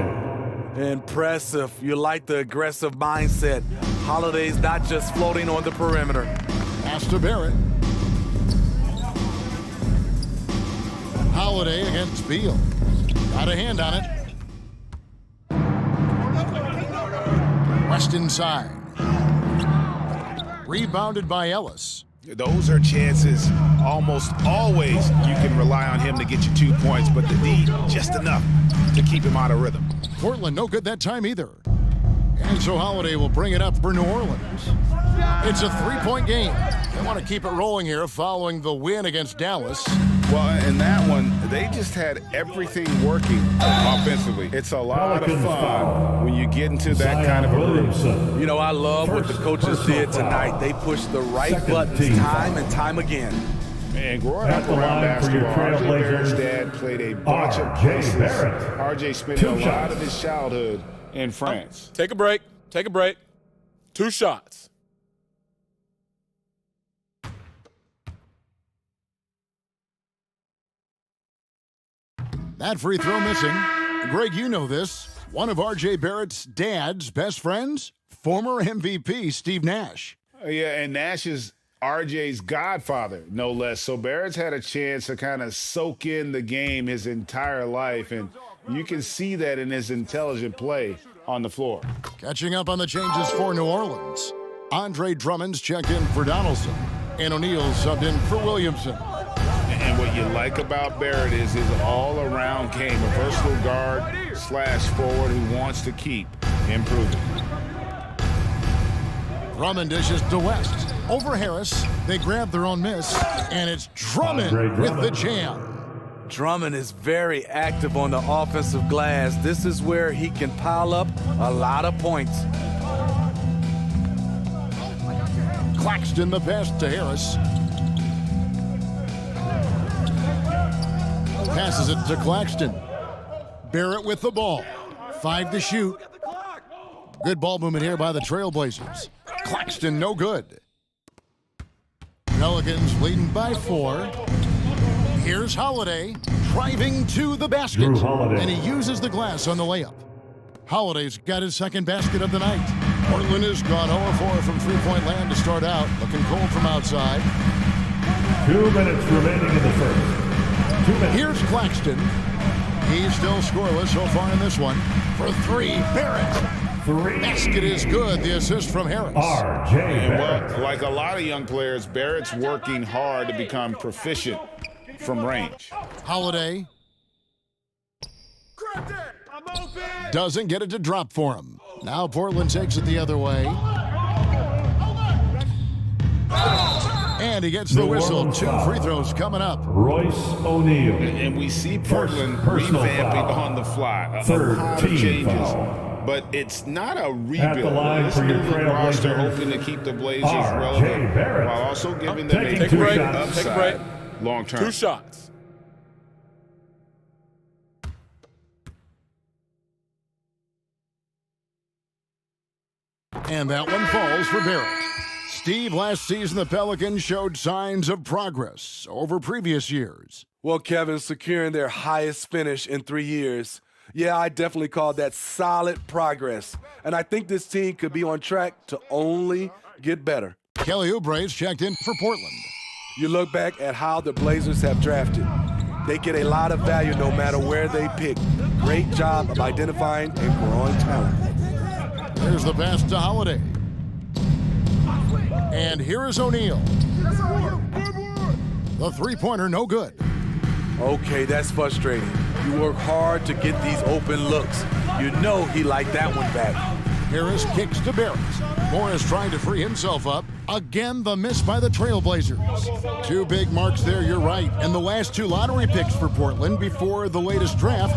Impressive. You like the aggressive mindset. Holiday's not just floating on the perimeter. Pass to Barrett. Holiday against Beal. Got a hand on it. West inside. Rebounded by Ellis. Those are chances almost always you can rely on him to get you 2 points, but the D just enough to keep him out of rhythm. Portland no good that time either. And so Holiday will bring it up for New Orleans. It's a three-point game. They want to keep it rolling here following the win against Dallas. Well, in that one, they just had everything working offensively. It's a lot of fun when you get into that kind of a groove. You know, I love what the coaches did tonight. They pushed the right buttons time and time again. And growing up around basketball, R.J. Barrett's dad played a bunch of places. R.J. spent a lot of his childhood in France. Take a break. Take a break. 2 shots. That free throw missing. Greg, you know this. One of R.J. Barrett's dad's best friends, former MVP Steve Nash. Yeah, and Nash is R.J.'s godfather, no less. So Barrett's had a chance to kind of soak in the game his entire life, and you can see that in his intelligent play on the floor. Catching up on the changes for New Orleans. Andre Drummond's checked in for Donaldson, and O'Neal subbed in for Williamson. And what you like about Barrett is his all-around game, a versatile guard slash forward who wants to keep improving. Drummond dishes to West. Over Harris, they grab their own miss, and it's Drummond with the jam. Drummond is very active on the offensive glass. This is where he can pile up a lot of points. Claxton the pass to Harris. Passes it to Claxton. Barrett with the ball. 5 to shoot. Good ball movement here by the Trailblazers. Claxton no good. Pelicans leading by 4. Here's Holiday driving to the basket. And he uses the glass on the layup. Holiday's got his second basket of the night. Portland has gone 0-4 from three-point land to start out. Looking cold from outside. 2 minutes remaining in the first. 2 minutes. Here's Claxton. He's still scoreless so far in this one. For 3, Barrett. 3. Basket is good. The assist from Harris. R.J. Barrett. Well, like a lot of young players, Barrett's working hard to become proficient from range. Holiday doesn't get it to drop for him. Now Portland takes it the other way. And he gets the whistle. 2 free throws coming up. Royce O'Neal. And we see Portland revamping on the fly. Third team changes. foul. But it's not a rebuild. At the line This for your new roster Trailblazers, hoping to keep the Blazers R.J. relevant Barrett. while also giving them Taking a two great shots. Take a break. upside long term. 2 shots. And that one falls for Barrett. Steve, last season the Pelicans showed signs of progress over previous years. Well, Kevin, securing their highest finish in 3 years. Yeah, I definitely call that solid progress. And I think this team could be on track to only get better. Kelly Oubre's checked in for Portland. You look back at how the Blazers have drafted. They get a lot of value no matter where they pick. Great job of identifying and growing talent. Here's the pass to Holiday. And here is O'Neal. The three-pointer no good. Okay, that's frustrating. You work hard to get these open looks. You know he liked that one back. Harris kicks to Barrett. Morris trying to free himself up. Again, the miss by the Trailblazers. 2 big marks there, you're right. And the last 2 lottery picks for Portland before the latest draft,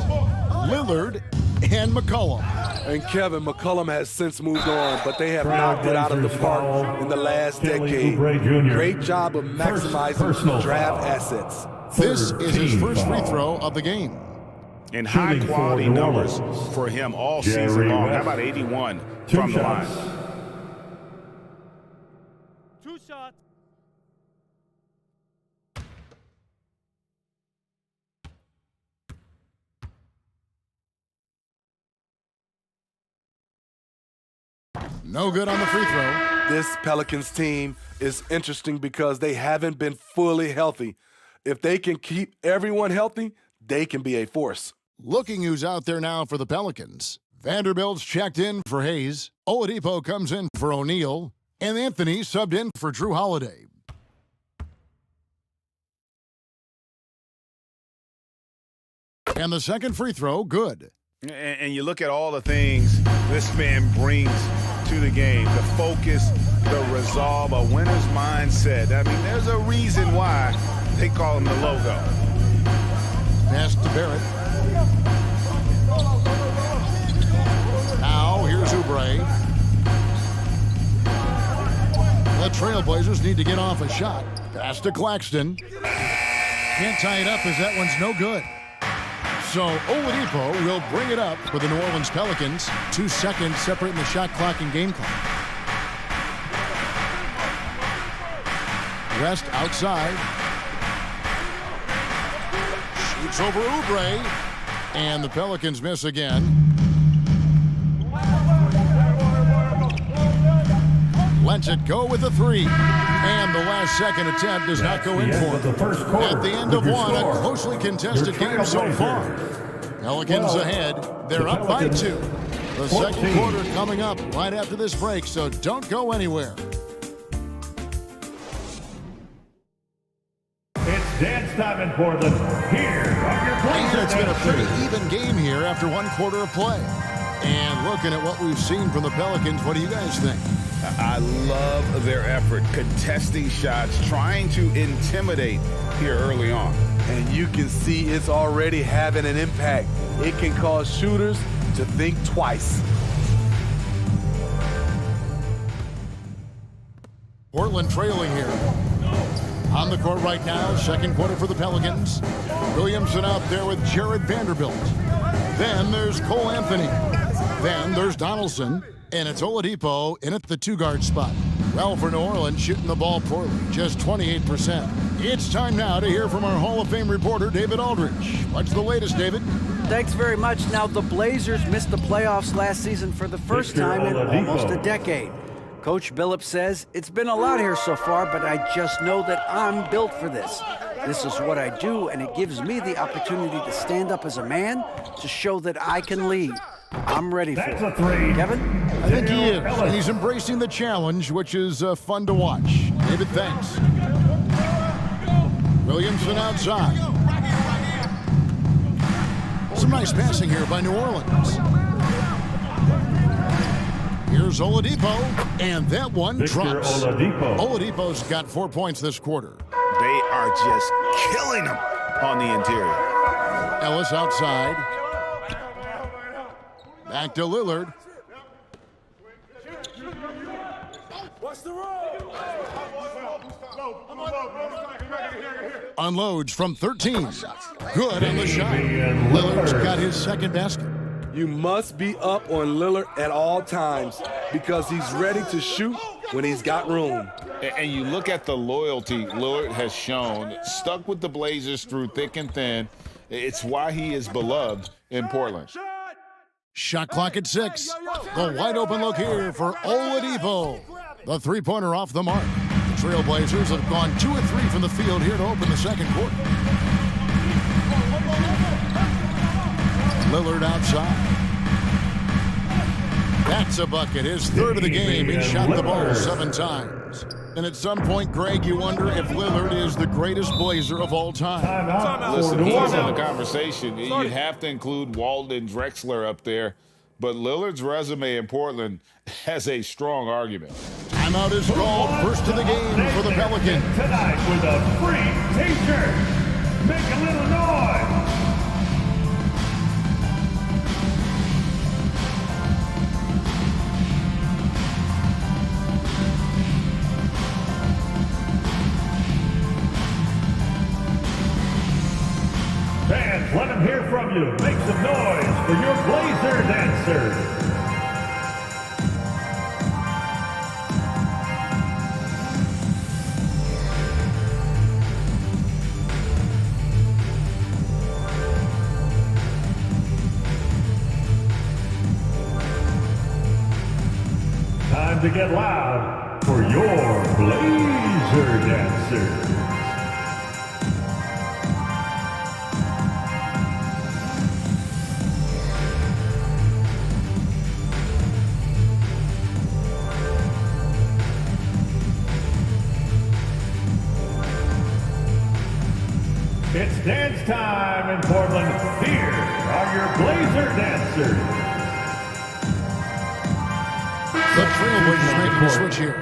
Lillard and McCollum. And Kevin, McCollum has since moved on, but they have knocked it out of the park in the last decade. Great job of maximizing draft assets. This is his first free throw of the game. And high-quality numbers for him all season long. How about 81 from the line? 2 shots. No good on the free throw. This Pelicans team is interesting because they haven't been fully healthy. If they can keep everyone healthy, they can be a force. Looking who's out there now for the Pelicans. Vanderbilt's checked in for Hayes. Oladipo comes in for O'Neal. And Anthony subbed in for Drew Holiday. And the second free throw, good. And you look at all the things this man brings to the game. The focus, the resolve, a winner's mindset. I mean, there's a reason why they call him the logo. Pass to Barrett. Now, here's Oubre. The Trailblazers need to get off a shot. Pass to Claxton. Can't tie it up as that one's no good. So Oladipo will bring it up for the New Orleans Pelicans. 2 seconds separating the shot clock and game clock. West outside. Shoots over Oubre. And the Pelicans miss again. Lets it go with a 3. And the last second attempt does not go in for him. At the end of one, a closely contested game so far. Pelicans ahead. They're up by 2. The second quarter coming up right after this break, so don't go anywhere. It's dance time in Portland. Here are your And it's been a pretty Blazers. even game here after one quarter of play. And looking at what we've seen from the Pelicans, what do you guys think? I love their effort, contesting shots, trying to intimidate here early on. And you can see it's already having an impact. It can cause shooters to think twice. Portland trailing here. On the court right now, second quarter for the Pelicans. Williamson out there with Jared Vanderbilt. Then there's Cole Anthony. Then there's Donaldson. And it's Oladipo in at the two-guard spot. Well, for New Orleans, shooting the ball poorly, just 28%. It's time now to hear from our Hall of Fame reporter, David Aldridge. What's the latest, David? Thanks very much. Now, the Blazers missed the playoffs last season for the first time in almost a decade. Coach Billups says, it's been a lot here so far, but I just know that I'm built for this. This is what I do, and it gives me the opportunity to stand up as a man to show that I can lead. I'm ready for it. Kevin? I think he is, and he's embracing the challenge, which is fun to watch. David, thanks. Williamson outside. Some nice passing here by New Orleans. Here's Oladipo, and that one drops. Oladipo's got 4 points this quarter. They are just killing them on the interior. Ellis outside. Back to Lillard. Unloads from 13. Good on the shot. Lillard's got his second basket. You must be up on Lillard at all times because he's ready to shoot when he's got room. And you look at the loyalty Lillard has shown, stuck with the Blazers through thick and thin. It's why he is beloved in Portland. Shot clock at 6. The wide open look here for Oladipo. The three-pointer off the mark. The Trailblazers have gone 2 of 3 from the field here to open the second quarter. Lillard outside. That's a bucket. His third of the game. He shot the ball 7 times. And at some point, Greg, you wonder if Lillard is the greatest Blazer of all time. Listen, he's in the conversation. You have to include Walden Drexler up there. But Lillard's resume in Portland has a strong argument. Timeout is called. First of the game for the Pelicans. Tonight with a free t-shirt. Make a little noise. Fans, let them hear from you. Make some noise for your Blazer dancer. Time to get loud for your Blazer dancer. It's dance time in Portland. Here are your Blazer dancers. The Trailblazers making the switch here.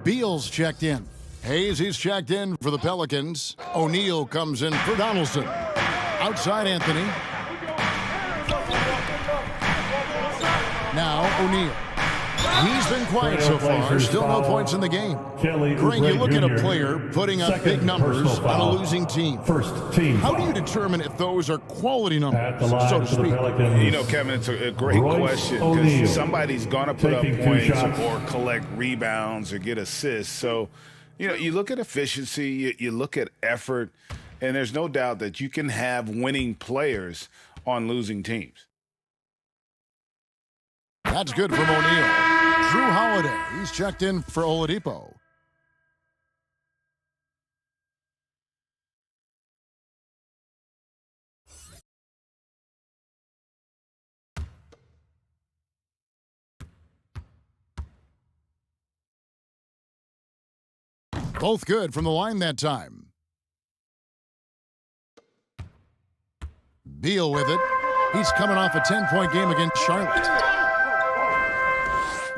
Beal's checked in. Hayes, he's checked in for the Pelicans. O'Neal comes in for Donaldson. Outside Anthony. Now O'Neal. He's been quiet so far. Still no points in the game. Greg, you look at a player putting up big numbers on a losing team. First team. How do you determine if those are quality numbers, so to speak? You know, Kevin, it's a great question because somebody's going to put up points or collect rebounds or get assists. So, you know, you look at efficiency, you look at effort, and there's no doubt that you can have winning players on losing teams. That's good from O'Neal. Drew Holiday, he's checked in for Oladipo. Both good from the line that time. Beal with it. He's coming off a 10-point game against Charlotte.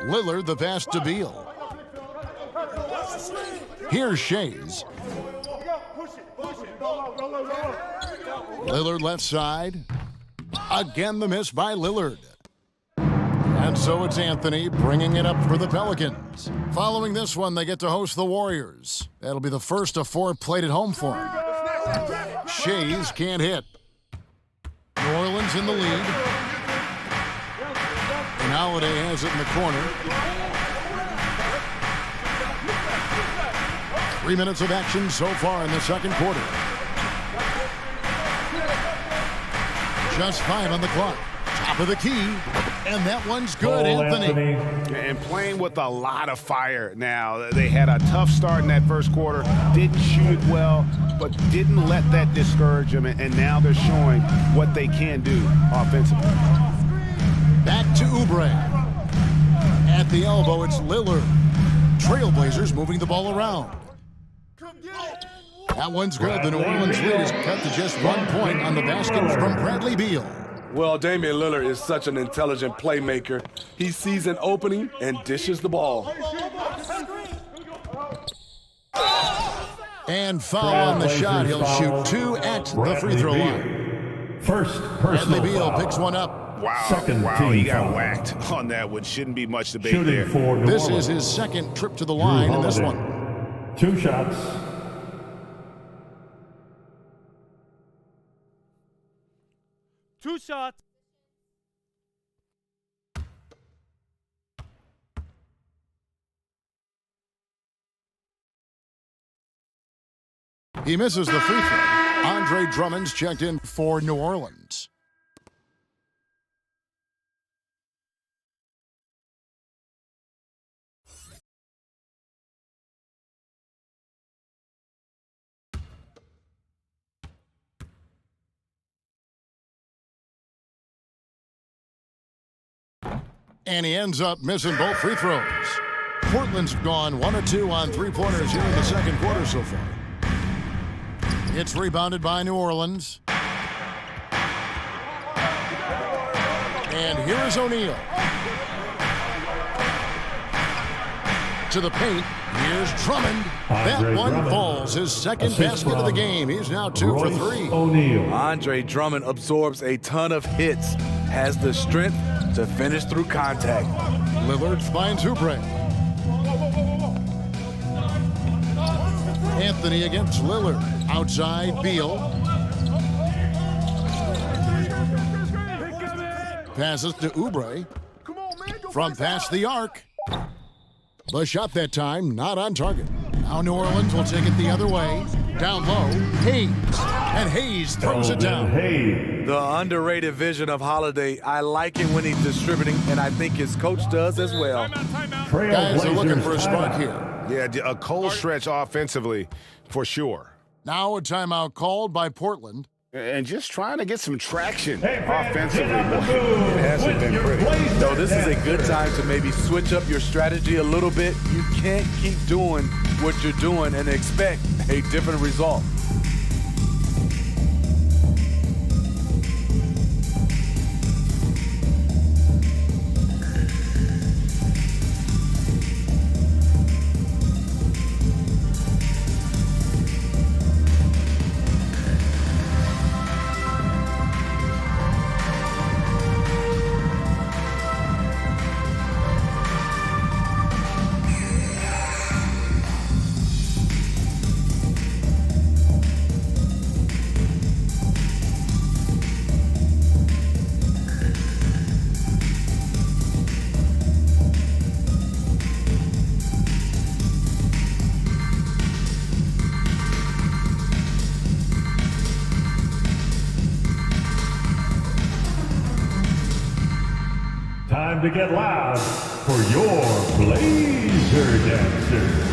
Lillard the pass to Beal. Here's Shays. Lillard left side. Again the miss by Lillard. And so it's Anthony bringing it up for the Pelicans. Following this one, they get to host the Warriors. That'll be the first of 4 played at home for them. Shays can't hit. New Orleans in the lead. And Holiday has it in the corner. 3 minutes of action so far in the second quarter. Just 5 on the clock. Top of the key. And that one's good, Anthony. And playing with a lot of fire now. They had a tough start in that first quarter. Didn't shoot it well, but didn't let that discourage them. And now they're showing what they can do offensively. Back to Oubre. At the elbow, it's Lillard. Trailblazers moving the ball around. That one's good. The New Orleans lead is cut to just 1 point on the basket from Bradley Beal. Well, Damian Lillard is such an intelligent playmaker. He sees an opening and dishes the ball. And foul on the shot. He'll shoot 2 at the free throw line. First Bradley personal Beal foul. picks one up. Wow, he got whacked on that one. Shouldn't be much debate Shooting there. for New This Orleans. is his second trip to the line in this one. 2 shots. Two shots. He misses the free throw. Andre Drummond's checked in for New Orleans. And he ends up missing both free throws. Portland's gone 1 of 2 on 3-pointers here in the second quarter so far. It's rebounded by New Orleans. And here is O'Neal. To the paint. Here's Drummond. That one falls. His second basket of the game. He's now 2 for 3. Andre Drummond absorbs a ton of hits, has the strength to finish through contact. Lillard finds Oubre. Anthony against Lillard. Outside Beal. Passes to Oubre. From past the arc. The shot that time not on target. Now New Orleans will take it the other way. Down low, Hayes. And Hayes throws it down. The underrated vision of Holiday. I like it when he's distributing, and I think his coach does as well. Guys are looking for a spark here. Yeah, a cold stretch offensively, for sure. Now a timeout called by Portland. And just trying to get some traction offensively. It hasn't been pretty. So this is a good time to maybe switch up your strategy a little bit. You can't keep doing what you're doing and expect a different result. Time to get loud for your Blazer Dancers.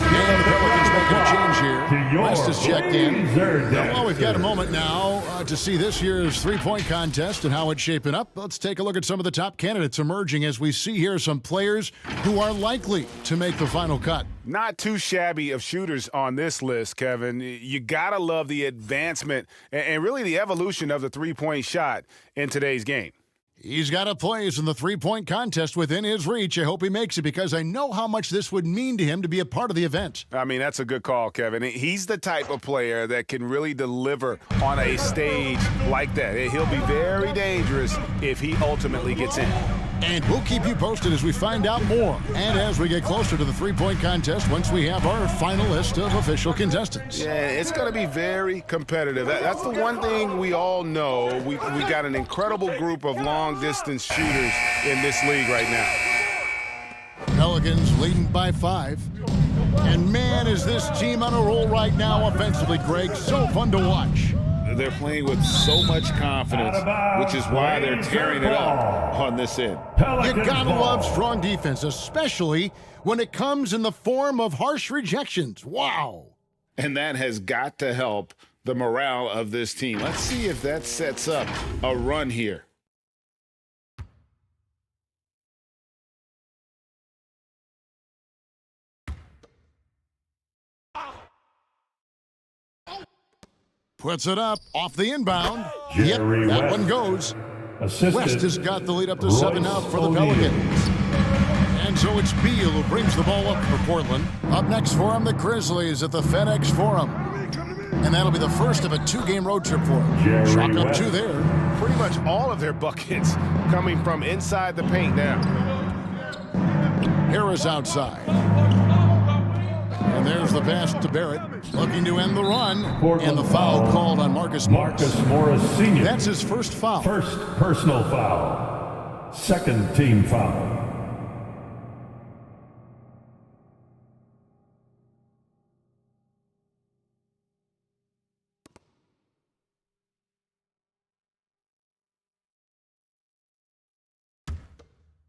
Yeah, the Pelicans making a change here. West is checked in. Well, we've got a moment now to see this year's three-point contest and how it's shaping up. Let's take a look at some of the top candidates emerging as we see here some players who are likely to make the final cut. Not too shabby of shooters on this list, Kevin. You got to love the advancement and really the evolution of the three-point shot in today's game. He's got a place in the three-point contest within his reach. I hope he makes it because I know how much this would mean to him to be a part of the event. I mean, that's a good call, Kevin. He's the type of player that can really deliver on a stage like that. He'll be very dangerous if he ultimately gets in. And we'll keep you posted as we find out more and as we get closer to the three-point contest once we have our final list of official contestants. Yeah, it's going to be very competitive. That's the one thing we all know. We got an incredible group of long-distance shooters in this league right now. Pelicans leading by 5. And man, is this team on a roll right now offensively, Greg. So fun to watch. They're playing with so much confidence, which is why they're tearing it up on this end. You gotta love strong defense, especially when it comes in the form of harsh rejections. Wow. And that has got to help the morale of this team. Let's see if that sets up a run here. Puts it up off the inbound. Jerry That West. one goes. Assisted West has got the lead up to Royce 7 now for the O'Neal. Pelicans. And so it's Beal who brings the ball up for Portland. Up next for him, the Grizzlies at the FedEx Forum. And that'll be the first of a 2-game road trip for them. Jerry Chalk up West. 2 there. Pretty much all of their buckets coming from inside the paint now. Harris outside. And there's the pass to Barrett. Looking to end the run. And the foul called on Marcus Morris. Marcus Morris Sr. That's his first foul. First personal foul. Second team foul.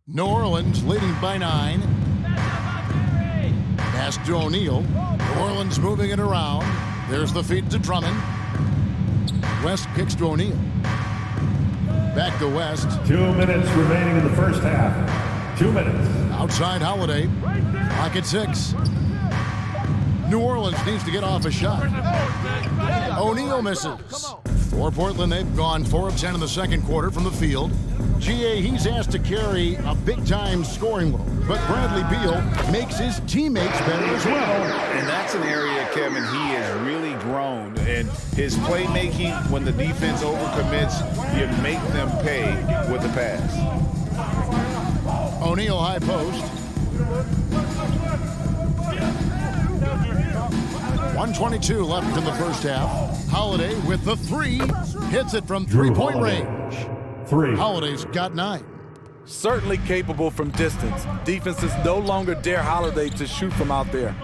New Orleans leading by 9. Pass to O'Neal. New Orleans moving it around. There's the feed to Drummond. West kicks to O'Neal. Back to West. 2 minutes remaining in the first half. 2 minutes. Outside Holiday. Clock at 6. New Orleans needs to get off a shot. O'Neal misses. For Portland, they've gone 4 of 10 in the second quarter from the field. GA, he's asked to carry a big-time scoring load, but Bradley Beal makes his teammates better as well. And that's an area, Kevin, he has really grown. And his playmaking, when the defense overcommits, you make them pay with the pass. O'Neal high post. 1:22 left in the first half. Holiday with the 3. Hits it from Drew three-point Holiday. range. 3. Holiday's got 9. Certainly capable from distance. Defenses no longer dare Holiday to shoot from out there.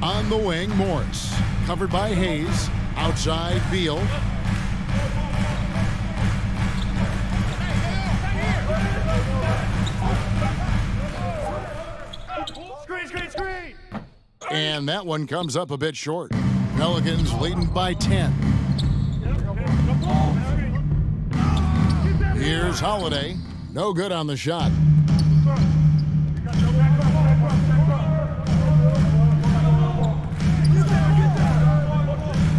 On the wing, Morris. Covered by Hayes. Outside, Beal. Screen! And that one comes up a bit short. Pelicans leading by 10. Here's Holiday. No good on the shot.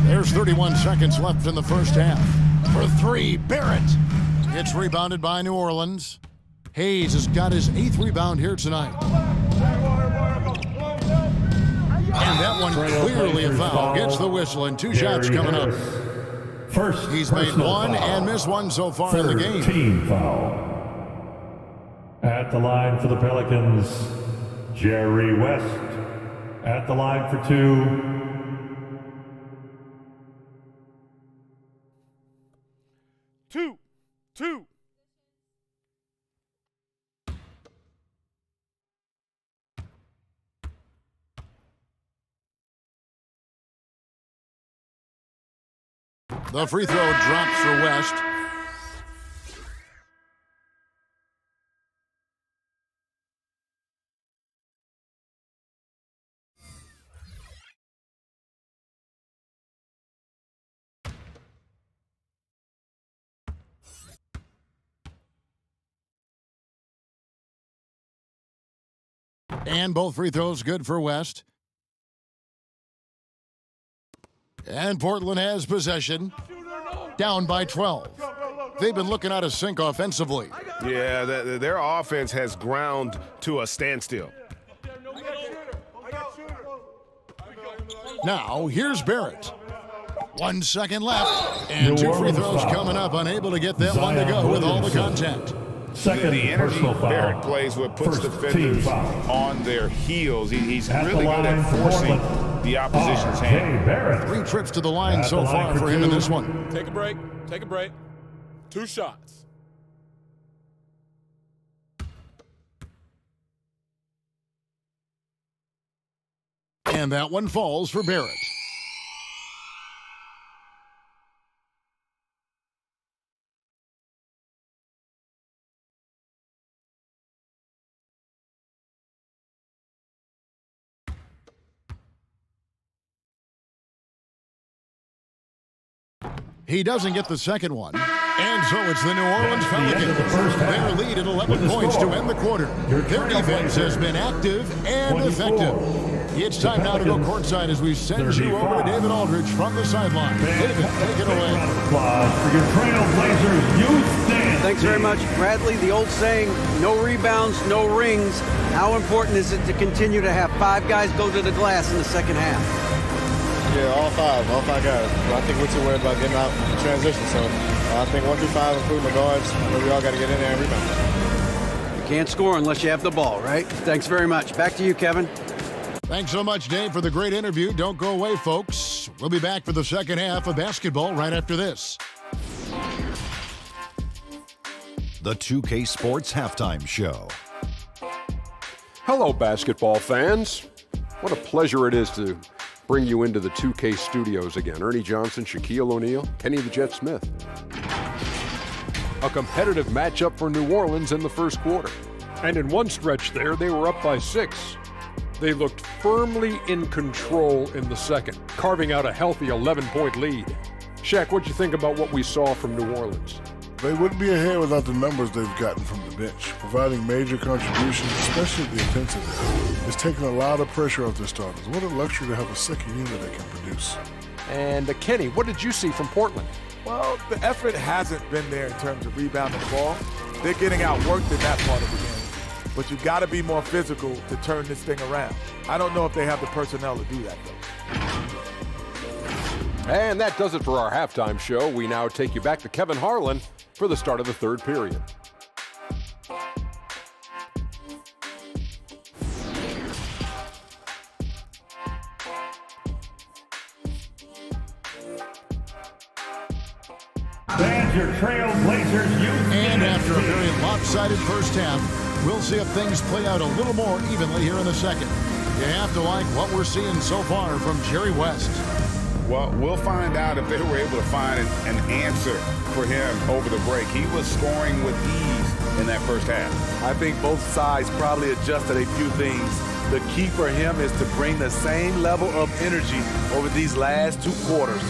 There's 31 seconds left in the first half. For 3, Barrett. It's rebounded by New Orleans. Hayes has got his 8th rebound here tonight. And that one clearly a foul. Gets the whistle and 2 shots coming up. First, he's made 1 and missed 1 so far in the game. Team foul. At the line for the Pelicans, Jerry West. At the line for 2. Two. The free throw drops for West. And both free throws good for West. And Portland has possession. Down by 12. They've been looking out of sync offensively. Yeah, their offense has ground to a standstill. Now, here's Barrett. 1 second left. And two free throws coming up. Unable to get that one to go with all the contact. The energy Barrett plays with puts defenders on their heels. He's really good at forcing the opposition's hand. 3 trips to the line so far for him in this one. Take a break. Take a break. 2 shots. And that one falls for Barrett. He doesn't get the second one. And so it's the New Orleans Pelicans. Their lead at 11 points to end the quarter. Their defense has been active and effective. It's time now to go courtside as we send you over to David Aldridge from the sideline. David, take it away. For your Trailblazers youth stand. Thanks very much, Bradley. The old saying, no rebounds, no rings. How important is it to continue to have 5 guys go to the glass in the second half? Yeah, all five guys. I think we're too worried about getting out in transition. So I think 1 through 5, including the guards, we all got to get in there and rebound. You can't score unless you have the ball, right? Thanks very much. Back to you, Kevin. Thanks so much, Dave, for the great interview. Don't go away, folks. We'll be back for the second half of basketball right after this. The 2K Sports Halftime Show. Hello, basketball fans. What a pleasure it is to bring you into the 2K studios again. Ernie Johnson, Shaquille O'Neal, Kenny the Jet Smith. A competitive matchup for New Orleans in the first quarter. And in one stretch there, they were up by 6. They looked firmly in control in the second, carving out a healthy 11-point lead. Shaq, what'd you think about what we saw from New Orleans? They wouldn't be ahead without the numbers they've gotten from the bench, providing major contributions, especially the intensity. It's taken a lot of pressure off their starters. What a luxury to have a second unit that can produce. And Kenny, what did you see from Portland? Well, the effort hasn't been there in terms of rebounding the ball. They're getting outworked in that part of the game. But you've got to be more physical to turn this thing around. I don't know if they have the personnel to do that, though. And that does it for our halftime show. We now take you back to Kevin Harlan for the start of the third period. And your Trailblazers youth. And after a very lopsided first half, we'll see if things play out a little more evenly here in the second. You have to like what we're seeing so far from Jerry West. Well, we'll find out if they were able to find an answer for him over the break. He was scoring with ease in that first half. I think both sides probably adjusted a few things. The key for him is to bring the same level of energy over these last 2 quarters.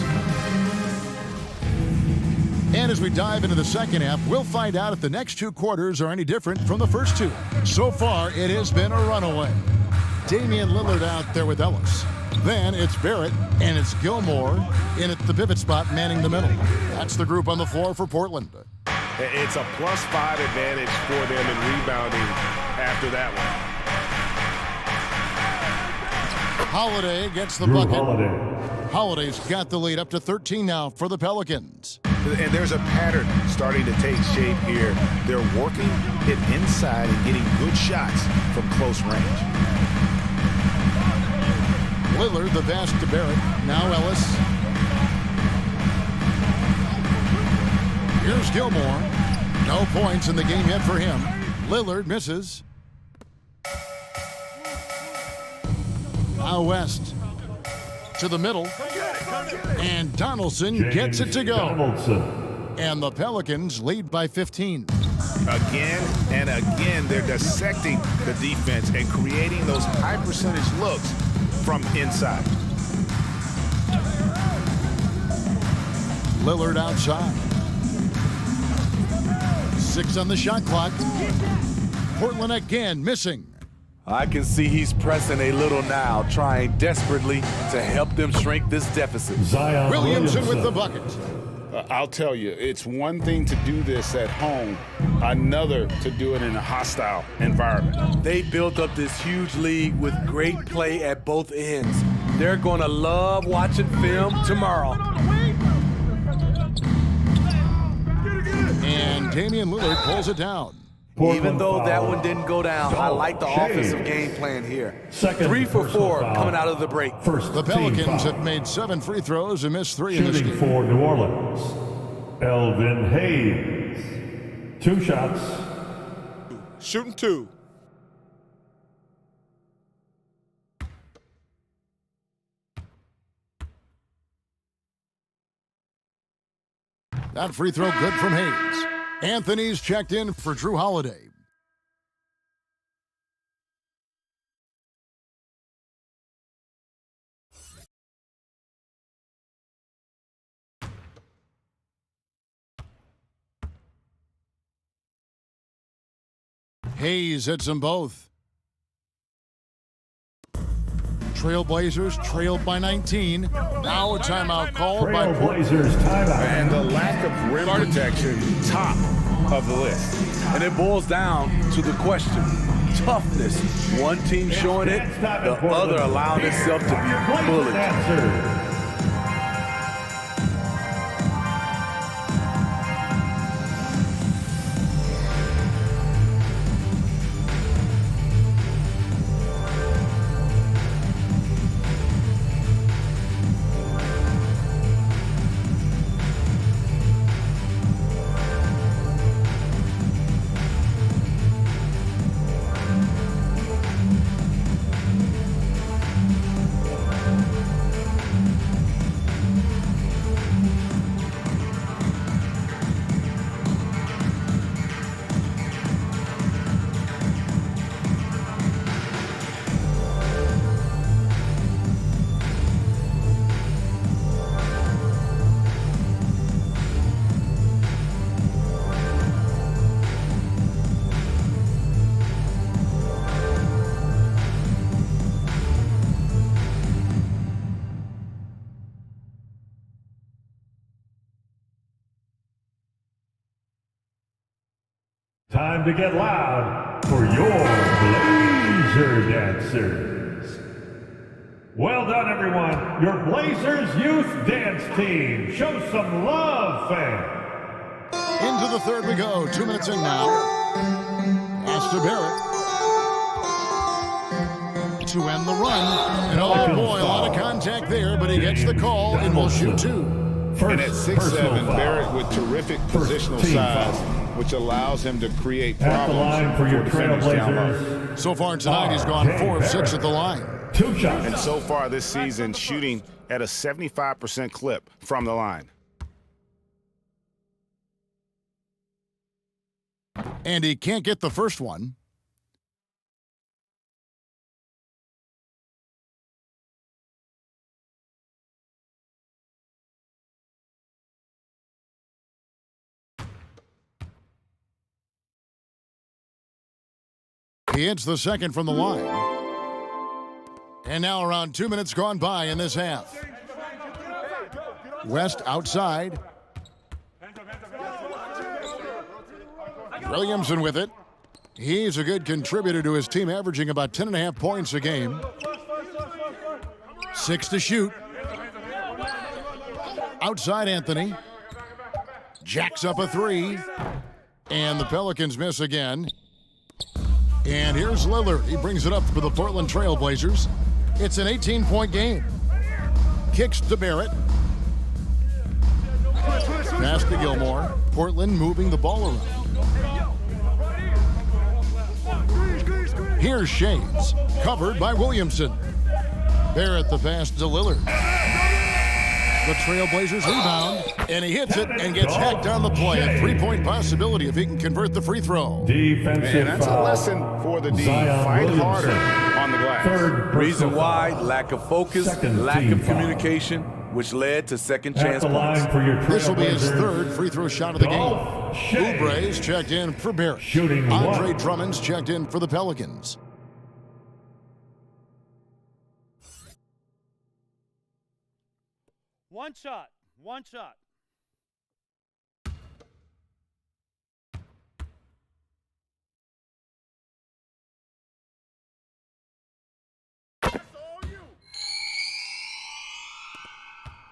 And as we dive into the second half, we'll find out if the next 2 quarters are any different from the first 2. So far, it has been a runaway. Damian Lillard out there with Ellis. Then it's Barrett and it's Gilmore in at the pivot spot manning the middle. That's the group on the floor for Portland. It's a +5 advantage for them in rebounding after that one. Holiday gets the bucket. Holiday's got the lead up to 13 now for the Pelicans. And there's a pattern starting to take shape here. They're working it inside and getting good shots from close range. Lillard, the pass to Barrett. Now Ellis. Here's Gilmore. No points in the game yet for him. Lillard misses. Now West to the middle. And Donaldson gets it to go. And the Pelicans lead by 15. Again and again, they're dissecting the defense and creating those high percentage looks from inside. Lillard outside. 6 on the shot clock. Portland again missing. I can see he's pressing a little now, trying desperately to help them shrink this deficit. Zion Williamson with the bucket. I'll tell you, it's one thing to do this at home, another to do it in a hostile environment. They built up this huge lead with great play at both ends. They're going to love watching film tomorrow. And Damian Lillard pulls it down. Even though that one didn't go down, I like the offensive game plan here. 3 for 4 coming out of the break. The Pelicans have made 7 free throws and missed 3 in this Shooting game. for New Orleans, Elvin Hayes. 2 shots. Shooting 2. That free throw good from Hayes. Anthony's checked in for Drew Holiday. Hayes hits them both. Trailblazers trailed by 19. Now a timeout called by Trailblazers timeout. And the lack of rim protection, top of the list. And it boils down to the question. Toughness. One team showing it, the other allowing itself to be bullied. Time to get loud for your Blazer dancers. Well done, everyone. Your Blazers youth dance team. Show some love, fans. Into the third we go. 2 minutes in now. Pass to Barrett. To end the run. And oh boy, a lot of contact there, but he gets the call and will shoot 2. And at 6'7", Barrett with terrific positional size, which allows him to create problems At the line for your defenders down low. Trailblazers. So far tonight, he's gone 4 of 6 at the line. 2 shots. And so far this season, shooting at a 75% clip from the line. And he can't get the first one. He hits the second from the line. And now around 2 minutes gone by in this half. West outside. Williamson with it. He's a good contributor to his team, averaging about 10.5 points a game. 6 to shoot. Outside Anthony. Jacks up a 3. And the Pelicans miss again. And here's Lillard. He brings it up for the Portland Trailblazers. It's an 18-point game. Kicks to Barrett. Pass to Gilmore. Portland moving the ball around. Here's Shades. Covered by Williamson. Barrett the pass to Lillard. The Trailblazers rebound, and he hits it and gets hacked on the play. A 3-point possibility if he can convert the free throw. Defensive And that's a lesson for the D. Fight harder on the glass. Reason why, lack of focus, lack of communication, which led to second chance points. This will be his third free throw shot of the game. Oubre's checked in for Barrett. Shooting Andre Drummond's checked in for the Pelicans. One shot. One shot.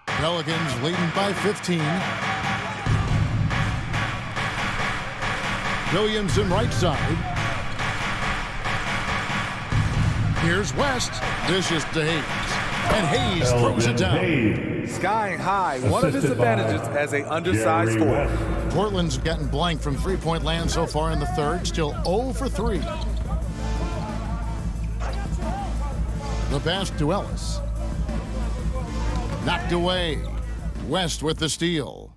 Pelicans leading by 15. Williamson right side. Here's West. Dishes to Hayes. And Hayes throws it down. Skying high, one of his advantages as an undersized forward. Portland's gotten blank from three-point land so far in the third. Still 0 for 3. The pass to Ellis. Knocked away. West with the steal.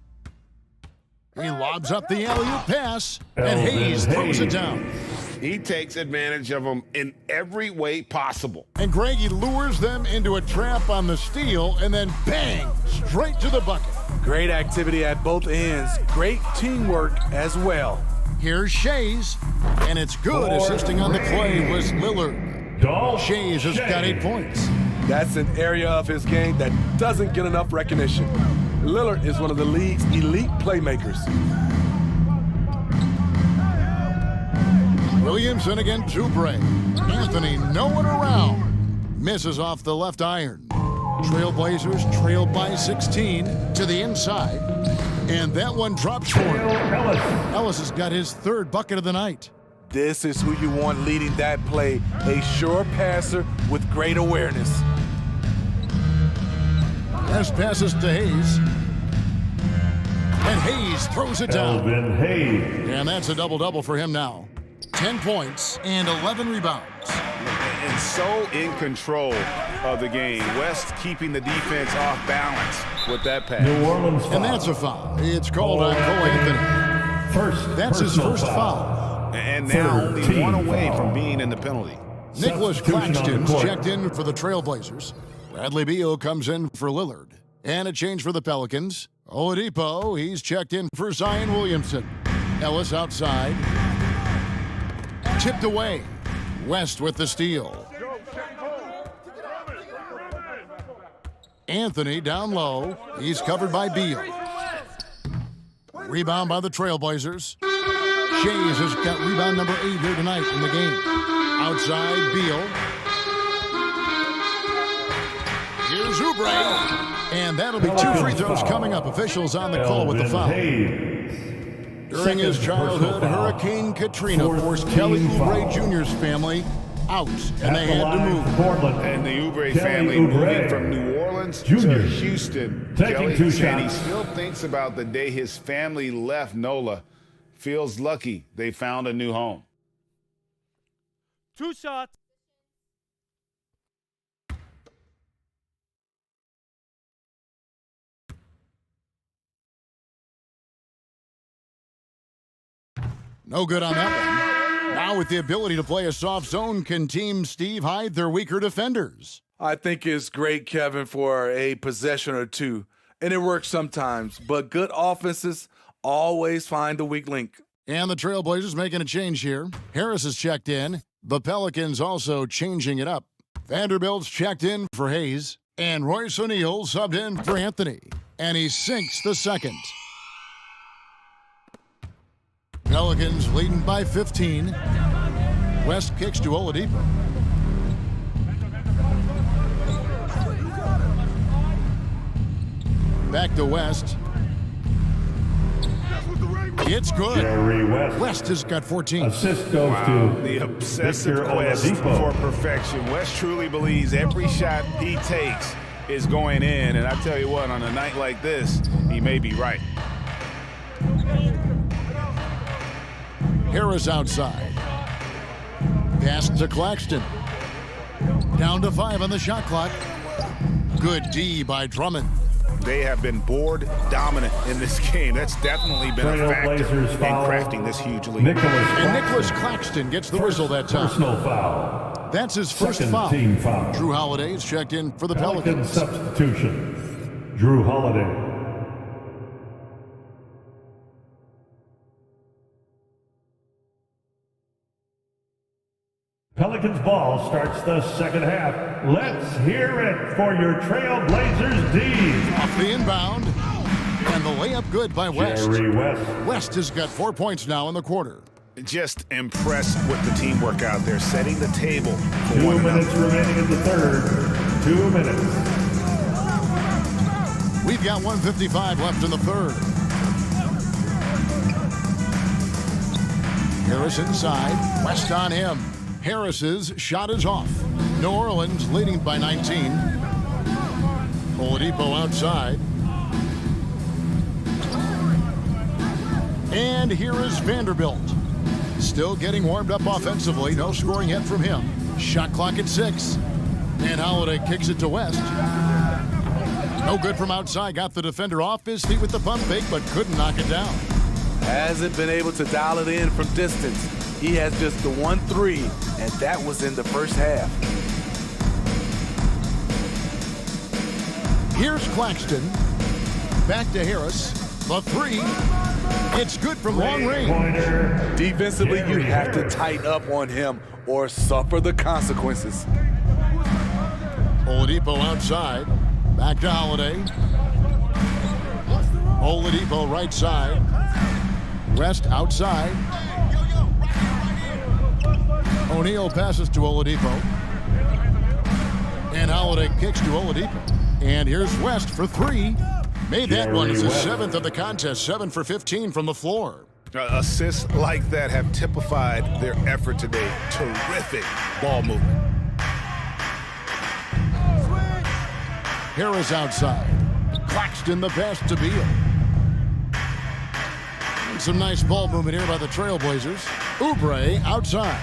He lobs up the alley-oop pass, and Hayes throws it down. He takes advantage of them in every way possible. And Greggy lures them into a trap on the steal, and then bang, straight to the bucket. Great activity at both ends. Great teamwork as well. Here's Shays, and it's good. Assisting on the play was Lillard. Shays has got 8 points. That's an area of his game that doesn't get enough recognition. Lillard is one of the league's elite playmakers. Williamson against Oubre. Anthony nowhere around. Misses off the left iron. Trailblazers trail by 16 to the inside. And that one drops for him. Ellis has got his third bucket of the night. This is who you want leading that play. A sure passer with great awareness. Pass passes to Hayes. And Hayes throws it down. Elvin Hayes. And that's a double-double for him now. 10 points and 11 rebounds. And so in control of the game. West keeping the defense off balance with that pass. New Orleans foul. And that's a foul. It's called on Cole Anthony. That's his first foul. And now only one away from being in the penalty. Nicholas Claxton's checked in for the Trailblazers. Bradley Beal comes in for Lillard. And a change for the Pelicans. Oladipo, he's checked in for Zion Williamson. Ellis outside. Tipped away. West with the steal. Anthony down low. He's covered by Beal. Rebound by the Trailblazers. Shays has got rebound number 8 here tonight in the game. Outside, Beal. Here's Oubre. And that'll be 2 free throws coming up. Officials on the call with the foul. During his childhood, Hurricane Katrina forced Kelly Oubre Jr.'s family out, and they had to move. And the Oubre family moving from New Orleans to Houston. Kelly said he still thinks about the day his family left NOLA. Feels lucky they found a new home. 2 shots. No good on that one. Now with the ability to play a soft zone, can Team Steve hide their weaker defenders? I think it's great, Kevin, for a possession or two. And it works sometimes, but good offenses always find the weak link. And the Trailblazers making a change here. Harris is checked in. The Pelicans also changing it up. Vanderbilt's checked in for Hayes. And Royce O'Neal subbed in for Anthony. And he sinks the second. Pelicans leading by 15. West kicks to Oladipo. Back to West. It's good. Jerry West. West has got 14. Assist goes to The obsessive Victor quest Oladipo. for perfection. West truly believes every shot he takes is going in. And I tell you what, on a night like this, he may be right. Harris outside. Pass to Claxton. Down to 5 on the shot clock. Good D by Drummond. They have been board dominant in this game. That's definitely been a factor in crafting this huge lead. And Nicholas Claxton gets the whistle that time. Personal foul. That's his first Second foul. team foul. Drew Holiday's checked in for the Pelican Pelicans. substitution. Drew Holiday. Pelicans ball starts the second half. Let's hear it for your Trailblazers D. Off the inbound. And the layup good by West. Jerry West. West has got 4 points now in the quarter. Just impressed with the teamwork out there, setting the table for 2 one minutes another. remaining in the third. 2 minutes. We've got 1:55 left in the third. Harris inside. West on him. Harris's shot is off. New Orleans leading by 19. Oladipo outside. And here is Vanderbilt. Still getting warmed up offensively. No scoring yet from him. Shot clock at 6. And Holiday kicks it to West. No good from outside. Got the defender off his feet with the pump fake, but couldn't knock it down. Hasn't been able to dial it in from distance. He has just the 1-3, and that was in the first half. Here's Claxton. Back to Harris. The 3. It's good from long range. Defensively, you have to tighten up on him or suffer the consequences. Oladipo outside. Back to Holiday. Oladipo right side. West outside. O'Neal passes to Oladipo. And Holiday kicks to Oladipo. And here's West for 3. Made that one as the 7th of the contest. 7 for 15 from the floor. Assists like that have typified their effort today. Terrific ball movement. Harris outside. Claxton the pass to Beal. And some nice ball movement here by the Trailblazers. Oubre outside.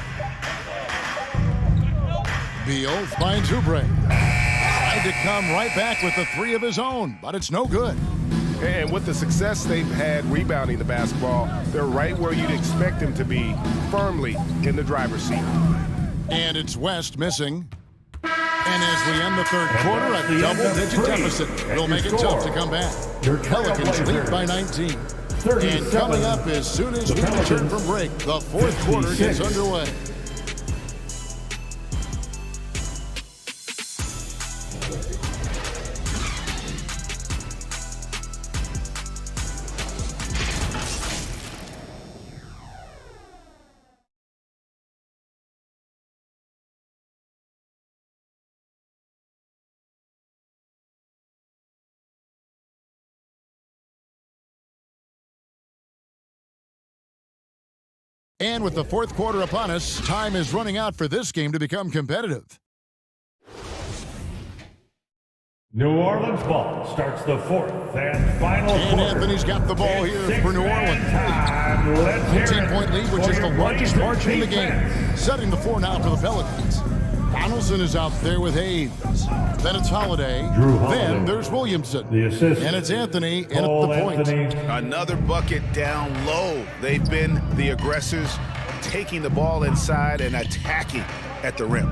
Beal finds Oubre. Tried to come right back with the 3 of his own, but it's no good. And with the success they've had rebounding the basketball, they're right where you'd expect them to be, firmly in the driver's seat. And it's West missing. And as we end the third quarter, a double-digit deficit will make it tough to come back. Pelicans lead by 19. And coming up as soon as we return from break, the fourth quarter gets underway. And with the fourth quarter upon us, time is running out for this game to become competitive. New Orleans ball starts the fourth and final and quarter. Anthony's got the ball here for New Orleans. 15-point lead, which is the largest margin in the game. Setting the 4 now for the Pelicans. Donaldson is out there with Hayes. Then it's Holiday. Then there's Williamson. The assist. And it's Anthony in at the point. Another bucket down low. They've been the aggressors, taking the ball inside and attacking at the rim.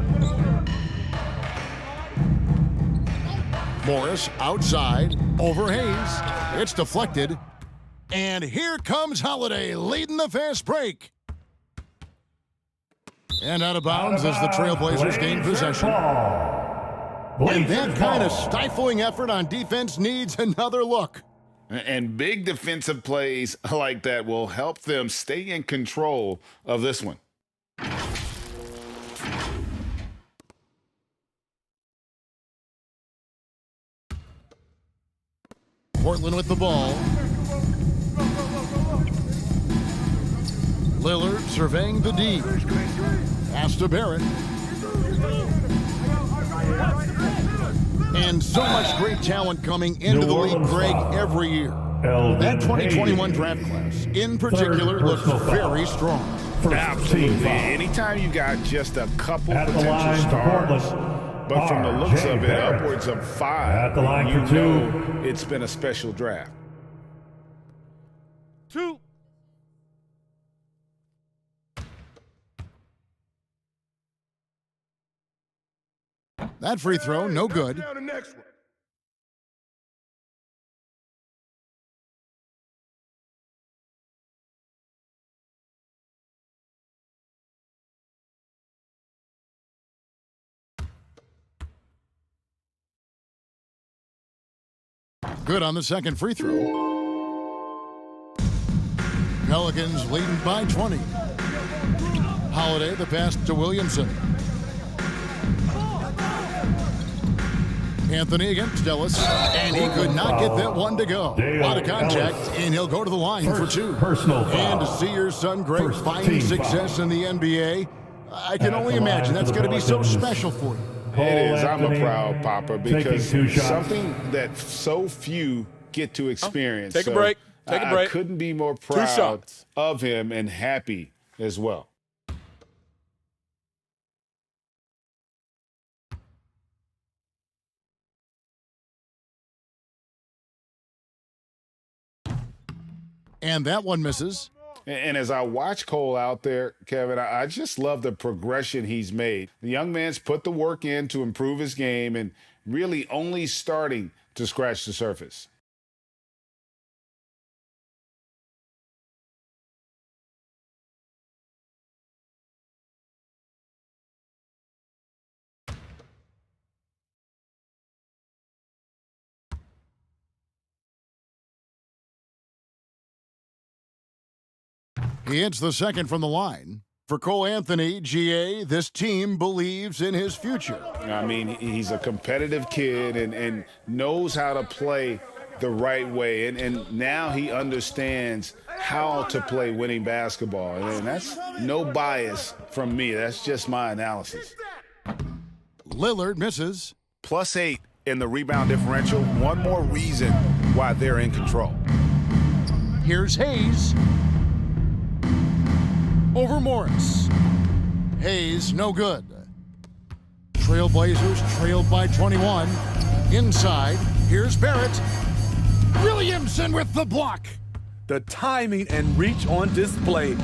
Morris outside, over Hayes. It's deflected. And here comes Holiday leading the fast break. And out of bounds as the Trailblazers gain possession. And that kind of stifling effort on defense needs another look. And big defensive plays like that will help them stay in control of this one. Portland with the ball. Lillard surveying the D. Pass to Barrett. And so much great talent coming into the league, Greg, every year. That 2021 draft class, in particular, looks very strong. Absolutely. Anytime you got just a couple potential stars, but from the looks of it, upwards of 5, at the line for 2. know it's been a special draft. 2. That free throw, no good. Good on the second free throw. Pelicans leading by 20. Holiday, the pass to Williamson. Anthony against Ellis, and he could not get that one to go. A lot of contact, and he'll go to the line for two. And to see your son Greg find success in the NBA, I can only imagine that's going to be so special for you. It is. I'm a proud papa because something that so few get to experience. Take a break. Take a break. I couldn't be more proud of him and happy as well. And that one misses. And as I watch Cole out there, Kevin, I just love the progression he's made. The young man's put the work in to improve his game and really only starting to scratch the surface. He hits the second from the line. For Cole Anthony, GA, this team believes in his future. I mean, he's a competitive kid and knows how to play the right way. And now he understands how to play winning basketball. And that's no bias from me. That's just my analysis. Lillard misses. +8 in the rebound differential. One more reason why they're in control. Here's Hayes. Over Morris. Hayes, no good. Trailblazers trailed by 21. Inside, here's Barrett. Williamson with the block. The timing and reach on display.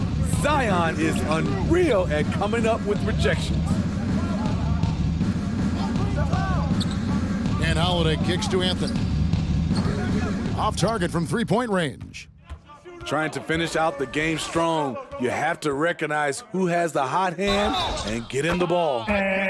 Zion is unreal at coming up with rejections. And Holiday kicks to Anthony. Off target from three-point range. Trying to finish out the game strong, you have to recognize who has the hot hand and get him the ball.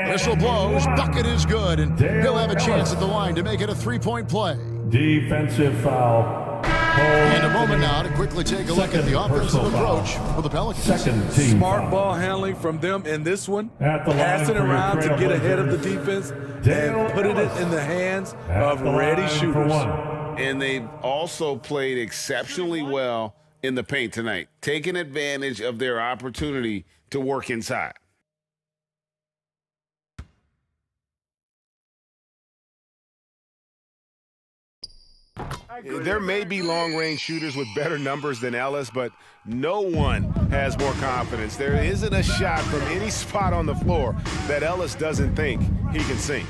Whistle blows, bucket is good, and he'll have a chance at the line to make it a three-point play. Defensive foul. And a moment now to quickly take a look at the offensive approach for the Pelicans. Second team Smart ball handling from them in this one. At the line Passing for your around to get ahead of the Trailblazers, defense and putting it in the hands of ready shooters. And they've also played exceptionally well in the paint tonight, taking advantage of their opportunity to work inside. There may be long-range shooters with better numbers than Ellis, but no one has more confidence. There isn't a shot from any spot on the floor that Ellis doesn't think he can sink.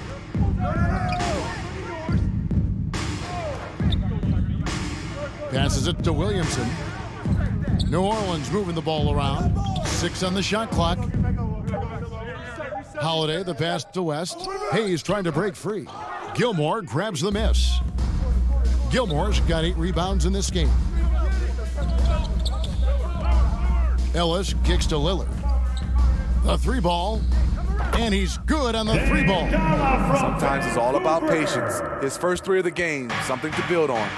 Passes it to Williamson. New Orleans moving the ball around. 6 on the shot clock. Holiday, the pass to West. Hayes trying to break free. Gilmore grabs the miss. Gilmore's got 8 rebounds in this game. Ellis kicks to Lillard. The 3-ball. And he's good on the 3-ball. Sometimes it's all about patience. His first 3 of the game, something to build on.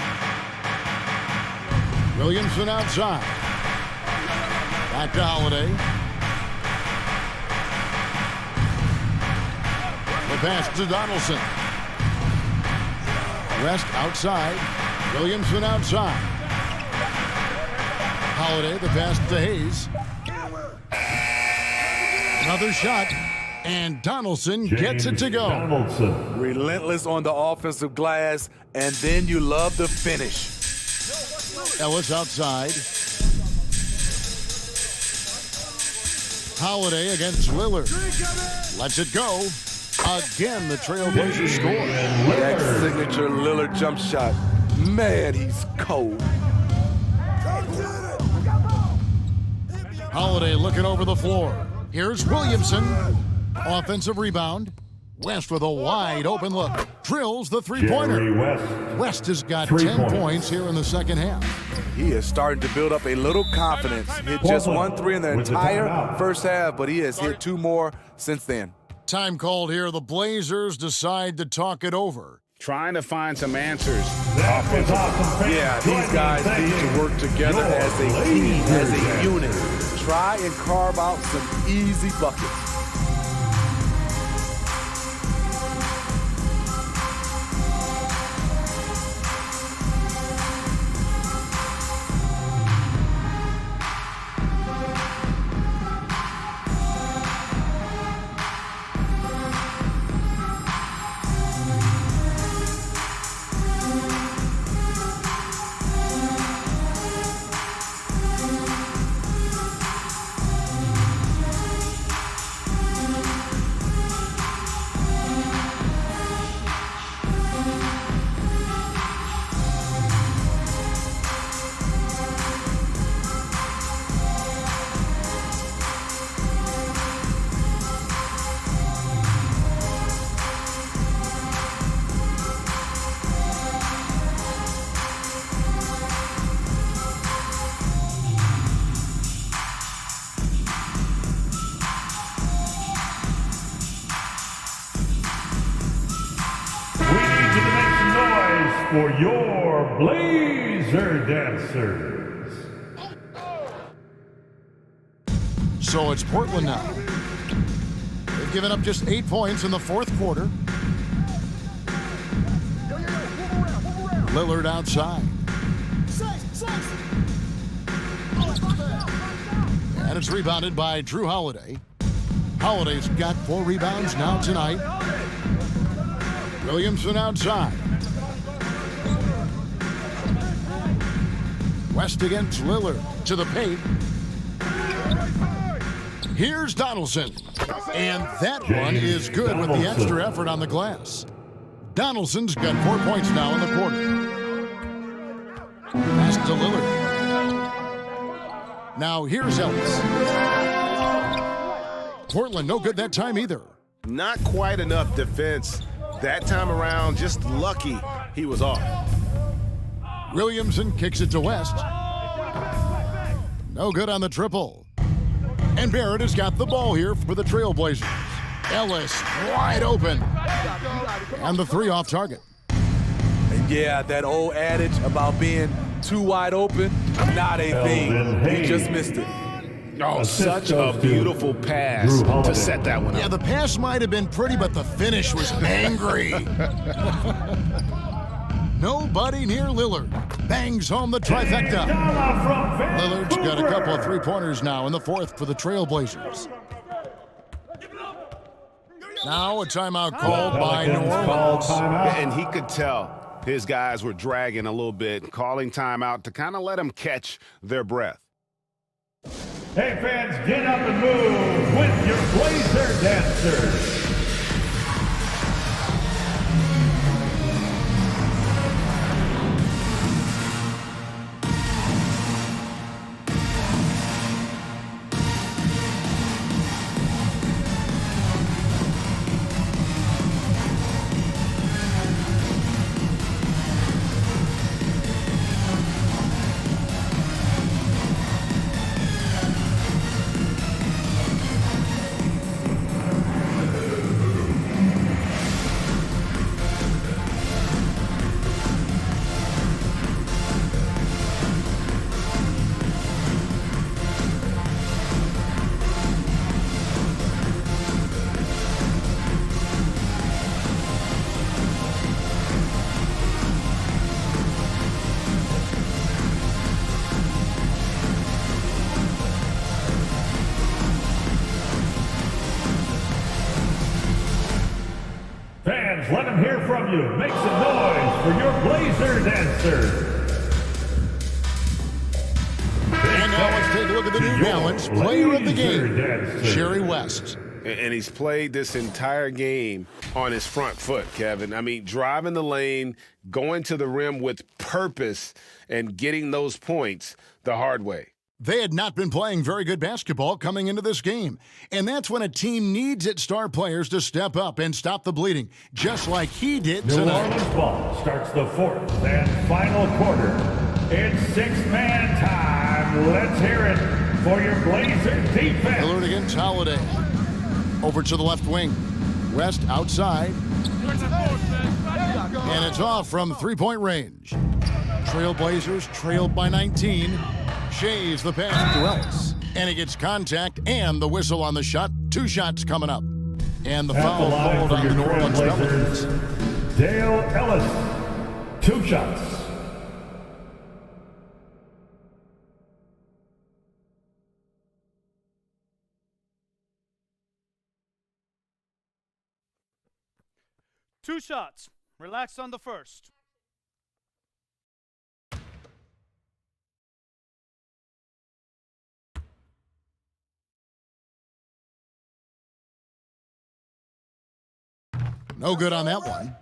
Williamson outside. Back to Holiday. The pass to Donaldson. West outside. Williamson outside. Holiday, the pass to Hayes. Another shot. And Donaldson gets it to go. Relentless on the offensive glass, and then you love the finish. Ellis outside. Holiday against Lillard. Lets it go. Again, the Trailblazers score. That signature Lillard jump shot. Man, he's cold. Holiday looking over the floor. Here's Williamson. Offensive rebound. West with a wide open look. Drills the three-pointer. West has got 10 points here in the second half. He is starting to build up a little confidence. Hit just 1 3 in the entire first half, but he has hit 2 more since then. Time called here. The Blazers decide to talk it over. trying to find some answers offensively. Awesome. Yeah, these guys need to work together as a team, as a unit. Try and carve out some easy buckets. For your Blazer Dancers. So it's Portland now. They've given up just 8 points in the fourth quarter. Lillard outside. And it's rebounded by Drew Holiday. Holiday's got 4 rebounds now tonight. Williamson outside. West against Lillard to the paint. Here's Donaldson. And that one is good with the extra effort on the glass. Donaldson's got 4 points now in the quarter. Pass to Lillard. Now here's Ellis. Portland no good that time either. Not quite enough defense that time around. Just lucky he was off. Williamson kicks it to West. No good on the triple. And Barrett has got the ball here for the Trailblazers. Ellis wide open. And the 3 off target. And yeah, that old adage about being too wide open, not a thing. He just missed it. Oh, such a beautiful pass to set that one up. Yeah, the pass might have been pretty, but the finish was angry. Nobody near Lillard. Bangs home the trifecta. Lillard's got a couple of 3-pointers now in the fourth for the Trailblazers. Now a timeout called by New Orleans. And he could tell his guys were dragging a little bit, calling timeout to kind of let them catch their breath. Hey fans, get up and move with your Blazer Dancers. Fans, let them hear from you. Make some noise for your Blazer Dancers. And now let's take a look at the New Balance player of the game, Sherry West. And he's played this entire game on his front foot, Kevin. I mean, driving the lane, going to the rim with purpose, and getting those points the hard way. They had not been playing very good basketball coming into this game. And that's when a team needs its star players to step up and stop the bleeding, just like he did New tonight. Orleans ball starts the fourth and final quarter. It's 6-man time. Let's hear it for your Blazer defense. Lillard against Holiday. Over to the left wing. West outside. And it's off from three-point range. Trailblazers trailed by 19. Shays the pass to Ellis. And he gets contact and the whistle on the shot. 2 shots coming up. And the foul called on the New Orleans Pelicans. Dale Ellis, 2 shots. Two shots. Relax on the first. No good on that one.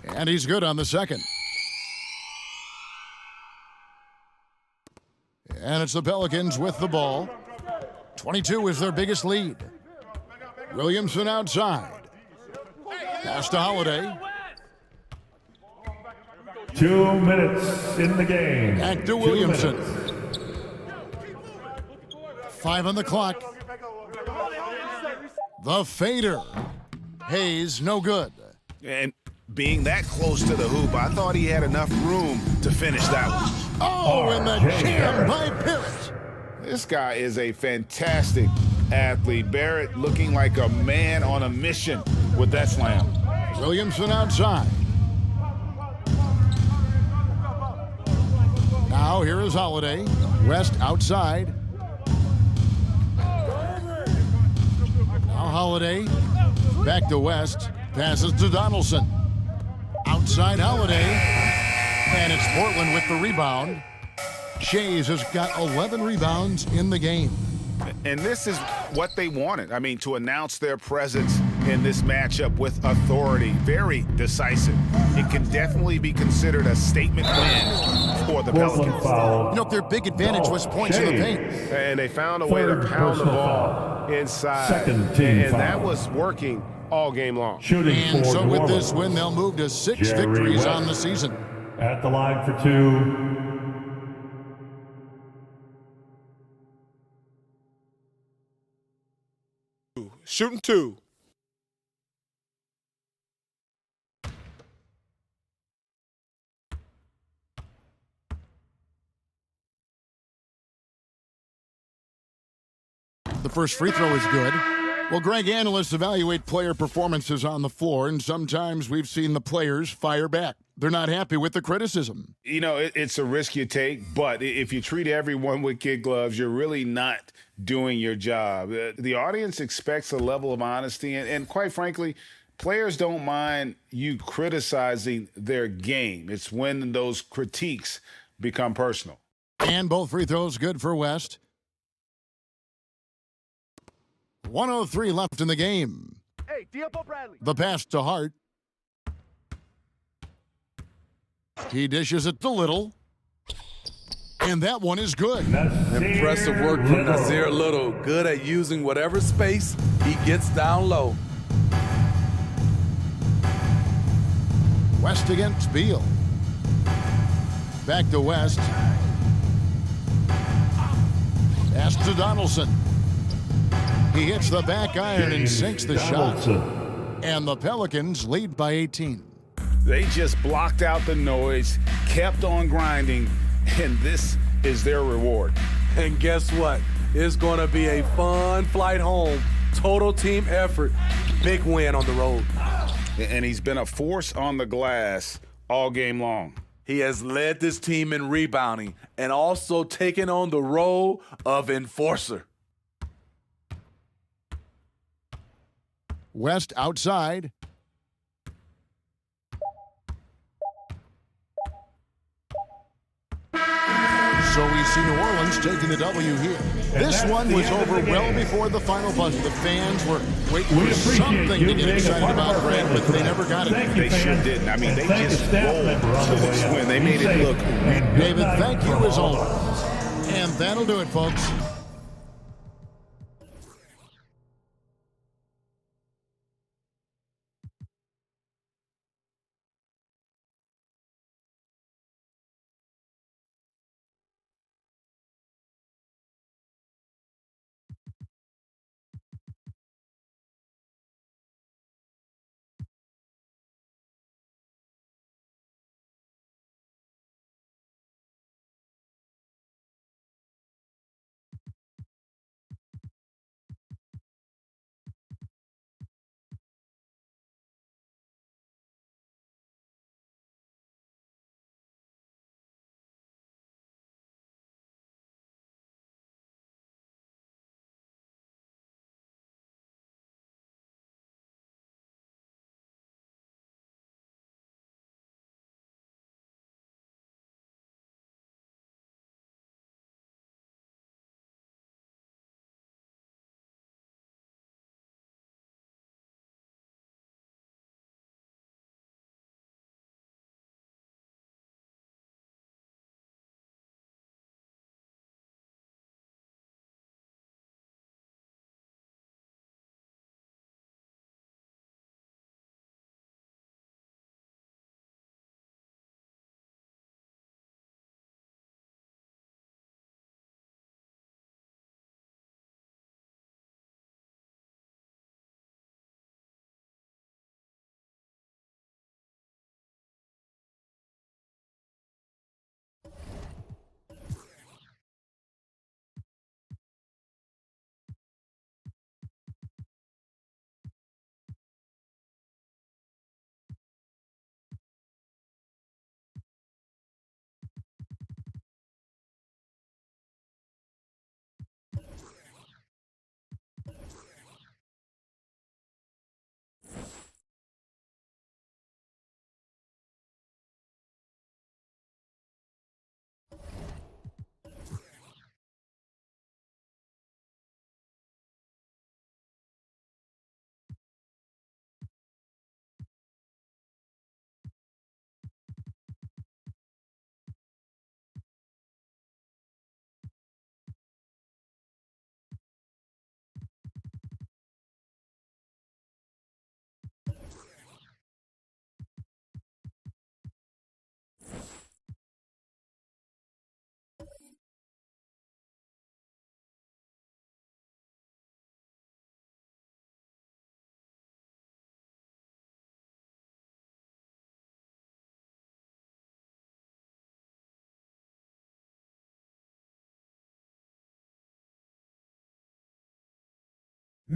And he's good on the second. And it's the Pelicans with the ball. 22 is their biggest lead. Williamson outside. Pass to Holiday. 2 minutes in the game. Back to Williamson. 5 on the clock. The fader. Hayes, no good. And being that close to the hoop, I thought he had enough room to finish that one. Oh, and the jam by Barrett. This guy is a fantastic athlete. Barrett looking like a man on a mission with that slam. Williamson outside. Now here is Holiday. West outside. Now Holiday. Back to West. Passes to Donaldson. Outside Holiday. And it's Portland with the rebound. Shays has got 11 rebounds in the game. And this is what they wanted. I mean, to announce their presence in this matchup with authority. Very decisive. It can definitely be considered a statement win for the Pelicans. You know, their big advantage was points in the paint. And they found a way to pound the ball inside. And that was working all game long. And so with this win, they'll move to 6 victories on the season. At the line for 2. Shooting 2. The first free throw is good. Well, Greg, analysts evaluate player performances on the floor, and sometimes we've seen the players fire back. They're not happy with the criticism. You know, it's a risk you take, but if you treat everyone with kid gloves, you're really not doing your job. The audience expects a level of honesty, and quite frankly, players don't mind you criticizing their game. It's when those critiques become personal. And both free throws good for West. 1:03 left in the game. Hey, Diapo Bradley. The pass to Hart. He dishes it to Little. And that one is good. Impressive work from Nasir Little. Good at using whatever space he gets down low. West against Beal. Back to West. Pass to Donaldson. He hits the back iron and sinks the shot. And the Pelicans lead by 18. They just blocked out the noise, kept on grinding, and this is their reward. And guess what? It's going to be a fun flight home. Total team effort. Big win on the road. And he's been a force on the glass all game long. He has led this team in rebounding and also taken on the role of enforcer. West outside. So we see New Orleans taking the W here. This one was over well before the final buzzer. The fans were waiting for something to get excited about, Brad, but they never got it. They sure didn't. I mean, they just rolled to this win. They made it look ridiculous. David, thank you as always. And that'll do it, folks.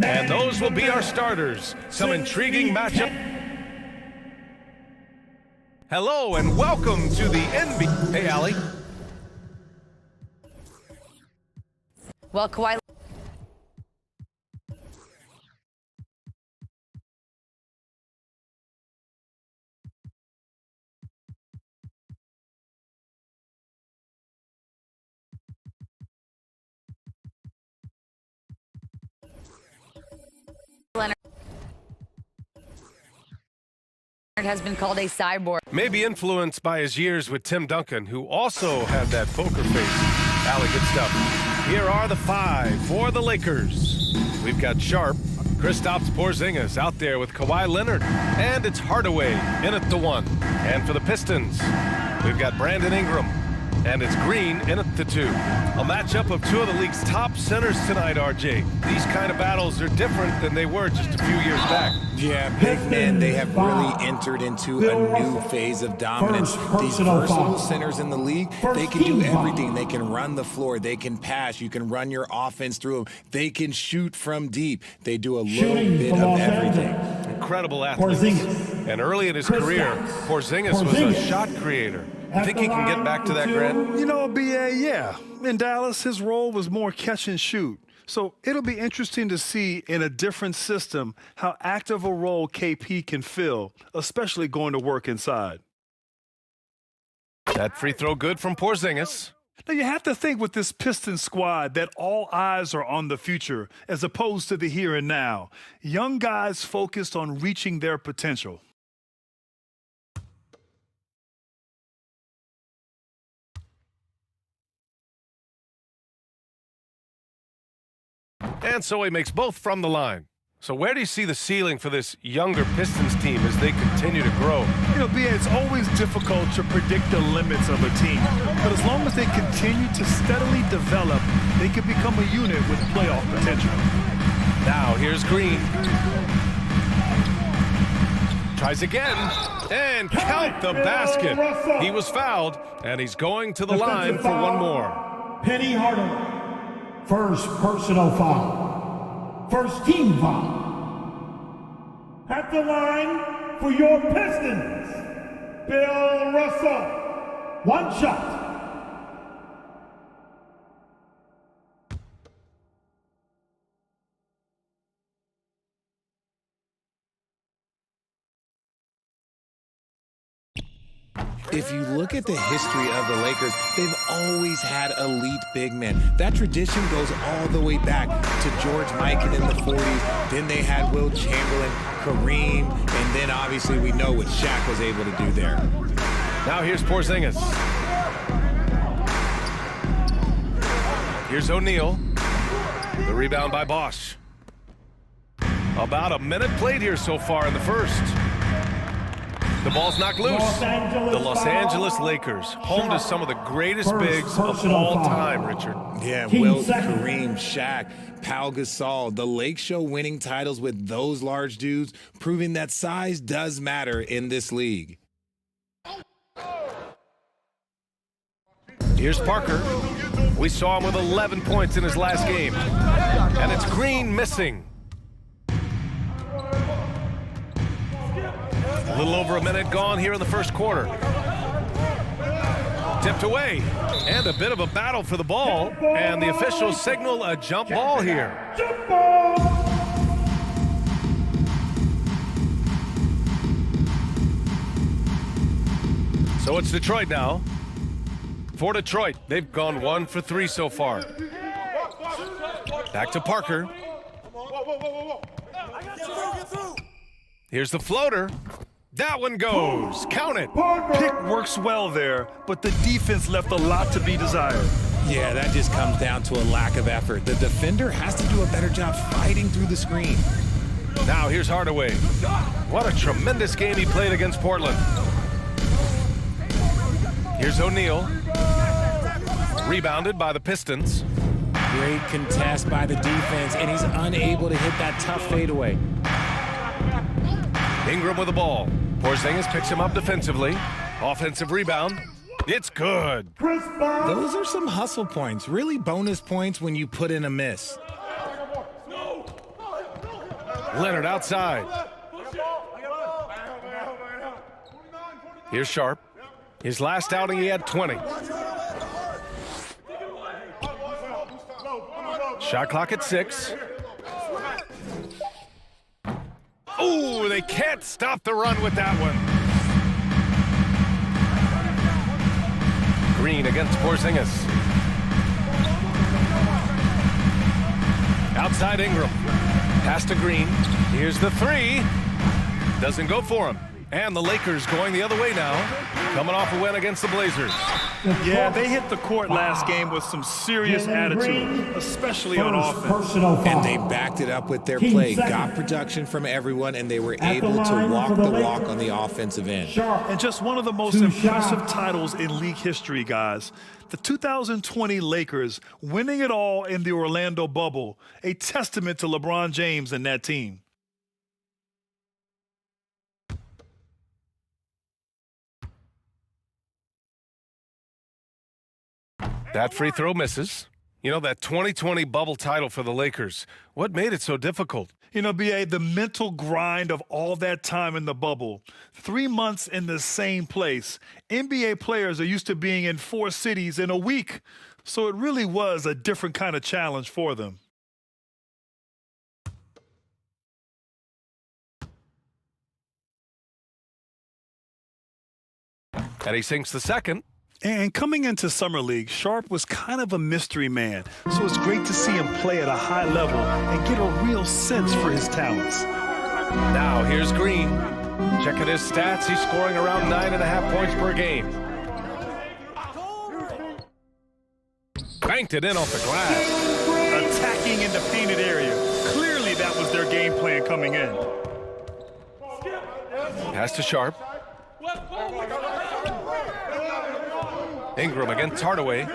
And those will be our starters. Some intriguing matchup. Hello and welcome to the NBA. Hey, Allie. Well, Kawhi Leonard has been called a cyborg. Maybe influenced by his years with Tim Duncan, who also had that poker face. Allie, good stuff. Here are the five for the Lakers. We've got Sharp, Kristaps Porzingis out there with Kawhi Leonard, and it's Hardaway in at the one. And for the Pistons, we've got Brandon Ingram, and it's Green in at the two. A matchup of two of the league's top centers tonight, RJ. These kind of battles are different than they were just a few years back. Yeah, big men, they have really entered into a new phase of dominance. These versatile centers in the league, they can do everything. They can run the floor, they can pass, you can run your offense through them. They can shoot from deep. They do a little bit of everything. Incredible athletes. And early in his career, Porzingis was a shot creator. You think he can get back to that, Grant? You know, BA, yeah. In Dallas, his role was more catch and shoot. So it'll be interesting to see in a different system how active a role KP can fill, especially going to work inside. That free throw good from Porzingis. Now, you have to think with this Pistons squad that all eyes are on the future as opposed to the here and now. Young guys focused on reaching their potential. And so he makes both from the line. So where do you see the ceiling for this younger Pistons team as they continue to grow? You know, B.A., it's always difficult to predict the limits of a team. But as long as they continue to steadily develop, they can become a unit with playoff potential. Now here's Green. Tries again, and count the basket. He was fouled, and he's going to the line for one more. Penny Hardaway. First personal foul. First team foul. At the line for your Pistons, Bill Russell. One shot. If you look at the history of the Lakers, they've always had elite big men. That tradition goes all the way back to George Mikan in the 40s. Then they had Will Chamberlain, Kareem, and then obviously we know what Shaq was able to do there. Now here's Porzingis. Here's O'Neal. The rebound by Bosch. About a minute played here so far in the first. The ball's knocked loose. The Los Angeles Lakers, home to some of the greatest bigs of all time, Richard. Yeah, Wilt, Kareem, Shaq, Pau Gasol. The Lake Show winning titles with those large dudes, proving that size does matter in this league. Here's Parker. We saw him with 11 points in his last game. And it's Green missing. A little over a minute gone here in the first quarter. Tipped away, and a bit of a battle for the ball, and the officials signal a jump ball here. Jump ball. So it's Detroit now. For Detroit, they've gone 1 for 3 so far. Back to Parker. Here's the floater. That one goes. Count it. Pick works well there, but the defense left a lot to be desired. Yeah, that just comes down to a lack of effort. The defender has to do a better job fighting through the screen. Now here's Hardaway. What a tremendous game he played against Portland. Here's O'Neal. Rebounded by the Pistons. Great contest by the defense, and he's unable to hit that tough fadeaway. Ingram with the ball. Porzingis picks him up defensively. Offensive rebound. It's good. Those are some hustle points. Really bonus points when you put in a miss. Leonard outside. Here's Sharp. His last outing, he had 20. Shot clock at 6. Ooh, they can't stop the run with that one. Green against Porzingis. Outside Ingram. Pass to Green. Here's the 3. Doesn't go for him. And the Lakers going the other way now, coming off a win against the Blazers. Yeah, they hit the court last game with some serious attitude, especially on offense. And they backed it up with their play, got production from everyone, and they were able to walk the walk on the offensive end. And just one of the most impressive titles in league history, guys. The 2020 Lakers winning it all in the Orlando bubble, a testament to LeBron James and that team. That free throw misses. You know, that 2020 bubble title for the Lakers, what made it so difficult? You know, B.A., the mental grind of all that time in the bubble. 3 months in the same place. NBA players are used to being in 4 cities in a week. So it really was a different kind of challenge for them. And he sinks the second. And coming into Summer League, Sharp was kind of a mystery man, so it's great to see him play at a high level and get a real sense for his talents. Now here's Green. Checking his stats, he's scoring around 9.5 points per game. Banked it in off the glass. Attacking in the painted area. Clearly that was their game plan coming in. Pass to Sharp. Ingram against Hardaway.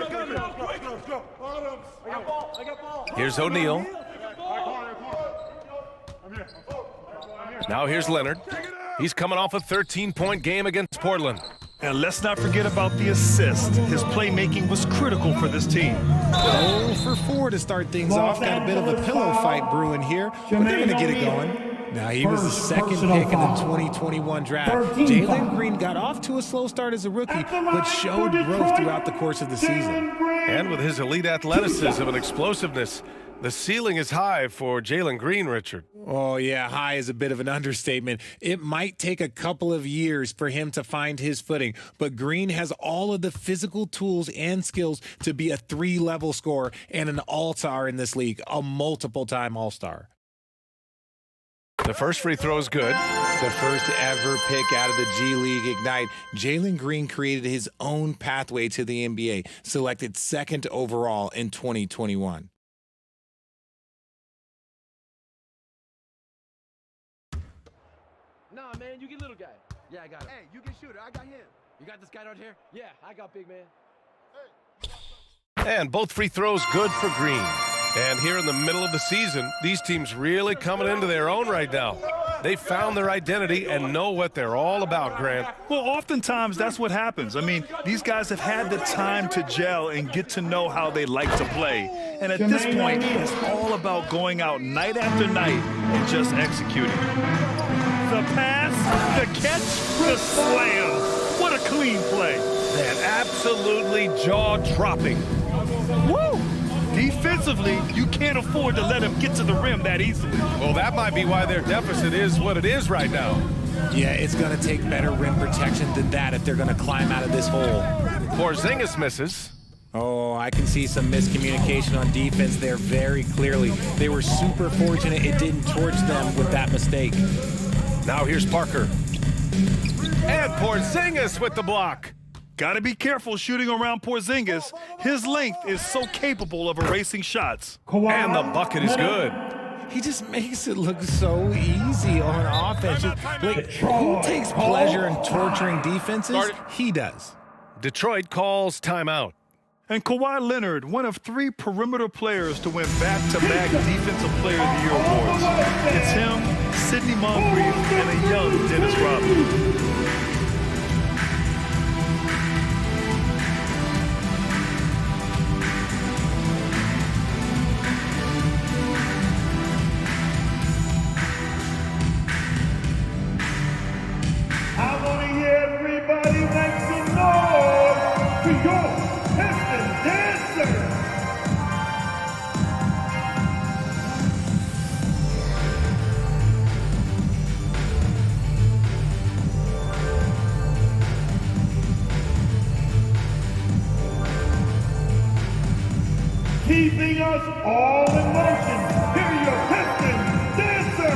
Here's O'Neal. Now here's Leonard. He's coming off a 13-point game against Portland. And let's not forget about the assist. His playmaking was critical for this team. 0 for 4 to start things off. Got a bit of a pillow fight brewing here, but they're going to get it going. Now, he was the second pick in the 2021 draft. Jalen Green got off to a slow start as a rookie, but showed growth throughout the course of the season. And with his elite athleticism and explosiveness, the ceiling is high for Jalen Green, Richard. Oh, yeah, high is a bit of an understatement. It might take a couple of years for him to find his footing, but Green has all of the physical tools and skills to be a 3-level scorer and an all-star in this league, a multiple-time all-star. The first free throw is good. The first ever pick out of the G League Ignite, Jalen Green created his own pathway to the NBA, selected second overall in 2021. Nah, man, you get little guy. Yeah, I got him. Hey, you get shooter. I got him. You got this guy out here? Yeah, I got big man. And both free throws good for Green. And here in the middle of the season, these teams really coming into their own right now. They found their identity and know what they're all about, Grant. Well, oftentimes that's what happens. I mean, these guys have had the time to gel and get to know how they like to play. And at this point, it's all about going out night after night and just executing. The pass, the catch, the slam. What a clean play. Man, absolutely jaw-dropping. Woo! Defensively, you can't afford to let him get to the rim that easily. Well, that might be why their deficit is what it is right now. Yeah, it's going to take better rim protection than that if they're going to climb out of this hole. Porzingis misses. Oh, I can see some miscommunication on defense there very clearly. They were super fortunate it didn't torch them with that mistake. Now here's Parker. And Porzingis with the block. Got to be careful shooting around Porzingis. His length is so capable of erasing shots. And the bucket is good. He just makes it look so easy on offense. Like, who takes pleasure in torturing defenses? He does. Detroit calls timeout. And Kawhi Leonard, one of 3 perimeter players to win back-to-back Defensive Player of the Year awards. It's him, Sidney Moncrief, and a young Dennis Rodman. I want to hear everybody make some noise to your Pistons dancer. Keeping us all in motion. Hear your Pistons dancer.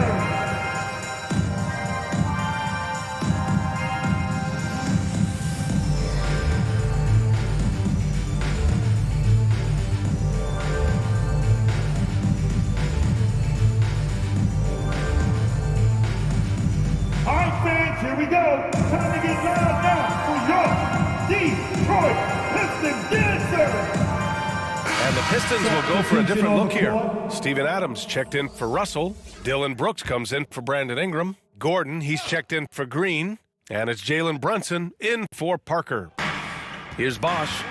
All right, fans, here we go. Time to get loud now for your Detroit Pistons dancer. And the Pistons will go for a different look here. Steven Adams checked in for Russell. Dylan Brooks comes in for Brandon Ingram. Gordon, he's checked in for Green. And it's Jalen Brunson in for Parker. Here's Bosch.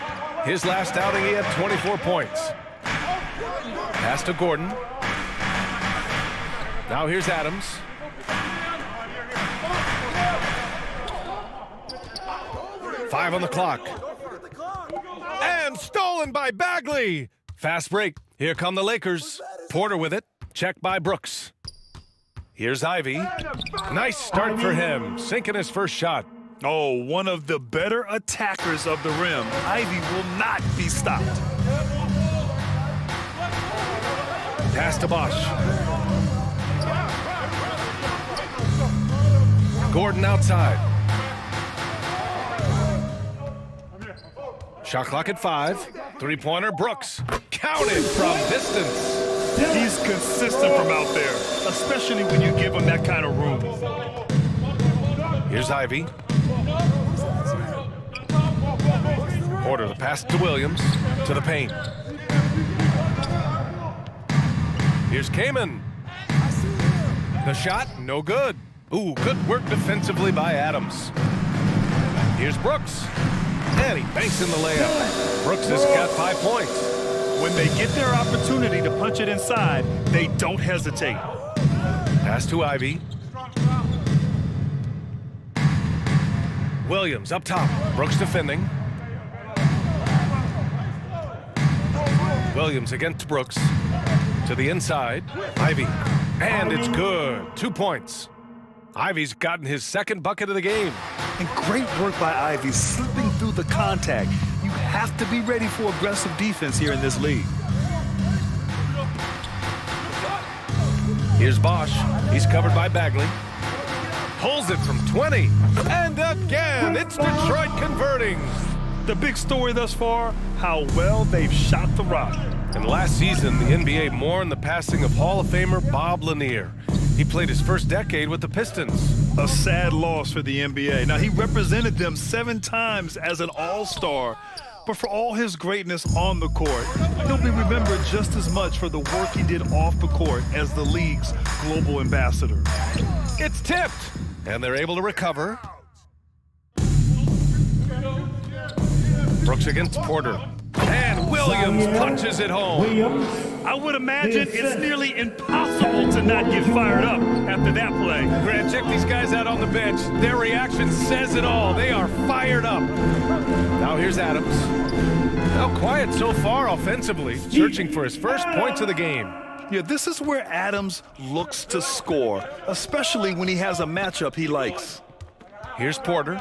His last outing, he had 24 points. Pass to Gordon. Now here's Adams. Five on the clock. And stolen by Bagley. Fast break. Here come the Lakers. Porter with it. Checked by Brooks. Here's Ivy. Nice start for him. Sinking his first shot. Oh, one of the better attackers of the rim. Ivey will not be stopped. Pass to Bosch. Gordon outside. Shot clock at 5. Three-pointer, Brooks. Counted from distance. He's consistent from out there, especially when you give him that kind of room. Here's Ivey. Porter, the pass to Williams, to the paint. Here's Kaman. The shot, no good. Ooh, good work defensively by Adams. Here's Brooks. And he banks in the layup. Brooks has got 5 points. When they get their opportunity to punch it inside, they don't hesitate. Pass to Ivey. Williams up top. Brooks defending. Williams against Brooks. To the inside. Ivey. And it's good. 2 points. Ivey's gotten his second bucket of the game. And great work by Ivey, slipping through the contact. You have to be ready for aggressive defense here in this league. Here's Bosch. He's covered by Bagley. Pulls it from 20. And again, it's Detroit converting. The big story thus far, how well they've shot the rock. And last season, the NBA mourned the passing of Hall of Famer Bob Lanier. He played his first decade with the Pistons. A sad loss for the NBA. Now, he represented them 7 times as an all-star, but for all his greatness on the court, he'll be remembered just as much for the work he did off the court as the league's global ambassador. It's tipped, and they're able to recover. Brooks against Porter. And Williams punches it home. I would imagine it's nearly impossible to not get fired up after that play. Grant, check these guys out on the bench. Their reaction says it all. They are fired up. Now here's Adams. Now quiet so far offensively, searching for his first points of the game. Yeah, this is where Adams looks to score, especially when he has a matchup he likes. Here's Porter.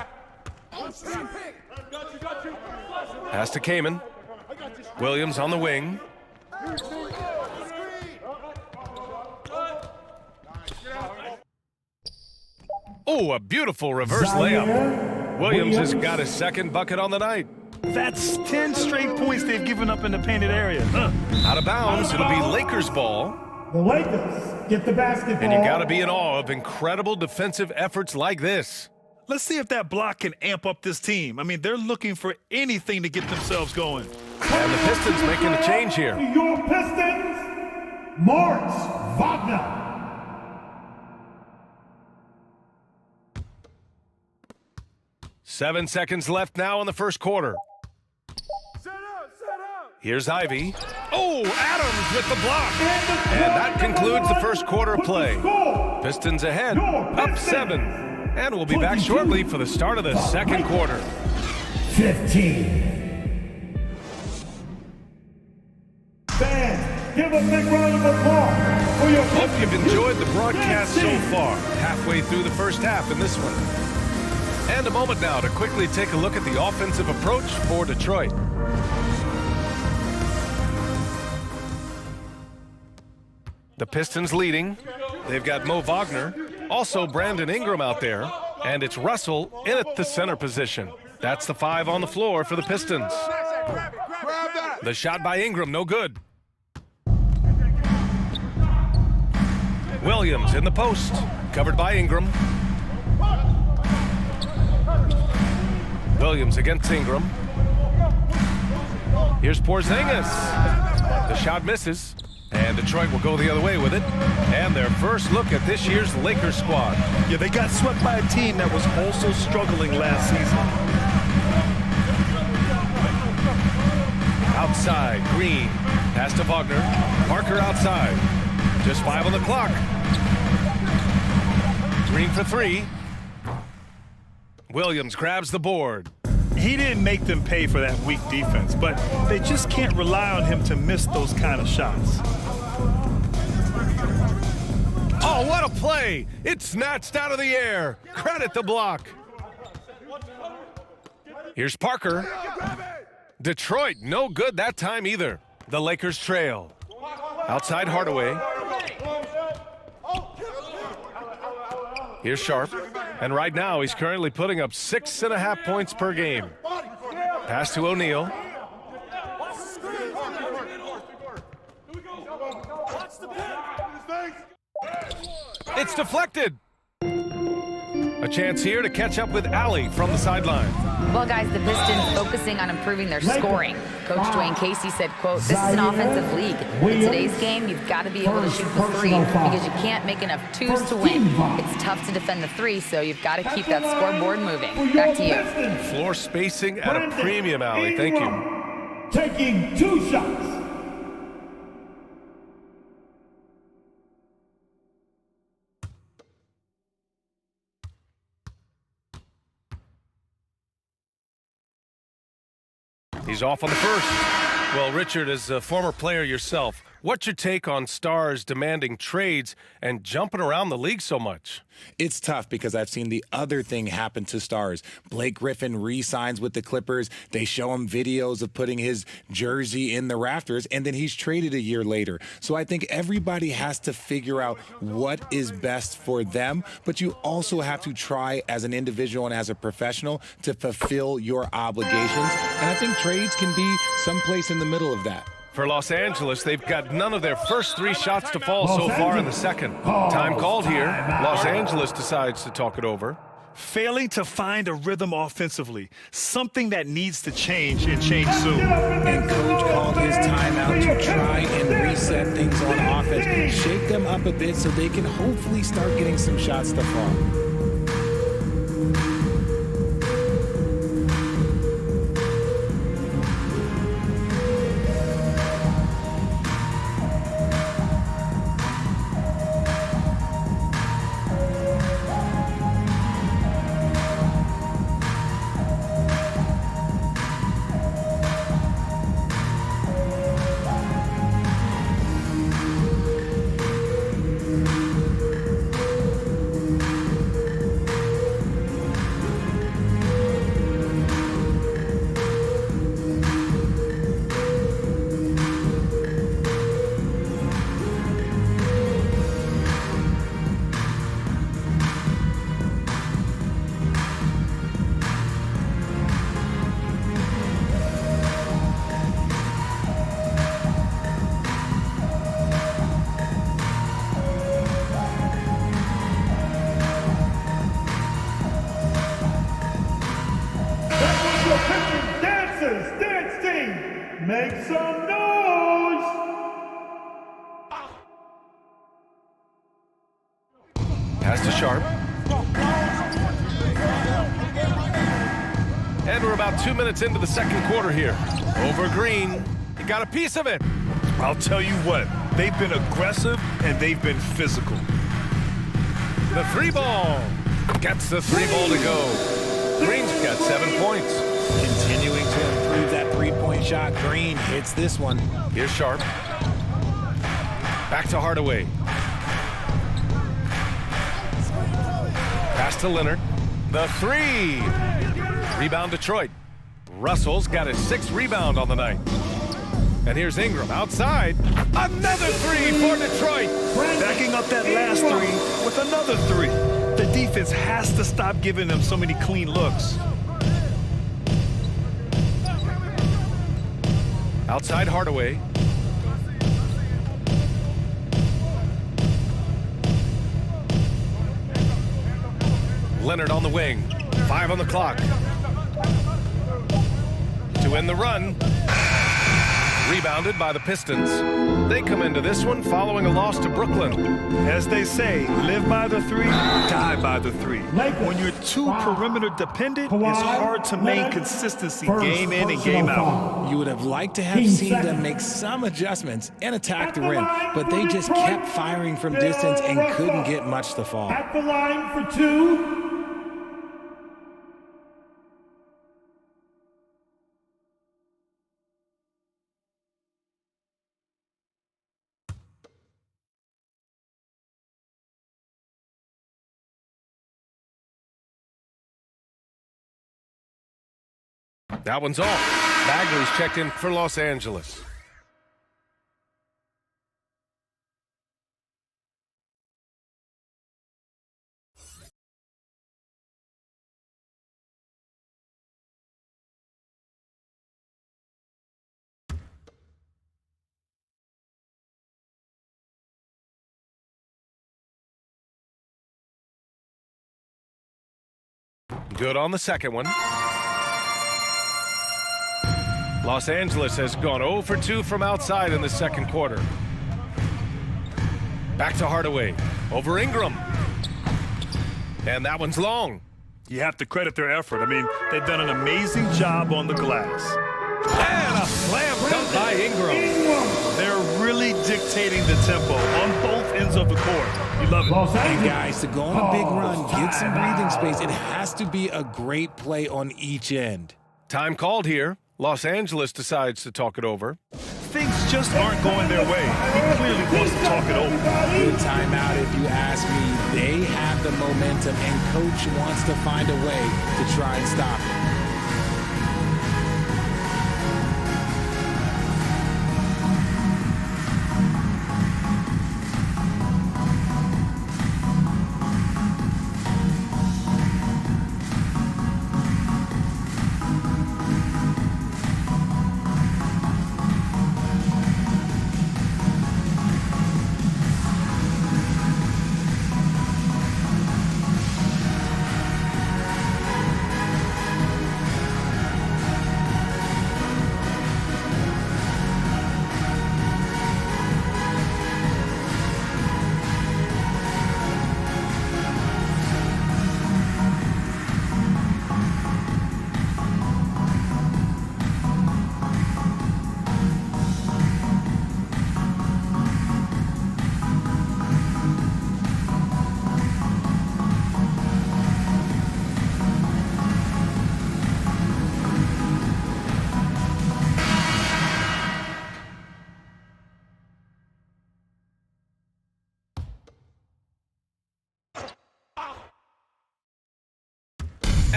Pass to Kaman. Williams on the wing. Oh, a beautiful reverse layup. Williams has got his second bucket on the night. That's 10 straight points they've given up in the painted area. Out of bounds, it'll be Lakers ball. The Lakers get the basketball. And you got to be in awe of incredible defensive efforts like this. Let's see if that block can amp up this team. I mean, they're looking for anything to get themselves going. And the Pistons making a change here. Your Pistons, Moritz Wagner. Seven seconds left now in the first quarter. Here's Ivey. Oh, Adams with the block. And that concludes the first quarter of play. Pistons ahead, up 7. And we'll be back shortly for the start of the second quarter. 15. Fans, give a big round of applause for your Hope you've enjoyed the broadcast so far. Halfway through the first half in this one. And a moment now to quickly take a look at the offensive approach for Detroit. The Pistons leading. They've got Mo Wagner, also Brandon Ingram out there, and it's Russell in at the center position. That's the 5 on the floor for the Pistons. The shot by Ingram, no good. Williams in the post, covered by Ingram. Williams against Ingram. Here's Porzingis. The shot misses, and Detroit will go the other way with it. And their first look at this year's Lakers squad. Yeah, they got swept by a team that was also struggling last season. Outside, Green. Pass to Wagner. Parker outside. Just 5 on the clock. Green for 3. Williams grabs the board. He didn't make them pay for that weak defense, but they just can't rely on him to miss those kind of shots. Oh, what a play! It's snatched out of the air. Credit the block. Here's Parker. Detroit, no good that time either. The Lakers trail. Outside Hardaway. Here's Sharp. And right now, he's currently putting up 6.5 points per game. Pass to O'Neal. It's deflected. A chance here to catch up with Allie from the sideline. Well, guys, the Pistons focusing on improving their scoring. Coach Dwayne Casey said, quote, "This is an offensive league. In today's game, you've got to be able to shoot the three because you can't make enough twos to win. It's tough to defend the three, so you've got to keep that scoreboard moving." Back to you. Floor spacing at a premium, Allie. Thank you. Taking 2 shots. He's off on the first. Well, Richard, as a former player yourself, what's your take on stars demanding trades and jumping around the league so much? It's tough because I've seen the other thing happen to stars. Blake Griffin re-signs with the Clippers. They show him videos of putting his jersey in the rafters, and then he's traded a year later. So I think everybody has to figure out what is best for them, but you also have to try as an individual and as a professional to fulfill your obligations. And I think trades can be someplace in the middle of that. For Los Angeles, they've got none of their first 3 shots to fall so far in the second. Time called here. Los Angeles decides to talk it over. Failing to find a rhythm offensively, something that needs to change and change soon. And Coach called his timeout to try and reset things on offense, shake them up a bit so they can hopefully start getting some shots to fall. Make some noise! Pass to Sharp. And we're about 2 minutes into the second quarter here. Over Green. He got a piece of it. I'll tell you what, they've been aggressive and they've been physical. The 3 ball. Gets the 3 ball to go. Green's got 7 points. Continuing to improve that three-point shot. Green hits this one. Here's Sharp. Back to Hardaway. Pass to Leonard. The 3. Rebound Detroit. Russell's got his 6th rebound on the night. And here's Ingram outside. Another 3 for Detroit. Backing up that last 3 with another 3. The defense has to stop giving them so many clean looks. Outside Hardaway. Leonard on the wing. 5 on the clock. To end the run. Rebounded by the Pistons. They come into this one following a loss to Brooklyn. As they say, live by the 3, die by the 3. When you're too perimeter dependent, it's hard to maintain consistency game in and game out. You would have liked to have seen them make some adjustments and attack the rim, but they just kept firing from distance and couldn't get much to fall. At the line for 2. That one's off. Bagley's checked in for Los Angeles. Good on the second one. Los Angeles has gone 0 for 2 from outside in the second quarter. Back to Hardaway. Over Ingram. And that one's long. You have to credit their effort. I mean, they've done an amazing job on the glass. And a slam dunk by Ingram. They're really dictating the tempo on both ends of the court. You love it. And guys, to go on a big run, get some breathing space, it has to be a great play on each end. Time called here. Los Angeles decides to talk it over. Things just aren't going their way. He clearly wants to talk it over. Good timeout if you ask me. They have the momentum, and coach wants to find a way to try and stop it.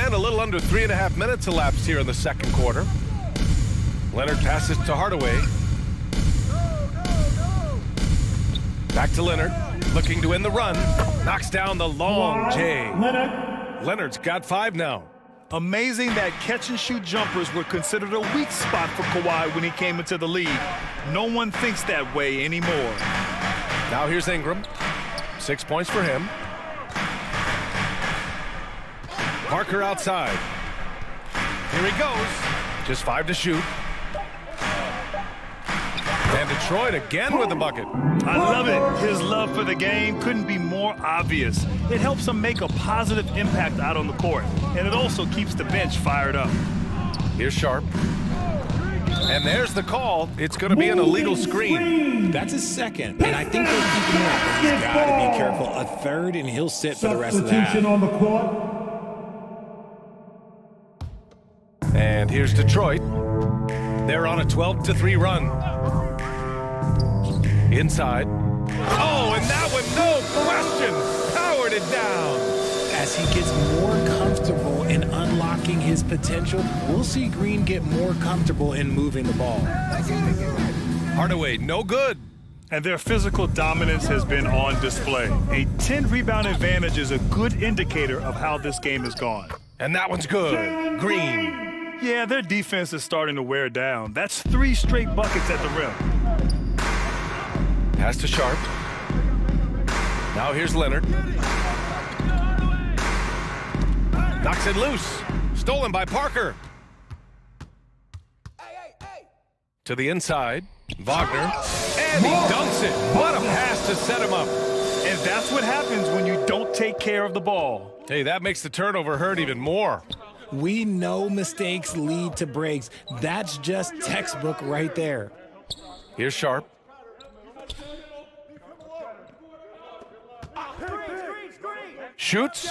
And a little under 3.5 minutes elapsed here in the second quarter. Leonard passes to Hardaway. Back to Leonard, looking to win the run. Knocks down the long J. Leonard's got 5 now. Amazing that catch-and-shoot jumpers were considered a weak spot for Kawhi when he came into the league. No one thinks that way anymore. Now here's Ingram. 6 points for him. Parker outside. Here he goes. Just 5 to shoot. And Detroit again with the bucket. I love it. His love for the game couldn't be more obvious. It helps him make a positive impact out on the court, and it also keeps the bench fired up. Here's Sharp. And there's the call. It's going to be an illegal screen. That's his second, and I think they'll keep him up, but he's got to be careful. A third, and he'll sit for the rest of that. Substitution on the court. And here's Detroit. They're on a 12-3 run. Inside. Oh, and that one, no question, powered it down. As he gets more comfortable in unlocking his potential, we'll see Green get more comfortable in moving the ball. Hardaway, no good. And their physical dominance has been on display. A 10-rebound advantage is a good indicator of how this game has gone. And that one's good. Green. Yeah, their defense is starting to wear down. That's 3 straight buckets at the rim. Pass to Sharp. Now here's Leonard. Knocks it loose. Stolen by Parker. To the inside. Wagner. And he dunks it. What a pass to set him up. And that's what happens when you don't take care of the ball. Hey, that makes the turnover hurt even more. We know mistakes lead to breaks. That's just textbook right there. Here's Sharp. Shoots.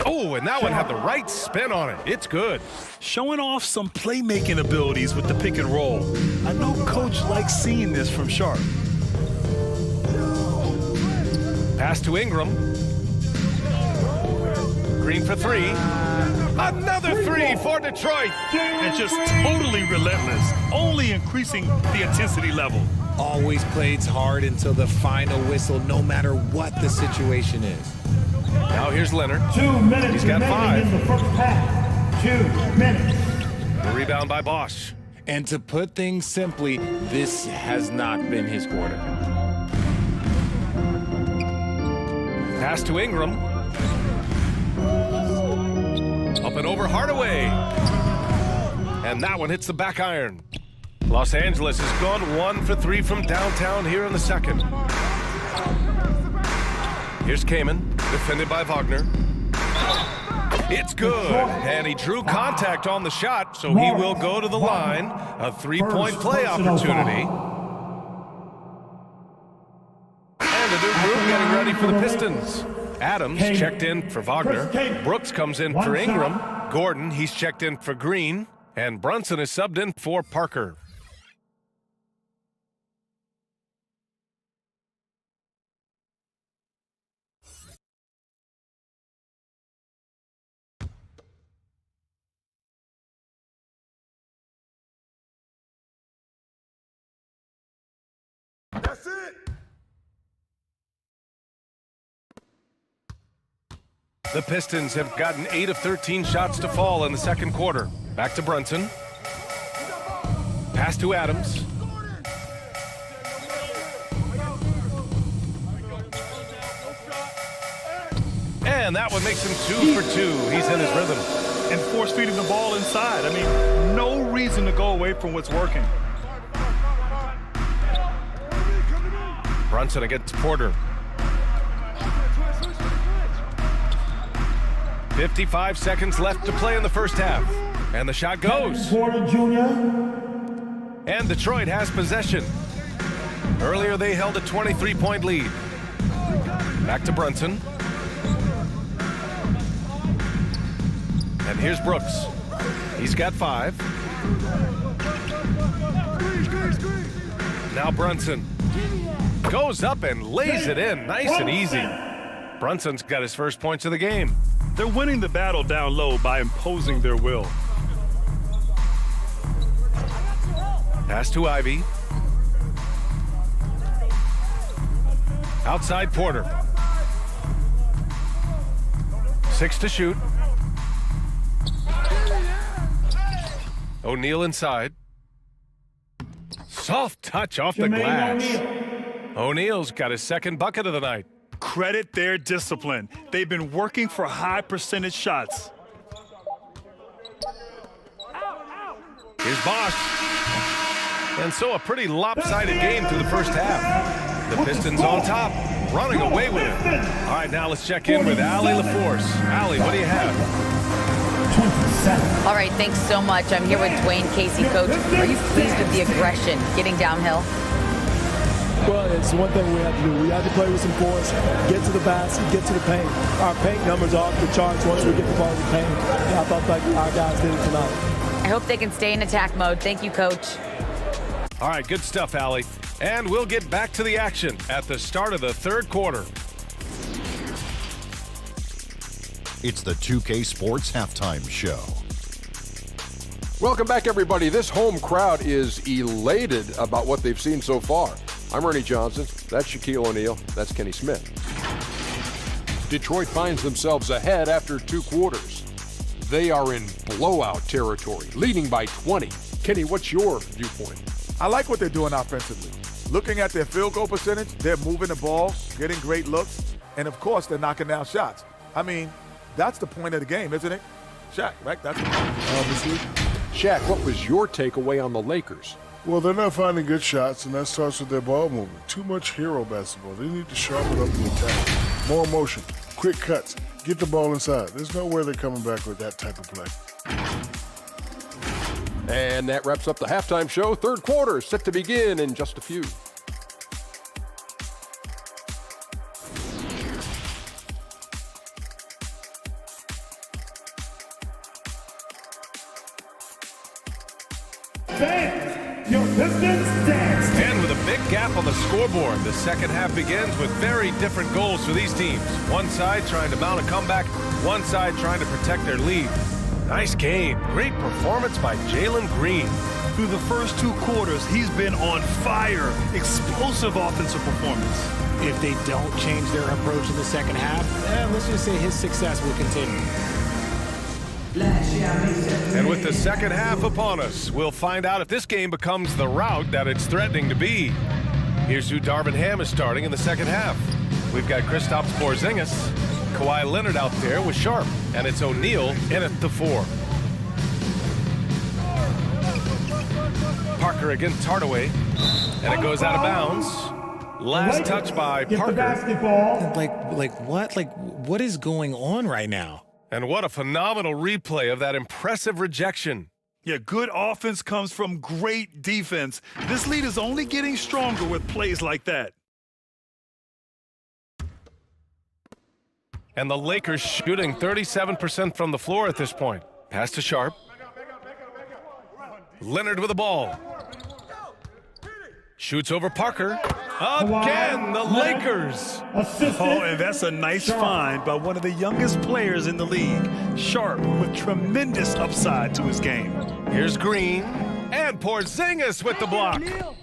Oh, and that one had the right spin on it. It's good. Showing off some playmaking abilities with the pick and roll. I know Coach likes seeing this from Sharp. Pass to Ingram. Green for 3. Another three for Detroit. And just totally relentless, only increasing the intensity level. Always plays hard until the final whistle, no matter what the situation is. Now here's Leonard. 2 minutes He's got remaining 5. in the first half. 2 minutes. The rebound by Bosch. And to put things simply, this has not been his quarter. Pass to Ingram. Up and over Hardaway. And that one hits the back iron. Los Angeles has gone 1 for 3 from downtown here in the second. Here's Kaman, defended by Wagner. It's good, and he drew contact on the shot, so he will go to the line. A 3-point play opportunity. And a new group getting ready for the Pistons. Adams checked in for Wagner. Brooks comes in for Ingram. Gordon, he's checked in for Green. And Brunson is subbed in for Parker. That's it. The Pistons have gotten 8 of 13 shots to fall in the second quarter. Back to Brunson. Pass to Adams. And that one makes him 2 for 2. He's in his rhythm. And force feeding the ball inside. I mean, no reason to go away from what's working. Brunson against Porter. 55 seconds left to play in the first half. And the shot goes. Porter Jr. And Detroit has possession. Earlier they held a 23-point lead. Back to Brunson. And here's Brooks. He's got 5. Now Brunson goes up and lays it in nice and easy. Brunson's got his first points of the game. They're winning the battle down low by imposing their will. Pass to Ivy. Outside Porter. 6 to shoot. O'Neal inside. Soft touch off the glass. O'Neal's got his second bucket of the night. Credit their discipline. They've been working for high percentage shots. Here's Bosch. And so a pretty lopsided game through the first half. The Pistons on top, running away with it. All right, now let's check in with Allie LaForce. Allie, what do you have? All right, thanks so much. I'm here with Dwayne Casey, coach. Are you pleased with the aggression getting downhill? Well, it's one thing we have to do. We have to play with some force, get to the basket, get to the paint. Our paint numbers are off the charts once we get the ball to the paint. And I thought like our guys did it tonight. I hope they can stay in attack mode. Thank you, coach. All right, good stuff, Allie. And we'll get back to the action at the start of the third quarter. It's the 2K Sports Halftime Show. Welcome back, everybody. This home crowd is elated about what they've seen so far. I'm Ernie Johnson. That's Shaquille O'Neal. That's Kenny Smith. Detroit finds themselves ahead after 2 quarters. They are in blowout territory, leading by 20. Kenny, what's your viewpoint? I like what they're doing offensively. Looking at their field goal percentage, they're moving the ball, getting great looks, and of course, they're knocking down shots. I mean, that's the point of the game, isn't it? Shaq, right? That's the point. Obviously. Shaq, what was your takeaway on the Lakers? Well, they're not finding good shots, and that starts with their ball movement. Too much hero basketball. They need to sharpen up the attack. More motion, quick cuts, get the ball inside. There's nowhere they're coming back with that type of play. And that wraps up the halftime show. Third quarter is set to begin in just a few. Your Pistons dance. And with a big gap on the scoreboard, the second half begins with very different goals for these teams. One side trying to mount a comeback, one side trying to protect their lead. Nice game. Great performance by Jalen Green. Through the first 2 quarters, he's been on fire. Explosive offensive performance. If they don't change their approach in the second half, let's just say his success will continue. And with the second half upon us, we'll find out if this game becomes the rout that it's threatening to be. Here's who Darvin Ham is starting in the second half. We've got Kristaps Porzingis, Kawhi Leonard out there with Sharp, and it's O'Neal in at the 4. Parker against Hardaway, and it goes out of bounds. Last touch by Parker. What is going on right now? And what a phenomenal replay of that impressive rejection. Yeah, good offense comes from great defense. This lead is only getting stronger with plays like that. And the Lakers shooting 37% from the floor at this point. Pass to Sharp. Leonard with the ball. Shoots over Parker. Again, the Lakers. Oh, and that's a nice find by one of the youngest players in the league. Sharp with tremendous upside to his game. Here's Green and Porzingis with the block.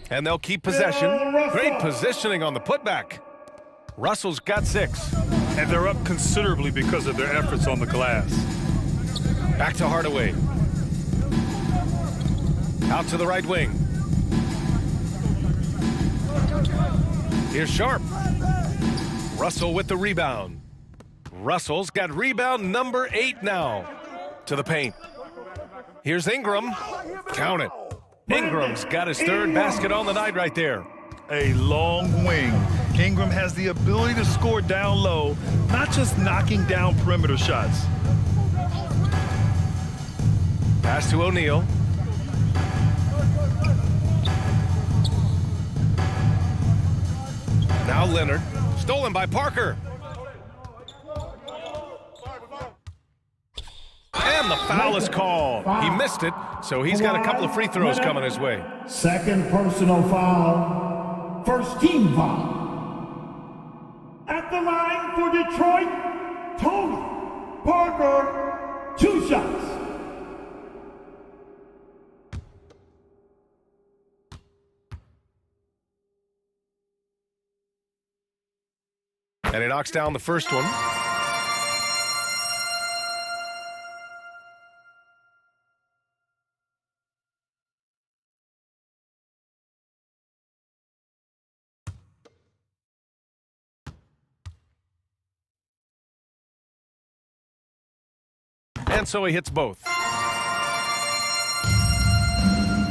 And they'll keep possession. Great positioning on the putback. Russell's got 6. And they're up considerably because of their efforts on the glass. Back to Hardaway. Out to the right wing. Here's Sharp. Russell with the rebound. Russell's got rebound number 8 now. To the paint. Here's Ingram. Count it. Ingram's got his 3rd basket on the night right there. A long wing. Ingram has the ability to score down low, not just knocking down perimeter shots. Pass to O'Neal. Now Leonard, stolen by Parker. And the foul is called. He missed it, so he's got a couple of free throws coming his way. Second personal foul. First team foul. At the line for Detroit, Tony Parker, 2 shots. And he knocks down the first one. And so he hits both.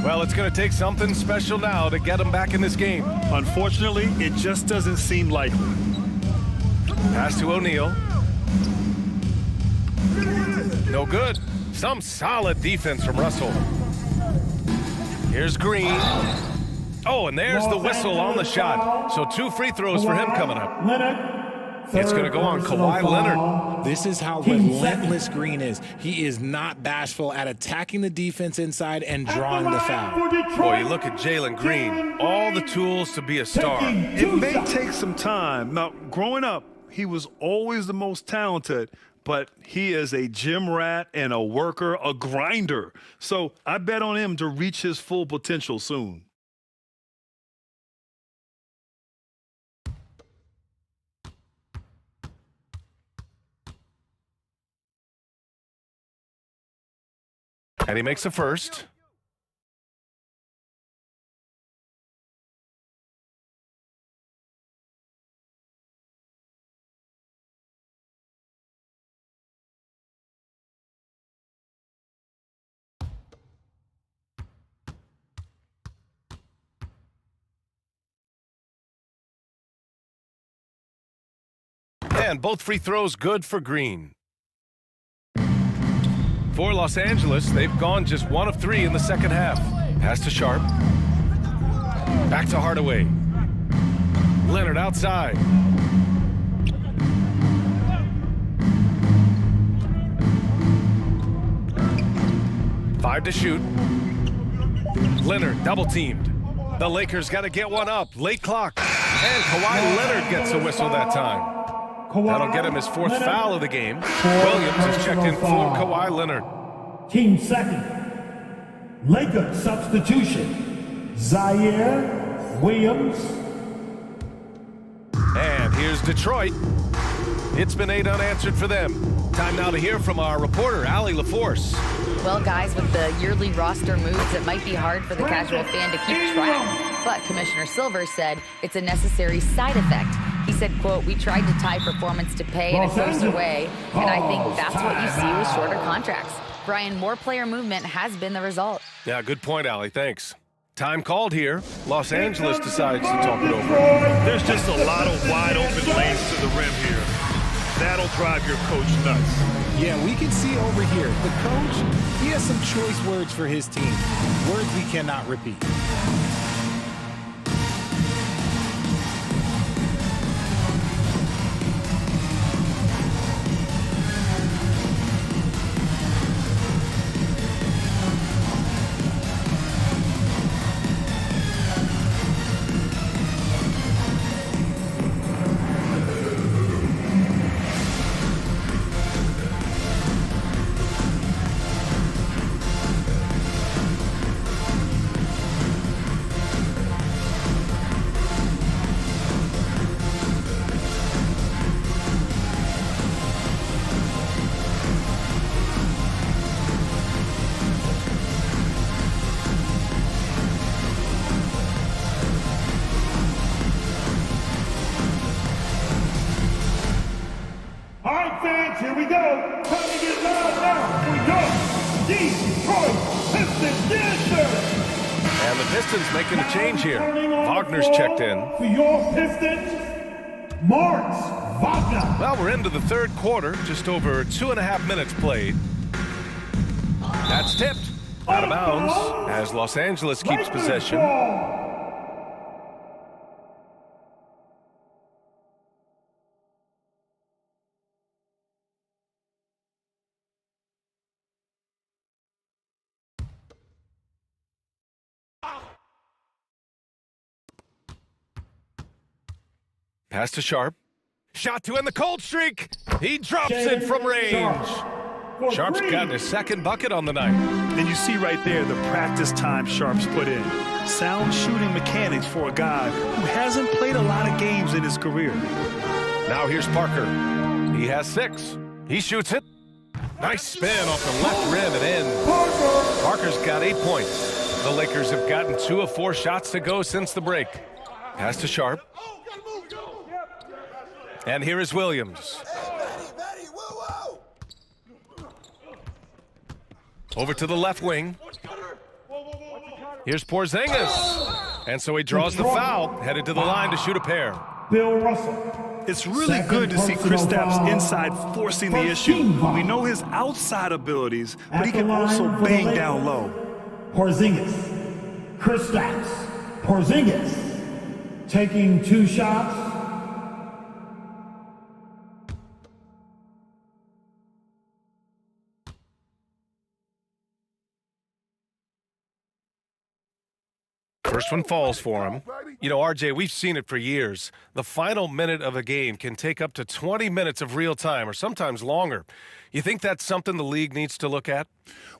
Well, it's going to take something special now to get him back in this game. Unfortunately, it just doesn't seem likely. Pass to O'Neal. No good. Some solid defense from Russell. Here's Green. Oh, and there's the whistle on the shot. So 2 free throws for him coming up. It's going to go on Kawhi Leonard. This is how relentless Green is. He is not bashful at attacking the defense inside and drawing the foul. Boy, you look at Jalen Green, all the tools to be a star. It may take some time. Now, growing up, he was always the most talented, but he is a gym rat and a worker, a grinder. So I bet on him to reach his full potential soon. And he makes the first. And both free throws good for Green. For Los Angeles, they've gone just 1 of 3 in the second half. Pass to Sharp. Back to Hardaway. Leonard outside. Five to shoot. Leonard double teamed. The Lakers got to get one up. Late clock. And Kawhi Leonard gets a whistle that time. That'll get him his 4th foul of the game. Williams is checked in for Kawhi Leonard. Team second. Laker substitution. Zaire Williams. And here's Detroit. It's been 8 unanswered for them. Time now to hear from our reporter, Allie LaForce. Well, guys, with the yearly roster moves, it might be hard for the casual fan to keep track. But Commissioner Silver said it's a necessary side effect. He said, quote, "We tried to tie performance to pay in a closer way, and I think that's what you see with shorter contracts." Brian, more player movement has been the result. Yeah, good point, Allie. Thanks. Time called here. Los Angeles decides to talk it over. There's just a lot of wide open lanes to the rim here. That'll drive your coach nuts. Yeah, we can see over here. The coach, he has some choice words for his team. Words we cannot repeat. All right, fans, here we go. Time to get loud now. Here we go. Detroit Pistons, yes, sir. And the Pistons making a change here. Wagner's checked in. For your Pistons, Moritz Wagner. Well, we're into the third quarter, just over 2.5 minutes played. That's tipped. Out of bounds as Los Angeles keeps possession. Pass to Sharp. Shot to end the cold streak. He drops it from range. Sharp's gotten his second bucket on the night. And you see right there the practice time Sharp's put in. Sound shooting mechanics for a guy who hasn't played a lot of games in his career. Now here's Parker. He has 6. He shoots it. Nice spin off the left rim and in. Parker's got 8 points. The Lakers have gotten 2 of 4 shots to go since the break. Pass to Sharp. And here is Williams. Over to the left wing. Here's Porzingis. And so he draws the foul, headed to the line to shoot a pair. Bill Russell. It's really good to see Kristaps inside forcing the issue. We know his outside abilities, but he can also bang down low. Porzingis. Kristaps. Porzingis. Taking 2 shots. First one falls for him. You know, RJ, we've seen it for years. The final minute of a game can take up to 20 minutes of real time or sometimes longer. You think that's something the league needs to look at?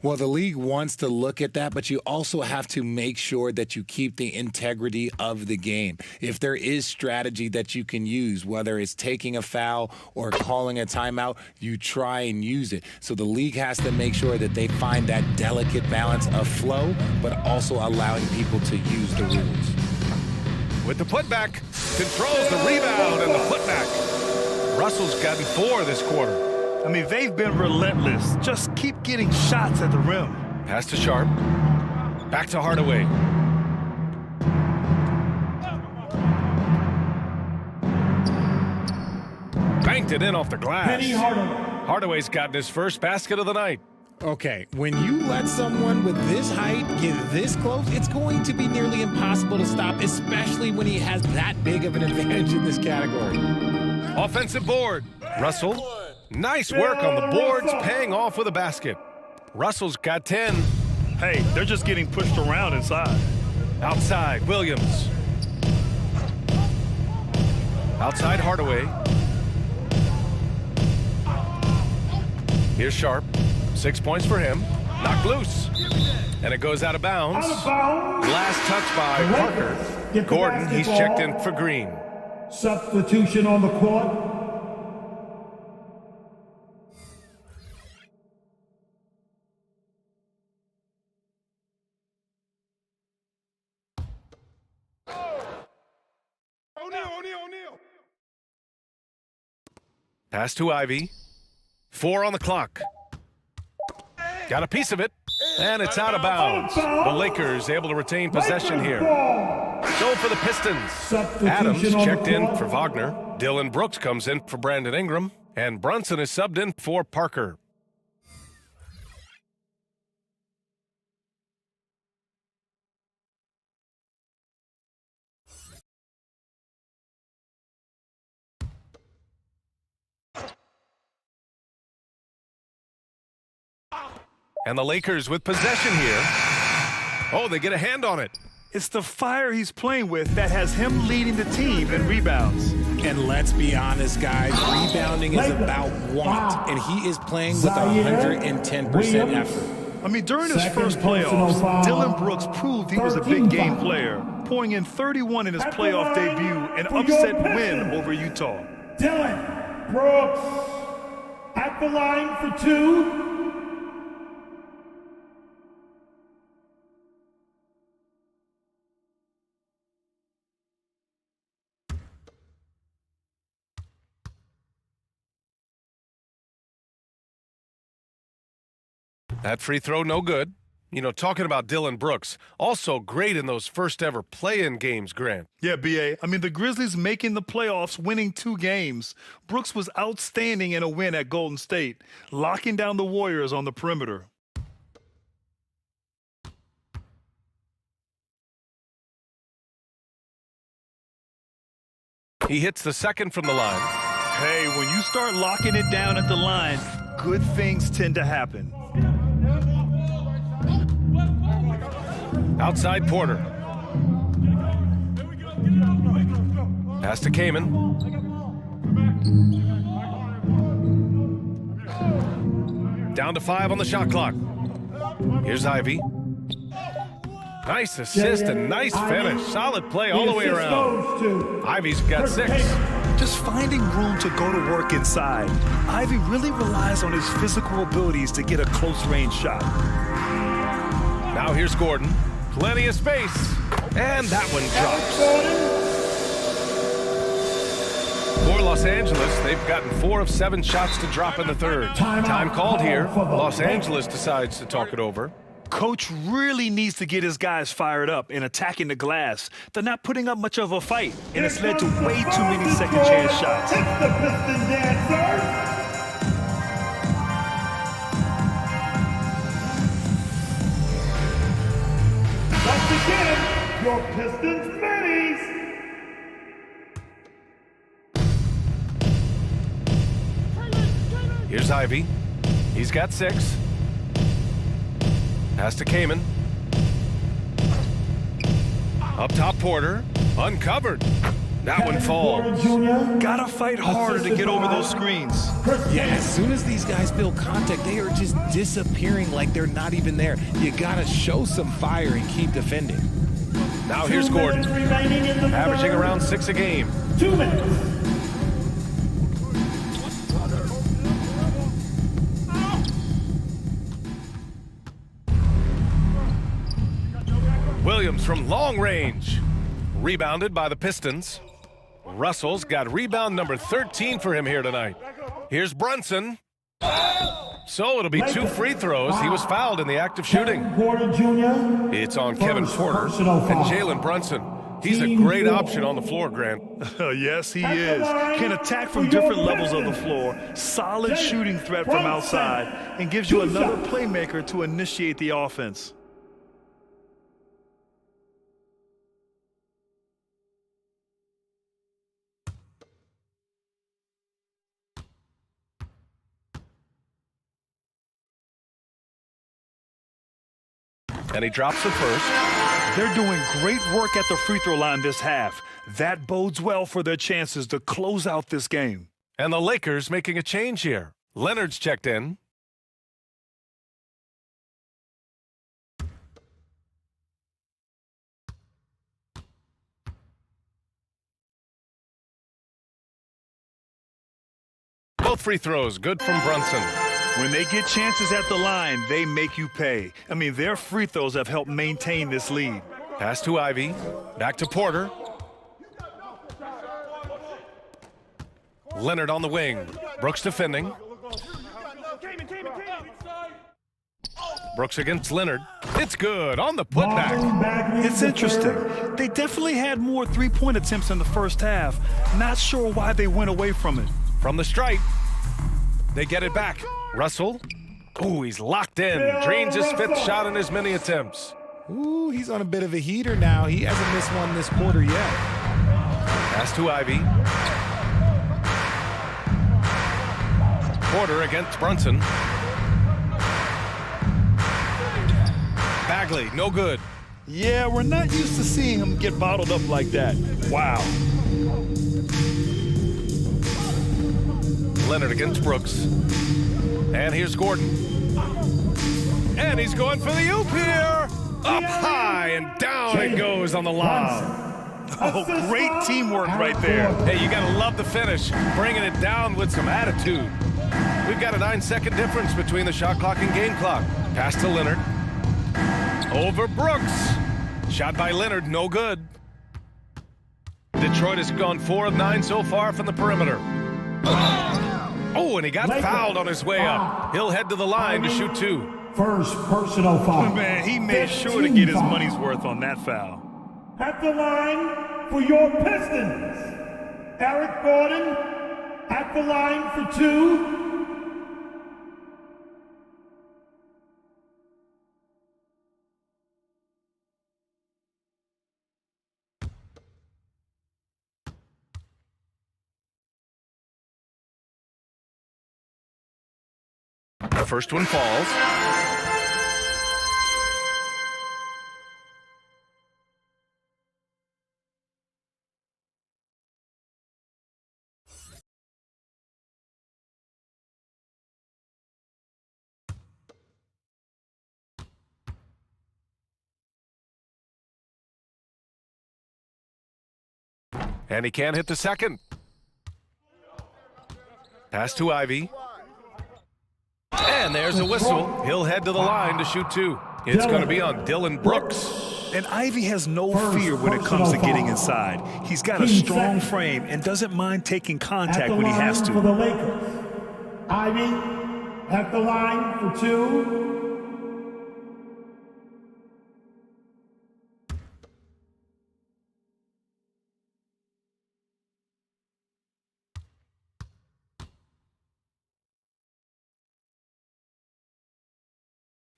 Well, the league wants to look at that, but you also have to make sure that you keep the integrity of the game. If there is strategy that you can use, whether it's taking a foul or calling a timeout, you try and use it. So the league has to make sure that they find that delicate balance of flow, but also allowing people to use the rules. With the putback, controls the rebound and the putback. Russell's gotten 4 this quarter. I mean, they've been relentless. Just keep getting shots at the rim. Pass to Sharp. Back to Hardaway. Banked it in off the glass. Penny Hardaway. Hardaway's gotten his first basket of the night. Okay, when you let someone with this height get this close, it's going to be nearly impossible to stop, especially when he has that big of an advantage in this category. Offensive board. Russell. Nice work on the boards, paying off with a basket. Russell's got 10. Hey, they're just getting pushed around inside. Outside, Williams. Outside, Hardaway. Here's Sharp. 6 points for him. Knocked loose. And it goes out of bounds. Out of bounds. Last touch by The Parker. Lakers get the Gordon, he's basketball. checked in for Green. Substitution on the court. O'Neal. Pass to Ivy. 4 on the clock. Got a piece of it, and it's out of bounds. The Lakers able to retain possession here. So for the Pistons, Adams checked in for Wagner. Dylan Brooks comes in for Brandon Ingram, and Brunson is subbed in for Parker. And the Lakers with possession here. Oh, they get a hand on it. It's the fire he's playing with that has him leading the team in rebounds. And let's be honest, guys, rebounding is about want, and he is playing with 110% effort. I mean, during his first playoffs, Dylan Brooks proved he was a big game player, pouring in 31 in his playoff debut, an upset win over Utah. Dylan Brooks at the line for 2. That free throw, no good. You know, talking about Dylan Brooks, also great in those first ever play-in games, Grant. Yeah, B.A. I mean, the Grizzlies making the playoffs, winning 2 games. Brooks was outstanding in a win at Golden State, locking down the Warriors on the perimeter. He hits the second from the line. Hey, when you start locking it down at the line, good things tend to happen. Outside Porter. Pass to Kaman. Down to 5 on the shot clock. Here's Ivy. Nice assist and nice finish. Solid play all the way around. Ivy's got 6. Just finding room to go to work inside. Ivy really relies on his physical abilities to get a close-range shot. Now here's Gordon. Plenty of space. And that one drops. For Los Angeles, they've gotten 4 of 7 shots to drop in the third. Time called here. Los Angeles decides to talk it over. Coach really needs to get his guys fired up and attacking the glass. They're not putting up much of a fight, and it's led to way too many second-chance shots. It's the Piston Dancers. Once again, your Pistons minis. Here's Ivy. He's got 6. Pass to Kaman. Up top, Porter. Uncovered. That one falls. Gotta fight harder to get over those screens. Yeah, as soon as these guys feel contact, they are just disappearing like they're not even there. You gotta show some fire and keep defending. Now here's Gordon. Averaging around 6 a game. 2 minutes. Williams from long range. Rebounded by the Pistons. Russell's got rebound number 13 for him here tonight. Here's Brunson. So it'll be 2 free throws. He was fouled in the act of shooting. It's on Kevin Porter and Jalen Brunson. He's a great option on the floor, Grant. Yes, he is. Can attack from different levels of the floor. Solid shooting threat from outside, and gives you another playmaker to initiate the offense. And he drops the first. They're doing great work at the free throw line this half. That bodes well for their chances to close out this game. And the Lakers making a change here. Leonard's checked in. both free throws, good from Brunson. When they get chances at the line, they make you pay. I mean, their free throws have helped maintain this lead. Pass to Ivy, back to Porter. Leonard on the wing. Brooks defending. Brooks against Leonard. It's good on the putback. It's interesting. They definitely had more three-point attempts in the first half. Not sure why they went away from it. From the stripe, they get it back. Russell. Ooh, he's locked in. Drains his 5th shot in as many attempts. Ooh, he's on a bit of a heater now. He hasn't missed one this quarter yet. Pass to Ivy. Porter against Brunson. Bagley, no good. Yeah, we're not used to seeing him get bottled up like that. Wow. Leonard against Brooks. And here's Gordon. And he's going for the oop here. Up high and down it goes on the lob. Oh, great teamwork right there. Hey, you gotta love the finish. Bringing it down with some attitude. We've got a 9-second difference between the shot clock and game clock. Pass to Leonard. Over Brooks. Shot by Leonard, no good. Detroit has gone 4 of 9 so far from the perimeter. Oh, and he got fouled on his way up. He'll head to the line to shoot 2. First personal foul. Man, he made sure to get his money's worth on that foul. At the line for your Pistons, Eric Gordon at the line for 2. The first one falls. And he can't hit the second. Pass to Ivy. And there's a whistle. He'll head to the line to shoot 2. It's going to be on Dylan Brooks. And Ivy has no fear when it comes to getting inside. He's got a strong frame and doesn't mind taking contact when he has to. For the Lakers, Ivy at the line for 2.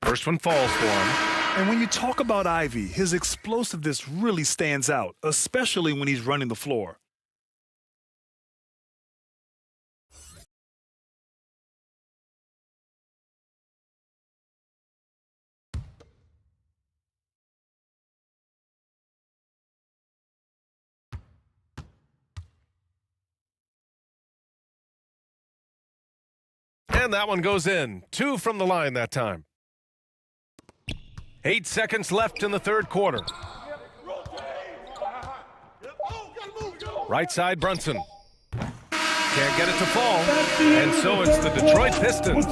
First one falls for him. And when you talk about Ivy, his explosiveness really stands out, especially when he's running the floor. And that one goes in. 2 from the line that time. 8 seconds left in the third quarter. Right side, Brunson. Can't get it to fall. And so it's the Detroit Pistons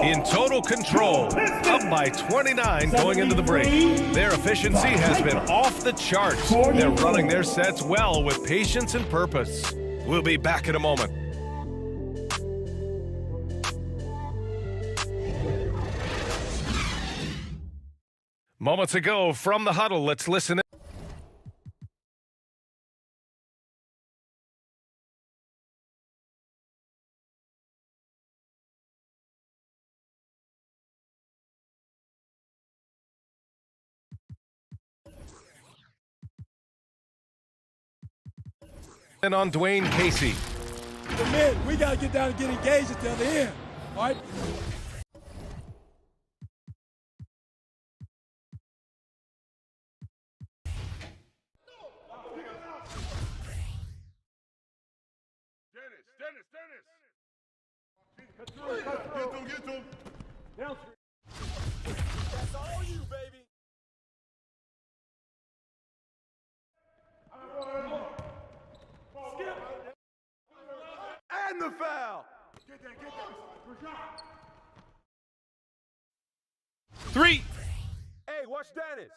in total control, up by 29 going into the break. Their efficiency has been off the charts. They're running their sets well with patience and purpose. We'll be back in a moment. Moments ago from the huddle, let's listen in. And on Dwayne Casey. The men, we got to get down and get engaged at the other end. All right? Get to him. That's all you, baby. And the foul. Three. Hey, watch Dennis.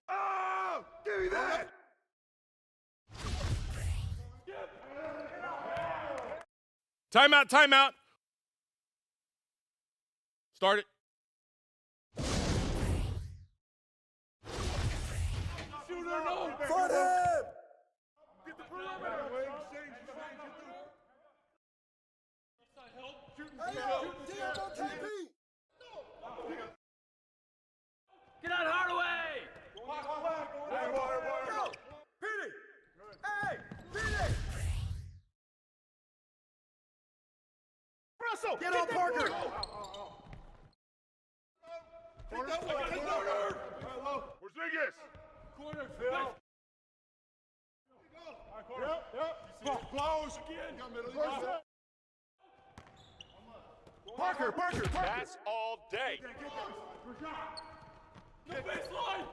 Oh, give me that! Timeout, timeout. Start it. Front him! Get out, Hardaway! Russell, Get on Parker! Corner, Phil. Close again. Parker. That's all day. No baseline.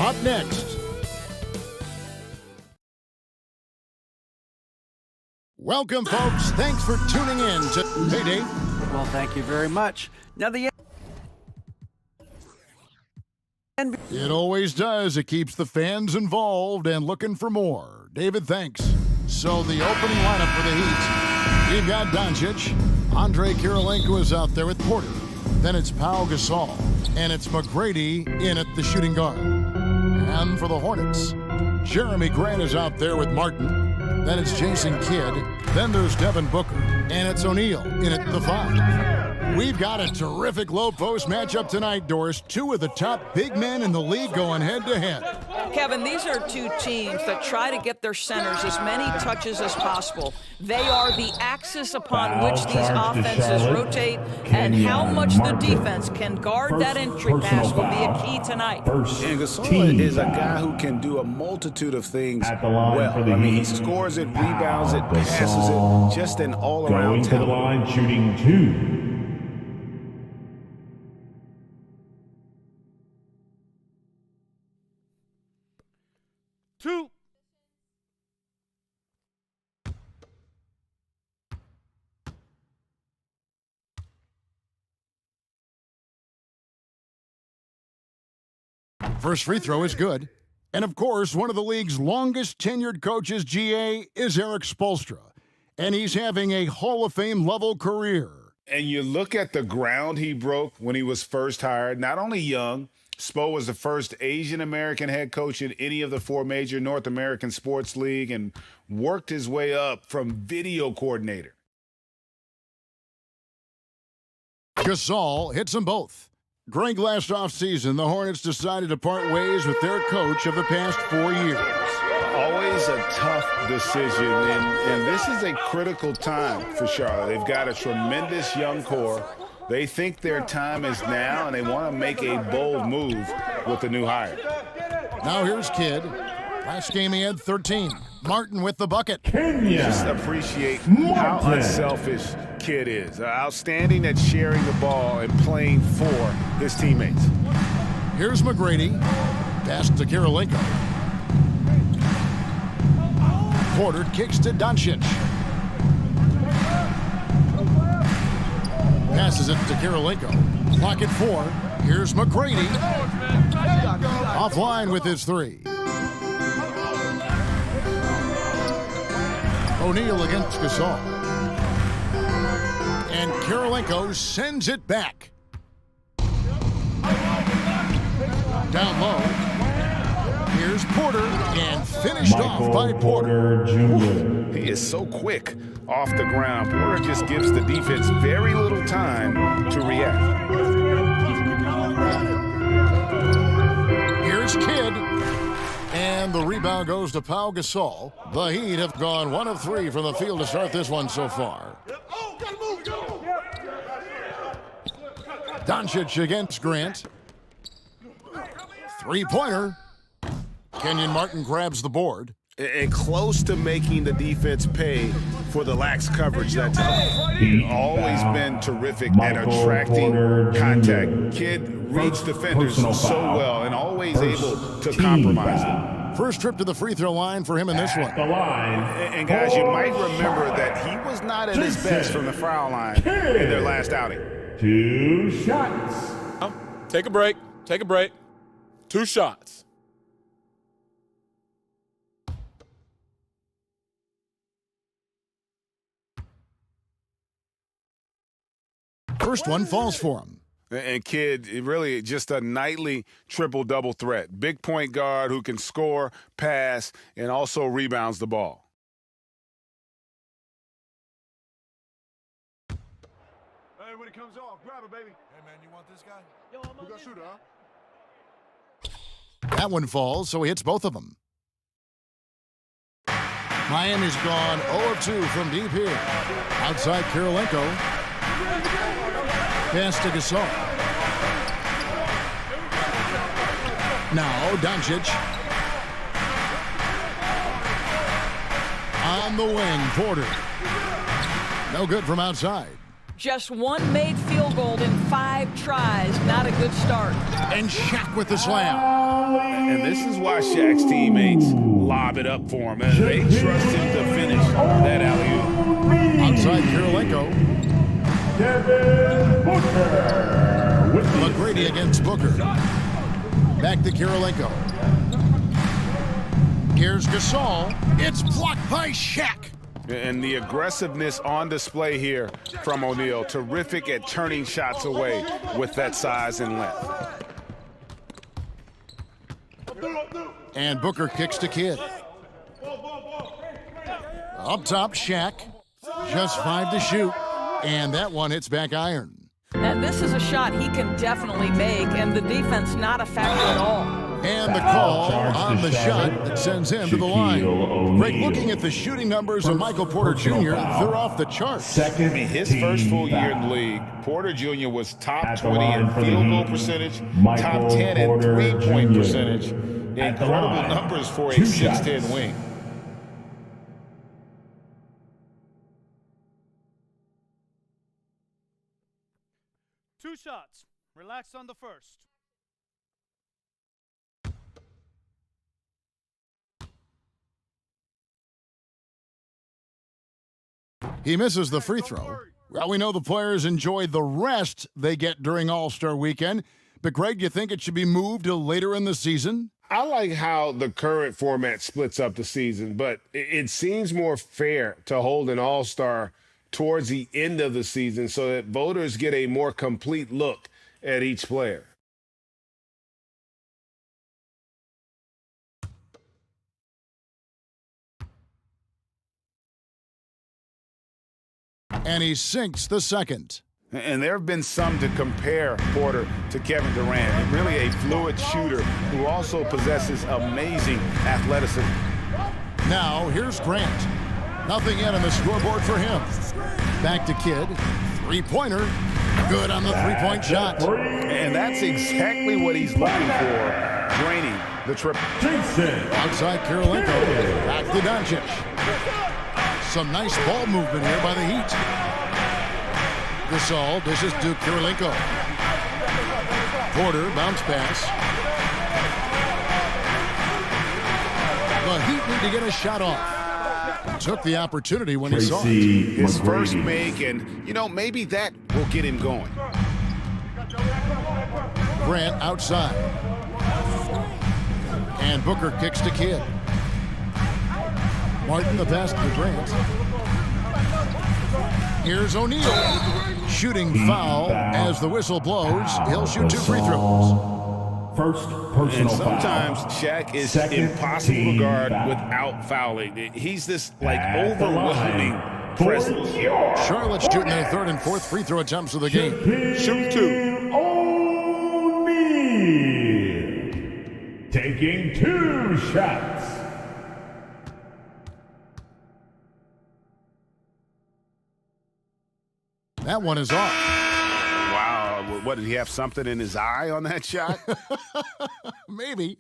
Up next, welcome, folks. Thanks for tuning in to Hey, Dave. Well, thank you very much. Now, It always does. It keeps the fans involved and looking for more. David, thanks. So the opening lineup for the Heat, we've got Doncic. Andre Kirilenko is out there with Porter. Then it's Pau Gasol. And it's McGrady in at the shooting guard. And for the Hornets, Jeremy Grant is out there with Martin. Then it's Jason Kidd. Then there's Devin Booker. And it's O'Neal in at the 5. We've got a terrific low-post matchup tonight, Doris. Two of the top big men in the league going head-to-head. Kevin, these are two teams that try to get their centers as many touches as possible. They are the axis upon which these offenses rotate, and how much the defense can guard that entry pass will be a key tonight. And Gasol is a guy who can do a multitude of things well. I mean, he scores it, rebounds it, passes it, just an all-around talent. Going to the line, shooting 2. First free throw is good. And of course, one of the league's longest tenured coaches, GA, is Eric Spoelstra. And he's having a Hall of Fame level career. And you look at the ground he broke when he was first hired, not only young, Spo was the first Asian American head coach in any of the 4 major North American sports league and worked his way up from video coordinator. Gasol hits them both. Greg, last offseason, the Hornets decided to part ways with their coach of the past 4 years. Always a tough decision, and this is a critical time for Charlotte. They've got a tremendous young core. They think their time is now, and they want to make a bold move with the new hire. Now here's Kidd. Last game he had 13. Martin with the bucket. Just appreciate how unselfish Kidd is. Outstanding at sharing the ball and playing for his teammates. Here's McGrady. Pass to Kirilenko. Porter kicks to Doncic. Passes it to Kirilenko. Clock at 4. Here's McGrady. Offline with his 3. O'Neal against Gasol. And Kirilenko sends it back. Down low. Here's Porter, and finished off by Porter. Jr. He is so quick off the ground. Porter just gives the defense very little time to react. Here's Kidd. And the rebound goes to Pau Gasol. The Heat have gone 1 of 3 from the field to start this one so far. Doncic against Grant. 3-pointer. Kenyon Martin grabs the board. And close to making the defense pay for the lax coverage that time. He's always been terrific at attracting contact. Kidd reads defenders so well and always able to compromise them. First trip to the free throw line for him in this one. And guys, you might remember that he was not at his best from the foul line in their last outing. 2 shots. Take a break. Take a break. 2 shots. First one falls for him. And Kidd, really just a nightly triple-double threat. Big point guard who can score, pass, and also rebounds the ball. Hey, when it comes off, grab it, baby. Hey, man, you want this guy? Yo, I'm gonna shoot, huh? That one falls, so he hits both of them. Miami's gone 0 of 2 from deep here. Outside Kirilenko. Pass to Gasol. Now Doncic. On the wing, Porter. No good from outside. Just one made field goal in 5 tries. Not a good start. And Shaq with the slam. And this is why Shaq's teammates lob it up for him. They trust him to finish that alley-oop. Outside Kirilenko. Devin Booker. McGrady against Booker. Back to Kirilenko. Here's Gasol. It's blocked by Shaq. And the aggressiveness on display here from O'Neal. Terrific at turning shots away with that size and length. And Booker kicks to Kidd. Up top, Shaq. Just 5 to shoot. And that one hits back iron. Now, this is a shot he can definitely make, and the defense not a factor at all. And the call on the shot that sends him to the line. Greg, looking at the shooting numbers of Michael Porter Jr., they're off the charts. His first full year in the league, Porter Jr. was top 20 in field goal percentage, top 10 in three-point percentage. Incredible numbers for a 6'10" wing. Two shots. Relax on the first. He misses the free throw. Well, we know the players enjoy the rest they get during All-Star Weekend. But, Greg, do you think it should be moved to later in the season? I like how the current format splits up the season, but it seems more fair to hold an All-Star towards the end of the season so that voters get a more complete look at each player. And he sinks the second. And there have been some to compare Porter to Kevin Durant. Really a fluid shooter who also possesses amazing athleticism. Now, here's Grant. Nothing yet on the scoreboard for him. Back to Kidd. Three-pointer. Good on the three-point shot. And that's exactly what he's looking for, draining the triple. Outside Kirilenko. Back to Doncic. Some nice ball movement here by the Heat. Gasol dishes to Kirilenko. Porter, bounce pass. The Heat need to get a shot off. Took the opportunity when he saw it. His first make, and, maybe that will get him going. Grant outside. And Booker kicks to Kidd. Martin, the pass to Grant. Here's O'Neal. Shooting foul as the whistle blows. He'll shoot 2 free throws. First personal foul. And sometimes Shaq is impossible to guard without fouling. He's this overwhelming presence. Charlotte shooting their 3rd and 4th free throw attempts of the game. Shoot 2. O'Neal taking 2 shots. That one is off. Wow. What, did he have something in his eye on that shot? Maybe.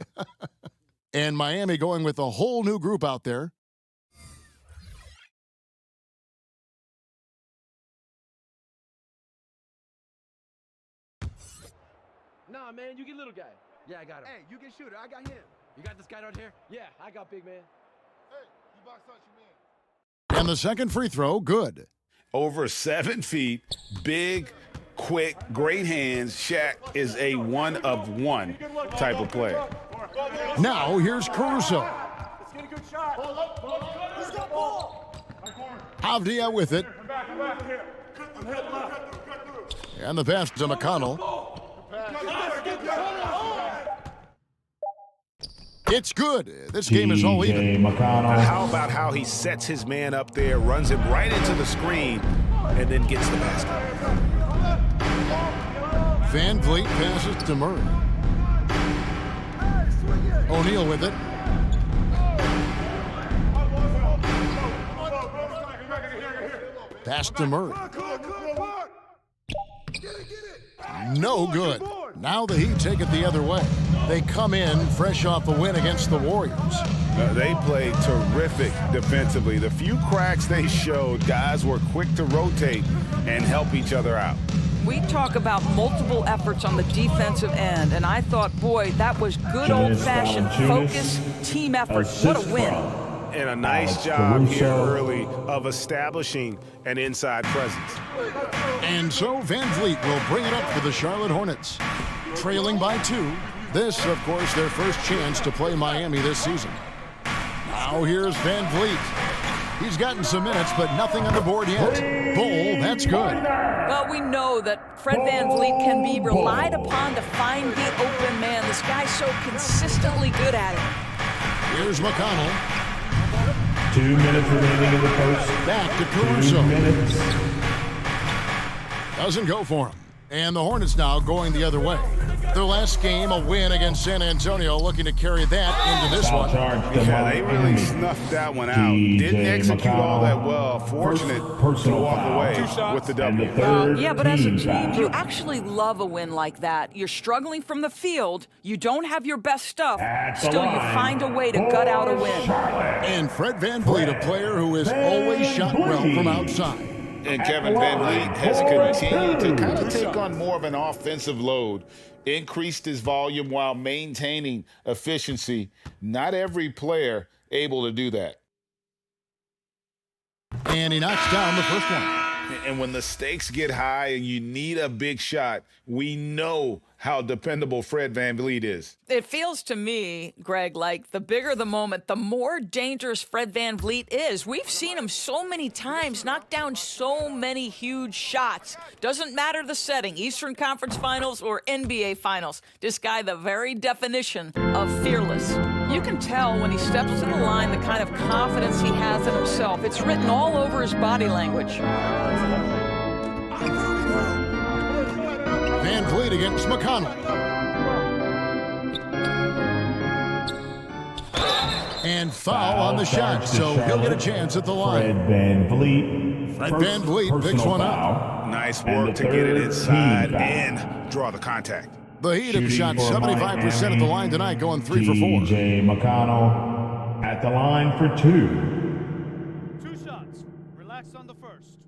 And Miami going with a whole new group out there. Nah, man, you get little guy. Yeah, I got him. Hey, you get shooter. I got him. You got this guy out here? Yeah, I got big man. Hey, you box out your man. And the second free throw, good. Over 7 feet, big, quick, great hands. Shaq is a one-of-one type of player. Now here's Caruso. Let's get a good shot. He's got ball. Avdia with it. And the pass to McConnell. It's good. This game is all even. How about how he sets his man up there, runs him right into the screen, and then gets the basket? Van Vliet passes to Murray. O'Neal with it. Pass to Murray. No good. Now the Heat take it the other way. They come in fresh off a win against the Warriors. They played terrific defensively. The few cracks they showed, guys were quick to rotate and help each other out. We talk about multiple efforts on the defensive end, and I thought, boy, that was good old-fashioned focus, team effort. What a win. And a nice job here early of establishing an inside presence. And so Van Vliet will bring it up for the Charlotte Hornets. Trailing by 2. This, of course, their first chance to play Miami this season. Now here's Van Vliet. He's gotten some minutes, but nothing on the board yet. Bull, that's good. Well, we know that Fred VanVleet can be relied upon to find the open man. This guy's so consistently good at it. Here's McConnell. 2 minutes remaining in the first. Back to Caruso. 2 minutes. Doesn't go for him. And the Hornets now going the other way. Their last game, a win against San Antonio, looking to carry that into this one. Yeah, they really snuffed that one out. Didn't execute all that well. Fortunate to walk away with the W. Yeah, but as a team, you actually love a win like that. You're struggling from the field. You don't have your best stuff. Still, you find a way to gut out a win. And Fred VanVleet, a player who has always shot well from outside. And Kevin VanVleet has continued to kind of take on more of an offensive load, increased his volume while maintaining efficiency. Not every player able to do that. And he knocks down the first one. And when the stakes get high and you need a big shot, we know how dependable Fred VanVleet is. It feels to me, Greg, like the bigger the moment, the more dangerous Fred VanVleet is. We've seen him so many times knock down so many huge shots. Doesn't matter the setting, Eastern Conference Finals or NBA Finals. This guy, the very definition of fearless. You can tell when he steps to the line the kind of confidence he has in himself. It's written all over his body language. VanVleet against McConnell. And foul on the shot, so he'll get a chance at the line. Fred VanVleet. Fred VanVleet picks one up. Nice work to get it inside and draw the contact. The Heat have shot 75% at the line tonight, going 3 for 4. TJ McConnell at the line for 2. 2 shots. Relax on the first.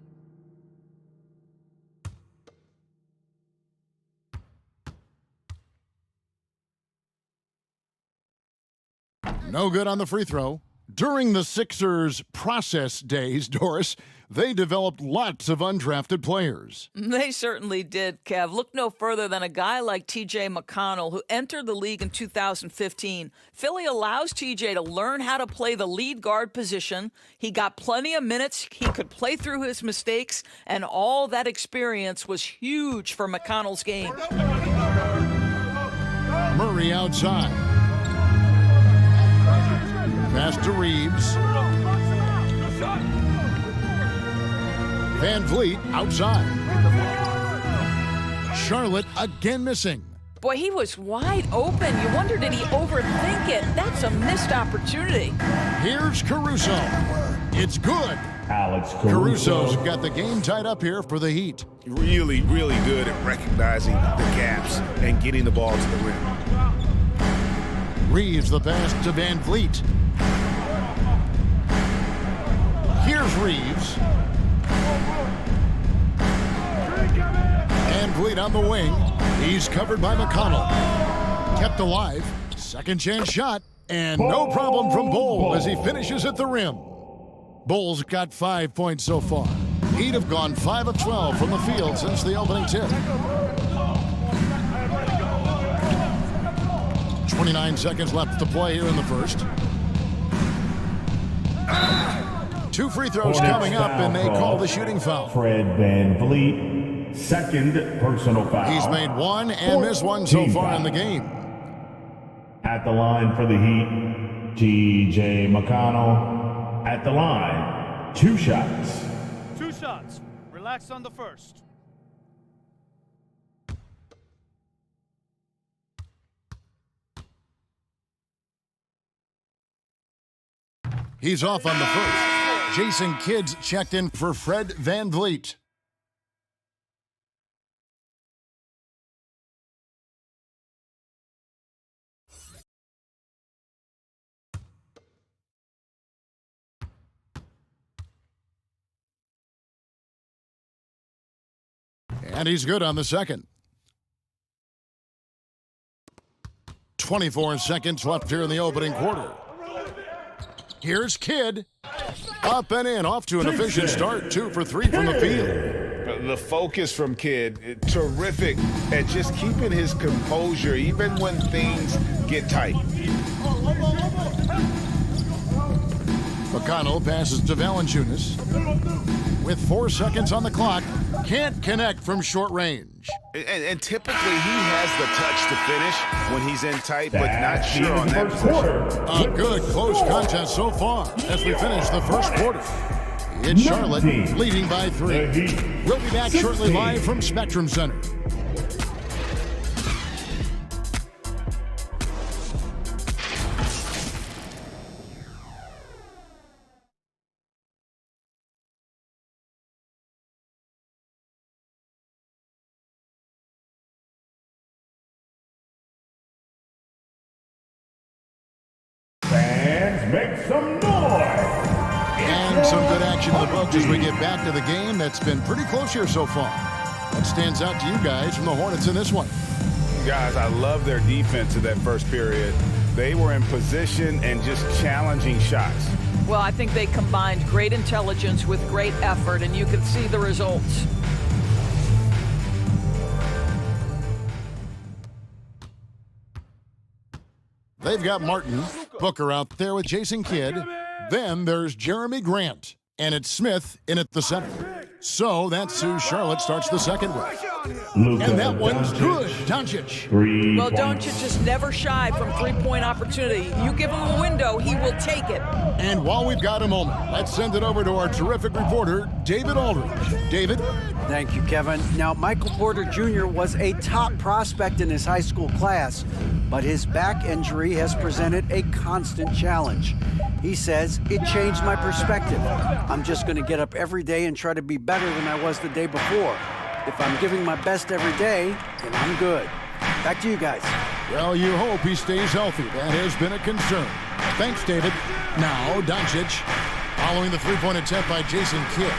No good on the free throw. During the Sixers' process days, Doris, they developed lots of undrafted players. They certainly did, Kev. Look no further than a guy like T.J. McConnell, who entered the league in 2015. Philly allows T.J. to learn how to play the lead guard position. He got plenty of minutes. He could play through his mistakes, and all that experience was huge for McConnell's game. Murray outside. Pass to Reeves. VanVleet outside. Charlotte again missing. Boy, he was wide open. You wonder, did he overthink it? That's a missed opportunity. Here's Caruso. It's good. Alex Caruso's got the game tied up here for the Heat. Really, really good at recognizing the gaps and getting the ball to the rim. Reeves the pass to VanVleet. Here's Reeves. VanVleet on the wing. He's covered by McConnell. Kept alive. Second chance shot. And no problem from Bull as he finishes at the rim. Bull's got 5 points so far. Heat have gone 5 of 12 from the field since the opening tip. 29 seconds left to play here in the first. 2 free throws coming up, and they call the shooting foul. Fred VanVleet, second personal foul. He's made one and missed one so far in the game. At the line for the Heat, T.J. McConnell. At the line, 2 shots. 2 shots. Relax on the first. He's off on the first. Jason Kidd's checked in for Fred VanVleet. And he's good on the second. 24 seconds left here in the opening quarter. Here's Kidd. Up and in, off to an efficient start. 2 for 3 from the field. The focus from Kidd, terrific at just keeping his composure even when things get tight. McConnell passes to Valanciunas. With 4 seconds on the clock, can't connect from short range. And typically he has the touch to finish when he's in tight, but not sure on that position. A good close contest so far as we finish the first quarter. It's Charlotte leading by 3. We'll be back shortly live from Spectrum Center. Fans, make some noise! And some good action in the books as we get back to the game that's been pretty close here so far. What stands out to you guys from the Hornets in this one? Guys, I love their defense in that first period. They were in position and just challenging shots. Well, I think they combined great intelligence with great effort, and you could see the results. They've got Martin, Booker out there with Jason Kidd. Then there's Jeremy Grant, and it's Smith in at the center. So that's who Charlotte starts the second with. And that one's good. Doncic. Well, Doncic is never shy from three-point opportunity. You give him a window, he will take it. And while we've got a moment, let's send it over to our terrific reporter, David Aldridge. David? Thank you, Kevin. Now, Michael Porter Jr. was a top prospect in his high school class, but his back injury has presented a constant challenge. He says, it changed my perspective. I'm just going to get up every day and try to be better than I was the day before. If I'm giving my best every day, then I'm good. Back to you guys. Well, you hope he stays healthy. That has been a concern. Thanks, David. Now, Doncic, following the three-point attempt by Jason Kidd.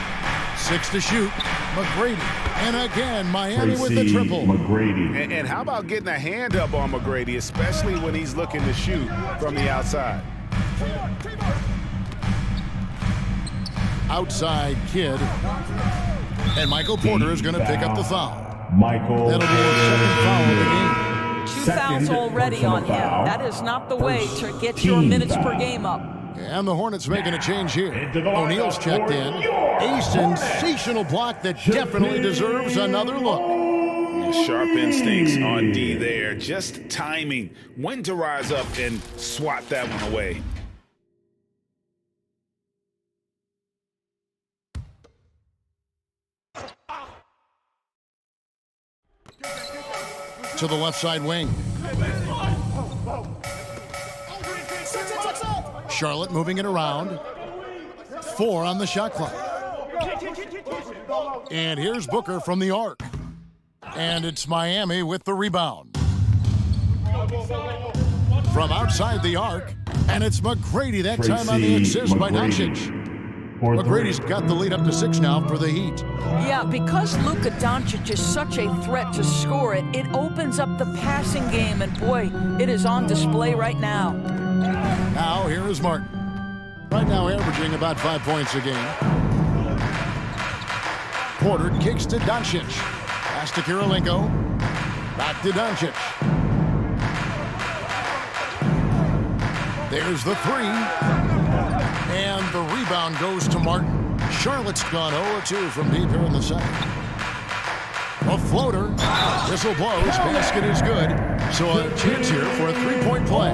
6 to shoot. McGrady. And again, Miami with the triple. McGrady. And how about getting a hand up on McGrady, especially when he's looking to shoot from the outside? Outside Kidd. And Michael Porter is going to pick up the foul. Michael. That'll be his second foul of the game. 2 fouls already on him. That is not the way to get your minutes per game up. And the Hornets making a change here. O'Neal's checked in. A sensational block that definitely deserves another look. Sharp instincts on D there. Just timing when to rise up and swat that one away. To the left side wing. Charlotte moving it around. 4 on the shot clock. And here's Booker from the arc. And it's Miami with the rebound. From outside the arc. And it's McGrady that time on the assist by Doncic. McGrady's got the lead up to 6 now for the Heat. Yeah, because Luka Doncic is such a threat to score it, it opens up the passing game, and boy, it is on display right now. Now, here is Martin. Right now averaging about 5 points a game. Porter kicks to Doncic. Pass to Kirilenko. Back to Doncic. There's the 3. And the rebound goes to Martin. Charlotte's gone 0-2 from deep here in the second. A floater. Whistle blows. Basket is good. So a chance here for a three-point play.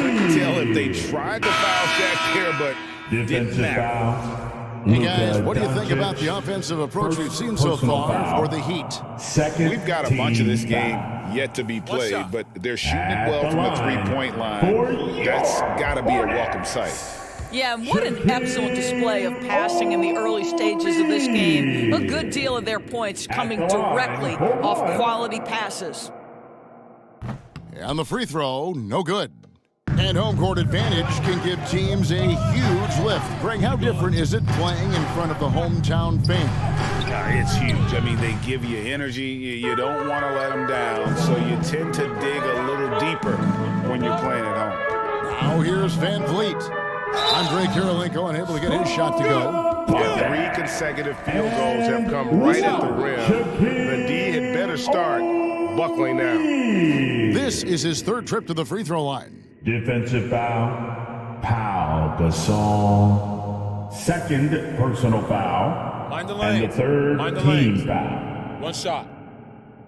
Couldn't tell if they tried to foul Shaq there, but didn't matter. Hey guys, what do you think about the offensive approach we've seen so far for the Heat? We've got a bunch of this game yet to be played, but they're shooting it well from the three-point line. That's got to be a welcome sight. Yeah, and what an excellent display of passing in the early stages of this game. A good deal of their points coming directly off quality passes. On the free throw, no good. And home court advantage can give teams a huge lift. Greg, how different is it playing in front of the hometown fans? It's huge. I mean, they give you energy. You don't want to let them down, so you tend to dig a little deeper when you're playing at home. Now here's Van Vliet. Andre Kirilenko unable to get his shot to go. 3 consecutive field goals have come right at the rim. The D had better start buckling down. This is his third trip to the free throw line. Defensive foul, Pau Gasol. Second personal foul. Mind the lane. And the third Mind the team lanes. foul. One shot.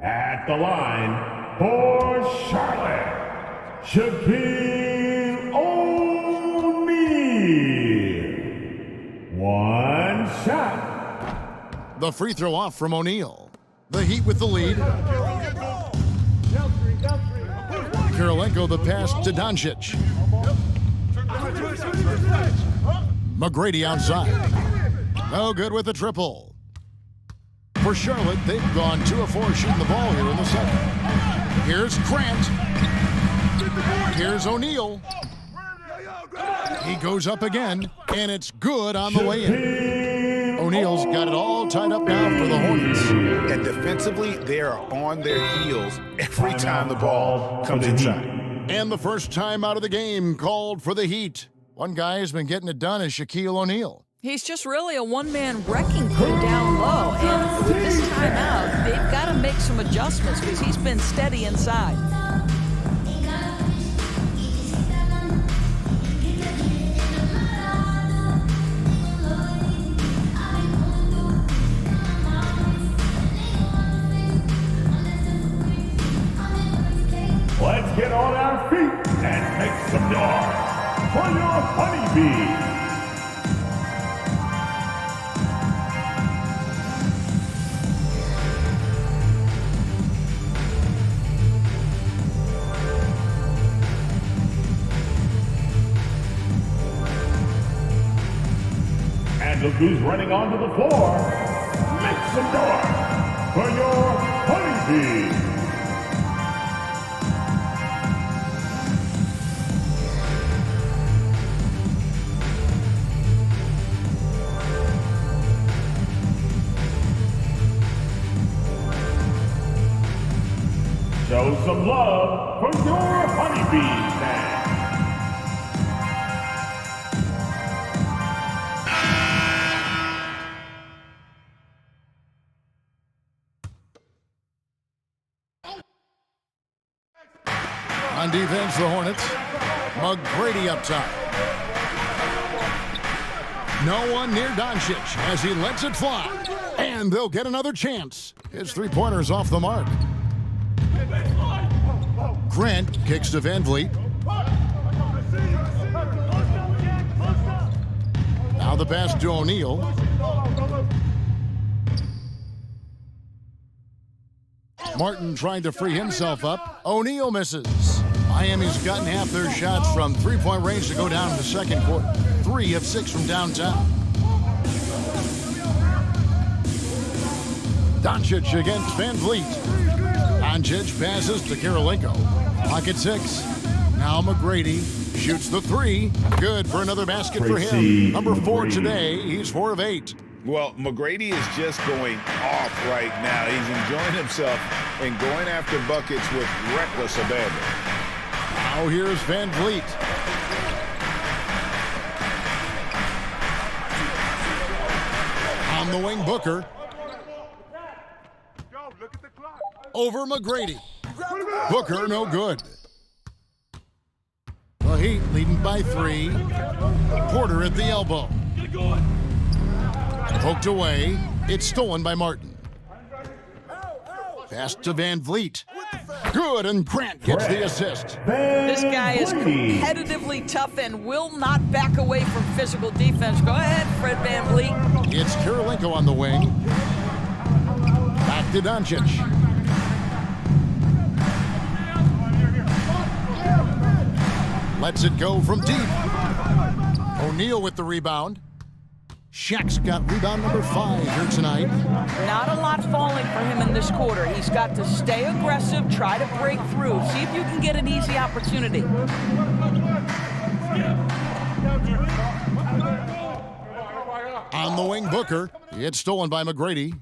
At the line for Charlotte, Shaquille O'Neal. One shot. The free throw off from O'Neal. The Heat with the lead. Kirilenko the pass to Doncic. McGrady outside. No good with the triple. For Charlotte, they've gone 2 of 4 shooting the ball here in the second. Here's Grant. Here's O'Neal. He goes up again, and it's good on the way in. O'Neal's got it all tied up now for the Hornets. And defensively, they are on their heels every time the ball comes inside. And the first time out of the game called for the Heat. One guy has been getting it done is Shaquille O'Neal. He's just really a one-man wrecking crew down low. And with this timeout, they've got to make some adjustments because he's been steady inside. Let's get on our feet and make some noise for your honeybee. And look who's running onto the floor. Make some noise for your honeybee. Show some love for your honeybees, man. On defense, the Hornets. McGrady up top. No one near Doncic as he lets it fly. And they'll get another chance. His three-pointer's off the mark. Grant kicks to Van Vliet. Now the pass to O'Neal. Martin trying to free himself up. O'Neal misses. Miami's gotten half their shots from three-point range to go down in the second quarter. 3 of 6 from downtown. Doncic against Van Vliet. Doncic passes to Kirilenko. Pocket 6. Now McGrady shoots the 3. Good for another basket for him. Number 4 today. He's 4 of 8. Well, McGrady is just going off right now. He's enjoying himself and going after buckets with reckless abandon. Now here's Van Vliet. On the wing, Booker. Over McGrady. Booker, no good. The Heat leading by 3. Porter at the elbow. Poked away. It's stolen by Martin. Pass to Van Vliet. Good, and Grant gets the assist. This guy is competitively tough and will not back away from physical defense. Go ahead, Fred VanVleet. It's Kirilenko on the wing. Back to Doncic. Lets it go from deep. O'Neal with the rebound. Shaq's got rebound number 5 here tonight. Not a lot falling for him in this quarter. He's got to stay aggressive, try to break through, see if you can get an easy opportunity. On the wing, Booker. It's stolen by McGrady.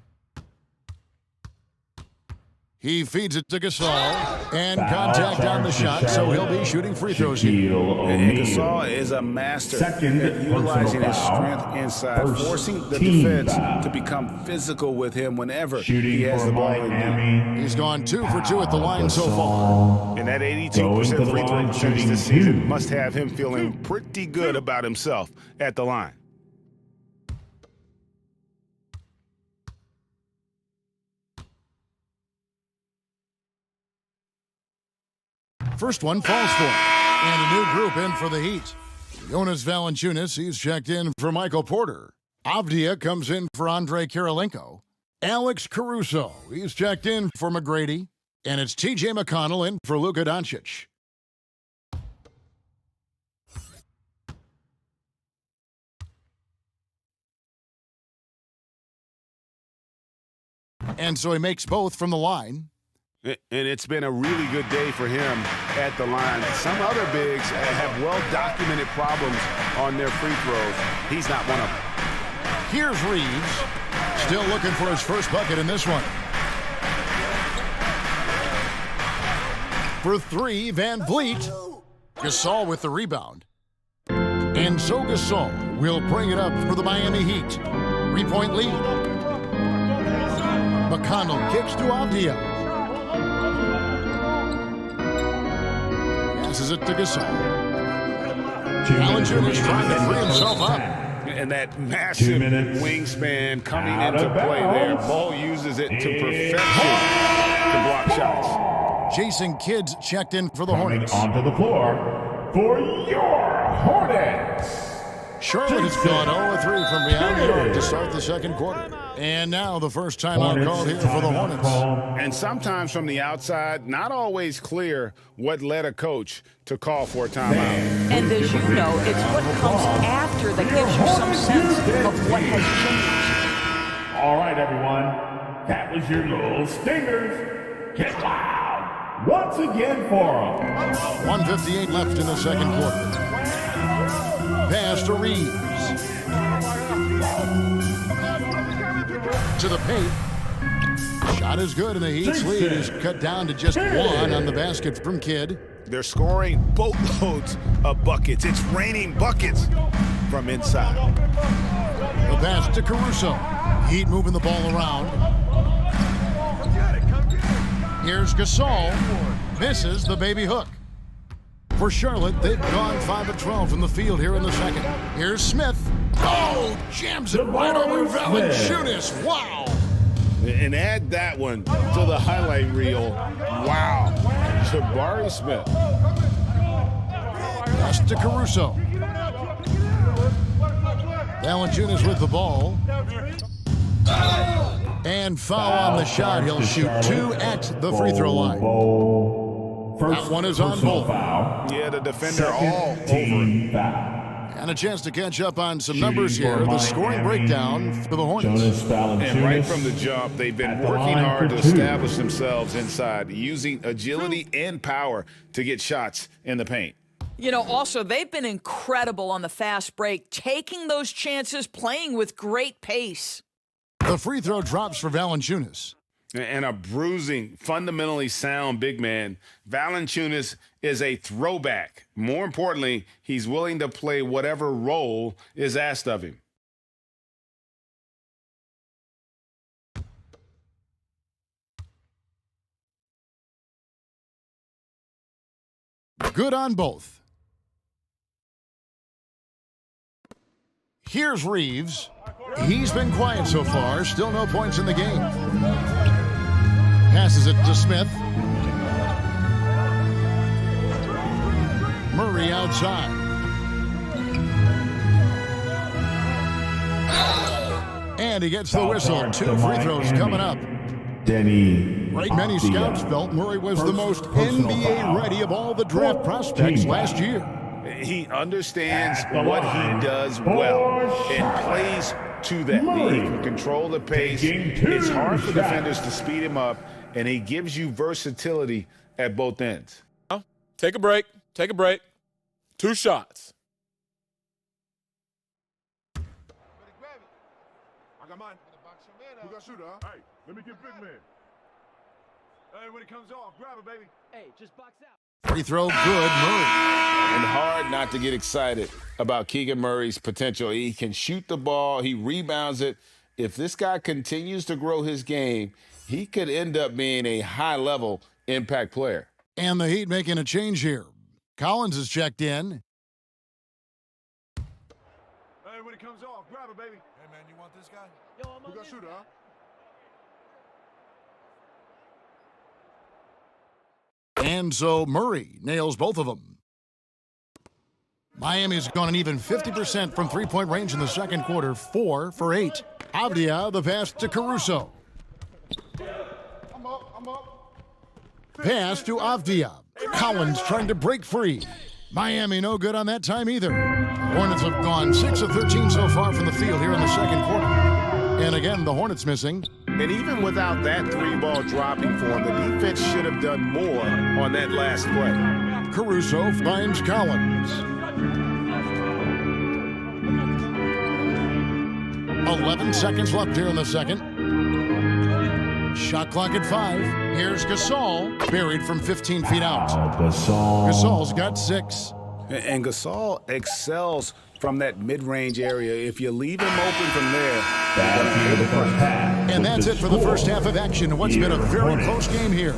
He feeds it to Gasol, and contact on the shot, so he'll be shooting free throws here. And Gasol is a master at utilizing his strength inside, forcing the defense to become physical with him whenever he has the ball in deep. He's gone 2 for 2 at the line so far. And that 82% free throw percentage this season must have him feeling pretty good about himself at the line. First one falls for him. And a new group in for the Heat. Jonas Valanciunas, he's checked in for Michael Porter. Avdia comes in for Andrei Kirilenko. Alex Caruso, he's checked in for McGrady. And it's T.J. McConnell in for Luka Doncic. And so he makes both from the line. And it's been a really good day for him at the line. Some other bigs have well-documented problems on their free throws. He's not one of them. Here's Reeves, still looking for his first bucket in this one. For 3, Van Vliet. Gasol with the rebound. And so Gasol will bring it up for the Miami Heat. 3-point lead. McConnell kicks to Avdia. Passes it to Gasol. Valanciunas trying to free himself up. And that massive wingspan coming into play there. Ball uses it to perfection to block shots. Jason Kidd's checked in for the Hornets. Onto the floor for your Hornets. Charlotte has gone 0-3 from behind the arc to start the second quarter. And now the first timeout called here for the Hornets. And sometimes from the outside, not always clear what led a coach to call for a timeout. And as you know, it's what comes after that gives you some sense of what has changed. All right, everyone. That was your little Stingers. Get loud once again for them. 1:58 left in the second quarter. Pass to Reeves. To the paint. Shot is good, and the Heat's lead is cut down to just 1 on the basket from Kidd. They're scoring boatloads of buckets. It's raining buckets from inside. The pass to Caruso. Heat moving the ball around. Here's Gasol. Misses the baby hook. For Charlotte, they've gone 5 of 12 from the field here in the second. Here's Smith. Oh, jams it right over Valanciunas. Wow. And add that one to the highlight reel. Wow. Jabari Smith. Pass to Caruso. Valanciunas with the ball. And foul on the shot. He'll shoot 2 at the free throw line. That one is on both. Yeah, the defender all over. And a chance to catch up on some numbers here. The scoring breakdown for the Hornets. And right from the jump, they've been working hard to establish themselves inside, using agility and power to get shots in the paint. You know, also, they've been incredible on the fast break, taking those chances, playing with great pace. The free throw drops for Valanciunas. And a bruising, fundamentally sound big man. Valanciunas is a throwback. More importantly, he's willing to play whatever role is asked of him. Good on both. Here's Reeves. He's been quiet so far. Still no points in the game. passes it to Smith. Murray outside. And he gets the whistle. 2 free throws coming up. Denny. Right, many scouts felt Murray was the most NBA-ready of all the draft prospects last year. He understands what he does well and plays to that. He can control the pace. It's hard for defenders to speed him up, and he gives you versatility at both ends. Take a break. Take a break. 2 shots. I got mine. Who got shooter, huh? Hey, let me get big man. Hey, when it comes off, grab it, baby. Hey, just box out. Free throw good, Murray. And hard not to get excited about Keegan Murray's potential. He can shoot the ball. He rebounds it. If this guy continues to grow his game, he could end up being a high-level impact player. And the Heat making a change here. Collins is checked in. Hey, when it comes off, grab it, baby. Hey, man, you want this guy? Yo, I'm Who got shooter, huh? And so Murray nails both of them. Miami's gone an even 50% from three-point range in the second quarter, 4 for 8. Avdia, the pass to Caruso. I'm up. Pass to Avdia. Collins trying to break free. Miami no good on that time either. Hornets have gone 6 of 13 so far from the field here in the second quarter. And again, the Hornets missing. And even without that 3-ball dropping for him, the defense should have done more on that last play. Caruso finds Collins. 11 seconds left here in the second. Shot clock at 5. Here's Gasol, buried from 15 feet out. Gasol's got 6. And Gasol excels from that mid-range area. If you leave him open from there, and that's it for the first half of action. What's been a very close game here.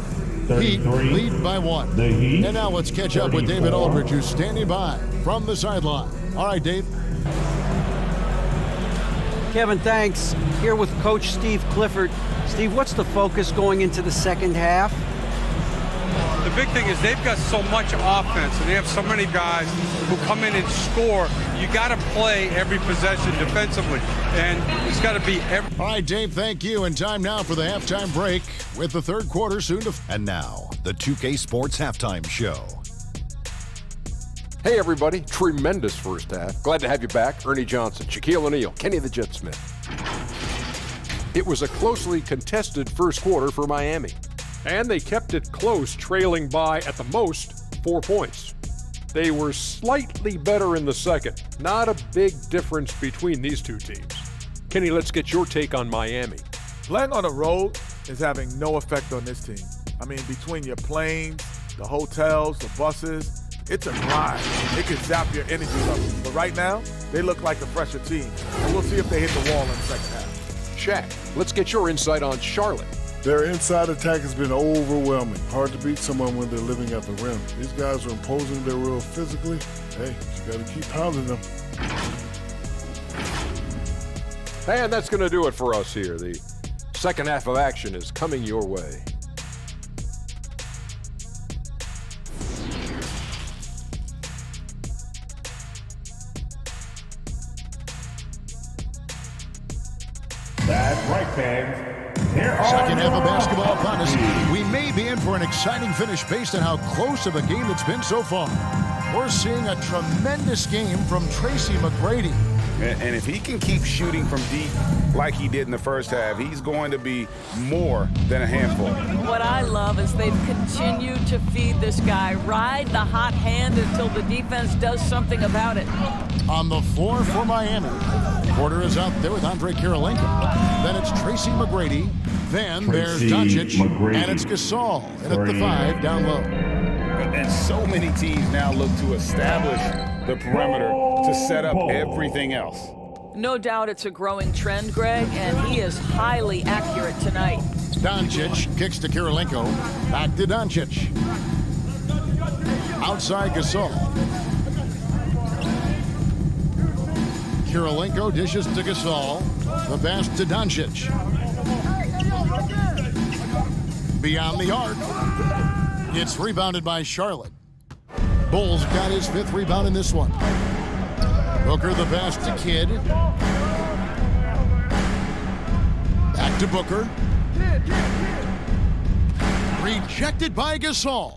Heat lead by 1. And now let's catch up with David Aldridge, who's standing by from the sideline. All right, Dave. Kevin, thanks. Here with Coach Steve Clifford. Steve, what's the focus going into the second half? The big thing is they've got so much offense, and they have so many guys who come in and score. You got to play every possession defensively, and it's got to be every. All right, Dave, thank you. And time now for the halftime break with the third quarter soon to. And now, the 2K Sports Halftime Show. Hey, everybody. Tremendous first half. Glad to have you back. Ernie Johnson, Shaquille O'Neal, Kenny the Jet Smith. It was a closely contested first quarter for Miami. And they kept it close, trailing by, at the most, 4 points. They were slightly better in the second. Not a big difference between these two teams. Kenny, let's get your take on Miami. Playing on the road is having no effect on this team. I mean, between your planes, the hotels, the buses, it's a grind. It can zap your energy level. But right now, they look like the fresher team. And we'll see if they hit the wall in the second half. Shaq, let's get your insight on Charlotte. Their inside attack has been overwhelming. Hard to beat someone when they're living at the rim. These guys are imposing their will physically. Hey, you got to keep pounding them. And that's going to do it for us here. The second half of action is coming your way. That's right, fans. Second half of basketball upon us. We may be in for an exciting finish based on how close of a game it's been so far. We're seeing a tremendous game from Tracy McGrady. And if he can keep shooting from deep like he did in the first half, he's going to be more than a handful. What I love is they've continued to feed this guy, ride the hot hand until the defense does something about it. On the floor for Miami, Porter is out there with Andre Kirilenko. Then it's Tracy McGrady. Then there's Doncic, and it's Gasol. And at the 5, down low. And so many teams now look to establish the perimeter to set up everything else. No doubt it's a growing trend, Greg, and he is highly accurate tonight. Doncic kicks to Kirilenko. Back to Doncic. Outside Gasol. Kirilenko dishes to Gasol. The pass to Doncic. beyond the arc. It's rebounded by Charlotte. Bulls got his 5th rebound in this one. Booker the pass to Kidd. Back to Booker. Rejected by Gasol.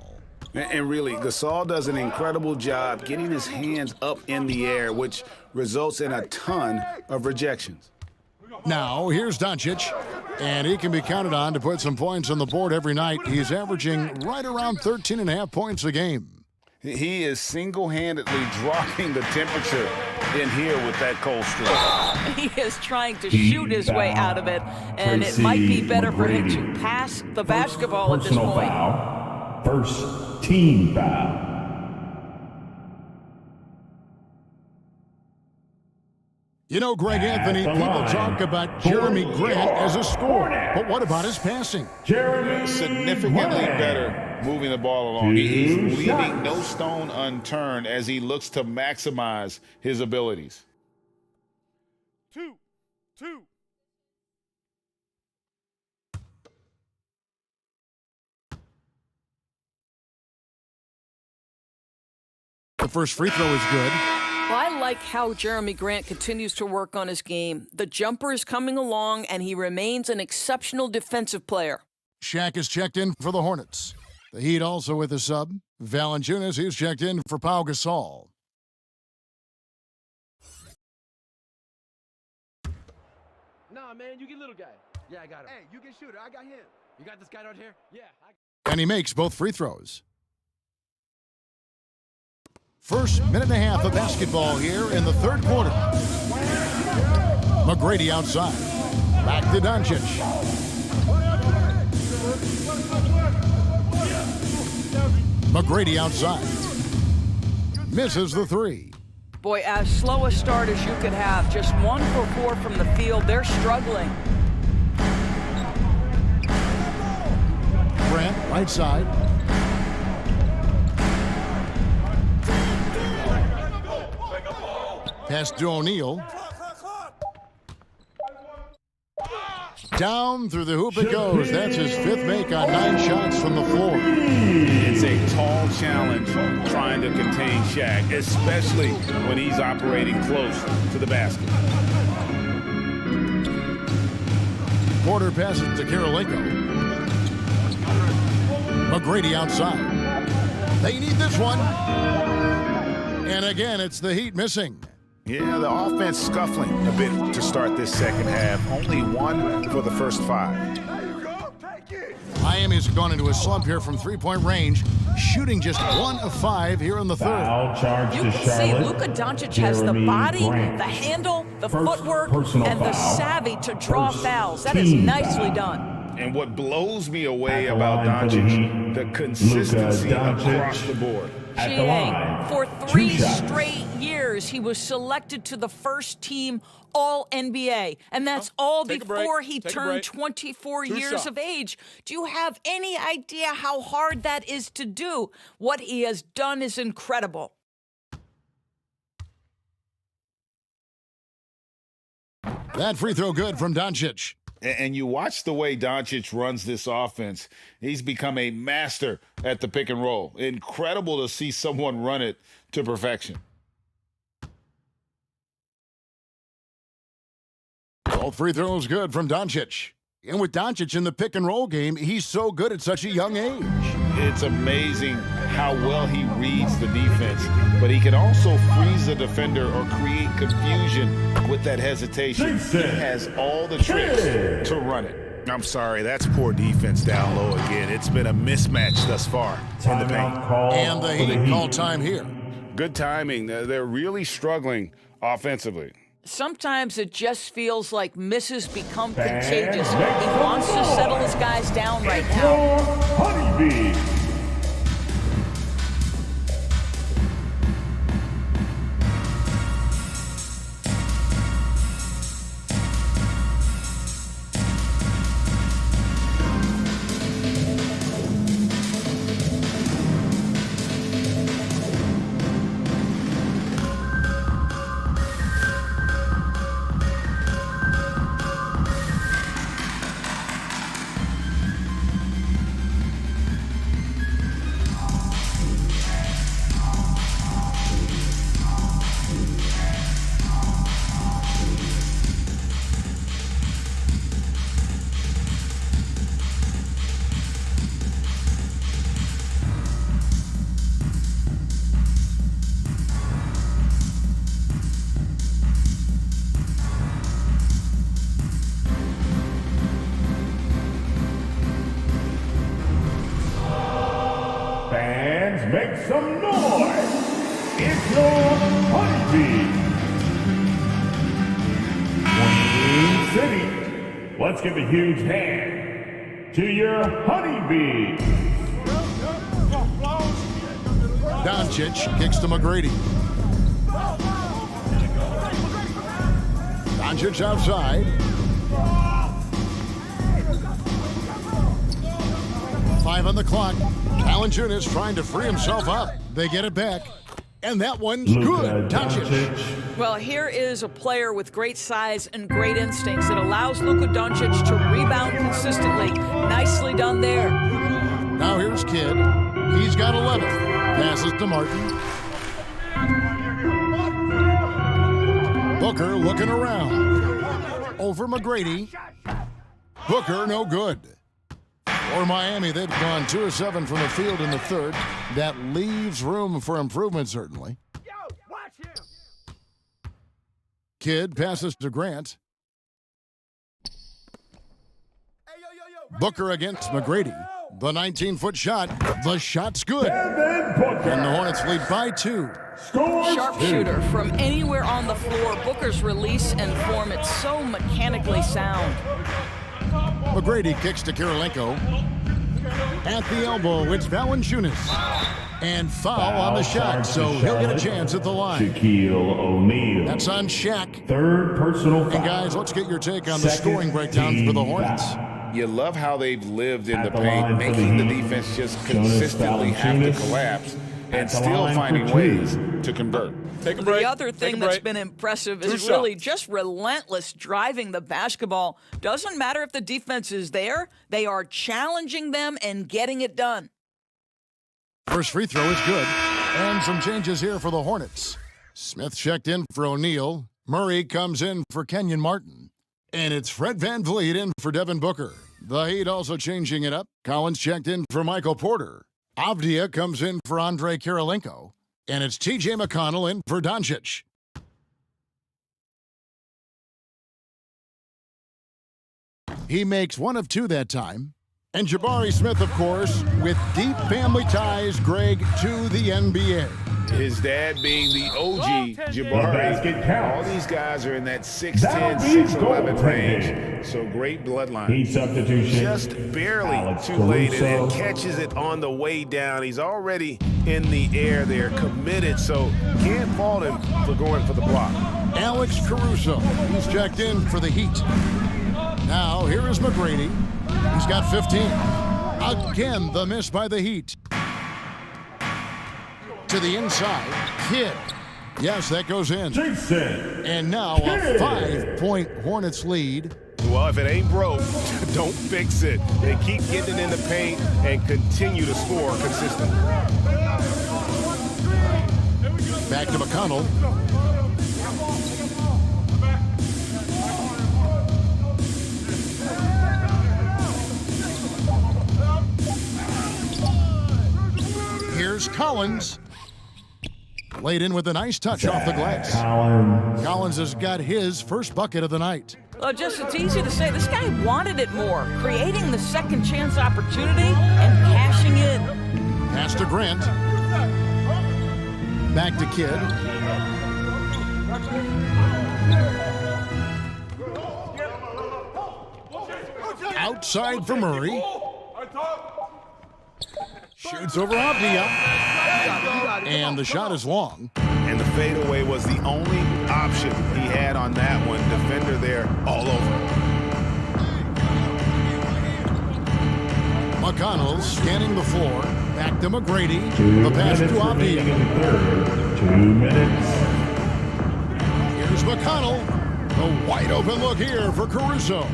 And really, Gasol does an incredible job getting his hands up in the air, which results in a ton of rejections. Now, here's Doncic, and he can be counted on to put some points on the board every night. He's averaging right around 13.5 points a game. He is single-handedly dropping the temperature in here with that cold streak. He is trying to shoot his way out of it, and it might be better for him to pass the basketball at this point. Foul. First team foul. You know, Greg Anthony, people talk about Jeremy Grant as a scorer, but what about his passing? Significantly better moving the ball along. He's leaving no stone unturned as he looks to maximize his abilities. 2. The first free throw is good. Well, I like how Jeremy Grant continues to work on his game. The jumper is coming along, and he remains an exceptional defensive player. Shaq is checked in for the Hornets. The Heat also with a sub. Valanciunas, he's checked in for Pau Gasol. Nah, man, you get little guy. Yeah, I got him. Hey, you get shooter. I got him. You got this guy right here? Yeah. And he makes both free throws. First minute and a half of basketball here in the third quarter. McGrady outside. Back to Doncic. McGrady outside. Misses the three. Boy, as slow a start as you could have. Just 1 for 4 from the field. They're struggling. Grant, right side. Pass to O'Neal. Down through the hoop it goes. That's his 5th make on 9 shots from the floor. It's a tall challenge trying to contain Shaq, especially when he's operating close to the basket. Porter passes to Karolinko. McGrady outside. They need this one. And again, it's the Heat missing. Yeah, the offense scuffling a bit to start this second half. Only 1 for the first 5. Miami's gone into a slump here from three-point range, shooting just 1 of 5 here in the third. You can see Luka Doncic has the body, the handle, the footwork, and the savvy to draw fouls. That is nicely done. And what blows me away about Doncic, the consistency across the board. GA, for 3 straight years, he was selected to the first team All-NBA, and that's all before he turned 24 years of age. Do you have any idea how hard that is to do? What he has done is incredible. That free throw good from Doncic. And you watch the way Doncic runs this offense. He's become a master at the pick and roll. Incredible to see someone run it to perfection. All free throws good from Doncic. And with Doncic in the pick and roll game, he's so good at such a young age. It's amazing how well he reads the defense, but he can also freeze the defender or create confusion with that hesitation. He has all the tricks to run it. I'm sorry, that's poor defense down low again. It's been a mismatch thus far in the paint. And the Heat call time here. Good timing. They're really struggling offensively. Sometimes it just feels like misses become contagious. He wants to settle his guys down right now. Honeybee. some noise. It's your Honeybees. Queen City. Let's give a huge hand to your Honeybees. Doncic kicks to McGrady. Doncic outside. 5 on the clock. Valanciunas trying to free himself up. They get it back. And that one's good. Doncic. Well, here is a player with great size and great instincts that allows Luka Doncic to rebound consistently. Nicely done there. Now here's Kidd. He's got 11. Passes to Martin. Booker looking around. Over McGrady. Booker no good. For Miami, they've gone 2 of 7 from the field in the third. That leaves room for improvement, certainly. Kidd passes to Grant. Booker against McGrady. The 19-foot shot. The shot's good. And the Hornets lead by 2. Sharpshooter from anywhere on the floor. Booker's release and form, it's so mechanically sound. McGrady kicks to Kirilenko. At the elbow, it's Valanciunas. And foul on the shot, so he'll get a chance at the line. Shaquille O'Neal. That's on Shaq. Third personal foul. And guys, let's get your take on the scoring breakdown for the Hornets. You love how they've lived in the paint, making the defense just consistently have to collapse and still finding ways to convert. Take a break. The other thing that's been impressive is really just relentless driving the basketball. Doesn't matter if the defense is there, they are challenging them and getting it done. First free throw is good. And some changes here for the Hornets. Smith checked in for O'Neal. Murray comes in for Kenyon Martin. And it's Fred VanVleet in for Devin Booker. The Heat also changing it up. Collins checked in for Michael Porter. Avdia comes in for Andrei Kirilenko. And it's T.J. McConnell in for Doncic. He makes 1 of 2 that time. And Jabari Smith, of course, with deep family ties, Greg, to the NBA. His dad being the OG Jabari. All these guys are in that 6'10", 6'11" range. So great bloodline. Heat substitution. Just barely too late, and catches it on the way down. He's already in the air there, committed, so can't fault him for going for the block. Alex Caruso, he's checked in for the Heat. Now, here is McGrady. He's got 15. Again, the miss by the Heat. To the inside, Kidd. Yes, that goes in. Jason. And now a 5-point Hornets lead. Well, if it ain't broke, don't fix it. They keep getting it in the paint and continue to score consistently. Back to McConnell. Here's Collins. Laid in with a nice touch off the glass. Collins has got his first bucket of the night. Well, it's easy to say. This guy wanted it more, creating the second chance opportunity and cashing in. Pass to Grant. Back to Kidd. Outside for Murray. Shoots over Avdia. And the shot is long. And the fadeaway was the only option he had on that one. Defender there all over. McConnell scanning the floor. Back to McGrady. The pass to Avdia. 2 minutes. Here's McConnell. The wide open look here for Caruso.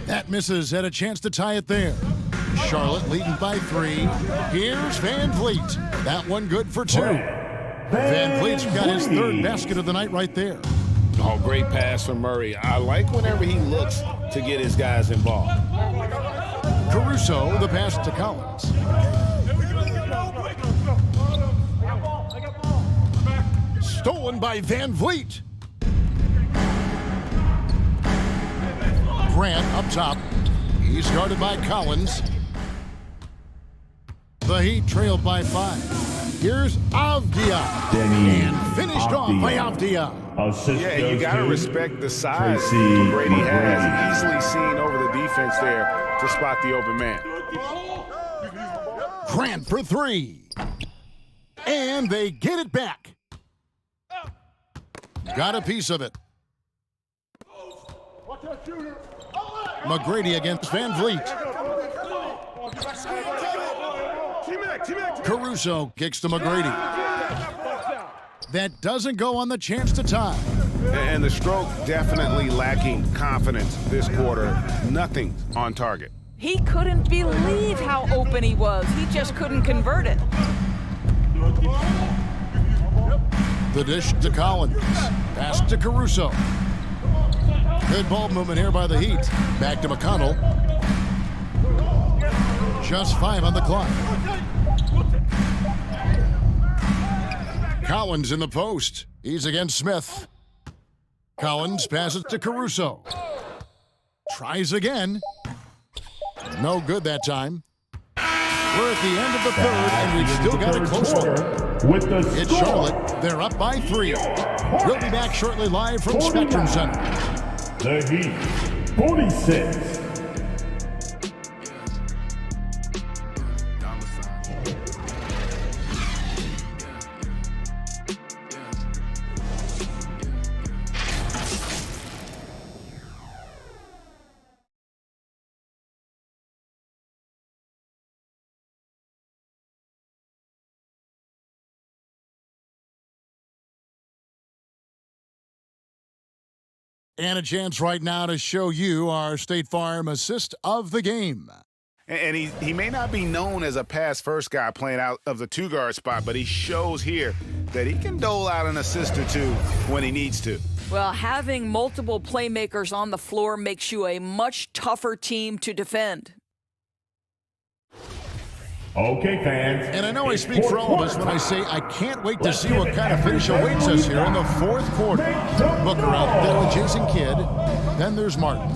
That misses, had a chance to tie it there. Charlotte leading by 3. Here's VanVleet. That one good for 2. VanVleet's got his third basket of the night right there. Oh, great pass from Murray. I like whenever he looks to get his guys involved. Caruso, the pass to Collins. Stolen by VanVleet. Grant up top. He's guarded by Collins. The Heat trailed by 5. Here's Avdia. And finished off by Avdia. Yeah, you got to respect the size Brady has. Easily seen over the defense there to spot the open man. Grant for three. And they get it back. Got a piece of it. McGrady against Van Vliet. Caruso kicks to McGrady. That doesn't go on the chance to tie. And the stroke definitely lacking confidence this quarter. Nothing on target. He couldn't believe how open he was. He just couldn't convert it. The dish to Collins. Pass to Caruso. Good ball movement here by the Heat. Back to McConnell. Just 5 on the clock. Collins in the post. He's against Smith. Collins passes to Caruso. Tries again. No good that time. We're at the end of the third, and we've still got a close one. It's Charlotte. They're up by 3. We'll be back shortly live from Spectrum Center. The Heat, 46. And a chance right now to show you our State Farm assist of the game. And he may not be known as a pass-first guy playing out of the two-guard spot, but he shows here that he can dole out an assist or two when he needs to. Well, having multiple playmakers on the floor makes you a much tougher team to defend. Okay, fans. And I know I speak for all of us when I say I can't wait to see what kind of finish awaits us here in the fourth quarter. Booker out there with Jason Kidd. Then there's Martin.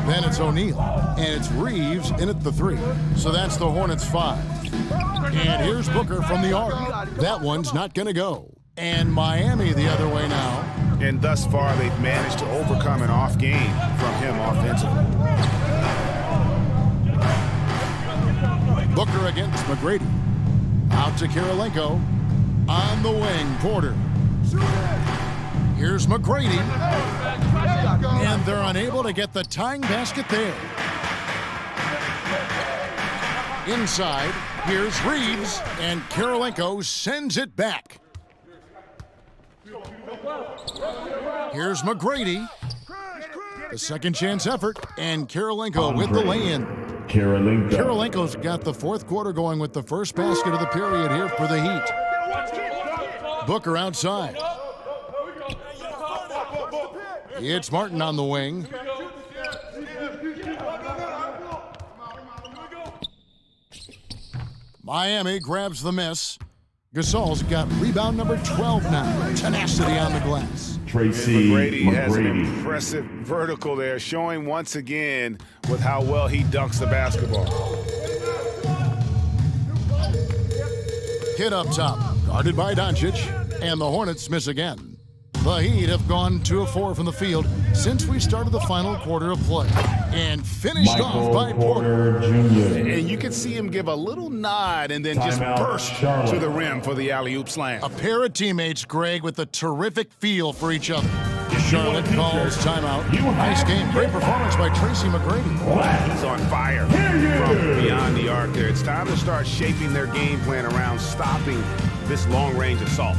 Then it's O'Neal. And it's Reeves in at the 3. So that's the Hornets 5. And here's Booker from the arc. That one's not going to go. And Miami the other way now. And thus far, they've managed to overcome an off game from him offensively. Booker against McGrady. Out to Kirilenko. On the wing, Porter. Here's McGrady. And they're unable to get the tying basket there. Inside, here's Reeves. And Kirilenko sends it back. Here's McGrady. The second chance effort. And Kirilenko with the lay-in. Kirilenko's got the fourth quarter going with the first basket of the period here for the Heat. Booker outside. It's Martin on the wing. Miami grabs the miss. Gasol's got rebound number 12 now. Tenacity on the glass. Tracy McGrady has an impressive vertical there, showing once again with how well he dunks the basketball. Kidd up top, guarded by Doncic, and the Hornets miss again. The Heat have gone 2 of 4 from the field since we started the final quarter of play, and finished off by Porter. And you can see him give a little nod and then just burst to the rim for the alley-oop slam. A pair of teammates, Greg, with a terrific feel for each other. Charlotte calls timeout. Nice game. Great performance by Tracy McGrady. He's on fire from beyond the arc there. It's time to start shaping their game plan around stopping this long-range assault.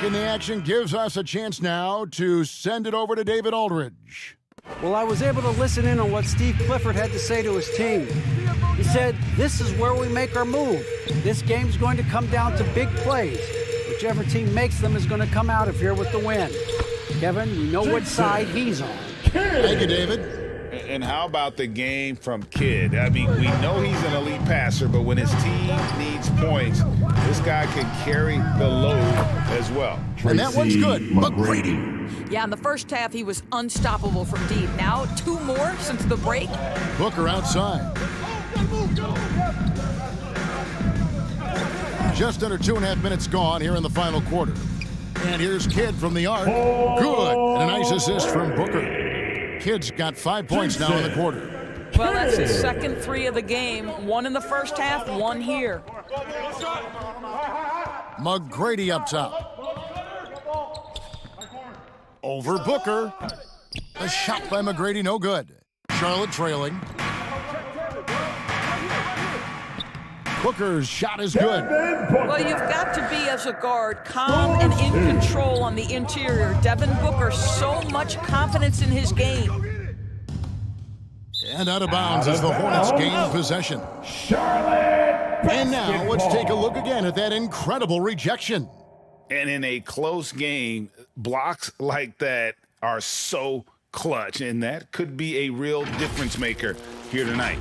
in the action gives us a chance now to send it over to David Aldridge. Well, I was able to listen in on what Steve Clifford had to say to his team. He said, this is where we make our move. This game's going to come down to big plays. Whichever team makes them is going to come out of here with the win. Kevin, you know what side he's on. Thank you, David. And how about the game from Kidd? I mean, we know he's an elite passer, but when his team needs points, this guy can carry the load as well. And that one's good. McGrady. Yeah, in the first half, he was unstoppable from deep. Now, 2 more since the break. Booker outside. Just under 2.5 minutes gone here in the final quarter. And here's Kidd from the arc. Good. And a nice assist from Booker. Kidd's got 5 points now in the quarter. Well, that's his second 3 of the game. 1 in the first half, 1 here. McGrady up top. Over Booker. A shot by McGrady, no good. Charlotte trailing. Booker's shot is good. Well, you've got to be, as a guard, calm and in control on the interior. Devin Booker, so much confidence in his game. And out of bounds as the Hornets gain possession. And now let's take a look again at that incredible rejection. And in a close game, blocks like that are so clutch, and that could be a real difference maker here tonight.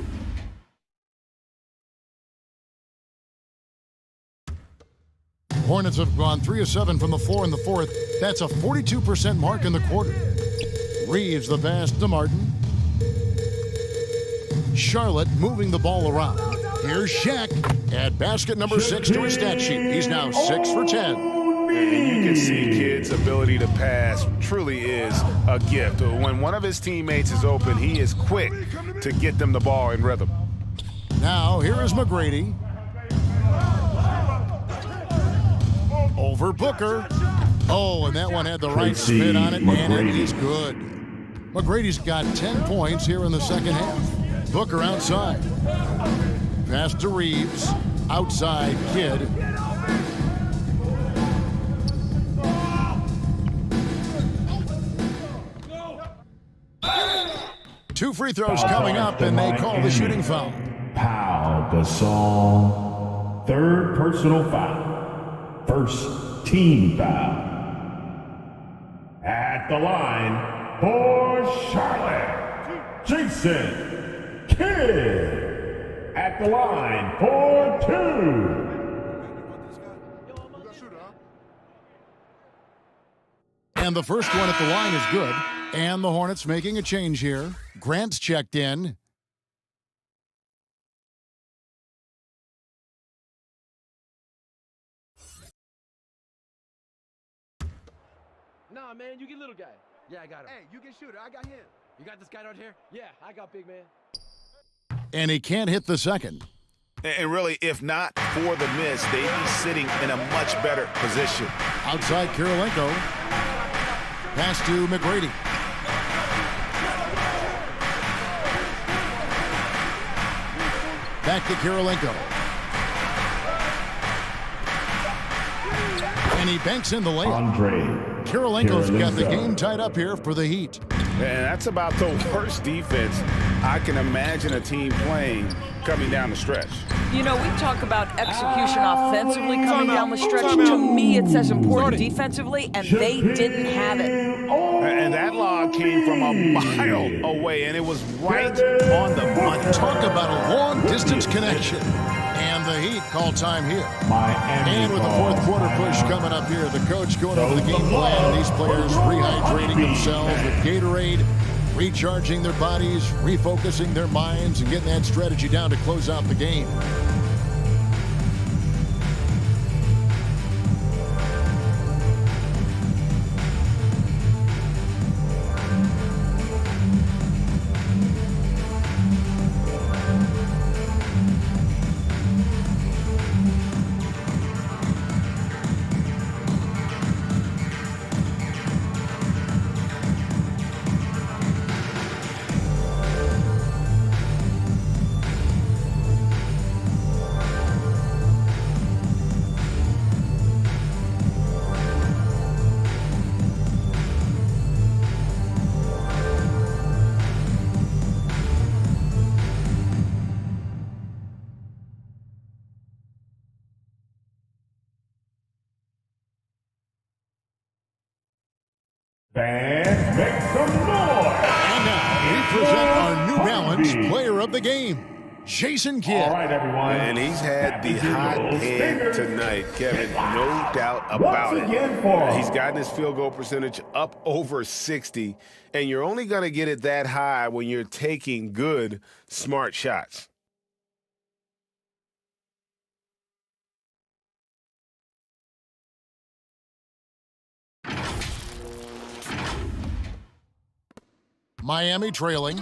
Hornets have gone 3 of 7 from the floor in the fourth. That's a 42% mark in the quarter. Reeves the pass to Martin. Charlotte moving the ball around. Here's Shaq at basket number 6 to his stat sheet. He's now 6 for 10. And you can see Kidd's ability to pass truly is a gift. When one of his teammates is open, he is quick to get them the ball in rhythm. Now here is McGrady. Over Booker. Oh, and that one had the right spin on it, and it is good. McGrady's got 10 points here in the second half. Booker outside. Pass to Reeves. Outside Kidd. Two free throws coming up, and they call the shooting foul. Pau Gasol, third personal foul, first team foul. At the line for Charlotte, Jason Kidd. At the line for 2. And the first one at the line is good. And the Hornets making a change here. Grant's checked in. Nah, man, you get little guy. Yeah, I got him. Hey, you get shooter. I got him. You got this guy out here? Yeah, I got big man. And he can't hit the second. And really, if not for the miss, they'd be sitting in a much better position. Outside Kirilenko. Pass to McGrady. Back to Kirilenko. And he banks in the layup. Kirilenko's got the game tied up here for the Heat. And that's about the worst defense I can imagine a team playing coming down the stretch. You know, we talk about execution offensively coming down the stretch. To me, it's as important defensively, and they didn't have it. And that log came from a mile away, and it was right on the money. Talk about a long-distance connection. And the Heat call time here. And with the fourth quarter push coming up here, the coach going over the game plan, and these players rehydrating themselves with Gatorade, recharging their bodies, refocusing their minds, and getting that strategy down to close out the game. Fans, make some noise! And now we present our New Balance Player of the Game, Jason Kidd. All right, everyone. And he's had the hot hand tonight, Kevin, no doubt about it. He's gotten his field goal percentage up over 60, and you're only going to get it that high when you're taking good, smart shots. Miami trailing.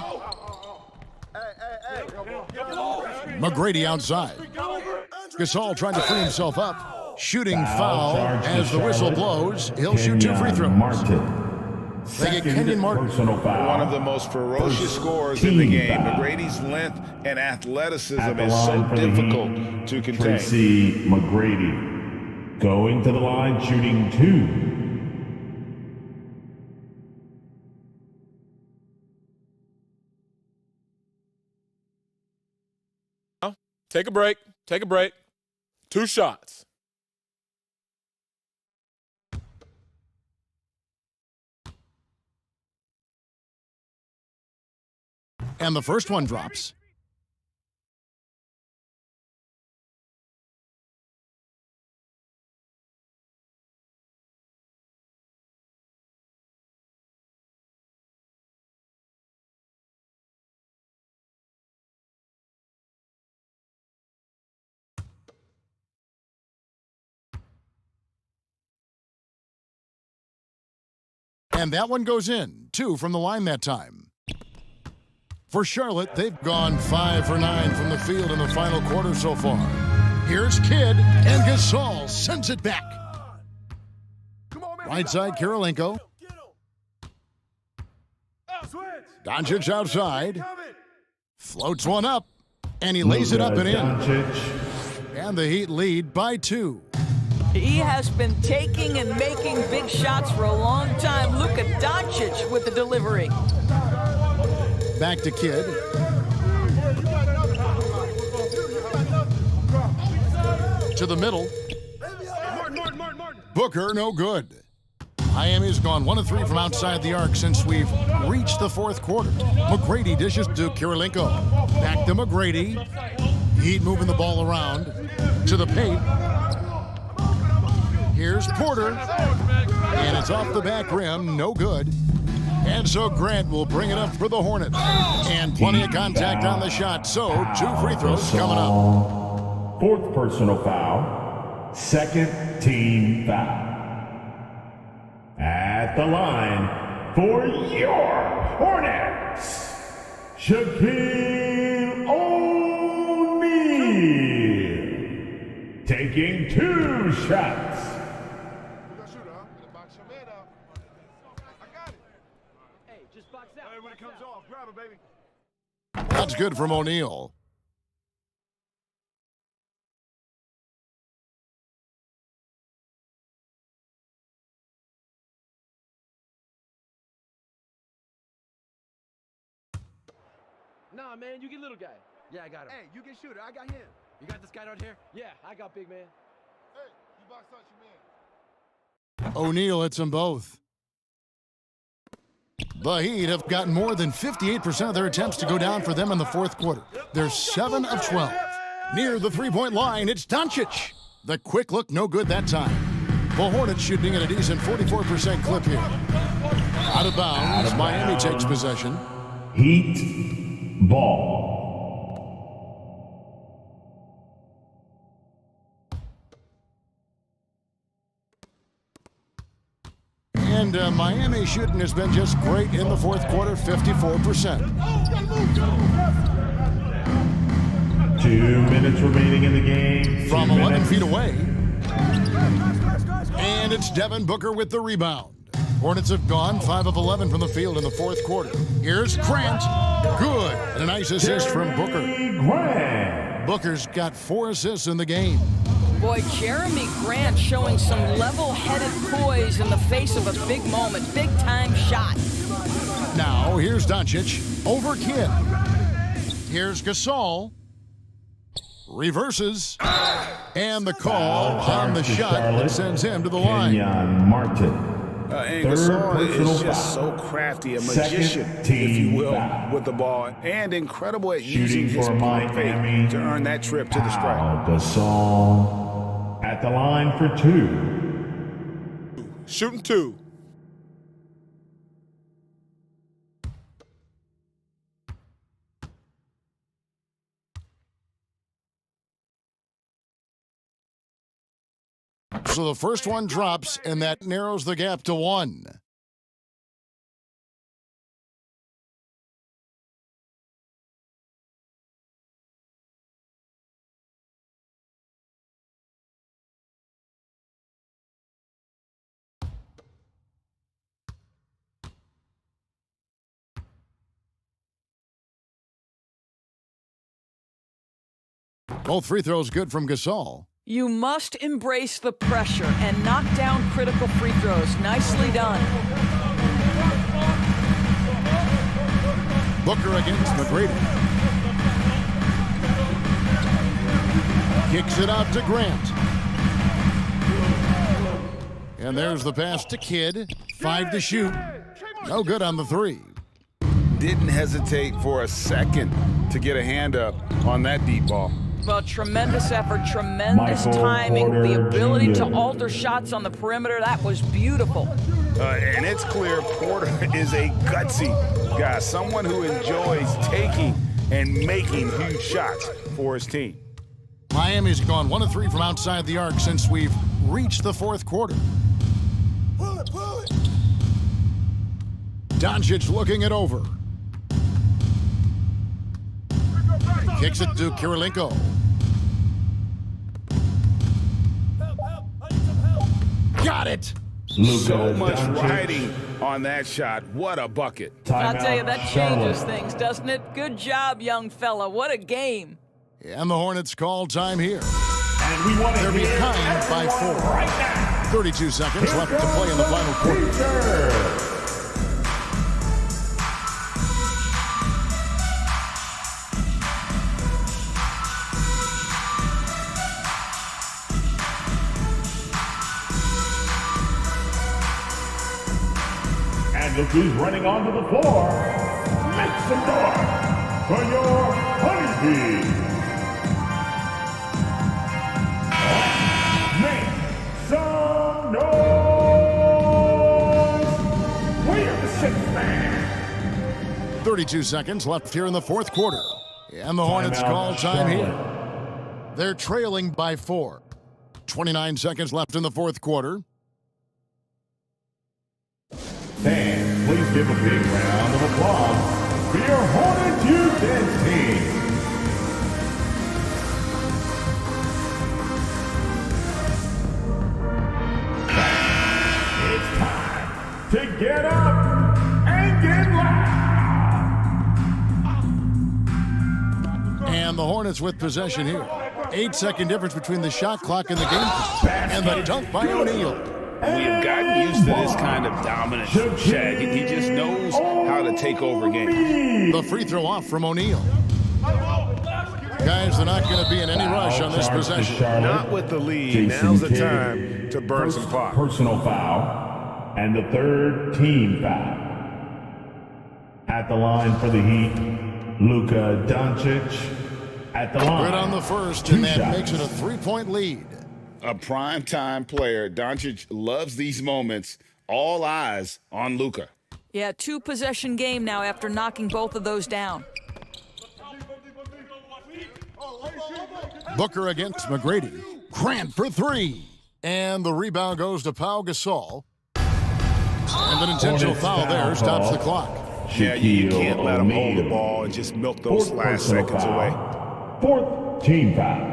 McGrady outside. Gasol trying to free himself up. Shooting foul as the whistle blows. He'll shoot 2 free throws. They get Kenyon Martin. One of the most ferocious scorers in the game. McGrady's length and athleticism is so difficult to contain. Tracy McGrady going to the line, shooting 2. Take a break. Take a break. 2 shots. And the first one drops. And that one goes in. 2 from the line that time. For Charlotte, they've gone 5 for 9 from the field in the final quarter so far. Here's Kidd, and Gasol sends it back. Right side, Kirilenko. Doncic outside. Floats one up, and he lays it up and in. And the Heat lead by 2. He has been taking and making big shots for a long time. Luka Doncic with the delivery. Back to Kidd. To the middle. Booker, no good. Miami's gone 1 of 3 from outside the arc since we've reached the 4th quarter. McGrady dishes to Kirilenko. Back to McGrady. Heat moving the ball around. To the paint. Here's Porter, and it's off the back rim, no good. And so Grant will bring it up for the Hornets. And plenty of contact on the shot, so 2 free throws coming up. 4th personal foul, 2nd team foul. At the line for your Hornets, Shaquille O'Neal, taking 2 shots. That's good from O'Neal. Nah, man, you get little guy. Yeah, I got him. Hey, you get shooter. I got him. You got this guy out here? Yeah, I got big man. Hey, you box out your man. O'Neal hits them both. The Heat have gotten more than 58% of their attempts to go down for them in the 4th quarter. They're 7 of 12. Near the 3-point line, it's Doncic. The quick look, no good that time. The Hornets shooting at a decent 44% clip here. Out of bounds, Miami takes possession. Heat ball. And Miami shooting has been just great in the 4th quarter, 54%. 2 minutes remaining in the game. From 11 feet away. And it's Devin Booker with the rebound. Hornets have gone 5 of 11 from the field in the 4th quarter. Here's Grant. Good. And a nice assist from Booker. Booker's got 4 assists in the game. Boy, Jeremy Grant showing some level-headed poise in the face of a big moment. Big-time shot. Now, here's Doncic over Kidd. Here's Gasol. Reverses. And the call on the shot that sends him to the line. Kenyon Martin. And Third Gasol personal is just foul. so crafty, a Second magician, if team you will, foul. with the ball, and incredible at Shooting using his for pump Miami, fake to earn that trip to the stripe. Gasol at the line for 2. Shooting 2. So the first one drops, and that narrows the gap to 1. Both free throws good from Gasol. You must embrace the pressure and knock down critical free throws. Nicely done. Booker against McGrady. Kicks it out to Grant. And there's the pass to Kidd. 5 to shoot. No good on the 3. Didn't hesitate for a second to get a hand up on that deep ball. Well, tremendous effort, tremendous Michael timing, Porter the ability Jr. to alter shots on the perimeter. That was beautiful. And it's clear Porter is a gutsy guy, someone who enjoys taking and making huge shots for his team. Miami's gone 1 of 3 from outside the arc since we've reached the 4th quarter. Doncic looking it over. Kicks it to Kirilenko. Got it! So much riding on that shot. What a bucket. I'll tell you, that changes things, doesn't it? Good job, young fella. What a game. And the Hornets call time here. And we want They're behind by 4. right now. 32 seconds left to play in the final quarter. And look who's running onto the floor. Make some noise for your Honeybee. Make some noise. We're the 6th man. 32 seconds left here in the 4th quarter. And the Hornets call time here. They're trailing by 4. 29 seconds left in the 4th quarter. Fans, please give a big round of applause for your Hornets Youth Dance team. It's time to get up and get loud. And the Hornets with possession here. 8-second difference between the shot clock and the game clock. And the dunk by O'Neal. We have gotten used to this kind of dominance from Shaq. He just knows how to take over games. The free throw off from O'Neal. Guys, they're not going to be in any rush on this possession. Not with the lead. Now's the time to burn some clock. Personal foul. And the 3rd team foul. At the line for the Heat, Luka Doncic. At the line. Good on the first, and that makes it a 3-point lead. A prime-time player. Doncic loves these moments. All eyes on Luka. Yeah, 2-possession game now after knocking both of those down. Booker against McGrady. Grant for 3. And the rebound goes to Pau Gasol. And an intentional foul there stops the clock. Yeah, you can't let him hold the ball and just milk those last seconds away. 4th team foul.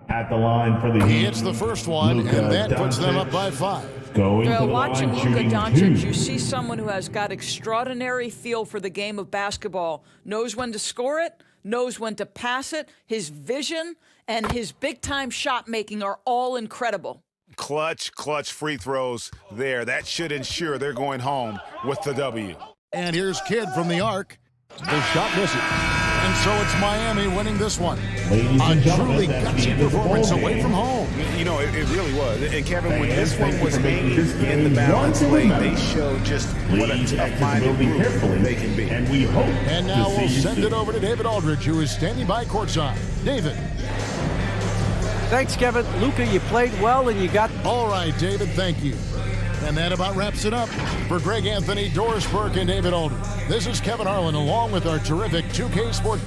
At the line for the Heat. He hits the first one, Luka and that puts them Doncic. up by 5. Going to the Watching line, Luka shooting Doncic, 2. you see someone who has got extraordinary feel for the game of basketball, knows when to score it, knows when to pass it. His vision and his big-time shot making are all incredible. Clutch free throws there. That should ensure they're going home with the W. And here's Kidd from the arc. The shot misses. And And so it's Miami winning this one. Ladies A and gentlemen, truly that's gutsy the end of the performance ball away game. from home. You know, it really was. And Kevin, when Fans, this one thank you was for making hanging this in the game balance one to late, remember. they showed just what a Please exit the tough-minded building group carefully, they can be. and we hope And now to see we'll you send soon. it over to David Aldridge, who is standing by courtside. David. Thanks, Kevin. Luka, you played well and you got... All right, David, thank you. And that about wraps it up. For Greg Anthony, Doris Burke, and David Aldridge, this is Kevin Harlan along with our terrific 2K Sports